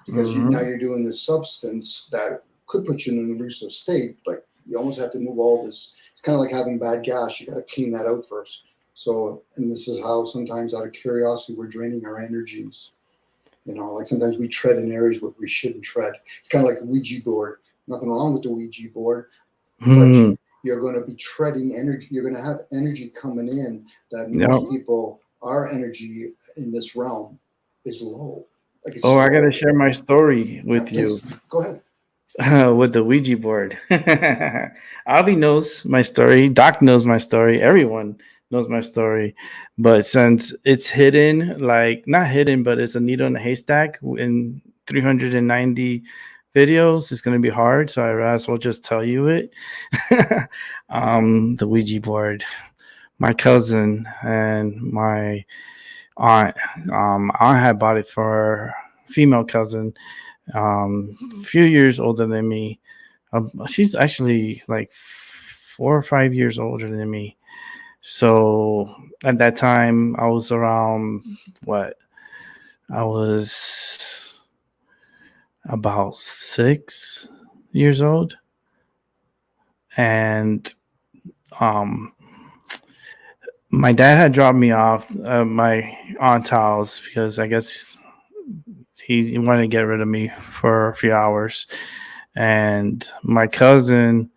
S5: because now
S3: Mm-hmm.
S5: you're doing this substance that could put you in an elusive state, but you almost have to move all this. It's kind of like having bad gas. You got to clean that out first. So, and this is how sometimes out of curiosity, we're draining our energies. Like sometimes we tread in areas where we shouldn't tread. It's kind of like a Ouija board. Nothing wrong with the Ouija board, but you're going to be treading energy. You're going to have energy coming in that most
S3: Yep.
S5: people, our energy in this realm is low. Like it's
S3: Oh, I gotta
S5: slow.
S3: share my story with you.
S5: Please, go ahead.
S3: With the Ouija board. Avi knows my story. Doc knows my story. Everyone knows my story. But since it's hidden, like not hidden, but it's a needle in a haystack in 390 videos, it's going to be hard. So I might as well just tell you it. The Ouija board. My cousin and my aunt, aunt had bought it for female cousin, a few years older than me. She's actually like 4 or 5 years older than me. So at that time, I was around what? I was about 6 years old, and my dad had dropped me off at my aunt's house because I guess he wanted to get rid of me for a few hours. And my cousin,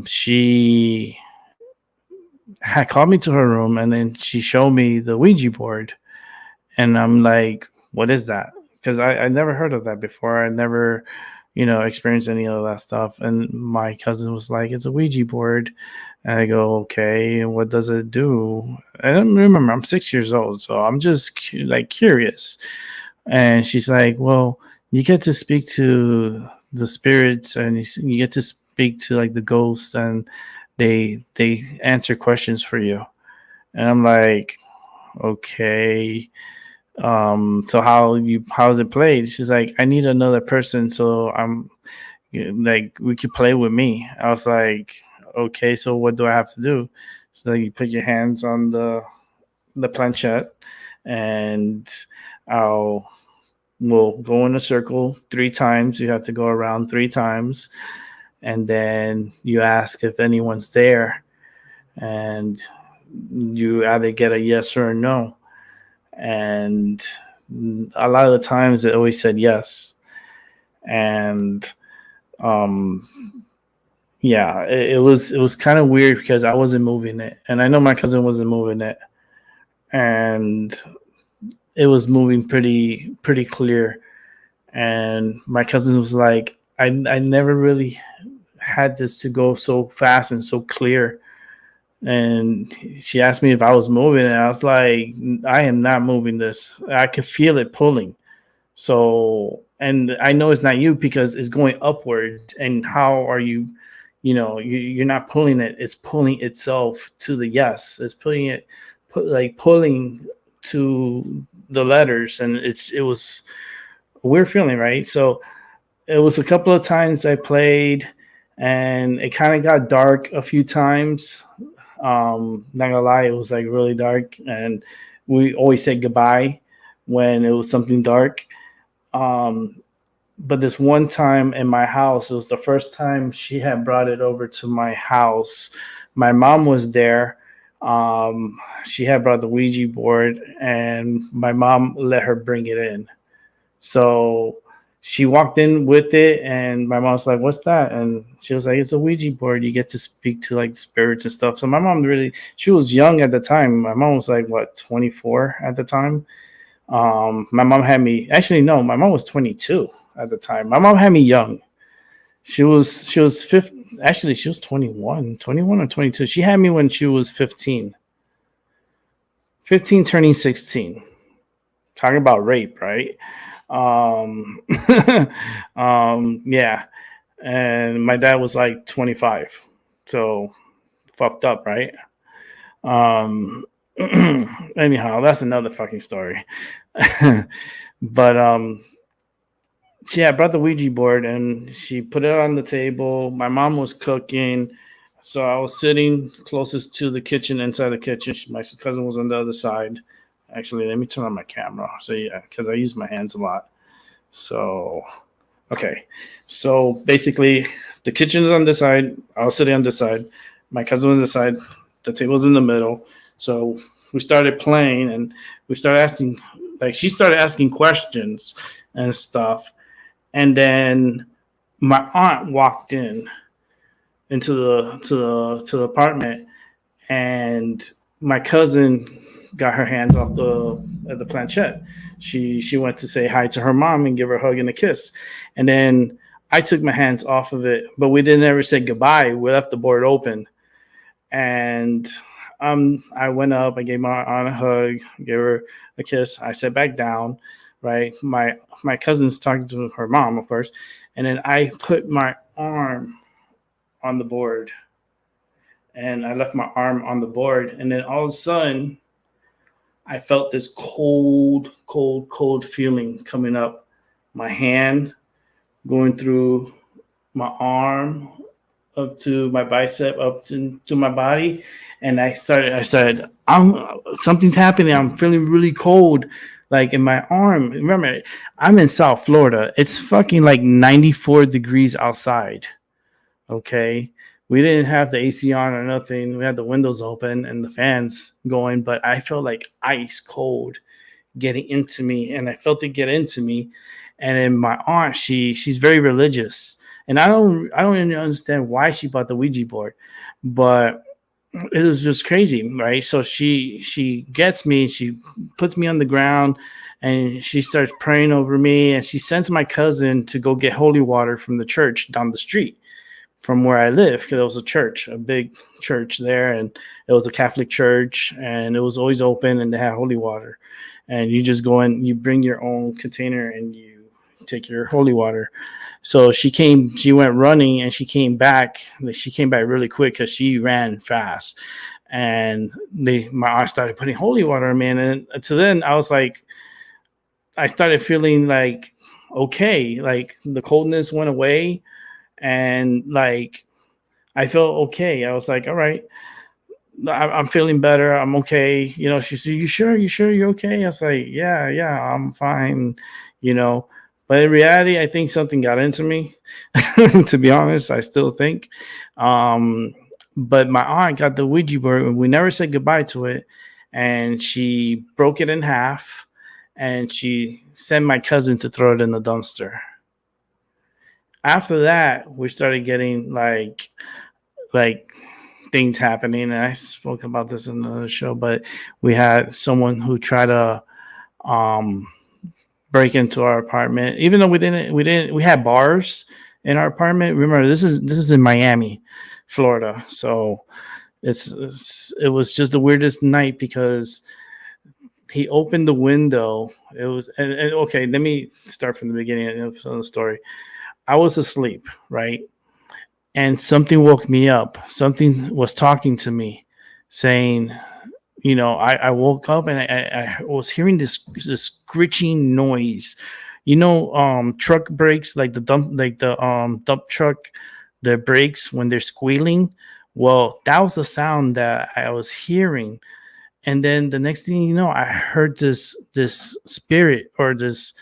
S3: she had called me to her room, and then she showed me the Ouija board. And I'm like, what is that? Because I never heard of that before. I never, experienced any of that stuff. And my cousin was like, it's a Ouija board. And I go, okay, and what does it do? I don't remember. I'm 6 years old, so I'm just curious. And she's like, well, you get to speak to the spirits, and you get to speak to like the ghosts, and they answer questions for you. And I'm like, okay. So how's it played? She's like, I need another person, so I'm like, we could play with me. I was like, okay, so what do I have to do? So you put your hands on the planchette, and we'll go in a circle 3 times. You have to go around 3 times, and then you ask if anyone's there, and you either get a yes or a no. And a lot of the times it always said yes. And yeah, it was kind of weird because I wasn't moving it, and I know my cousin wasn't moving it, and it was moving pretty clear. And my cousin was like, I never really had this to go so fast and so clear. And she asked me if I was moving, and I was like, I am not moving this. I can feel it pulling. So, and I know it's not you because it's going upwards. And how are you? You're not pulling it. It's pulling itself to the yes. It's pulling it, pulling to the letters, and it was a weird feeling, right? So it was a couple of times I played, and it kind of got dark a few times. Not gonna lie, it was like really dark, and we always said goodbye when it was something dark. But this one time in my house, it was the first time she had brought it over to my house. My mom was there. She had brought the Ouija board, and my mom let her bring it in. So she walked in with it, and my mom's like, what's that? And she was like, it's a Ouija board. You get to speak to like spirits and stuff. So my mom she was young at the time. My mom was like, what, 24 at the time? My mom had me, actually, no, my mom was 22 at the time. My mom had me young. She was fifth. Actually, she was 21 or 22. She had me when she was 15 turning 16. Talking about rape, right? Yeah. And my dad was like 25. So fucked up, right? Anyhow, that's another fucking story. But she had brought the Ouija board and she put it on the table. My mom was cooking. So I was sitting closest to the kitchen, inside the kitchen. My cousin was on the other side. Actually, let me turn on my camera. So yeah, because I use my hands a lot. So, okay. So basically, the kitchen's on this side. I was sitting on this side. My cousin was on this side. The table's in the middle. So we started playing and we started asking, like, she started asking questions and stuff. And then my aunt walked into the apartment, and my cousin got her hands off the planchette. She went to say hi to her mom and give her a hug and a kiss, and then I took my hands off of it, but we didn't ever say goodbye. We left the board open, and I went up. I gave my aunt a hug, gave her a kiss. I sat back down. Right, my cousin's talking to her mom, of course, and then I put my arm on the board, and I left my arm on the board, and then all of a sudden I felt this cold feeling coming up my hand, going through my arm up to my bicep, up to my body, and I said, something's happening. I'm feeling really cold, like in my arm. Remember, I'm in South Florida. It's fucking like 94 degrees outside. Okay, we didn't have the AC on or nothing. We had the windows open and the fans going, but I felt like ice cold getting into me, and I felt it get into me. And then my aunt, she's very religious, and I don't even understand why she bought the Ouija board, but it was just crazy, right? So she gets me, she puts me on the ground, and she starts praying over me, and she sends my cousin to go get holy water from the church down the street from where I live, because there was a church, a big church there, and it was a Catholic church, and it was always open, and they had holy water, and you just go in, you bring your own container, and you take your holy water. So she went running, and she came back. She came back really quick because she ran fast, and my aunt started putting holy water on me, and so then I was like, I started feeling like okay, like the coldness went away. And like, I felt okay. I was like, all right, I'm feeling better. I'm okay. You know, she said, you sure you're okay? I was like, yeah, I'm fine, you know. But in reality, I think something got into me, to be honest. I still think. But my aunt got the Ouija board, and we never said goodbye to it. And she broke it in half, and she sent my cousin to throw it in the dumpster. After that, we started getting like things happening. And I spoke about this in the show, but we had someone who tried to break into our apartment, even though we had bars in our apartment. Remember, this is in Miami, Florida. So it was just the weirdest night because he opened the window. It was and okay, let me start from the beginning of the story. I was asleep, right? And something woke me up. Something was talking to me, saying, you know, I woke up and I was hearing this screeching noise. You know, truck brakes, like the dump truck, the brakes when they're squealing. Well, that was the sound that I was hearing. And then the next thing you know, I heard this spirit or this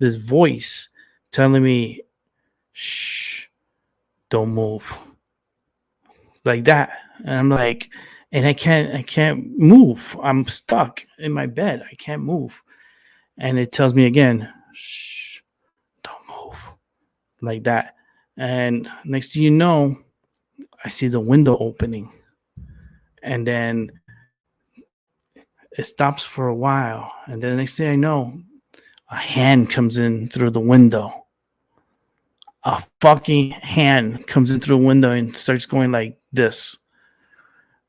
S3: voice telling me, shh, don't move, like that. And I'm like, and I can't move. I'm stuck in my bed. I can't move. And it tells me again, shh, don't move, like that. And next thing you know, I see the window opening, and then it stops for a while. And then the next thing I know, a hand comes in through the window. A fucking hand comes in through the window and starts going like this.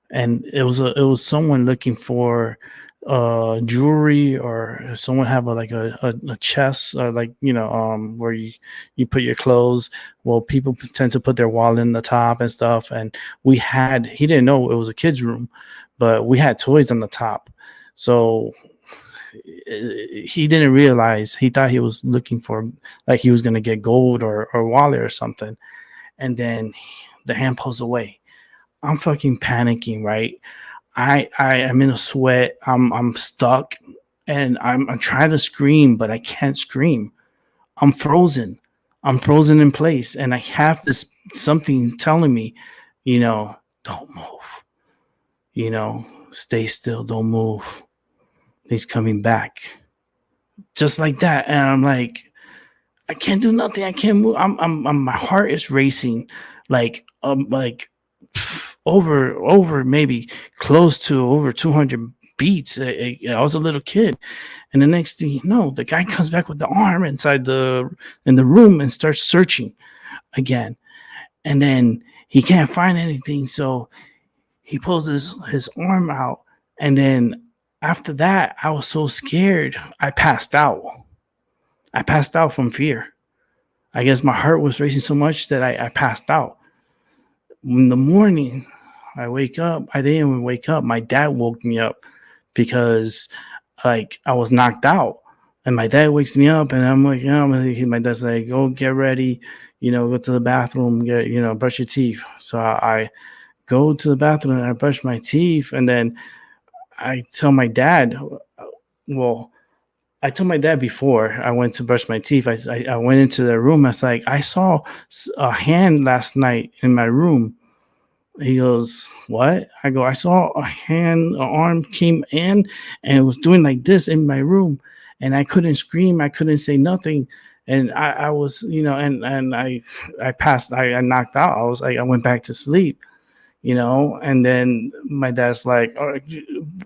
S3: And it was someone looking for jewelry, or someone have a chest, like, you know, where you put your clothes. Well, people tend to put their wallet in the top and stuff. And he didn't know it was a kid's room, but we had toys on the top. So he didn't realize, he thought he was looking for, like, he was going to get gold or wallet or something. And then the hand pulls away. I'm fucking panicking, right? I am in a sweat. I'm stuck, and I'm trying to scream, but I can't scream. I'm frozen. I'm frozen in place, and I have this something telling me, don't move. Stay still, don't move. He's coming back, just like that. And I'm like, I can't do nothing. I can't move. I'm my heart is racing, like over maybe close to over 200 beats. I was a little kid, and the next thing you know, the guy comes back with the arm in the room and starts searching again, and then he can't find anything, so he pulls his arm out, and then after that, I was so scared, I passed out. I passed out from fear. I guess my heart was racing so much that I passed out. In the morning, I wake up. I didn't even wake up. My dad woke me up because, like, I was knocked out. And my dad wakes me up, and I'm like, my dad's like, go get ready, go to the bathroom, brush your teeth. So I go to the bathroom and I brush my teeth, and then I tell my dad, I told my dad before I went to brush my teeth, I went into the room. I was like, I saw a hand last night in my room. He goes, what? I go, I saw a hand, an arm came in and it was doing like this in my room. And I couldn't scream. I couldn't say nothing. And I was, and I passed, I knocked out. I went back to sleep. And then my dad's like, oh,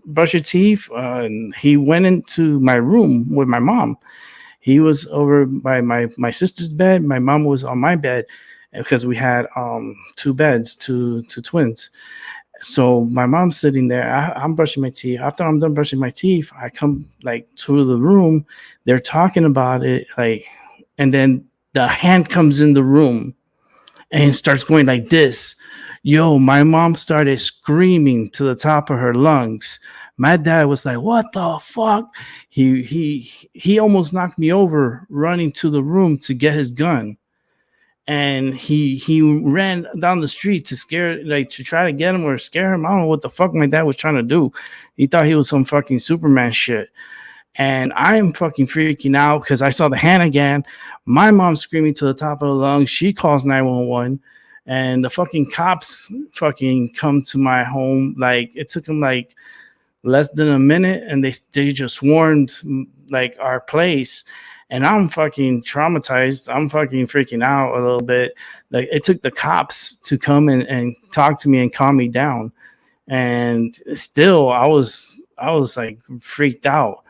S3: brush your teeth. And he went into my room with my mom. He was over by my sister's bed. My mom was on my bed because we had two beds, two twins. So my mom's sitting there. I'm brushing my teeth. After I'm done brushing my teeth, I come like to the room. They're talking about it, and then the hand comes in the room and starts going like this. Yo, my mom started screaming to the top of her lungs. My dad was like, what the fuck? He almost knocked me over running to the room to get his gun. And he ran down the street to to try to get him or scare him. I don't know what the fuck my dad was trying to do. He thought he was some fucking Superman shit. And I'm fucking freaking out because I saw the hand again. My mom's screaming to the top of her lungs. She calls 911. And the fucking cops fucking come to my home. Like, it took them like less than a minute, and they just swarmed like our place. And I'm fucking traumatized. I'm fucking freaking out a little bit. Like, it took the cops to come and talk to me and calm me down. And still, I was like freaked out.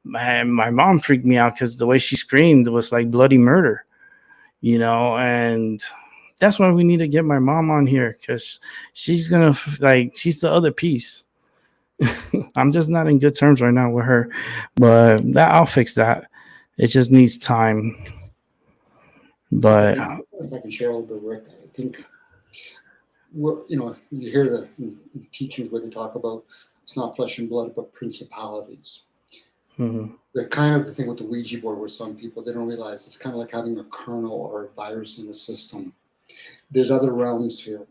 S3: My mom freaked me out because the way she screamed was like bloody murder, and that's why we need to get my mom on here, because she's gonna she's the other piece. I'm just not in good terms right now with her, but I'll fix that. It just needs time. But
S5: if I can share a little bit, Rick, I think you hear the teachings where they talk about it's not flesh and blood, but principalities.
S3: mm-hmm.
S5: The kind of the thing with the Ouija board, where some people, they don't realize it's kind of like having a kernel or a virus in the system. There's other realms here,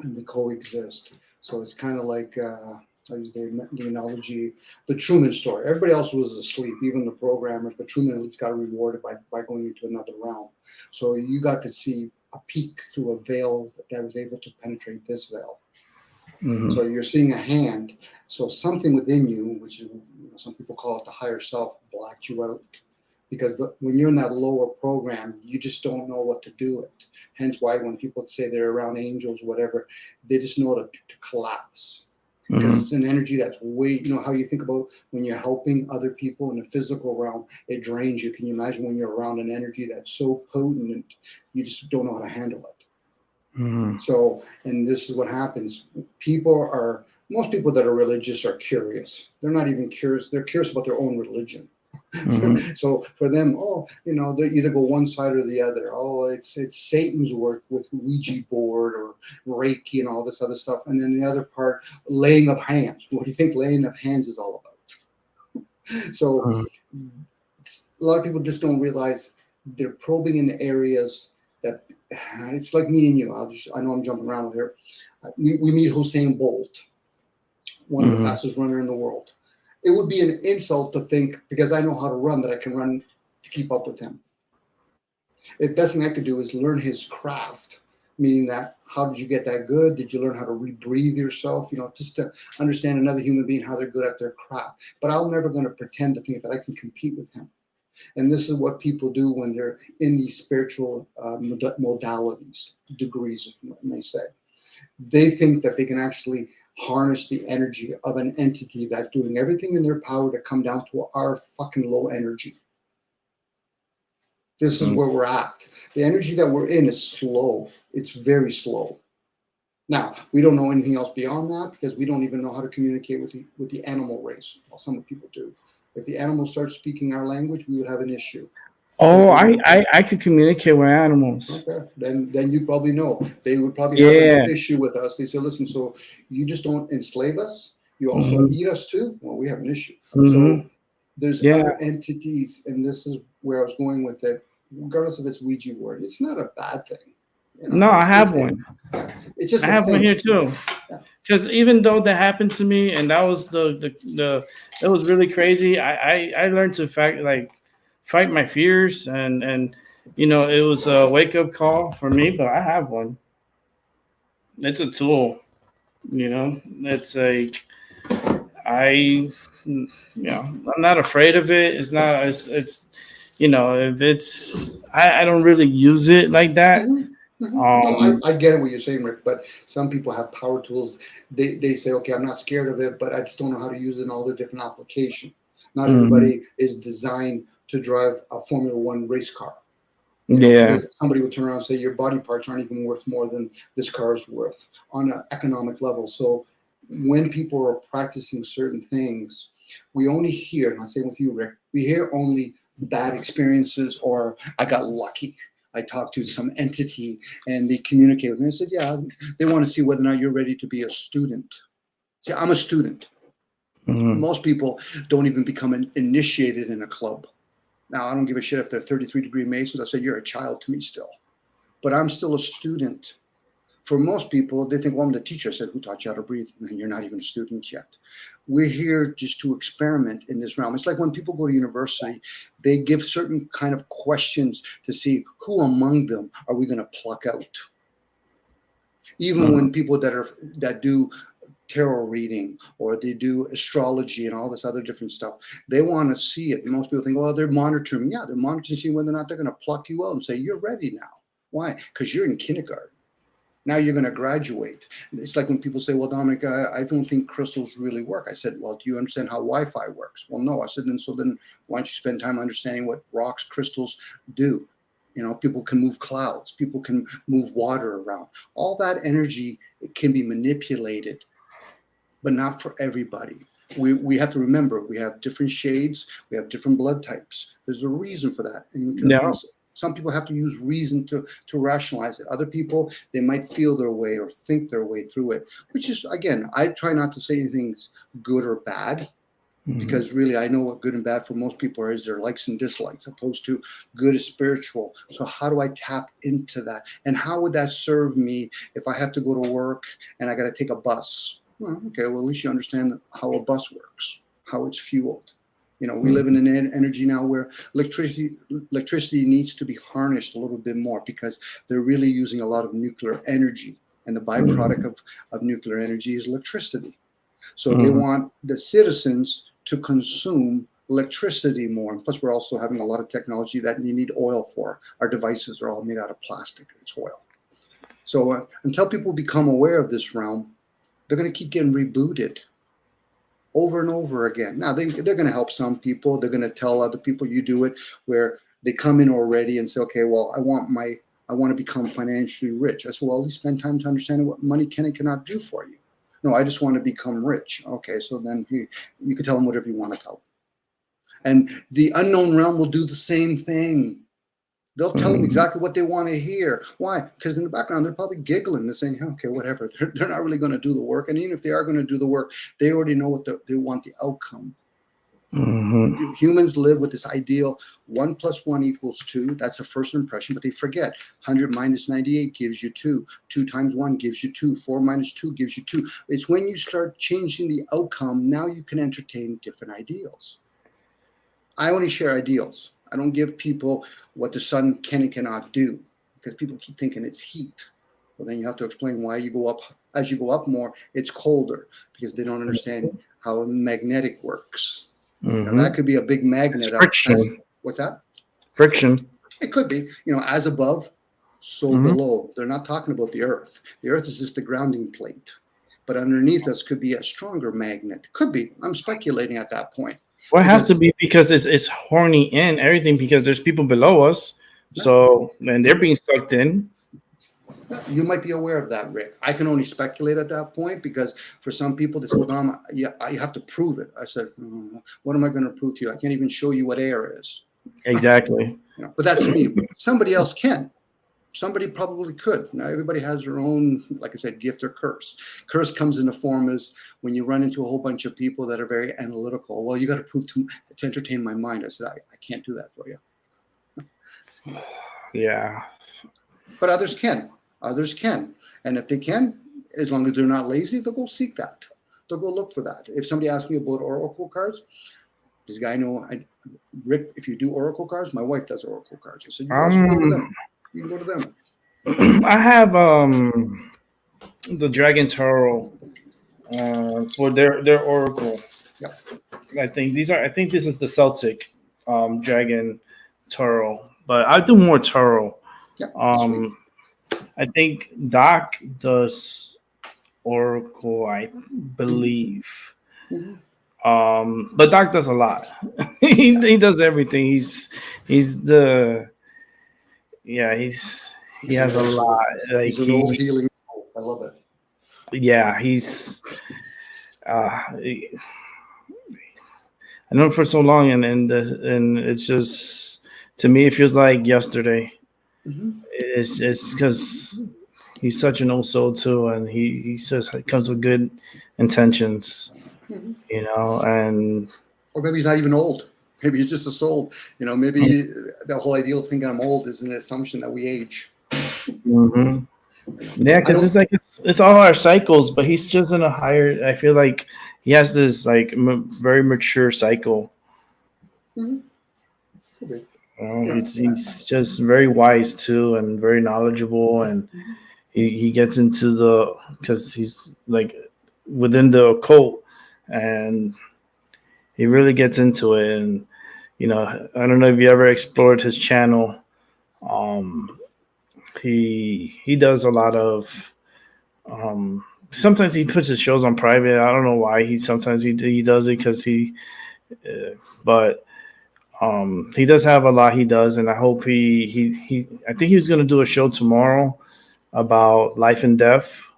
S5: and they coexist. So it's kind of like I use the analogy, the Truman story. Everybody else was asleep, even the programmers, but Truman at least got rewarded by going into another realm. So you got to see a peek through a veil that was able to penetrate this veil.
S3: Mm-hmm.
S5: So you're seeing a hand. So something within you, which is, some people call it the higher self, blacked you out. Because when you're in that lower program, you just don't know what to do it. Hence why when people say they're around angels, whatever, they just know to collapse. Because it's an energy that's way, how you think about when you're helping other people in the physical realm, it drains you. Can you imagine when you're around an energy that's so potent, you just don't know how to handle it?
S3: Mm-hmm.
S5: So, and this is what happens. Most people that are religious are curious. They're not even curious. They're curious about their own religion. Mm-hmm. So for them, they either go one side or the other. It's Satan's work with Ouija board or Reiki and all this other stuff. And then the other part, laying of hands. What do you think laying of hands is all about? So
S3: Mhm.
S5: a lot of people just don't realize they're probing in areas that it's like me and you. I know I'm jumping around here. We meet Hussein Bolt, one of the
S3: Mhm.
S5: fastest runner in the world. It would be an insult to think because I know how to run that I can run to keep up with him. The best thing I could do is learn his craft, meaning that how did you get that good? Did you learn how to rebreathe yourself? Just to understand another human being, how they're good at their craft. But I'm never going to pretend to think that I can compete with him. And this is what people do when they're in these spiritual modalities, degrees, you may say. They think that they can actually harness the energy of an entity that's doing everything in their power to come down to our fucking low energy. This is where we're at. The energy that we're in is slow. It's very slow. Now, we don't know anything else beyond that because we don't even know how to communicate with the animal race. Well, some people do. If the animals start speaking our language, we would have an issue.
S3: Oh, I could communicate with animals.
S5: Okay, then you probably know. They would probably
S3: Yeah.
S5: have an issue with us. They say, listen, so you just don't enslave us. You also
S3: Mhm.
S5: eat us too. Well, we have an issue.
S3: Mhm.
S5: So there's
S3: Yeah.
S5: other entities, and this is where I was going with it. Regardless of its Ouija board, it's not a bad thing.
S3: No, I have one.
S5: It's just
S3: I
S5: a
S3: have one
S5: thing.
S3: here too.
S5: Yeah.
S3: Because even though that happened to me, and that was the it was really crazy. I learned to fight my fears, and it was a wake up call for me. But I have one. It's a tool. It's like I'm not afraid of it. It's not. It's if it's I don't really use it like that.
S5: No, I get it what you're saying, Rick, but some people have power tools. They say, okay, I'm not scared of it, but I just don't know how to use it in all the different applications. Not everybody is designed to drive a Formula One race car. Because somebody would turn around and say your body parts aren't even worth more than this car is worth on an economic level. So when people are practicing certain things, we only hear, and I'm saying with you, Rick, we hear only bad experiences or I got lucky. I talked to some entity and they communicate with me. I said, yeah, they want to see whether or not you're ready to be a student. See, I'm a student. Most people don't even become initiated in a club. Now, I don't give a shit if they're 33-degree Masons. I say, you're a child to me still. But I'm still a student. For most people, they think, well, I'm the teacher. I said, who taught you how to breathe? And you're not even a student yet. We're here just to experiment in this realm. It's like when people go to university, they give certain kind of questions to see who among them are we going to pluck out. Even when people that do tarot reading or they do astrology and all this other different stuff, they want to see it. And most people think, well, they're monitoring. Yeah, they're monitoring to see whether or not they're going to pluck you out and say, you're ready now. Why? Because you're in kindergarten. Now you're going to graduate. It's like when people say, well, Dominic, I don't think crystals really work. I said, well, do you understand how Wi-Fi works? Well, no. I said, then why don't you spend time understanding what rocks, crystals do? People can move clouds. People can move water around. All that energy can be manipulated, but not for everybody. We have to remember, we have different shades. We have different blood types. There's a reason for that. And some people have to use reason to rationalize it. Other people, they might feel their way or think their way through it, which is, again, I try not to say anything's good or bad, because really I know what good and bad for most people is their likes and dislikes, opposed to good is spiritual. So how do I tap into that? And how would that serve me if I have to go to work and I got to take a bus? Well, okay, well, at least you understand how a bus works, how it's fueled. We live in an energy now where electricity needs to be harnessed a little bit more because they're really using a lot of nuclear energy. And the byproduct of nuclear energy is electricity. So they want the citizens to consume electricity more. And plus, we're also having a lot of technology that you need oil for. Our devices are all made out of plastic. It's oil. So until people become aware of this realm, they're going to keep getting rebooted over and over again. Now, they're going to help some people. They're going to tell other people you do it where they come in already and say, okay, well, I want to become financially rich. I said, well, at least spend time to understand what money can and cannot do for you. No, I just want to become rich. Okay, so then you can tell them whatever you want to tell them. And the unknown realm will do the same thing. They'll tell them exactly what they want to hear. Why? Because in the background, they're probably giggling. They're saying, okay, whatever. They're not really going to do the work. And even if they are going to do the work, they already know what they want the outcome.
S3: Mhm.
S5: Humans live with this ideal 1 + 1 = 2. That's a first impression, but they forget 100 - 98 gives you 2. 2 × 1 gives you 2. 4 - 2 gives you 2. It's when you start changing the outcome, now you can entertain different ideals. I only share ideals. I don't give people what the sun can and cannot do, because people keep thinking it's heat. Well, then you have to explain why you go up. As you go up more, it's colder, because they don't understand how magnetic works. Now, that could be a big magnet.
S3: It's friction.
S5: What's that?
S3: Friction.
S5: It could be, as above, so below. They're not talking about the Earth. The Earth is just the grounding plate. But underneath us could be a stronger magnet. Could be. I'm speculating at that point.
S3: Well, it has to be, because it's horny in everything, because there's people below us. So, and they're being sucked in.
S5: You might be aware of that, Rick. I can only speculate at that point, because for some people, they say, well, Dom, you have to prove it. I said, what am I going to prove to you? I can't even show you what air is.
S3: Exactly.
S5: But that's me. Somebody else can. Somebody probably could. Now, everybody has their own, like I said, gift or curse. Curse comes in the form is when you run into a whole bunch of people that are very analytical. Well, you got to prove to entertain my mind. I said, I can't do that for you.
S3: Yeah.
S5: But others can. Others can. And if they can, as long as they're not lazy, they'll go seek that. They'll go look for that. If somebody asks me about oracle cards, this guy Rick, if you do oracle cards, my wife does oracle cards. I said, you guys can go to them. You can go to them.
S3: I have the Dragon Tarot for their oracle.
S5: Yeah.
S3: I think this is the Celtic Dragon Tarot, but I do more tarot.
S5: Yeah.
S3: I think Doc does oracle, I believe. But Doc does a lot. he does everything. He has a lot. Like,
S5: he's an old healing. I love it.
S3: Yeah, he's. I know him for so long, and it's just, to me, it feels like yesterday. It's because he's such an old soul too, and he says it comes with good intentions, and
S5: or maybe he's not even old. Maybe he's just a soul. Maybe the whole idea of thinking I'm old is an assumption that we age.
S3: Yeah, because it's like it's all our cycles, but he's just in a higher. I feel like he has this like very mature cycle. He's just very wise too, and very knowledgeable, and he gets into because he's like within the occult, and he really gets into it. And I don't know if you ever explored his channel. He does a lot of sometimes he puts his shows on private. I don't know why he does it, because but he does have a lot he does, and I hope I think he was going to do a show tomorrow about life and death.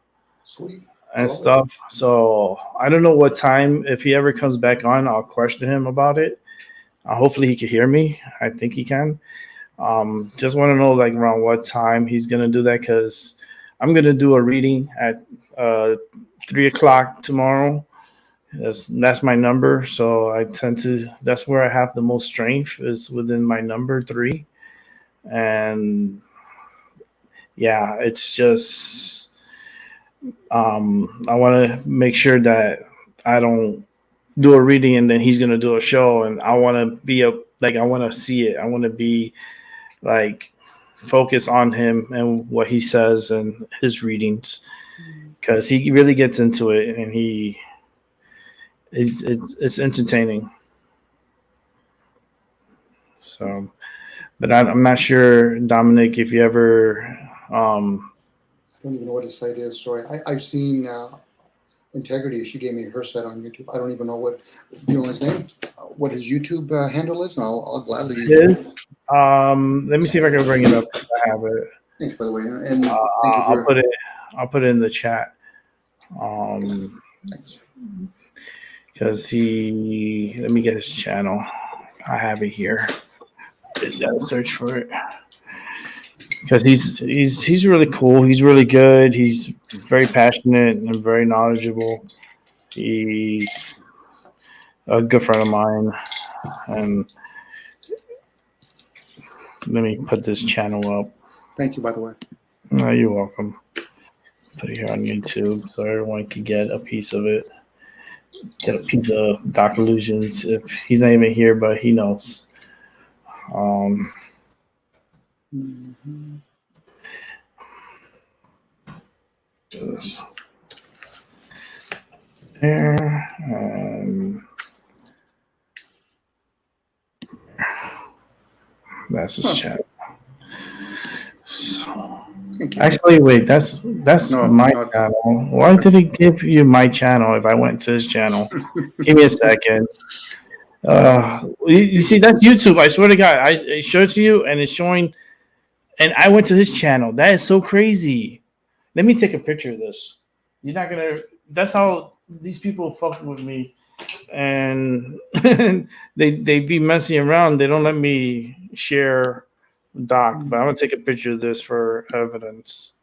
S5: Sweet.
S3: And stuff. So I don't know what time. If he ever comes back on, I'll question him about it. Hopefully he can hear me. I think he can. Just want to know like around what time he's gonna do that, because I'm gonna do a reading at 3:00 tomorrow. That's my number. So that's where I have the most strength, is within my number 3. And yeah, it's just I want to make sure that I don't do a reading and then he's going to do a show, and I want to I want to see it. I want to be like focused on him and what he says and his readings, because he really gets into it, and it's entertaining. So, but I'm not sure, Dominic, if you ever
S5: I don't even know what his site is. Sorry, I've seen Integrity. She gave me her site on YouTube. I don't even know what his name, what his YouTube handle is, and I'll gladly.
S3: His, let me see if I can bring it up. I have it.
S5: Thanks, by the way, and
S3: I'll put it in the chat.
S5: Thanks.
S3: Because let me get his channel. I have it here. Just gotta search for it. Because he's really cool. He's really good. He's very passionate and very knowledgeable. He's a good friend of mine, and let me put this channel up.
S5: Thank you, by the way.
S3: Oh, you're welcome. Put it here on YouTube so everyone can get a piece of it. Get a piece of Doc Illusions. If he's not even here, but he knows. Just there. That's his channel. So,
S5: Thank you.
S3: actually, wait. That's
S5: No,
S3: my
S5: no.
S3: channel. Why did he give you my channel if I went to his channel? Give me a second. You see, that's YouTube. I swear to God, I showed it to you, and it's showing. And I went to his channel. That is so crazy. Let me take a picture of this. You're not gonna. That's how these people fucking with me, and they be messing around. They don't let me share Doc, but I'm gonna take a picture of this for evidence.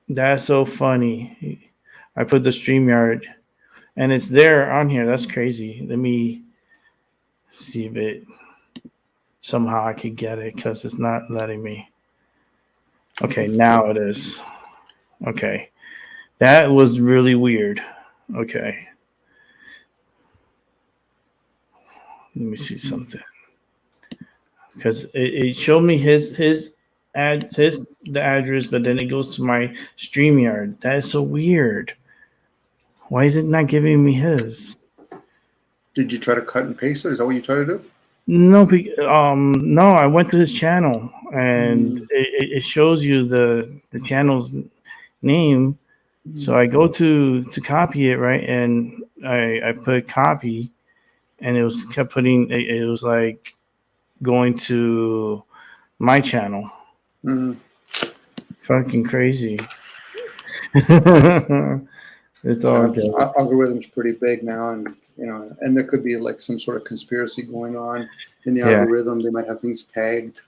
S3: That's so funny. I put the StreamYard, and it's there on here. That's crazy. Let me see if it somehow I could get it because it's not letting me. Okay, now it is. Okay. That was really weird. Okay. Let me see something. Because it showed me the address, but then it goes to my StreamYard. That is so weird. Why is it not giving me his?
S5: Did you try to cut and paste it? Is that what you try to do?
S3: No, no. I went to his channel, and it shows you the channel's name. So I go to copy it, right, and I put copy, and it was kept putting. It was like going to my channel. Fucking crazy. It's all good.
S5: Algorithm's pretty big now, and and there could be like some sort of conspiracy going on in the algorithm. They might have things tagged.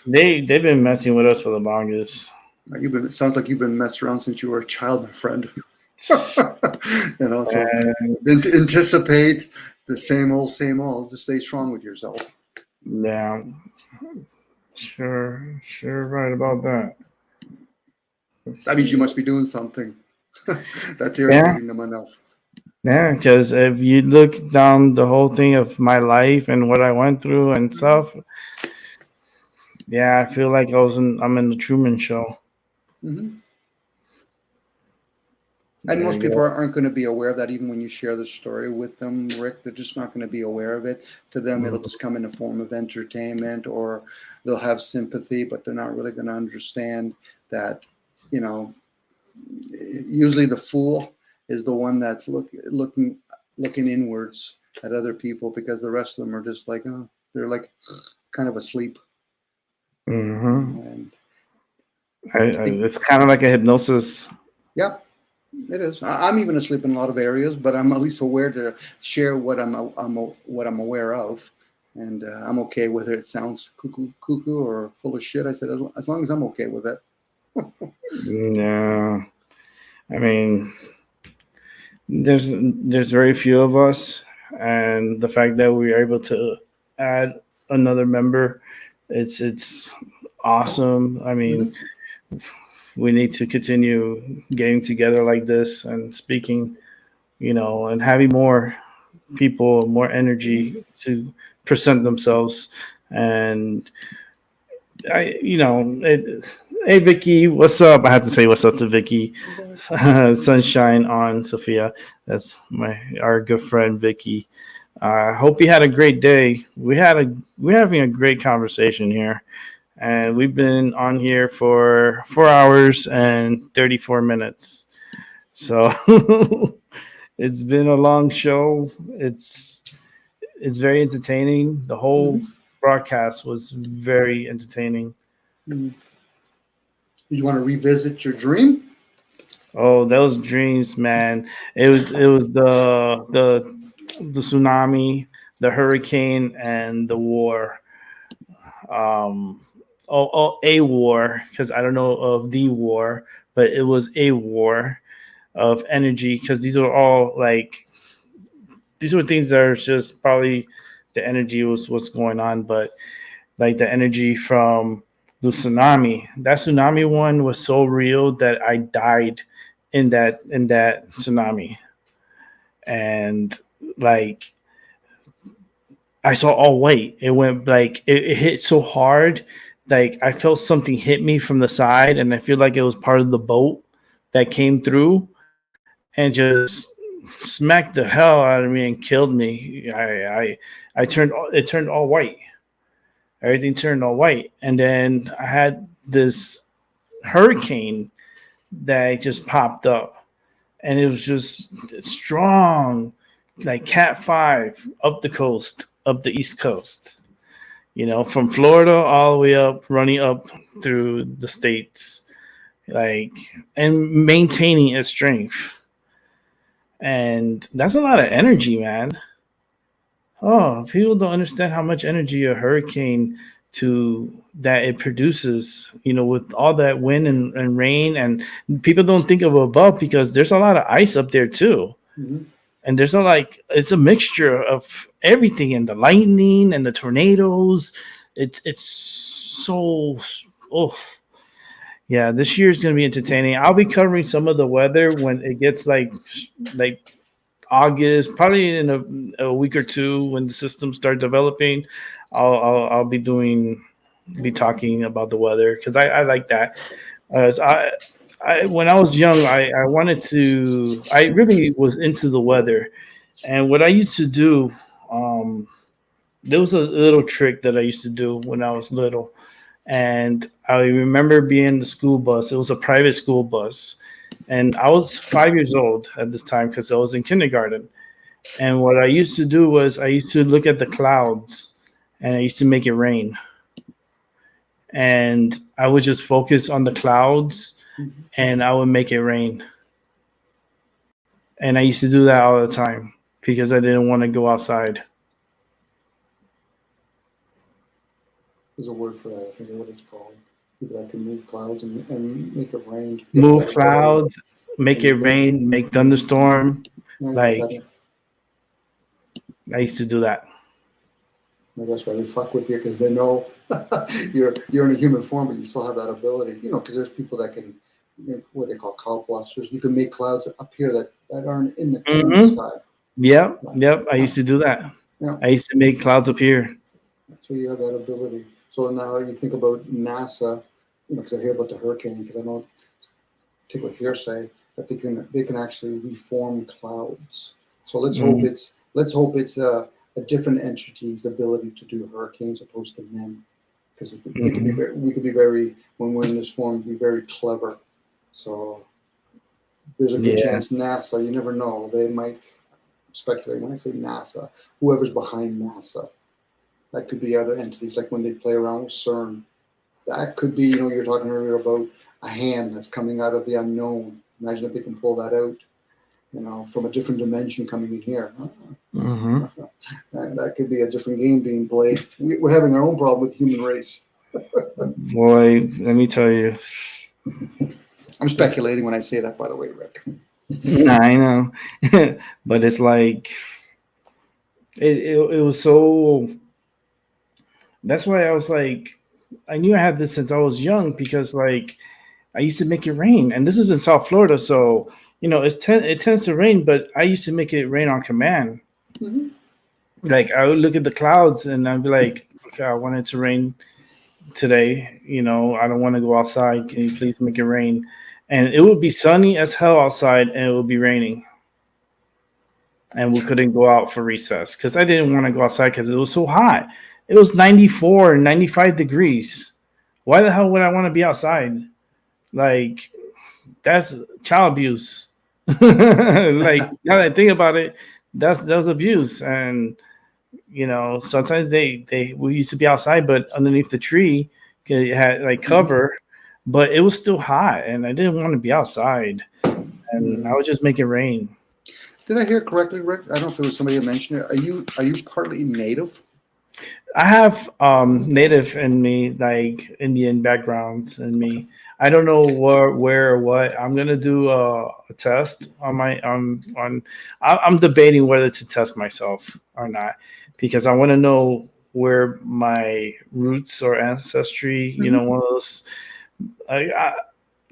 S3: They've been messing with us for the longest.
S5: It sounds like you've been messed around since you were a child, my friend. So anticipate the same old. Just stay strong with yourself.
S3: Yeah, sure, right about that.
S5: That means you must be doing something. That's irritating them enough.
S3: Yeah, because if you look down the whole thing of my life and what I went through and stuff, yeah, I feel like I'm in the Truman Show.
S5: Mm-hmm. And most people aren't going to be aware of that, even when you share the story with them, Rick. They're just not going to be aware of it. To them, it'll just come in a form of entertainment, or they'll have sympathy, but they're not really going to understand that, usually the fool is the one that's looking inwards at other people, because the rest of them are just like, they're like kind of asleep.
S3: Mm-hmm. And it's kind of like a hypnosis.
S5: Yep. It is. I'm even asleep in a lot of areas, but I'm at least aware to share what I'm aware of, and I'm okay whether it sounds cuckoo or full of shit. I said as long as I'm okay with it.
S3: Yeah, I mean, there's very few of us, and the fact that we are able to add another member, it's awesome. I mean. We need to continue getting together like this and speaking, and having more people, more energy to present themselves. And hey Vicky, what's up? I have to say what's up to Vicky. Sunshine on Sophia. That's our good friend Vicky. I hope you had a great day. We're having a great conversation here. And we've been on here for 4 hours and 34 minutes. So it's been a long show. It's very entertaining. The whole broadcast was very entertaining.
S5: Did you want to revisit your dream?
S3: Oh, those dreams, man. It was the tsunami, the hurricane, and the war. A war, because I don't know of the war, but it was a war. of energy, because these are all like these were things that are just probably the energy was what's going on, but like the energy from the tsunami. That tsunami one was so real that I died in that tsunami. And like I saw all white. It went like it hit so hard, like I felt something hit me from the side, and I feel like it was part of the boat that came through and just smacked the hell out of me and killed me. I turned it turned all white. Everything turned all white, and then I had this hurricane that just popped up, and it was just strong, like Cat 5 up the coast, up the East Coast. From Florida all the way up, running up through the states, like, and maintaining its strength. And that's a lot of energy, man. Oh, people don't understand how much energy a hurricane that it produces, with all that wind and rain. And people don't think of above because there's a lot of ice up there too.
S5: Mm-hmm.
S3: And there's it's a mixture of everything, and the lightning and the tornadoes. It's so, oh yeah, this year is going to be entertaining. I'll be covering some of the weather when it gets like August, probably in a week or two when the systems start developing. I'll be talking about the weather because I like that. When I was young, I really was into the weather, and what I used to do, there was a little trick that I used to do when I was little, and I remember being in the school bus. It was a private school bus. And I was 5 years old at this time because I was in kindergarten. And what I used to do was I used to look at the clouds and I used to make it rain. And I would just focus on the clouds and I would make it rain. And I used to do that all the time because I didn't want to go outside.
S5: There's a word for that. I forget what it's called. People that can move clouds and make it rain.
S3: Move clouds, make it rain, make thunderstorm. Like, I used to do that.
S5: That's why they fuck with you, because they know you're in a human form, but you still have that ability. Because there's people that can, what they call cloud busters. You can make clouds appear that aren't in the sky.
S3: Yep. I used to do that.
S5: Yeah.
S3: I used to make clouds appear.
S5: So you have that ability. So now you think about NASA, because I hear about the hurricane, because I don't take with hearsay that they can actually reform clouds. So let's hope it's a different entity's ability to do hurricanes opposed to men, because we could be very, when we're in this form, be very clever. So there's a good chance NASA, you never know, they might speculate. When I say NASA, whoever's behind NASA. That could be other entities, like when they play around with CERN. That could be, you're talking earlier about a hand that's coming out of the unknown. Imagine if they can pull that out, from a different dimension coming in here. That could be a different game being played. We're having our own problem with the human race.
S3: Boy, let me tell you.
S5: I'm speculating when I say that, by the way, Rick.
S3: I know. But it's like, it was so... That's why I was like, I knew I had this since I was young, because like I used to make it rain, and this is in South Florida, so it tends to rain, but I used to make it rain on command. Mm-hmm. Like I would look at the clouds and I'd be like, okay, I want it to rain today. I don't want to go outside. Can you please make it rain? And it would be sunny as hell outside, and it would be raining, and we couldn't go out for recess because I didn't want to go outside because it was so hot. It was 94 and 95 degrees. Why the hell would I want to be outside? Like, that's child abuse. Like, now that I think about it, that was abuse. And, sometimes we used to be outside, but underneath the tree, it had like cover, but it was still hot, and I didn't want to be outside. And I would just make it rain.
S5: Did I hear correctly, Rick? I don't know if it was somebody that mentioned it. Are you partly native?
S3: I have native in me, like Indian backgrounds in me. I don't know where or what. I'm gonna do a test on my on. I'm debating whether to test myself or not because I want to know where my roots or ancestry. You know, one of those. I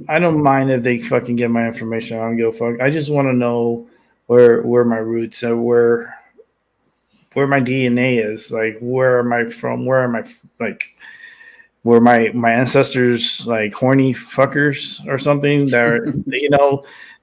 S3: I don't mind if they fucking get my information. I don't give a fuck. I just want to know where my roots are, where my DNA is. Like, where am I from? Where am I like? Were my ancestors like horny fuckers or something that are,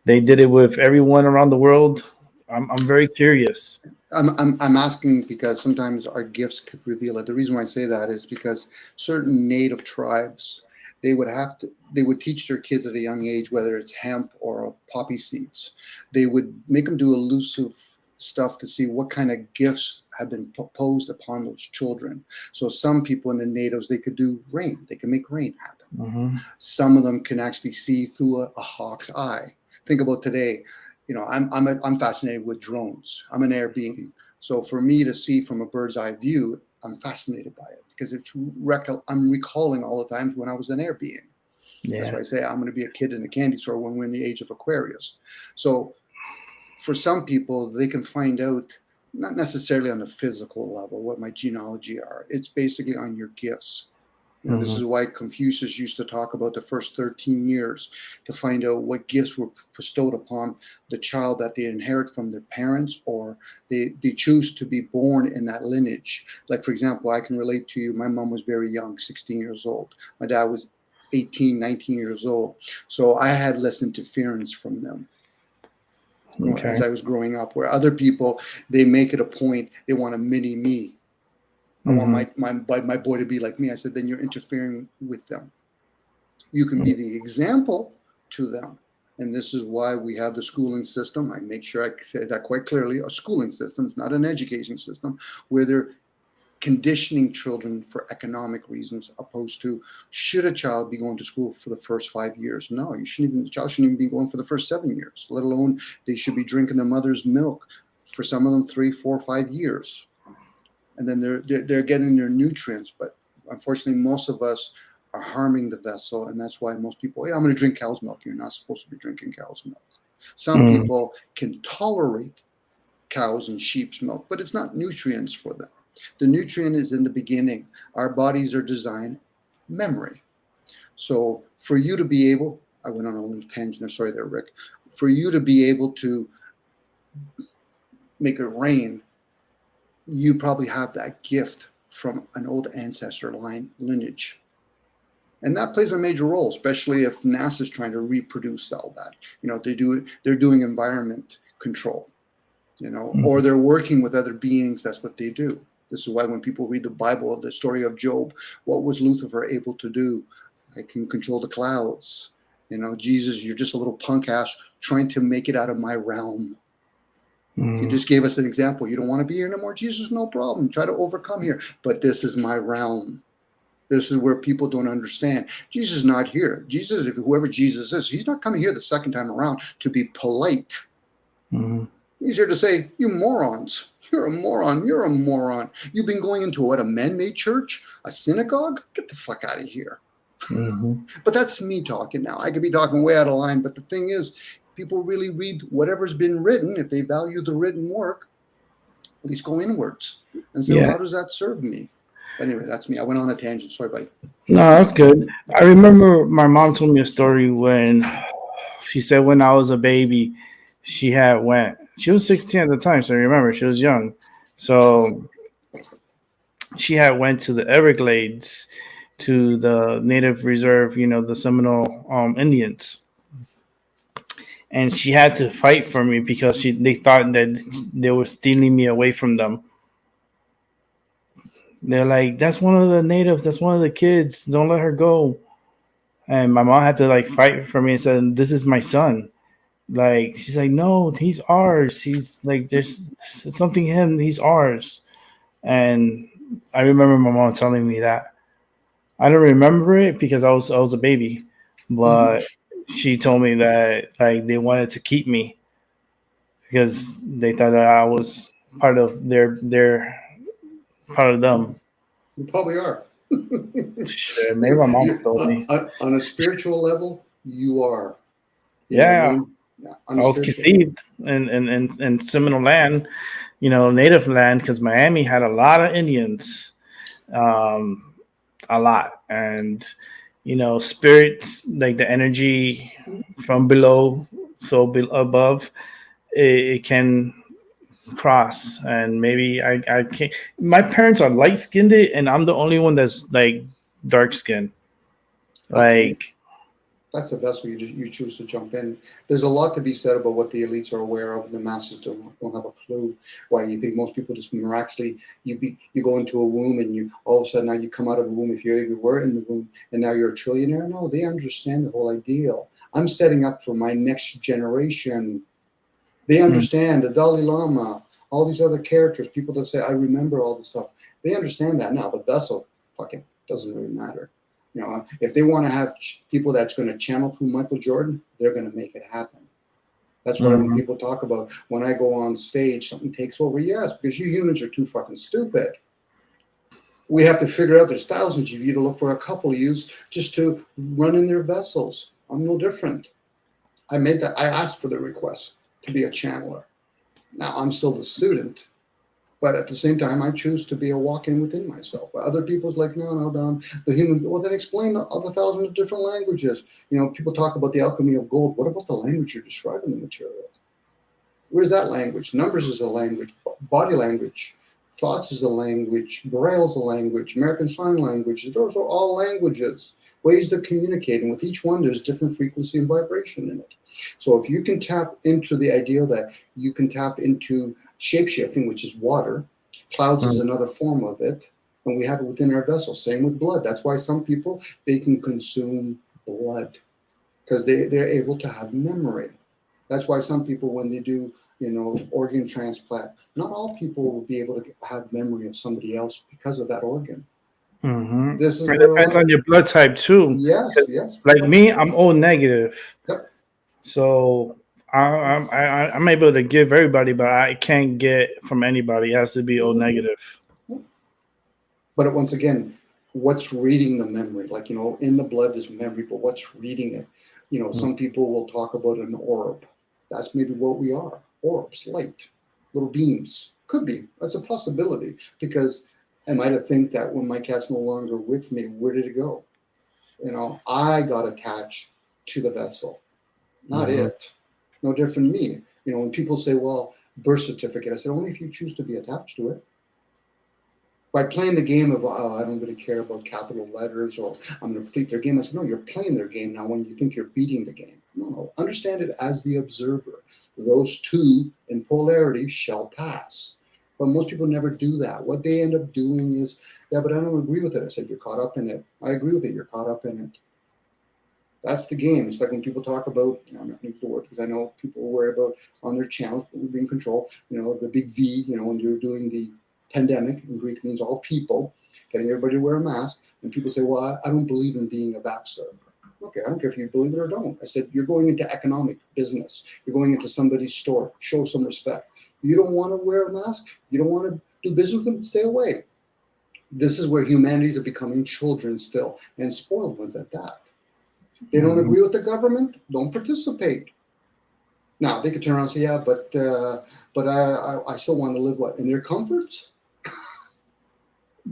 S3: they did it with everyone around the world. I'm very curious.
S5: I'm asking because sometimes our gifts could reveal it. The reason why I say that is because certain native tribes, they would teach their kids at a young age, whether it's hemp or poppy seeds. They would make them do elusive stuff to see what kind of gifts have been posed upon those children. So some people in the natives, they could do rain. They can make rain happen.
S3: Mm-hmm.
S5: Some of them can actually see through a hawk's eye. Think about today. I'm fascinated with drones. I'm an air being. So for me to see from a bird's eye view, I'm fascinated by it because I'm recalling all the times when I was an air being. Yeah. That's why I say I'm going to be a kid in a candy store when we're in the age of Aquarius. So for some people, they can find out, not necessarily on the physical level, what my genealogy are. It's basically on your gifts. This is why Confucius used to talk about the first 13 years to find out what gifts were bestowed upon the child that they inherit from their parents, or they choose to be born in that lineage. Like, for example, I can relate to you. My mom was very young, 16 years old. My dad was 18, 19 years old. So I had less interference from them. Okay. As I was growing up, where other people, they make it a point, they want a mini me. I want my boy to be like me. I said, then you're interfering with them. You can be the example to them. And this is why we have the schooling system. I make sure I say that quite clearly. A schooling system is not an education system where they're conditioning children for economic reasons, opposed to should a child be going to school for the first 5 years? No, the child shouldn't even be going for the first 7 years, let alone they should be drinking their mother's milk for some of them 3, 4, 5 years. And then they're getting their nutrients, but unfortunately, most of us are harming the vessel, and that's why most people, I'm going to drink cow's milk. You're not supposed to be drinking cow's milk. Some people can tolerate cows and sheep's milk, but it's not nutrients for them. The nutrient is in the beginning. Our bodies are designed memory. So for you to be able, I went on a little tangent. Sorry there, Rick. For you to be able to make it rain, you probably have that gift from an old ancestor lineage. And that plays a major role, especially if NASA's trying to reproduce all that. They're doing environment control, or they're working with other beings. That's what they do. This is why when people read the Bible, the story of Job, what was Lucifer able to do? I can control the clouds. Jesus, you're just a little punk ass trying to make it out of my realm. He just gave us an example. You don't want to be here no more, Jesus? No problem. Try to overcome here. But this is my realm. This is where people don't understand. Jesus is not here. Jesus, if whoever Jesus is, he's not coming here the second time around to be polite. He's here to say, you morons. You're a moron. You're a moron. You've been going into a man-made church? A synagogue? Get the fuck out of here. But that's me talking now. I could be talking way out of line. But the thing is, people really read whatever's been written. If they value the written work, at least go inwards and say, well, how does that serve me? Anyway, that's me. I went on a tangent. Sorry, buddy.
S3: No, that's good. I remember my mom told me a story when she said when I was a baby, she was 16 at the time. So I remember she was young. So she had went to the Everglades, to the native reserve, the Seminole Indians. And she had to fight for me because they thought that they were stealing me away from them. They're like, that's one of the natives. That's one of the kids. Don't let her go. And my mom had to fight for me and said, this is my son. She's like, no, he's ours. He's like, there's something in him. He's ours. And I remember my mom telling me that. I don't remember it because I was a baby, but she told me that they wanted to keep me because they thought that I was part of their part of them.
S5: You probably are.
S3: Shit, maybe my mom's told me.
S5: On a spiritual level, you are. You know what I
S3: Yeah,
S5: mean? Yeah, on
S3: I
S5: a
S3: was
S5: spiritual
S3: conceived in Seminole land, native land, because Miami had a lot of Indians, um, a lot, and spirits, like the energy from below, so above, it can cross, and maybe I can't. My parents are light skinned, and I'm the only one that's like dark skinned.
S5: level.
S3: Like,
S5: That's the best way you choose to jump in. There's a lot to be said about what the elites are aware of, and the masses don't have a clue. Why you think most people just miraculously you go into a womb and you all of a sudden now you come out of a womb if you ever were in the womb and now you're a trillionaire? No, they understand the whole ideal. I'm setting up for my next generation. They understand the Dalai Lama, all these other characters, people that say I remember all this stuff. They understand that now, but vessel fucking doesn't really matter. If they want to have people that's going to channel through Michael Jordan, they're going to make it happen. That's why when people talk about when I go on stage, something takes over. Yes, because you humans are too fucking stupid. We have to figure out there's thousands of you to look for a couple of you just to run in their vessels. I'm no different. I asked for the request to be a channeler. Now I'm still the student. But at the same time, I choose to be a walk-in within myself. But other people's like, no, Don, the human. Well, then explain the other thousands of different languages. People talk about the alchemy of gold. What about the language you're describing the material? Where's that language? Numbers is a language. Body language. Thoughts is a language. Braille is a language. American Sign Language. Those are all languages. Ways to communicate. And with each one, there's different frequency and vibration in it. So if you can tap into the idea that you can tap into shape-shifting, which is water, clouds is another form of it, and we have it within our vessel. Same with blood. That's why some people, they can consume blood because they're able to have memory. That's why some people, when they do, organ transplant, not all people will be able to have memory of somebody else because of that organ. This is
S3: it depends on your blood type too.
S5: Yes.
S3: Like me, I'm O negative.
S5: Yep.
S3: So I'm able to give everybody, but I can't get from anybody. It has to be O negative.
S5: But once again, what's reading the memory? Like, in the blood is memory, but what's reading it? Some people will talk about an orb. That's maybe what we are. Orbs, light, little beams. Could be. That's a possibility. Because am I to think that when my cat's no longer with me, where did it go? I got attached to the vessel, not it. No different than me. When people say, well, birth certificate, I said, only if you choose to be attached to it. By playing the game of, I don't really care about capital letters or I'm going to complete their game. I said, no, you're playing their game now when you think you're beating the game. No, understand it as the observer. Those two in polarity shall pass. But most people never do that. What they end up doing is, yeah, but I don't agree with it. I said, you're caught up in it. I agree with it. You're caught up in it. That's the game. It's like when people talk about, I'm not going to use the word because I know people worry about on their channels, being controlled, the big V, when you're doing the pandemic, in Greek means all people, getting everybody to wear a mask. And people say, well, I don't believe in being a vaxxer. Okay, I don't care if you believe it or don't. I said, you're going into economic business. You're going into somebody's store. Show some respect. You don't want to wear a mask? You don't want to do business with them? Stay away. This is where humanities are becoming children still, and spoiled ones at that. They don't agree with the government? Don't participate. Now, they could turn around and say, yeah, but I still want to live what? In their comforts?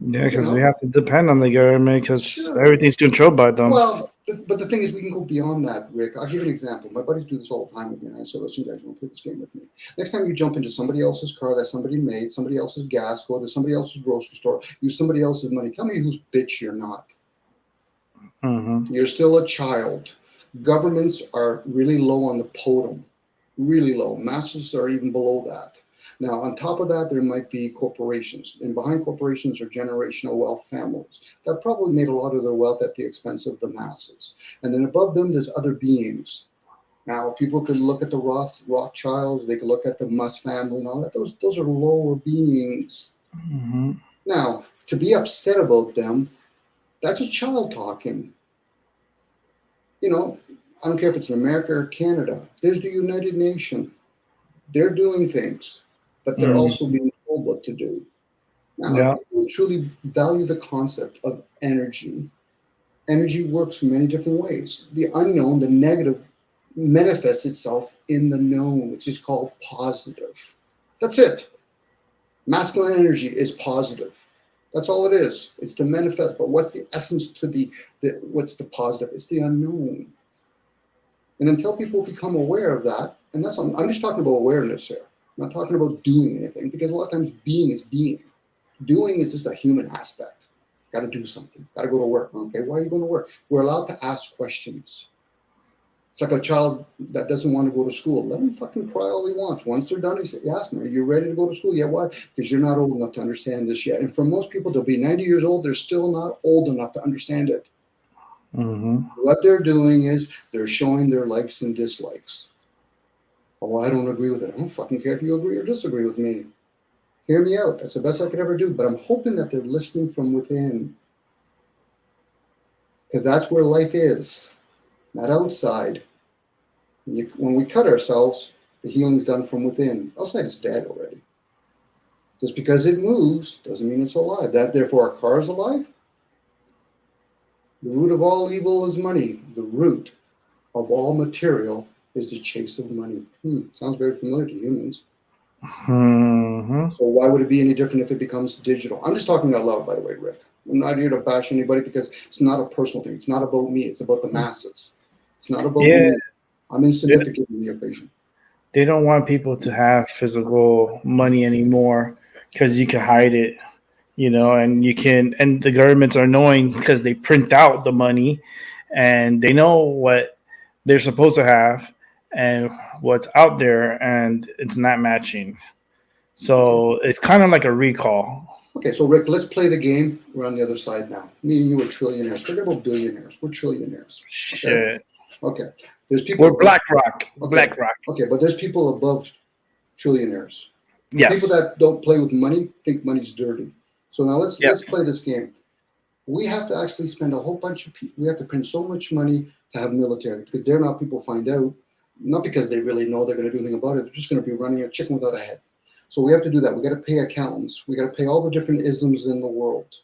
S3: Yeah, because we have to depend on the government because everything's controlled by them.
S5: Well, but the thing is, we can go beyond that, Rick. I'll give you an example. My buddies do this all the time with me. And I say, listen, you guys want to play this game with me. Next time you jump into somebody else's car that somebody made, somebody else's gas, go to somebody else's grocery store, use somebody else's money. Tell me whose bitch you're not. You're still a child. Governments are really low on the podium. Really low. Masters are even below that. Now, on top of that, there might be corporations. And behind corporations are generational wealth families that probably made a lot of their wealth at the expense of the masses. And then above them, there's other beings. Now, people could look at the Rothschilds. They could look at the Musk family and all that. Those are lower beings. Now, to be upset about them, that's a child talking. I don't care if it's in America or Canada. There's the United Nations. They're doing things, but they're also being told what to do. Now,
S3: Yeah.
S5: if people truly value the concept of energy, energy works in many different ways. The unknown, the negative, manifests itself in the known, which is called positive. That's it. Masculine energy is positive. That's all it is. It's to manifest. But what's the essence to what's the positive? It's the unknown. And until people become aware of that, and I'm just talking about awareness here. I'm not talking about doing anything, because a lot of times being is being. Doing is just a human aspect. Got to do something. Got to go to work. Okay, why are you going to work? We're allowed to ask questions. It's like a child that doesn't want to go to school. Let him fucking cry all he wants. Once they're done, he ask them, are you ready to go to school? Yeah, why? Because you're not old enough to understand this yet. And for most people, they'll be 90 years old. They're still not old enough to understand it.
S3: Mm-hmm.
S5: What they're doing is they're showing their likes and dislikes. Oh, I don't agree with it. I don't fucking care if you agree or disagree with me. Hear me out. That's the best I could ever do. But I'm hoping that they're listening from within. Because that's where life is, not outside. When we cut ourselves, the healing's done from within. Outside is dead already. Just because it moves doesn't mean it's alive. Therefore, our car is alive. The root of all evil is money. The root of all material is the chase of money. Sounds very familiar to humans.
S3: Mm-hmm.
S5: So why would it be any different if it becomes digital? I'm just talking out loud, by the way, Rick. I'm not here to bash anybody, because it's not a personal thing. It's not about me. It's about the masses. It's not about me. I'm insignificant in the equation.
S3: They don't want people to have physical money anymore, because you can hide it, and and the governments are knowing, because they print out the money and they know what they're supposed to have and what's out there, and it's not matching. So it's kind of like a recall.
S5: Okay, so Rick, let's play the game. We're on the other side now. Me and you are trillionaires. Forget about billionaires. We're trillionaires.
S3: Shit.
S5: Okay. There's people.
S3: We're BlackRock.
S5: Okay.
S3: BlackRock.
S5: Okay, but there's people above trillionaires.
S3: Yes.
S5: People that don't play with money think money's dirty. So now let's play this game. We have to actually spend a whole bunch of people. We have to print so much money to have military, because dare not people find out, not because they really know they're going to do anything about it. They're just going to be running a chicken without a head. So we have to do that. We got to pay accountants. We got to pay all the different isms in the world.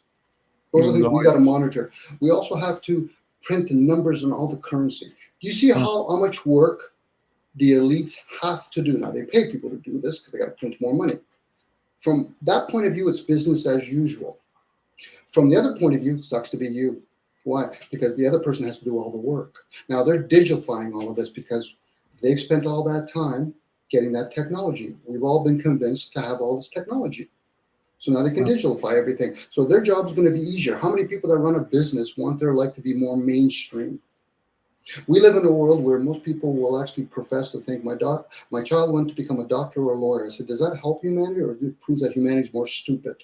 S5: Those are things we got to monitor. We also have to print the numbers and all the currency. Do you see how much work the elites have to do? Now, they pay people to do this because they got to print more money. From that point of view, it's business as usual. From the other point of view, it sucks to be you. Why? Because the other person has to do all the work. Now, they're digifying all of this because they've spent all that time getting that technology. We've all been convinced to have all this technology. So now they can digitalize everything. So their job is going to be easier. How many people that run a business want their life to be more mainstream? We live in a world where most people will actually profess to think, my child wants to become a doctor or a lawyer. I said, does that help humanity, or it proves that humanity is more stupid?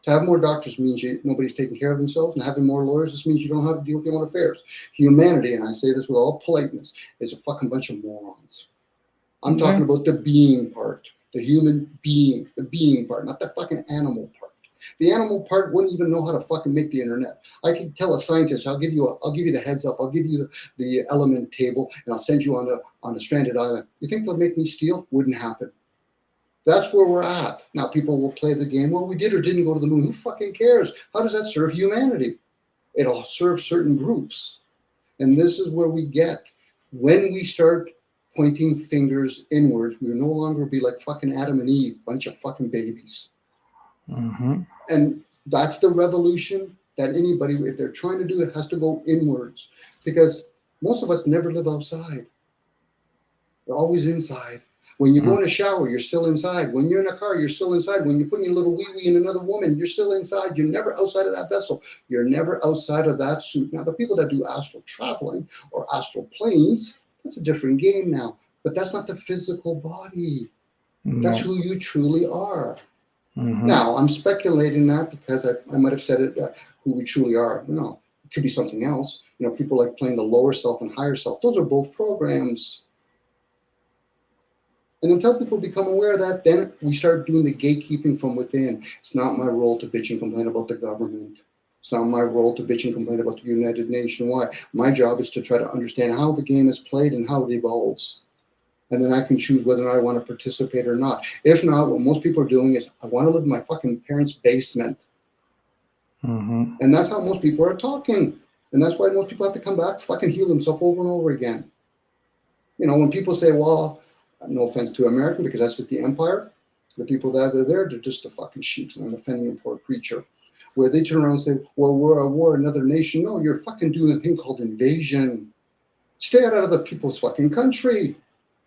S5: To have more doctors means nobody's taking care of themselves, and having more lawyers just means you don't have to deal with your own affairs. Humanity, and I say this with all politeness, is a fucking bunch of morons. I'm talking about the being part, the human being, the being part, not the fucking animal part. The animal part wouldn't even know how to fucking make the internet. I can tell a scientist, I'll give you the heads up, I'll give you the element table, and I'll send you on a stranded island. You think they'll make me steal? Wouldn't happen. That's where we're at. Now people will play the game. Well, we did or didn't go to the moon. Who fucking cares? How does that serve humanity? It'll serve certain groups. And this is where we get, when we start pointing fingers inwards, we will no longer be like fucking Adam and Eve, bunch of fucking babies.
S3: Mm-hmm.
S5: And that's the revolution that anybody, if they're trying to do it, has to go inwards. Because most of us never live outside. We're always inside. When you go in a shower, you're still inside. When you're in a car, you're still inside. When you're putting your little wee-wee in another woman, you're still inside. You're never outside of that vessel. You're never outside of that suit. Now, the people that do astral traveling or astral planes, that's a different game now. But that's not the physical body.
S3: No.
S5: That's who you truly are.
S3: Mm-hmm.
S5: Now, I'm speculating that because I might have said it, who we truly are. No, it could be something else. People like playing the lower self and higher self. Those are both programs. And until people become aware of that, then we start doing the gatekeeping from within. It's not my role to bitch and complain about the government. It's not my role to bitch and complain about the United Nations. Why? My job is to try to understand how the game is played and how it evolves. And then I can choose whether or not I want to participate or not. If not, what most people are doing is, I want to live in my fucking parents' basement.
S3: Mm-hmm.
S5: And that's how most people are talking. And that's why most people have to come back, fucking heal themselves over and over again. You know, when people say, well, no offense to American, because that's just the empire, the people that are there, they're just the fucking sheep, and I'm offending a poor creature. Where they turn around and say, well, we're at war, another nation. No, you're fucking doing a thing called invasion. Stay out of the people's fucking country.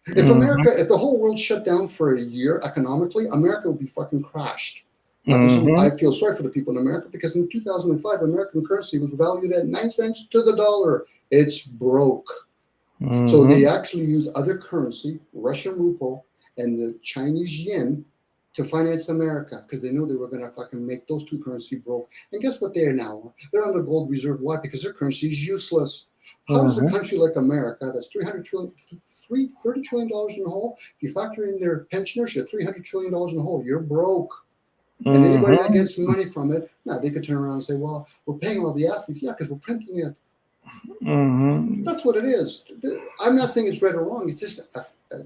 S5: If America, if the whole world shut down for a year economically, America would be fucking crashed. I feel sorry for the people in America, because in 2005, American currency was valued at 9 cents to the dollar. It's broke. So they actually use other currency, Russian ruble and the Chinese yen, to finance America, because they knew they were going to fucking make those two currency broke. And guess what they are now? They're on the gold reserve. Why? Because their currency is useless. How does a country like America, that's $30 trillion in the hole, if you factor in their pensioners, you're $300 trillion in the hole. You're broke. And anybody that gets money from it, now they could turn around and say, well, we're paying all the athletes. Yeah, because we're printing it. That's what it is. I'm not saying it's right or wrong. It's just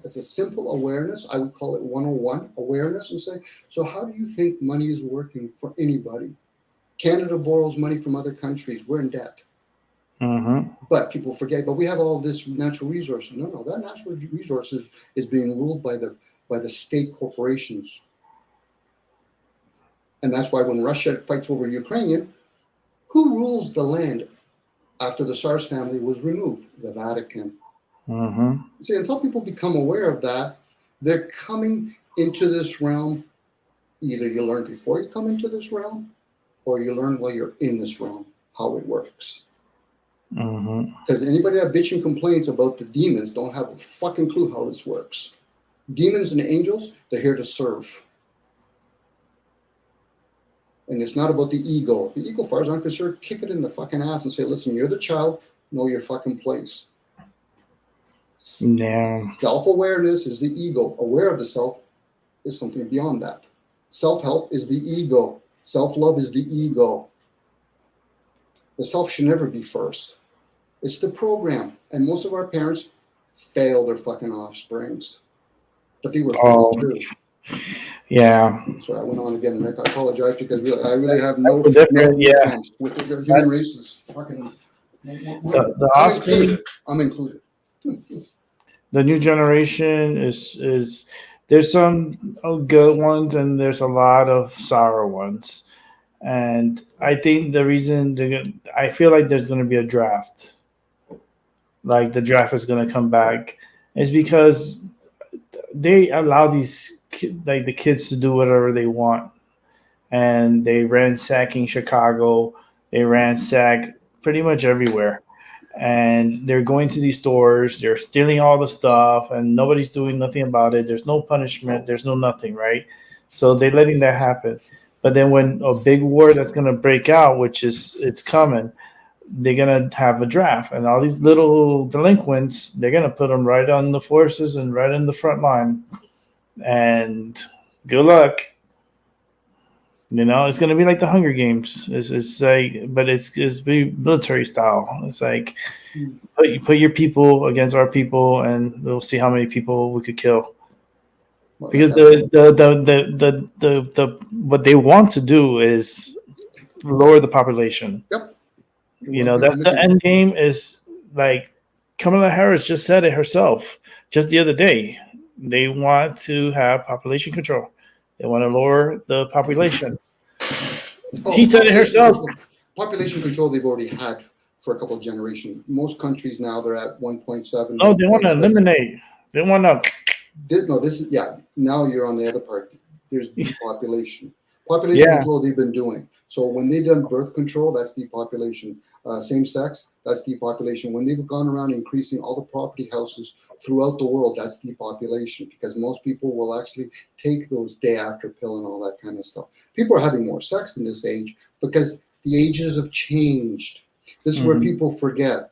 S5: it's a simple awareness. I would call it 101 awareness, and say, so how do you think money is working for anybody? Canada borrows money from other countries. We're in debt. But people forget, but we have all this natural resources. No, that natural resources is being ruled by the state corporations. And that's why when Russia fights over Ukraine, who rules the land after the Tsar's family was removed? The Vatican. See, until people become aware of that, they're coming into this realm. Either you learn before you come into this realm, or you learn while you're in this realm how it works. Because anybody that bitch and complains about the demons don't have a fucking clue how this works. Demons and angels, they're here to serve. And it's not about the ego. The ego, as far as I'm concerned, kick it in the fucking ass and say, listen, you're the child, know your fucking place.
S3: Yeah.
S5: Self-awareness is the ego. Aware of the self is something beyond that. Self-help is the ego. Self-love is the ego. The self should never be first. It's the program. And most of our parents fail their fucking offsprings. But they were failed too.
S3: Yeah.
S5: So I went on again, Rick. I apologize, because I really have no
S3: with
S5: the human races. Fucking, I'm included.
S3: The new generation is there's some good ones and there's a lot of sour ones. And I think the reason I feel like there's going to be a draft, like the draft is going to come back, is because they allow these the kids to do whatever they want, and they ransacking Chicago, they ransack pretty much everywhere, and they're going to these stores, they're stealing all the stuff, and nobody's doing nothing about it. There's no punishment, there's no nothing, right? So they're letting that happen. But then when a big war that's going to break out, which is it's coming, they're going to have a draft, and all these little delinquents, they're going to put them right on the forces and right in the front line. And good luck. You know, it's going to be like the Hunger Games. It's like, but it's be military style. It's like put your people against our people, and we'll see how many people we could kill. Because the what they want to do is lower the population.
S5: Yep.
S3: You know, that's the end game. Is like Kamala Harris just said it herself just the other day. They want to have population control. They want to lower the population. She said it herself.
S5: Population control they've already had for a couple of generations. Most countries now they're at 1.7.
S3: Oh, they want to eliminate. They want to.
S5: This is Now you're on the other part. There's depopulation. Population control they've been doing. So when they've done birth control, that's depopulation. Same sex, that's depopulation. When they've gone around increasing all the property houses throughout the world, that's depopulation, because most people will actually take those day after pill and all that kind of stuff. People are having more sex in this age because the ages have changed. This is where people forget.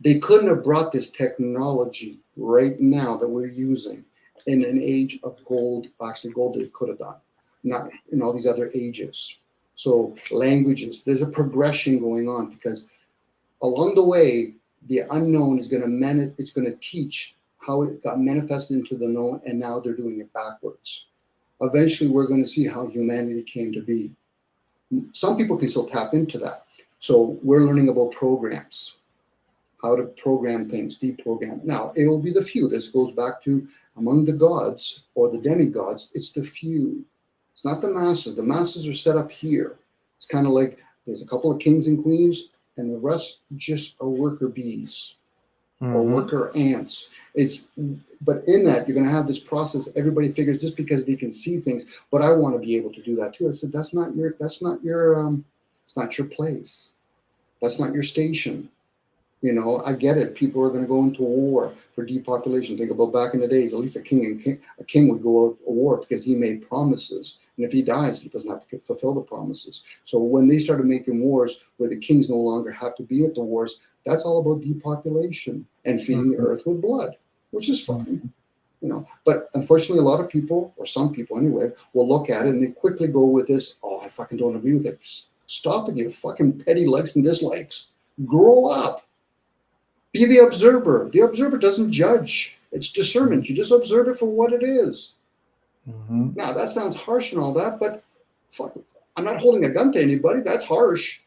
S5: They couldn't have brought this technology right now that we're using in an age of gold. Actually, gold they could have done, not in all these other ages. So languages, there's a progression going on, because along the way, the unknown is going to teach how it got manifested into the known, and now they're doing it backwards. Eventually, we're going to see how humanity came to be. Some people can still tap into that. So we're learning about programs, how to program things, deprogram. Now, it will be the few. This goes back to among the gods or the demigods, it's the few. It's not the masses. The masses are set up here. It's kind of like there's a couple of kings and queens, and the rest just are worker bees or worker ants. But in that, you're going to have this process. Everybody figures just because they can see things, but I want to be able to do that too. I said, it's not your place. That's not your station. You know, I get it. People are going to go into war for depopulation. Think about back in the days, at least a king would go to war because he made promises. And if he dies, he doesn't have to fulfill the promises. So when they started making wars where the kings no longer have to be at the wars, that's all about depopulation and feeding the earth with blood, which is fine. You know, but unfortunately, a lot of people, or some people anyway, will look at it and they quickly go with this, oh, I fucking don't agree with it. Stop with your fucking petty likes and dislikes. Grow up. Be the observer. The observer doesn't judge. It's discernment. You just observe it for what it is. Now, that sounds harsh and all that, but fuck, I'm not holding a gun to anybody. That's harsh.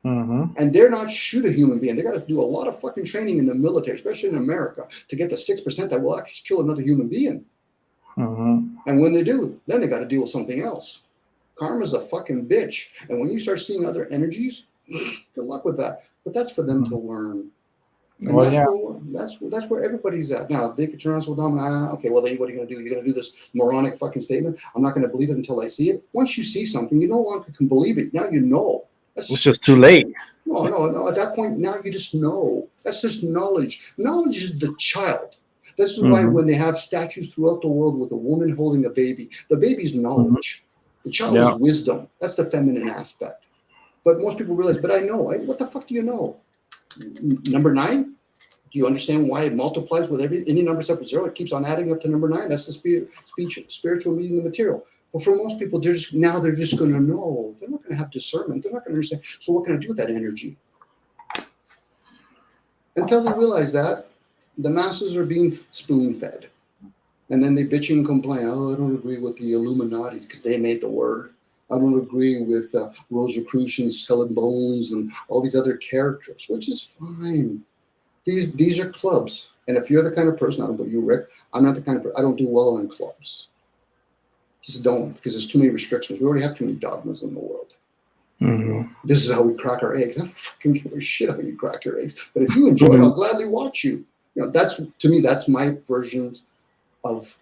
S5: And they're not shoot a human being. They got to do a lot of fucking training in the military, especially in America, to get the 6% that will actually kill another human being. And when they do, then they got to deal with something else. Karma's a fucking bitch. And when you start seeing other energies, good luck with that. But that's for them to learn. And that's where everybody's at. Now, they could turn around and say, okay, well, then what are you going to do? You're going to do this moronic fucking statement? I'm not going to believe it until I see it. Once you see something, you no longer can believe it. Now you know.
S3: It's just too late.
S5: No. At that point, now you just know. That's just knowledge. Knowledge is the child. This is why when they have statues throughout the world with a woman holding a baby, the baby's knowledge. The child is wisdom. That's the feminine aspect. But most people realize, but I know. What the fuck do you know? Number 9? Do you understand why it multiplies with any number except for 0? It keeps on adding up to number 9. That's the spiritual meaning of the material. But for most people, they're just going to know. They're not going to have discernment. They're not going to understand. So what can I do with that energy? Until they realize that, the masses are being spoon-fed. And then they bitch and complain. Oh, I don't agree with the Illuminatis because they made the word. I don't agree with Rosicrucian, Skull and Bones, and all these other characters, which is fine. These are clubs. And if you're the kind of person, I don't know about you, Rick, I'm not the kind of person, I don't do well in clubs. Just don't, because there's too many restrictions. We already have too many dogmas in the world. This is how we crack our eggs. I don't fucking give a shit how you crack your eggs. But if you enjoy it, I'll gladly watch you. You know, to me, that's my versions of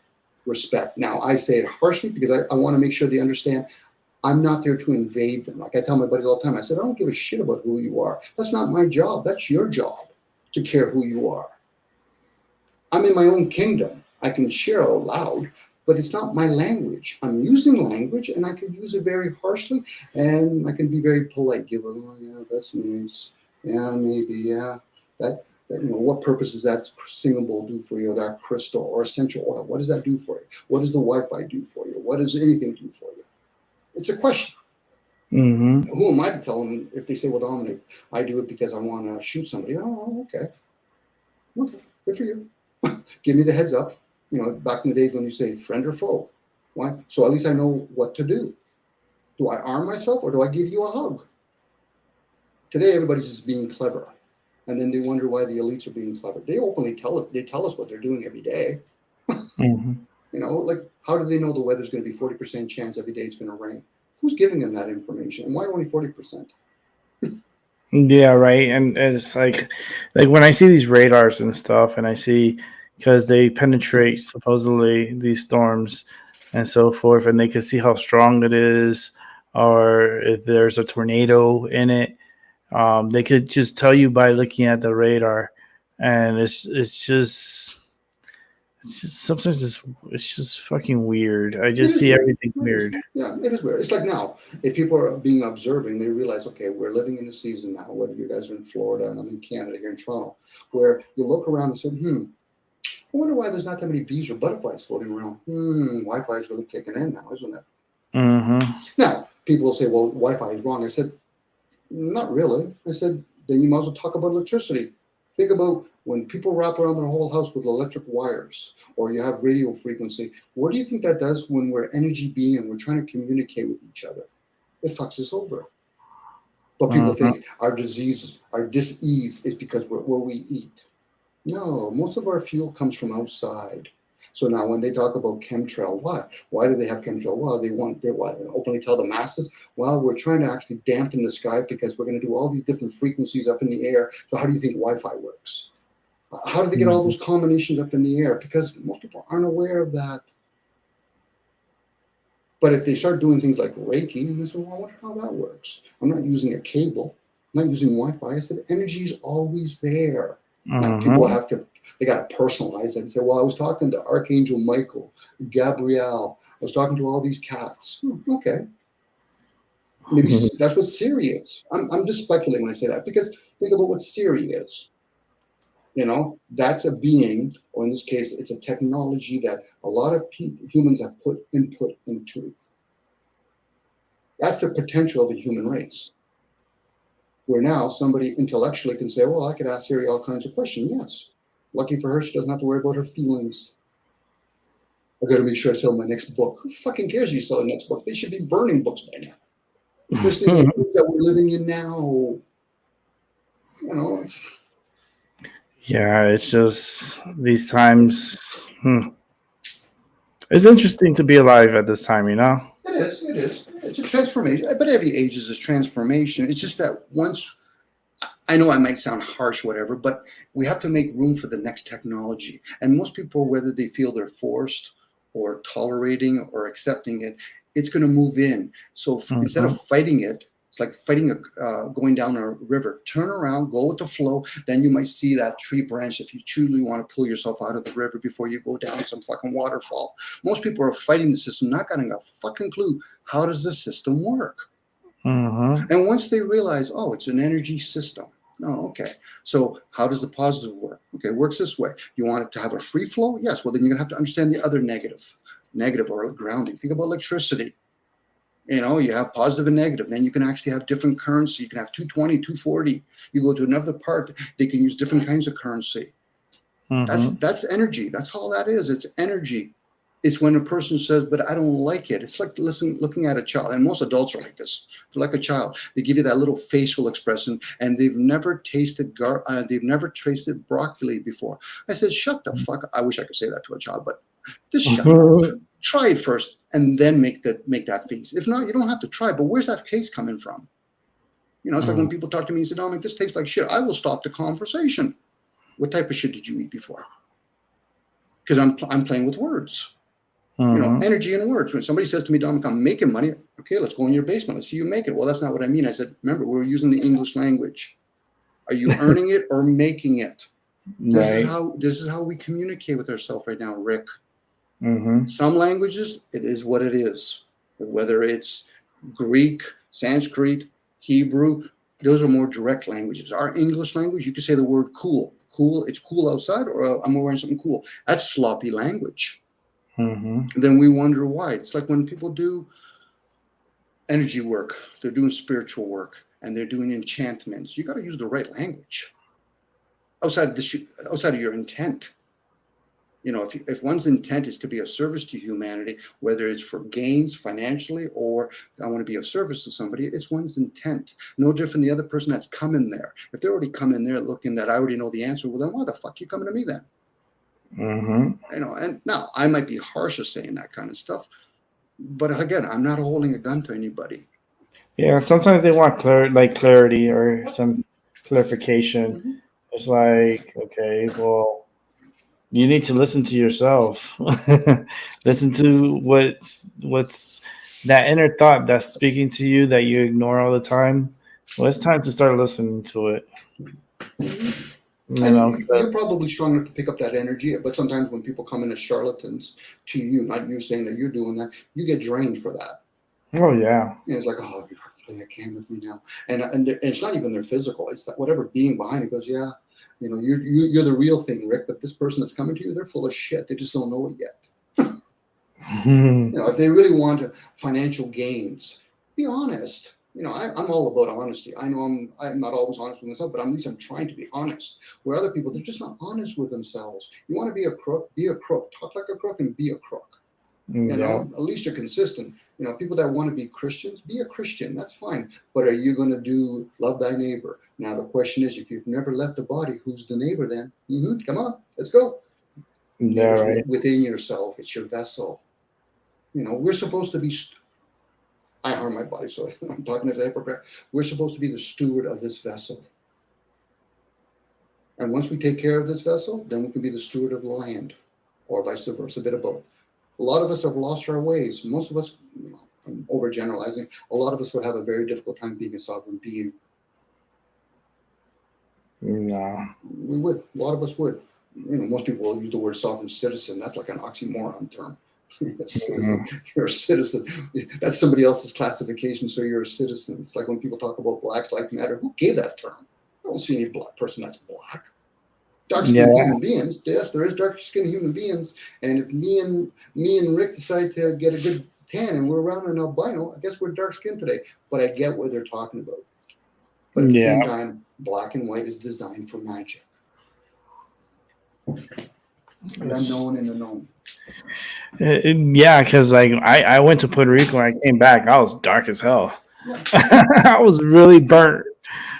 S5: respect. Now, I say it harshly because I want to make sure they understand I'm not there to invade them. Like I tell my buddies all the time, I said, I don't give a shit about who you are. That's not my job. That's your job to care who you are. I'm in my own kingdom. I can share out loud, but it's not my language. I'm using language and I can use it very harshly and I can be very polite. Give a, oh yeah, that's nice. Yeah, maybe, yeah. That you know, what purpose does that singing bowl do for you, or that crystal or essential oil? What does that do for you? What does the Wi-Fi do for you? What does anything do for you? It's a question. Who am I to tell them if they say, well, Dominic, I do it because I want to shoot somebody? Oh, okay. Okay, good for you. Give me the heads up. You know, back in the days when you say friend or foe. Why? So at least I know what to do. Do I arm myself or do I give you a hug? Today, everybody's just being clever. And then they wonder why the elites are being clever. They openly tell us what they're doing every day. You know, like, how do they know the weather's going to be 40% chance every day it's going to rain? Who's giving them that information? And why only 40%?
S3: Yeah, right. And it's like when I see these radars and stuff, and I see, because they penetrate supposedly these storms and so forth, and they can see how strong it is, or if there's a tornado in it. They could just tell you by looking at the radar, and it's just sometimes it's just fucking weird. I just see everything weird.
S5: Yeah, it is weird. It's like now, if people are being observing, they realize, okay, we're living in a season now, whether you guys are in Florida and I'm in Canada here in Toronto, where you look around and say, I wonder why there's not that many bees or butterflies floating around. Wi-Fi is really kicking in now, isn't it? Now, people will say, well, Wi-Fi is wrong. I said, not really. I said, then you might as well talk about electricity. Think about when people wrap around their whole house with electric wires, or you have radio frequency. What do you think that does when we're energy being and we're trying to communicate with each other? It fucks us over. But people think our disease, our dis-ease is because we're what we eat. No, most of our fuel comes from outside. So now when they talk about chemtrail, why? Why do they have chemtrail? Well, they want openly tell the masses, well, we're trying to actually dampen the sky because we're going to do all these different frequencies up in the air. So how do you think Wi-Fi works? How do they get all those combinations up in the air? Because most people aren't aware of that. But if they start doing things like Reiki, and they say, well, I wonder how that works. I'm not using a cable. I'm not using Wi-Fi. I said, energy is always there. Now, people they got to personalize it and say, well, I was talking to Archangel Michael, Gabrielle. I was talking to all these cats. Okay. Maybe that's what Siri is. I'm just speculating when I say that, because think about what Siri is. You know, that's a being, or in this case, it's a technology that a lot of humans have put input into. That's the potential of the human race. Where now somebody intellectually can say, well, I could ask Siri all kinds of questions. Yes. Lucky for her, she doesn't have to worry about her feelings. I got to make sure I sell my next book. Who fucking cares if you sell the next book? They should be burning books by now. Especially the age that we're living in now. You know.
S3: Yeah, it's just these times. It's interesting to be alive at this time, you know?
S5: It is. It is. It's a transformation. But every age is a transformation. It's just that once, I know I might sound harsh, whatever, but we have to make room for the next technology. And most people, whether they feel they're forced or tolerating or accepting it, it's going to move in. So instead of fighting it, it's like fighting going down a river. Turn around, go with the flow. Then you might see that tree branch if you truly want to pull yourself out of the river before you go down some fucking waterfall. Most people are fighting the system, not getting a fucking clue. How does the system work? And once they realize, oh, it's an energy system. Oh, okay. So how does the positive work? Okay, it works this way. You want it to have a free flow? Yes. Well, then you're going to have to understand the other negative or grounding. Think about electricity. You know, you have positive and negative. Then you can actually have different currency. You can have 220, 240. You go to another part, they can use different kinds of currency. That's energy. That's all that is. It's energy. It's when a person says, but I don't like it. It's like looking at a child. And most adults are like this. They're like a child. They give you that little facial expression, and they've never tasted broccoli before. I said, shut the fuck up. I wish I could say that to a child, but just shut up. Try it first, and then make that face. If not, you don't have to try. But where's that case coming from? You know, it's like when people talk to me and say, Dominic, this tastes like shit. I will stop the conversation. What type of shit did you eat before? Because I'm playing with words. You know, energy and words. When somebody says to me, Dominic, I'm making money. Okay, let's go in your basement. Let's see you make it. Well, that's not what I mean. I said, remember, we're using the English language. Are you earning it or making it? This is how we communicate with ourselves right now, Rick. Some languages, it is what it is. Whether it's Greek, Sanskrit, Hebrew, those are more direct languages. Our English language, you could say the word cool. Cool, it's cool outside, or I'm wearing something cool. That's sloppy language. Then we wonder why. It's like when people do energy work, they're doing spiritual work, and they're doing enchantments. You got to use the right language outside of your intent. You know, if one's intent is to be of service to humanity, whether it's for gains financially or I want to be of service to somebody, it's one's intent. No different than the other person that's come in there. If they're already come in there looking that I already know the answer, well, then why the fuck are you coming to me then? You know, and now I might be harsh at saying that kind of stuff, but again, I'm not holding a gun to anybody.
S3: Yeah, sometimes they want clarity or some clarification. It's like, okay, well, you need to listen to yourself. Listen to what's that inner thought that's speaking to you that you ignore all the time. Well, it's time to start listening to it.
S5: You're probably strong enough to pick up that energy, but sometimes when people come in as charlatans to you, not you saying that you're doing that, you get drained for that.
S3: Oh yeah.
S5: You know, it's like, oh, you're playing a game with me now, and it's not even their physical. It's that whatever being behind it goes, yeah, you know, you're the real thing, Rick. But this person that's coming to you, they're full of shit. They just don't know it yet. You know, if they really want financial gains, be honest. You know, I'm all about honesty. I know I'm not always honest with myself, but at least I'm trying to be honest. Where other people, they're just not honest with themselves. You want to be a crook, be a crook. Talk like a crook and be a crook. You
S3: Yeah.
S5: know, at least you're consistent. You know, people that want to be Christians, be a Christian. That's fine. But are you going to do love thy neighbor? Now the question is, if you've never left the body, who's the neighbor then? Come on, let's go.
S3: Yeah,
S5: Neighbor's
S3: right.
S5: within yourself. It's your vessel. You know, we're supposed to be. I harm my body, so I'm talking as a hypocrite. We're supposed to be the steward of this vessel. And once we take care of this vessel, then we can be the steward of the land, or vice versa, a bit of both. A lot of us have lost our ways. Most of us, you know, I'm overgeneralizing, a lot of us would have a very difficult time being a sovereign being.
S3: No.
S5: We would. A lot of us would. You know, most people will use the word sovereign citizen. That's like an oxymoron term. Citizen. You're a citizen. That's somebody else's classification, so you're a citizen. It's like when people talk about Black Lives Matter. Who gave that term? I don't see any black person that's black. Dark-skinned human beings. Yes, there is dark-skinned human beings. And if me and Rick decide to get a good tan and we're around an albino, I guess we're dark-skinned today. But I get what they're talking about. But at the same time, black and white is designed for magic. The unknown and the known.
S3: Yeah, because like I went to Puerto Rico and I came back. I was dark as hell. I was really burnt.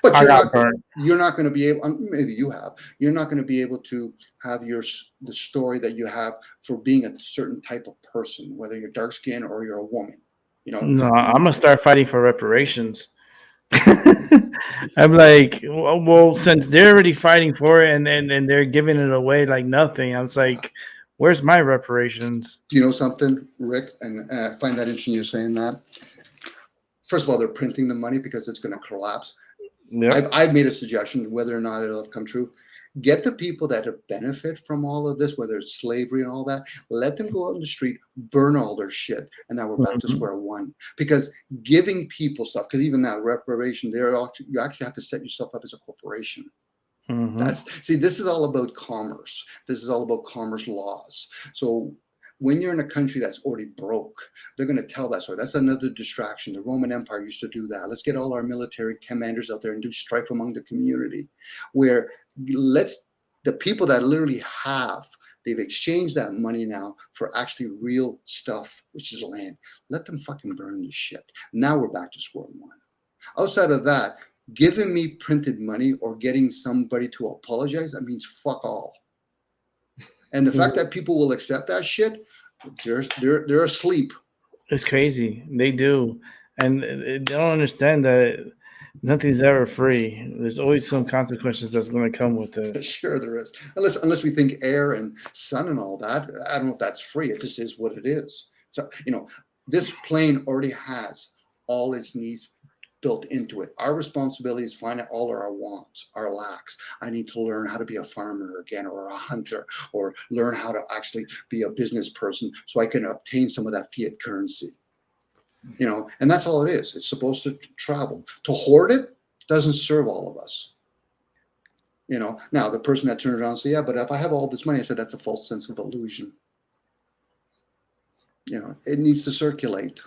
S5: But
S3: burnt.
S5: you're not going to be able. Maybe you have. You're not going to be able to have the story that you have for being a certain type of person, whether you're dark skinned or you're a woman. You know.
S3: No, I'm gonna start fighting for reparations. I'm like, well, since they're already fighting for it and they're giving it away like nothing, I was like, where's my reparations?
S5: Do you know something, Rick? And I find that interesting you're saying that. First of all, they're printing the money because it's going to collapse.
S3: Yep.
S5: I've made a suggestion, whether or not it'll come true. Get the people that have benefit from all of this, whether it's slavery and all that, let them go out in the street, burn all their shit, and now we're back to square one. Because giving people stuff, because even that reparation, you actually have to set yourself up as a corporation. This is all about commerce. This is all about commerce laws. So when you're in a country that's already broke, they're going to tell that story. That's another distraction. The Roman Empire used to do that. Let's get all our military commanders out there and do strife among the community, where the people that literally they've exchanged that money now for actually real stuff, which is land. Let them fucking burn this shit. Now we're back to square one. Outside of that, giving me printed money or getting somebody to apologize, that means fuck all. And the fact that people will accept that shit, they're asleep.
S3: It's crazy. They do. And they don't understand that nothing's ever free. There's always some consequences that's going to come with it.
S5: Sure there is. Unless we think air and sun and all that. I don't know if that's free. It just is what it is. So, you know, this plane already has all its needs built into it. Our responsibility is find out all our wants, our lacks. I need to learn how to be a farmer again, or a hunter, or learn how to actually be a business person so I can obtain some of that fiat currency. You know, and that's all it is. It's supposed to travel. To hoard it doesn't serve all of us. You know, now the person that turns around and says, yeah, but if I have all this money, I said, that's a false sense of illusion. You know, it needs to circulate.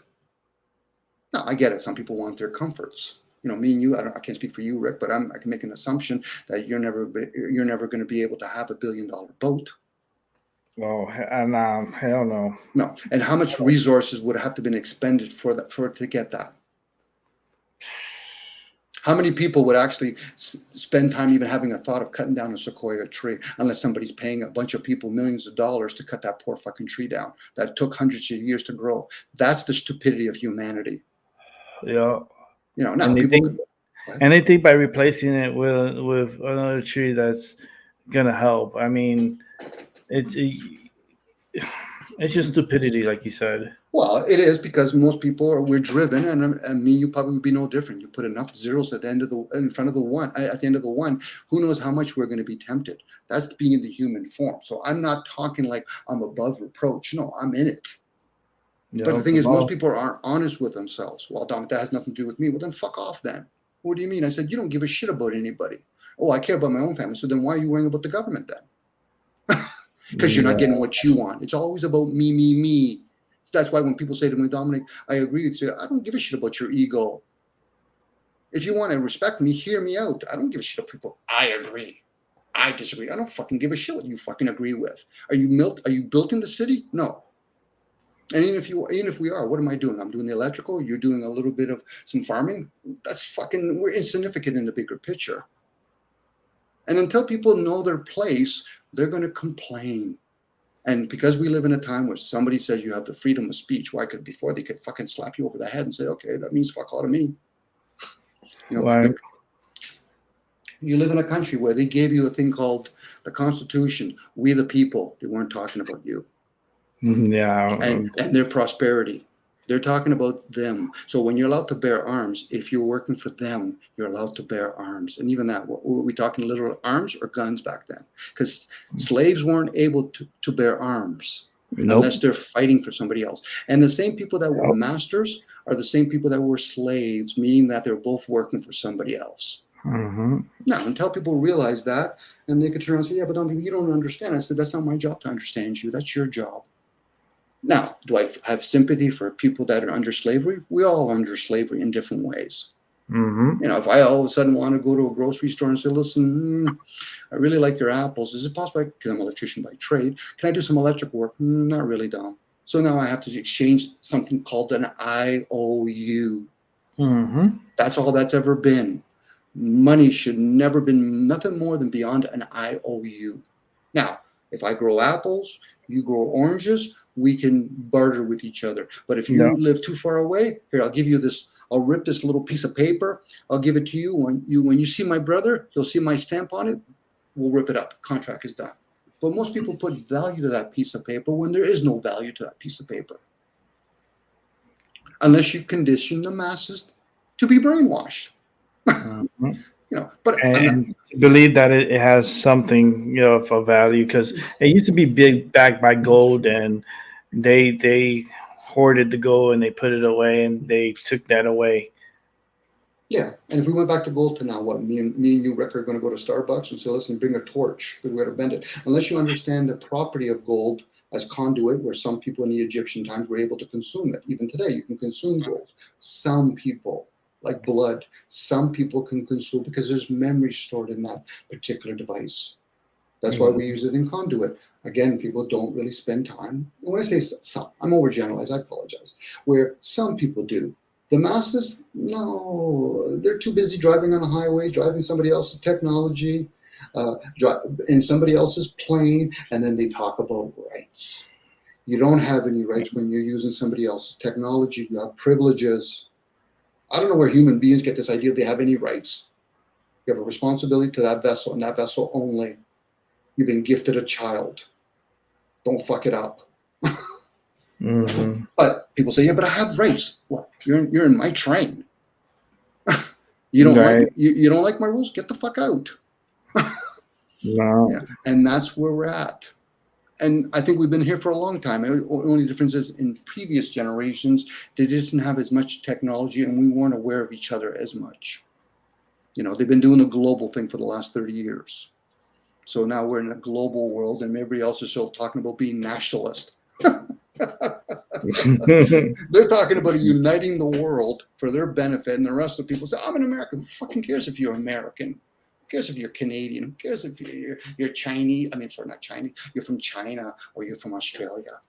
S5: No, I get it. Some people want their comforts. You know, me and you, I can't speak for you, Rick, but I can make an assumption that you're never going to be able to have $1 billion boat.
S3: Oh, hell no.
S5: No. And how much resources would have to been expended for it to get that? How many people would actually spend time even having a thought of cutting down a sequoia tree, unless somebody's paying a bunch of people millions of dollars to cut that poor fucking tree down that took hundreds of years to grow? That's the stupidity of humanity.
S3: Yeah.
S5: You know, now
S3: and they think by replacing it with another tree that's gonna help. I mean, it's just stupidity, like you said.
S5: Well, it is, because most people we're driven, and I mean, you probably would be no different. You put enough zeros at the end of in front of the one, at the end of the one, who knows how much we're going to be tempted. That's being in the human form. So I'm not talking like I'm above reproach. No, I'm in it. Yeah, but the thing is, most people aren't honest with themselves. Well, Dominic, that has nothing to do with me. Well, then fuck off then. What do you mean? I said, you don't give a shit about anybody. Oh, I care about my own family. So then why are you worrying about the government then? Because you're not getting what you want. It's always about me, me, me. So that's why when people say to me, Dominic, I agree with you. I don't give a shit about your ego. If you want to respect me, hear me out. I don't give a shit if people, I agree. I disagree. I don't fucking give a shit what you fucking agree with. Are you built in the city? No. And even if we are, what am I doing? I'm doing the electrical. You're doing a little bit of some farming. We're insignificant in the bigger picture. And until people know their place, they're going to complain. And because we live in a time where somebody says you have the freedom of speech, why could before they could fucking slap you over the head and say, okay, that means fuck all to me. You know,
S3: Right.
S5: you live in a country where they gave you a thing called the Constitution. We the people. They weren't talking about you
S3: Yeah.
S5: and their prosperity. They're talking about them. So when you're allowed to bear arms, if you're working for them, you're allowed to bear arms. And even that, were we talking literal arms or guns back then? Because slaves weren't able to bear arms unless they're fighting for somebody else. And the same people that were masters are the same people that were slaves, meaning that they're both working for somebody else.
S3: Mm-hmm.
S5: Now, until people realize that, and they could turn around and say, yeah, but you don't understand. I said, that's not my job to understand you. That's your job. Now, do I have sympathy for people that are under slavery? We all are under slavery in different ways.
S3: Mm-hmm.
S5: You know, if I all of a sudden want to go to a grocery store and say, listen, I really like your apples. Is it possible? Because I'm an electrician by trade. Can I do some electrical work? Not really, Dom. So now I have to exchange something called an IOU.
S3: Mm-hmm.
S5: That's all that's ever been. Money should never been nothing more than beyond an IOU. Now, if I grow apples, you grow oranges, we can barter with each other. But if you live too far away, here, I'll give you this. I'll rip this little piece of paper. I'll give it to you. When you see my brother, you'll see my stamp on it. We'll rip it up. Contract is done. But most people put value to that piece of paper when there is no value to that piece of paper. Unless you condition the masses to be brainwashed.
S3: Mm-hmm.
S5: You know, but
S3: and believe that it has something, of value, because it used to be backed by gold, and they hoarded the gold and they put it away, and they took that away.
S5: Yeah, and if we went back to gold to now, what me and you, Rick, are going to go to Starbucks and say, listen, bring a torch because we got to bend it. Unless you understand the property of gold as conduit, where some people in the Egyptian times were able to consume it. Even today, you can consume gold. Some people, like blood, some people can consume because there's memory stored in that particular device. That's why we use it in conduit. Again, people don't really spend time. And when I say some, I'm overgeneralized, I apologize. Where some people do. The masses, no, they're too busy driving on the highways, driving somebody else's technology, in somebody else's plane, and then they talk about rights. You don't have any rights when you're using somebody else's technology. You have privileges. I don't know where human beings get this idea they have any rights. You have a responsibility to that vessel and that vessel only. You've been gifted a child. Don't fuck it up.
S3: Mm-hmm.
S5: But people say, yeah, but I have rights. What? You're in my train. You don't like you don't like my rules? Get the fuck out.
S3: No.
S5: Yeah. And that's where we're at. And I think we've been here for a long time. The only difference is in previous generations, they didn't have as much technology and we weren't aware of each other as much. You know, they've been doing the global thing for the last 30 years. So now we're in a global world and everybody else is still talking about being nationalist. They're talking about uniting the world for their benefit, and the rest of the people say, I'm an American. Who fucking cares if you're American? Who cares if you're Canadian? Who cares if you're Chinese? I mean, sorry, not Chinese. You're from China or you're from Australia.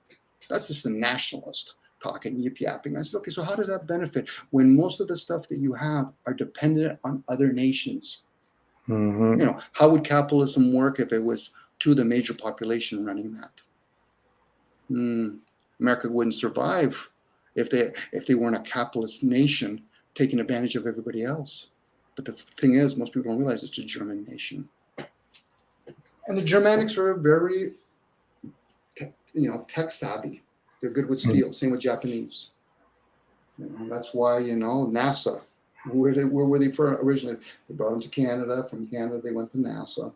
S5: That's just the nationalist talking, yip-yapping. I said, okay, so how does that benefit when most of the stuff that you have are dependent on other nations?
S3: Mm-hmm.
S5: You know, how would capitalism work if it was to the major population running that? America wouldn't survive if they weren't a capitalist nation taking advantage of everybody else. But the thing is, most people don't realize it's a German nation. And the Germanics are very, tech savvy. They're good with steel. Same with Japanese. That's why, NASA. Where were they from originally? They brought them to Canada. From Canada, they went to NASA.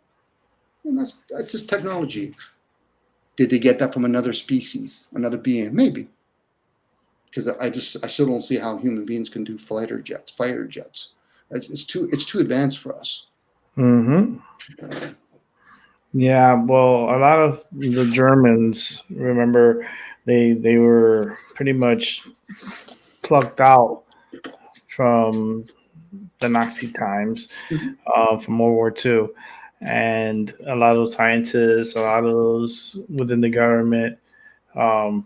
S5: And that's just technology. Did they get that from another species, another being? Maybe. Because I still don't see how human beings can do fighter jets. It's too advanced for us.
S3: Mm-hmm. Yeah, well, a lot of the Germans, remember, they were pretty much plucked out from the Nazi times,
S5: Mhm.
S3: from World War II. And a lot of those scientists, a lot of those within the government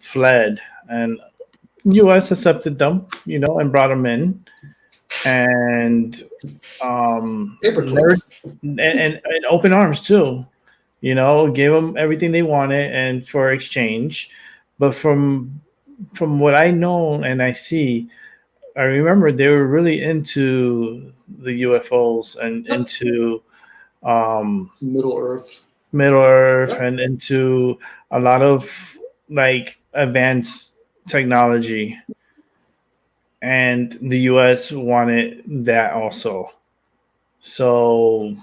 S3: fled. And U.S. accepted them, and brought them in. And never,
S5: Paperclip.
S3: and open arms too. Gave them everything they wanted and for exchange. But from what I know and I see, I remember they were really into the UFOs and
S5: Yep.
S3: into um,
S5: Middle Earth.
S3: Middle Earth
S5: Yep.
S3: and into a lot of like advanced technology. And the US wanted that also. So,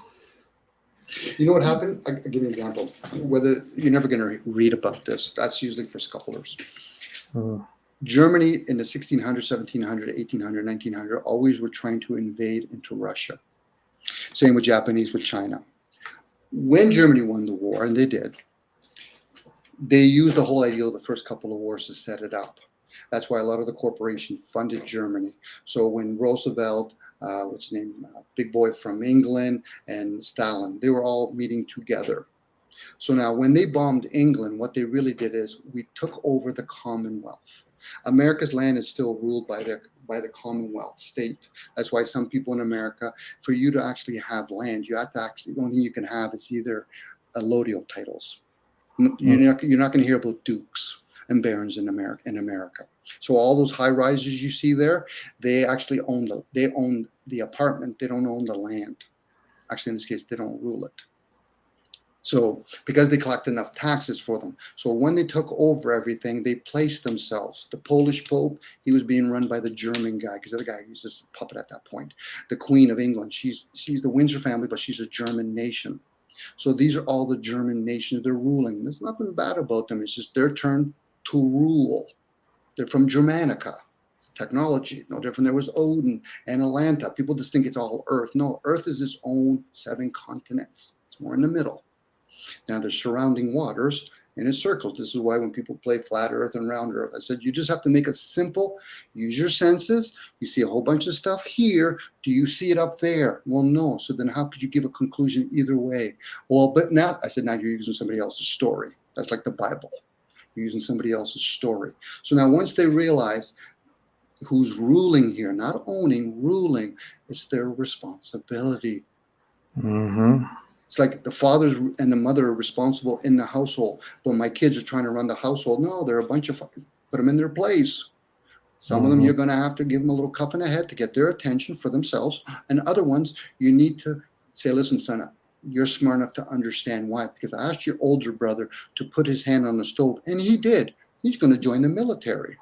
S5: You know what happened? I'll give you an example. Whether you're never going to read about this, that's usually for scholars. Germany in the 1600, 1700, 1800, 1900 always were trying to invade into Russia. Same with Japanese with China. When Germany won the war, and they did, they used the whole idea of the first couple of wars to set it up. That's why a lot of the corporation funded Germany. So when Roosevelt, what's his name, big boy from England, and Stalin, they were all meeting together. So now when they bombed England, what they really did is we took over the Commonwealth. America's land is still ruled by the Commonwealth state. That's why some people in America, for you to actually have land, you have to actually, the only thing you can have is either allodial titles. You're not going to hear about dukes and barons in America. So all those high rises you see there, they actually own the apartment. They don't own the land. Actually, in this case, they don't rule it. So because they collect enough taxes for them. So when they took over everything, they placed themselves. The Polish Pope, he was being run by the German guy, because the other guy, he was just a puppet at that point. The Queen of England, she's the Windsor family, but she's a German nation. So these are all the German nations they're ruling. There's nothing bad about them. It's just their turn to rule. They're from Germanica. It's technology. No different. There was Odin and Atlanta. People just think it's all Earth. No, Earth is its own 7 continents. It's more in the middle. Now there's surrounding waters and it circles. This is why when people play flat Earth and round Earth, I said, you just have to make it simple. Use your senses. You see a whole bunch of stuff here. Do you see it up there? Well, no. So then how could you give a conclusion either way? Well, but now, I said, now you're using somebody else's story. That's like the Bible. You're using somebody else's story. So now once they realize who's ruling here, not owning, ruling, it's their responsibility.
S3: mm-hmm.
S5: It's like the fathers and the mother are responsible in the household, but my kids are trying to run the household. No, they're a bunch of, put them in their place. Some of them you're going to have to give them a little cuff in the head to get their attention for themselves. And other ones, you need to say, listen, son, you're smart enough to understand why. Because I asked your older brother to put his hand on the stove, and he did. He's going to join the military.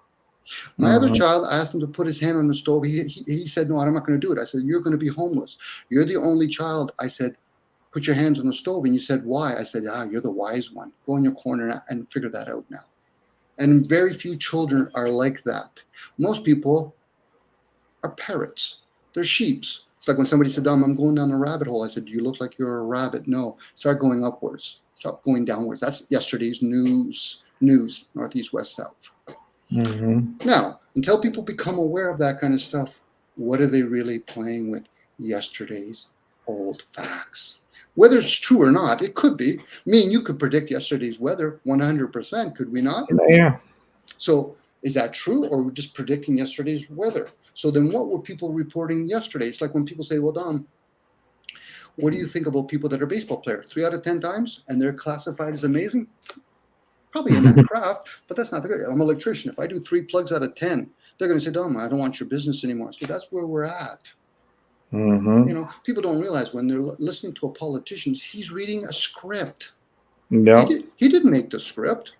S5: My other child, I asked him to put his hand on the stove. He said, no, I'm not going to do it. I said, you're going to be homeless. You're the only child. I said, put your hands on the stove. And you said, why? I said, you're the wise one. Go in your corner and figure that out now. And very few children are like that. Most people are parrots. They're sheeps. It's like when somebody said, I'm going down a rabbit hole. I said, do you look like you're a rabbit? No. Start going upwards. Stop going downwards. That's yesterday's news, northeast, west, south. Now, until people become aware of that kind of stuff, what are they really playing with? Yesterday's old facts. Whether it's true or not, it could be. Me and you could predict yesterday's weather 100%, could we not?
S3: Yeah.
S5: So is that true, or we're just predicting yesterday's weather? So then what were people reporting yesterday? It's like when people say, well, Dom, what do you think about people that are baseball players? 3 out of 10 times, and they're classified as amazing? Probably in that craft, but that's not the good. I'm an electrician. If I do 3 plugs out of 10, they're going to say, Dom, I don't want your business anymore. So that's where we're at. You know, people don't realize when they're listening to a politician, he's reading a script.
S3: Yeah.
S5: He didn't make the script.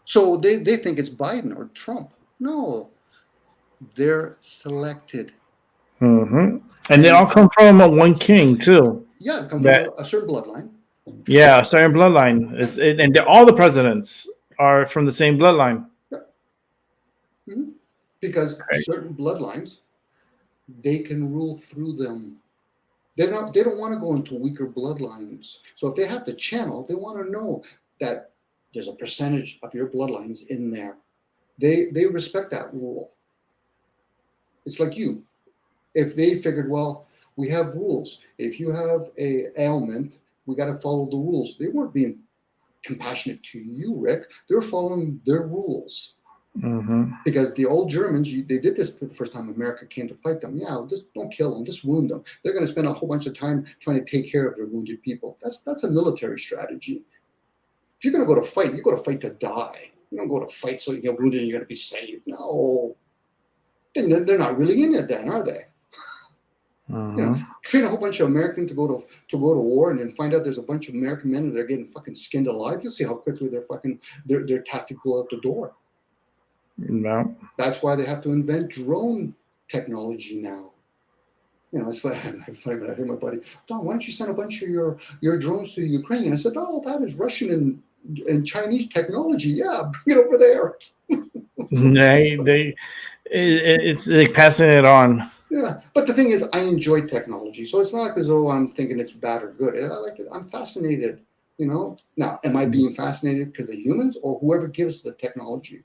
S5: So they think it's Biden or Trump. No, they're selected.
S3: And they all come from one king too.
S5: Yeah, they come from a certain bloodline.
S3: Yeah, a certain bloodline. And all the presidents are from the same bloodline.
S5: Yeah. Mm-hmm. Because certain bloodlines, they can rule through them. They don't want to go into weaker bloodlines. So if they have the channel, they want to know that there's a percentage of your bloodlines in there. They respect that rule. It's like you. If they figured, well, we have rules. If you have a ailment, we got to follow the rules. They weren't being compassionate to you, Rick. They're following their rules.
S3: Mm-hmm.
S5: Because the old Germans, they did this the first time America came to fight them. Yeah, just don't kill them, just wound them. They're going to spend a whole bunch of time trying to take care of their wounded people. That's a military strategy. If you're going to go to fight, you go to fight to die. You don't go to fight so you get wounded and you're going to be saved. No. Then they're not really in it then, are they?
S3: Mm-hmm.
S5: You know, train a whole bunch of Americans to go to war and then find out there's a bunch of American men that are getting fucking skinned alive. You'll see how quickly their tactics go out the door.
S3: No.
S5: That's why they have to invent drone technology now. You know, it's funny, but I hear my buddy, Don, why don't you send a bunch of your drones to Ukraine? I said, oh, that is Russian and Chinese technology. Yeah, bring it over there.
S3: It's like passing it on.
S5: Yeah, but the thing is, I enjoy technology, so it's not like as though I'm thinking it's bad or good. I like it. I'm fascinated. You know, now am I being fascinated because of humans or whoever gives the technology?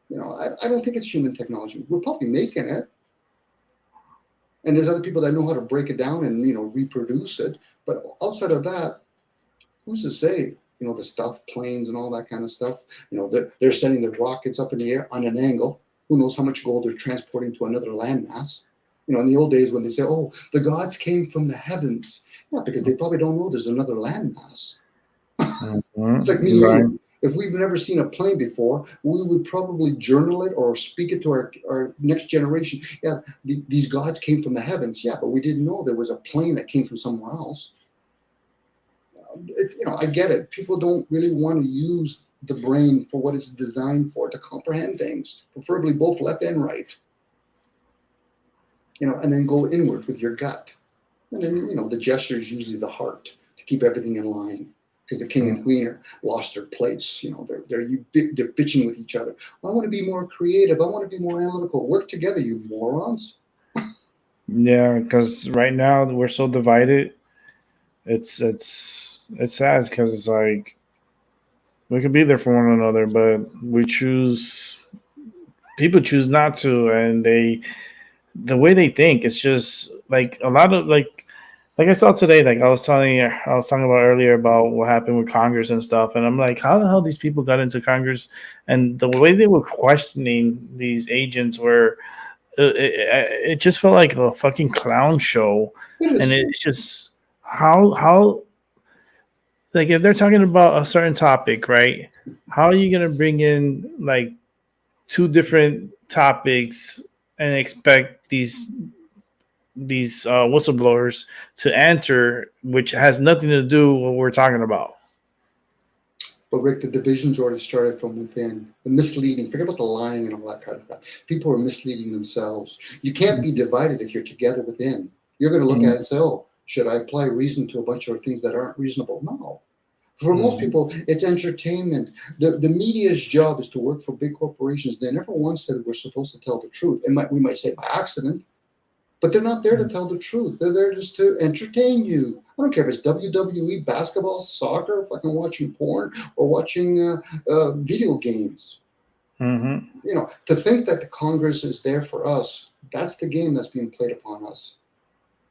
S5: You know, I don't think it's human technology. We're probably making it. And there's other people that know how to break it down and, you know, reproduce it. But outside of that, who's to say, you know, the stuff, planes and all that kind of stuff, you know, they're sending their rockets up in the air on an angle. Who knows how much gold they're transporting to another landmass? You know, in the old days when they say, oh, the gods came from the heavens. Yeah, because they probably don't know there's another landmass.
S3: Mm-hmm.
S5: It's like me
S3: Right.
S5: and you. If we've never seen a plane before, we would probably journal it or speak it to our next generation. Yeah, these gods came from the heavens. Yeah, but we didn't know there was a plane that came from somewhere else. You know, I get it. People don't really want to use the brain for what it's designed for, to comprehend things, preferably both left and right. You know, and then go inward with your gut. And then, you know, the gesture is usually the heart to keep everything in line. Because the king and queen lost their place. You know, they're bitching with each other. I want to be more creative. I want to be more analytical. Work together, you morons.
S3: Yeah, because right now we're so divided. It's sad because it's like we could be there for one another, but people choose not to, and the way they think, it's just like a lot of like I saw today, like I was talking about earlier about what happened with Congress and stuff, and I'm like, how the hell these people got into Congress, and the way they were questioning these agents were, it just felt like a fucking clown show, and it's just how like if they're talking about a certain topic, right? How are you gonna bring in like two different topics and expect these whistleblowers to answer, which has nothing to do with what we're talking about?
S5: But Rick, the division's already started from within. The misleading, forget about the lying and all that kind of stuff. People are misleading themselves. You can't be divided if you're together within. You're going to look at it and say, oh, should I apply reason to a bunch of things that aren't reasonable? No. For most people, it's entertainment. The media's job is to work for big corporations. They never once said we're supposed to tell the truth. We might say by accident, but they're not there to tell the truth. They're there just to entertain you. I don't care if it's WWE, basketball, soccer, fucking watching porn, or watching video games.
S3: Mm-hmm.
S5: You know, to think that the Congress is there for us, that's the game that's being played upon us.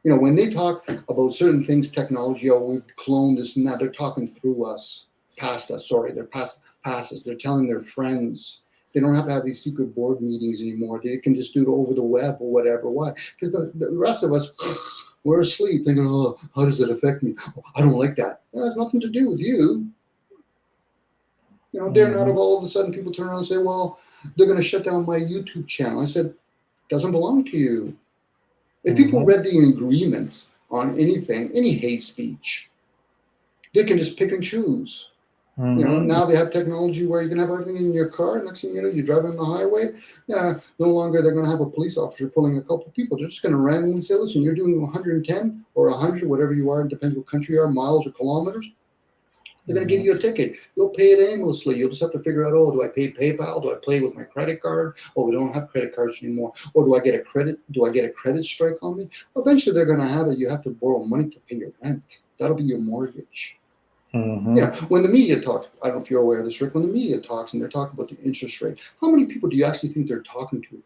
S5: You know, when they talk about certain things, technology, oh, we've cloned this and that, they're talking through us, past us, sorry, they're past us. They're telling their friends. They don't have to have these secret board meetings anymore. They can just do it over the web or whatever. Why? Because the rest of us, we're asleep thinking, oh, how does it affect me? Oh, I don't like that. That has nothing to do with you. You know, dare not have all of a sudden people turn around and say, well, they're going to shut down my YouTube channel. I said, doesn't belong to you. If people read the agreements on anything, any hate speech, they can just pick and choose. You know, now they have technology where you can have everything in your car. Next thing you know, you drive on the highway. Yeah, no longer they're going to have a police officer pulling a couple of people. They're just going to randomly say, listen, you're doing 110 or 100, whatever you are. It depends what country you are, miles or kilometers. They're going to give you a ticket. You'll pay it aimlessly. You'll just have to figure out, oh, do I pay PayPal? Do I pay with my credit card? Oh, we don't have credit cards anymore. Or do I get a credit? Do I get a credit strike on me? Eventually, they're going to have it. You have to borrow money to pay your rent. That'll be your mortgage.
S3: Mm-hmm.
S5: You know, when the media talks, I don't know if you're aware of this, Rick, when the media talks and they're talking about the interest rate, how many people do you actually think they're talking to?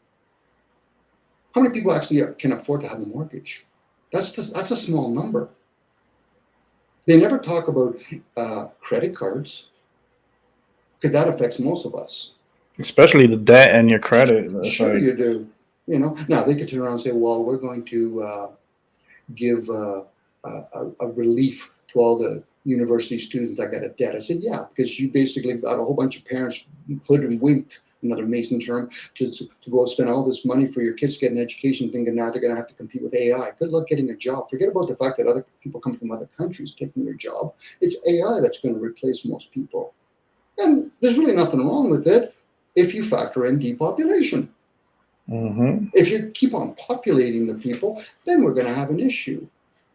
S5: How many people actually can afford to have a mortgage? That's a small number. They never talk about credit cards because that affects most of us.
S3: Especially the debt and your credit. It's
S5: Sure,
S3: like,
S5: you do. You know, now they could turn around and say, "Well, we're going to give a relief to all the university students that got a debt." I said, "Yeah, because you basically got a whole bunch of parents put and winked, another Mason term, to go spend all this money for your kids to get an education, thinking now they're going to have to compete with AI. Good luck getting a job. Forget about the fact that other people come from other countries taking your job. It's AI that's going to replace most people, and there's really nothing wrong with it if you factor in depopulation."
S3: mm-hmm.
S5: If you keep on populating the people, then we're going to have an issue.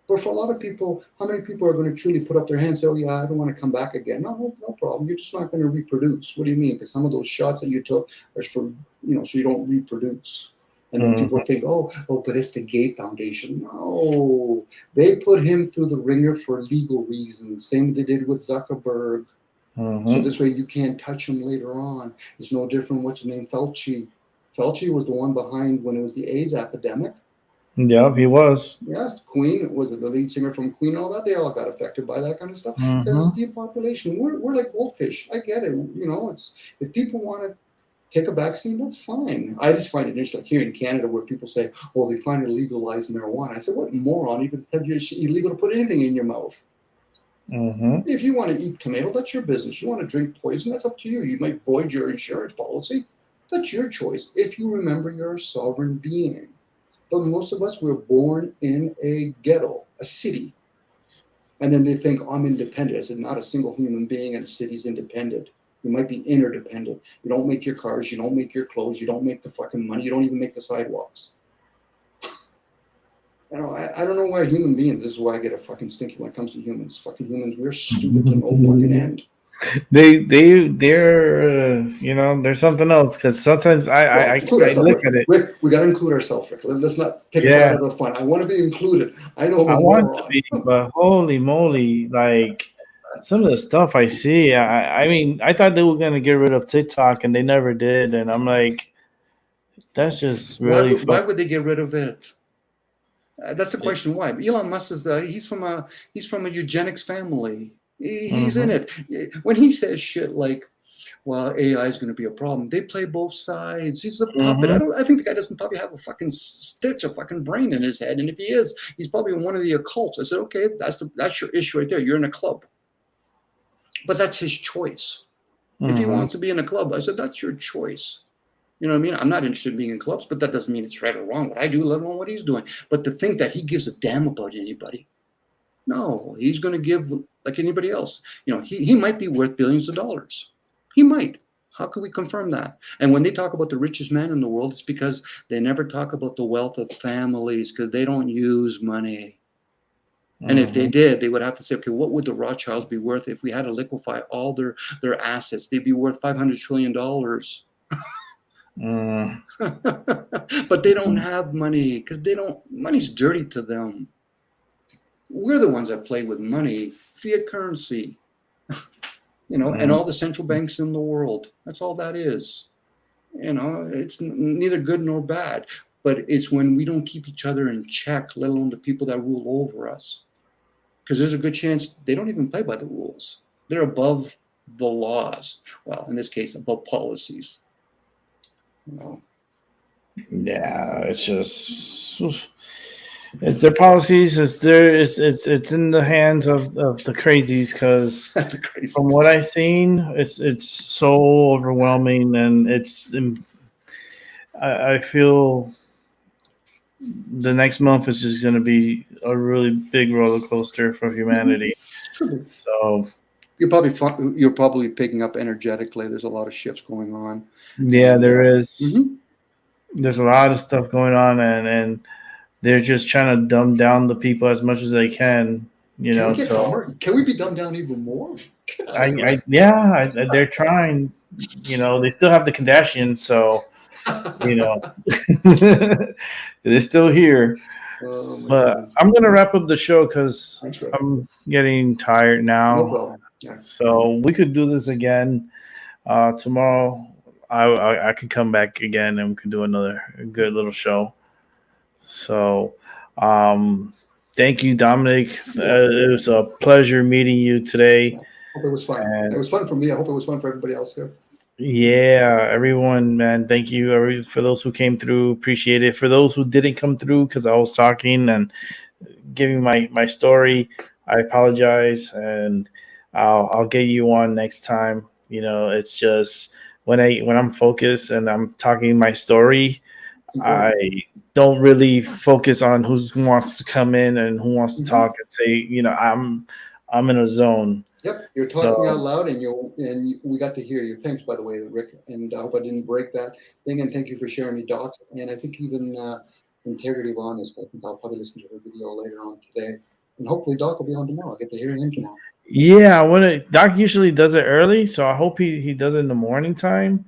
S5: But for a lot of people, how many people are going to truly put up their hands and say, "Oh yeah, I don't want to come back again"? No problem. You're just not going to reproduce. What do you mean? Because some of those shots that you took are for, so you don't reproduce. And then people think, oh, but it's the Gates Foundation. No, they put him through the ringer for legal reasons. Same they did with Zuckerberg. So this way you can't touch him later on. It's no different. What's his name? Fauci. Fauci was the one behind when it was the AIDS epidemic.
S3: Yeah, he was.
S5: Yeah, Queen was the lead singer from Queen. All that, they all got affected by that kind of stuff because it's depopulation. We're like goldfish. I get it. It's if people want to take a vaccine, that's fine. I just find it interesting, like here in Canada, where people say, "Oh, they finally legalized marijuana." I said, "What moron even said it's illegal to put anything in your mouth?" If you want to eat tomato, that's your business. You want to drink poison, that's up to you. You might void your insurance policy. That's your choice. If you remember you're a sovereign being. But most of us were born in a ghetto, a city. And then they think, I'm independent. I said, not a single human being in a city is independent. You might be interdependent. You don't make your cars. You don't make your clothes. You don't make the fucking money. You don't even make the sidewalks. I don't know why human beings, this is why I get a fucking stinky when it comes to humans. Fucking humans, we're stupid to no fucking end.
S3: They're there's something else because sometimes I look at it.
S5: Rick, we got to include ourselves, Rick. Let's not take us out of the fun. I want to be included. I know
S3: I want to be, but holy moly, like some of the stuff I see. I mean, I thought they were gonna get rid of TikTok and they never did, and I'm like, that's just really.
S5: Why would they get rid of it? That's the question. Why? Elon Musk is he's from a eugenics family. He's in it. When he says shit like, "Well, AI is going to be a problem," they play both sides. He's a puppet. I think the guy doesn't probably have a fucking stitch of fucking brain in his head. And if he is, he's probably in one of the occults. I said, okay, that's your issue right there. You're in a club. But that's his choice. If he wants to be in a club, I said, that's your choice. You know what I mean? I'm not interested in being in clubs, but that doesn't mean it's right or wrong what I do, let alone what he's doing. But to think that he gives a damn about anybody, no, he's going to give like anybody else. He might be worth billions of dollars. He might. How can we confirm that? And when they talk about the richest man in the world, it's because they never talk about the wealth of families because they don't use money. And if they did, they would have to say, okay, what would the Rothschilds be worth if we had to liquefy all their assets? They'd be worth $500 trillion. But they don't have money because money's dirty to them. We're the ones that play with money, fiat currency, and all the central banks in the world. That's all that is. It's neither good nor bad, but it's when we don't keep each other in check, let alone the people that rule over us. Because there's a good chance they don't even play by the rules. They're above the laws. Well, in this case, above policies.
S3: Yeah, it's just it's their policies. It's in the hands of the crazies because from what I've seen, it's so overwhelming, and I feel the next month is just going to be a really big roller coaster for humanity. So
S5: you're probably picking up energetically. There's a lot of shifts going on.
S3: Yeah, there is. There's a lot of stuff going on, and they're just trying to dumb down the people as much as they can.
S5: Can we be dumbed down even more?
S3: They're trying. They still have the Kardashians, so they're still here. But I'm gonna wrap up the show because I'm getting tired now.
S5: No problem. Yeah.
S3: So we could do this again tomorrow. I could come back again and we could do another good little show. So, thank you, Dominic. It was a pleasure meeting you today.
S5: Hope it was fun.
S3: And
S5: It was fun for me. I hope it was fun for everybody else here.
S3: yeah, everyone, man, thank you for those who came through. Appreciate it. For those who didn't come through because I was talking and giving my story, I apologize, and I'll get you on next time. You know, it's just when I'm focused and I'm talking my story, I don't really focus on who wants to come in and who wants to talk and say, you know, I'm in a zone.
S5: Yep, you're talking
S3: So-
S5: out loud, and we got to hear you. Thanks, by the way, Rick, and I hope I didn't break that thing. And thank you for sharing me, Doc's. And I think even Integrity of Honest. I think I'll probably listen to her video later on today, and hopefully Doc will be on tomorrow. I'll get to hear him tomorrow.
S3: Yeah, Doc usually does it early, so I hope he does it in the morning time,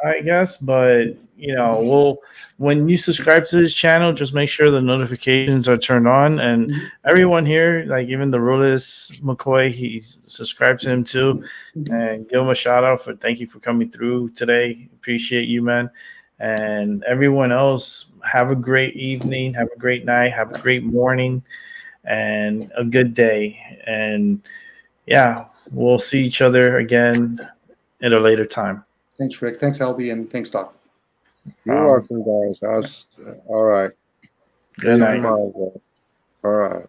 S3: I guess. But you know, when you subscribe to his channel, just make sure the notifications are turned on. And everyone here, like even the Rulis McCoy, he's subscribed to him too. And give him a shout out thank you for coming through today. Appreciate you, man. And everyone else, have a great evening, have a great night, have a great morning, and a good day. And yeah, we'll see each other again at a later time.
S5: Thanks, Rick. Thanks, Albie, and thanks, Doc.
S4: You're welcome, guys. All right.
S3: Good night.
S4: Tomorrow, guys. All right.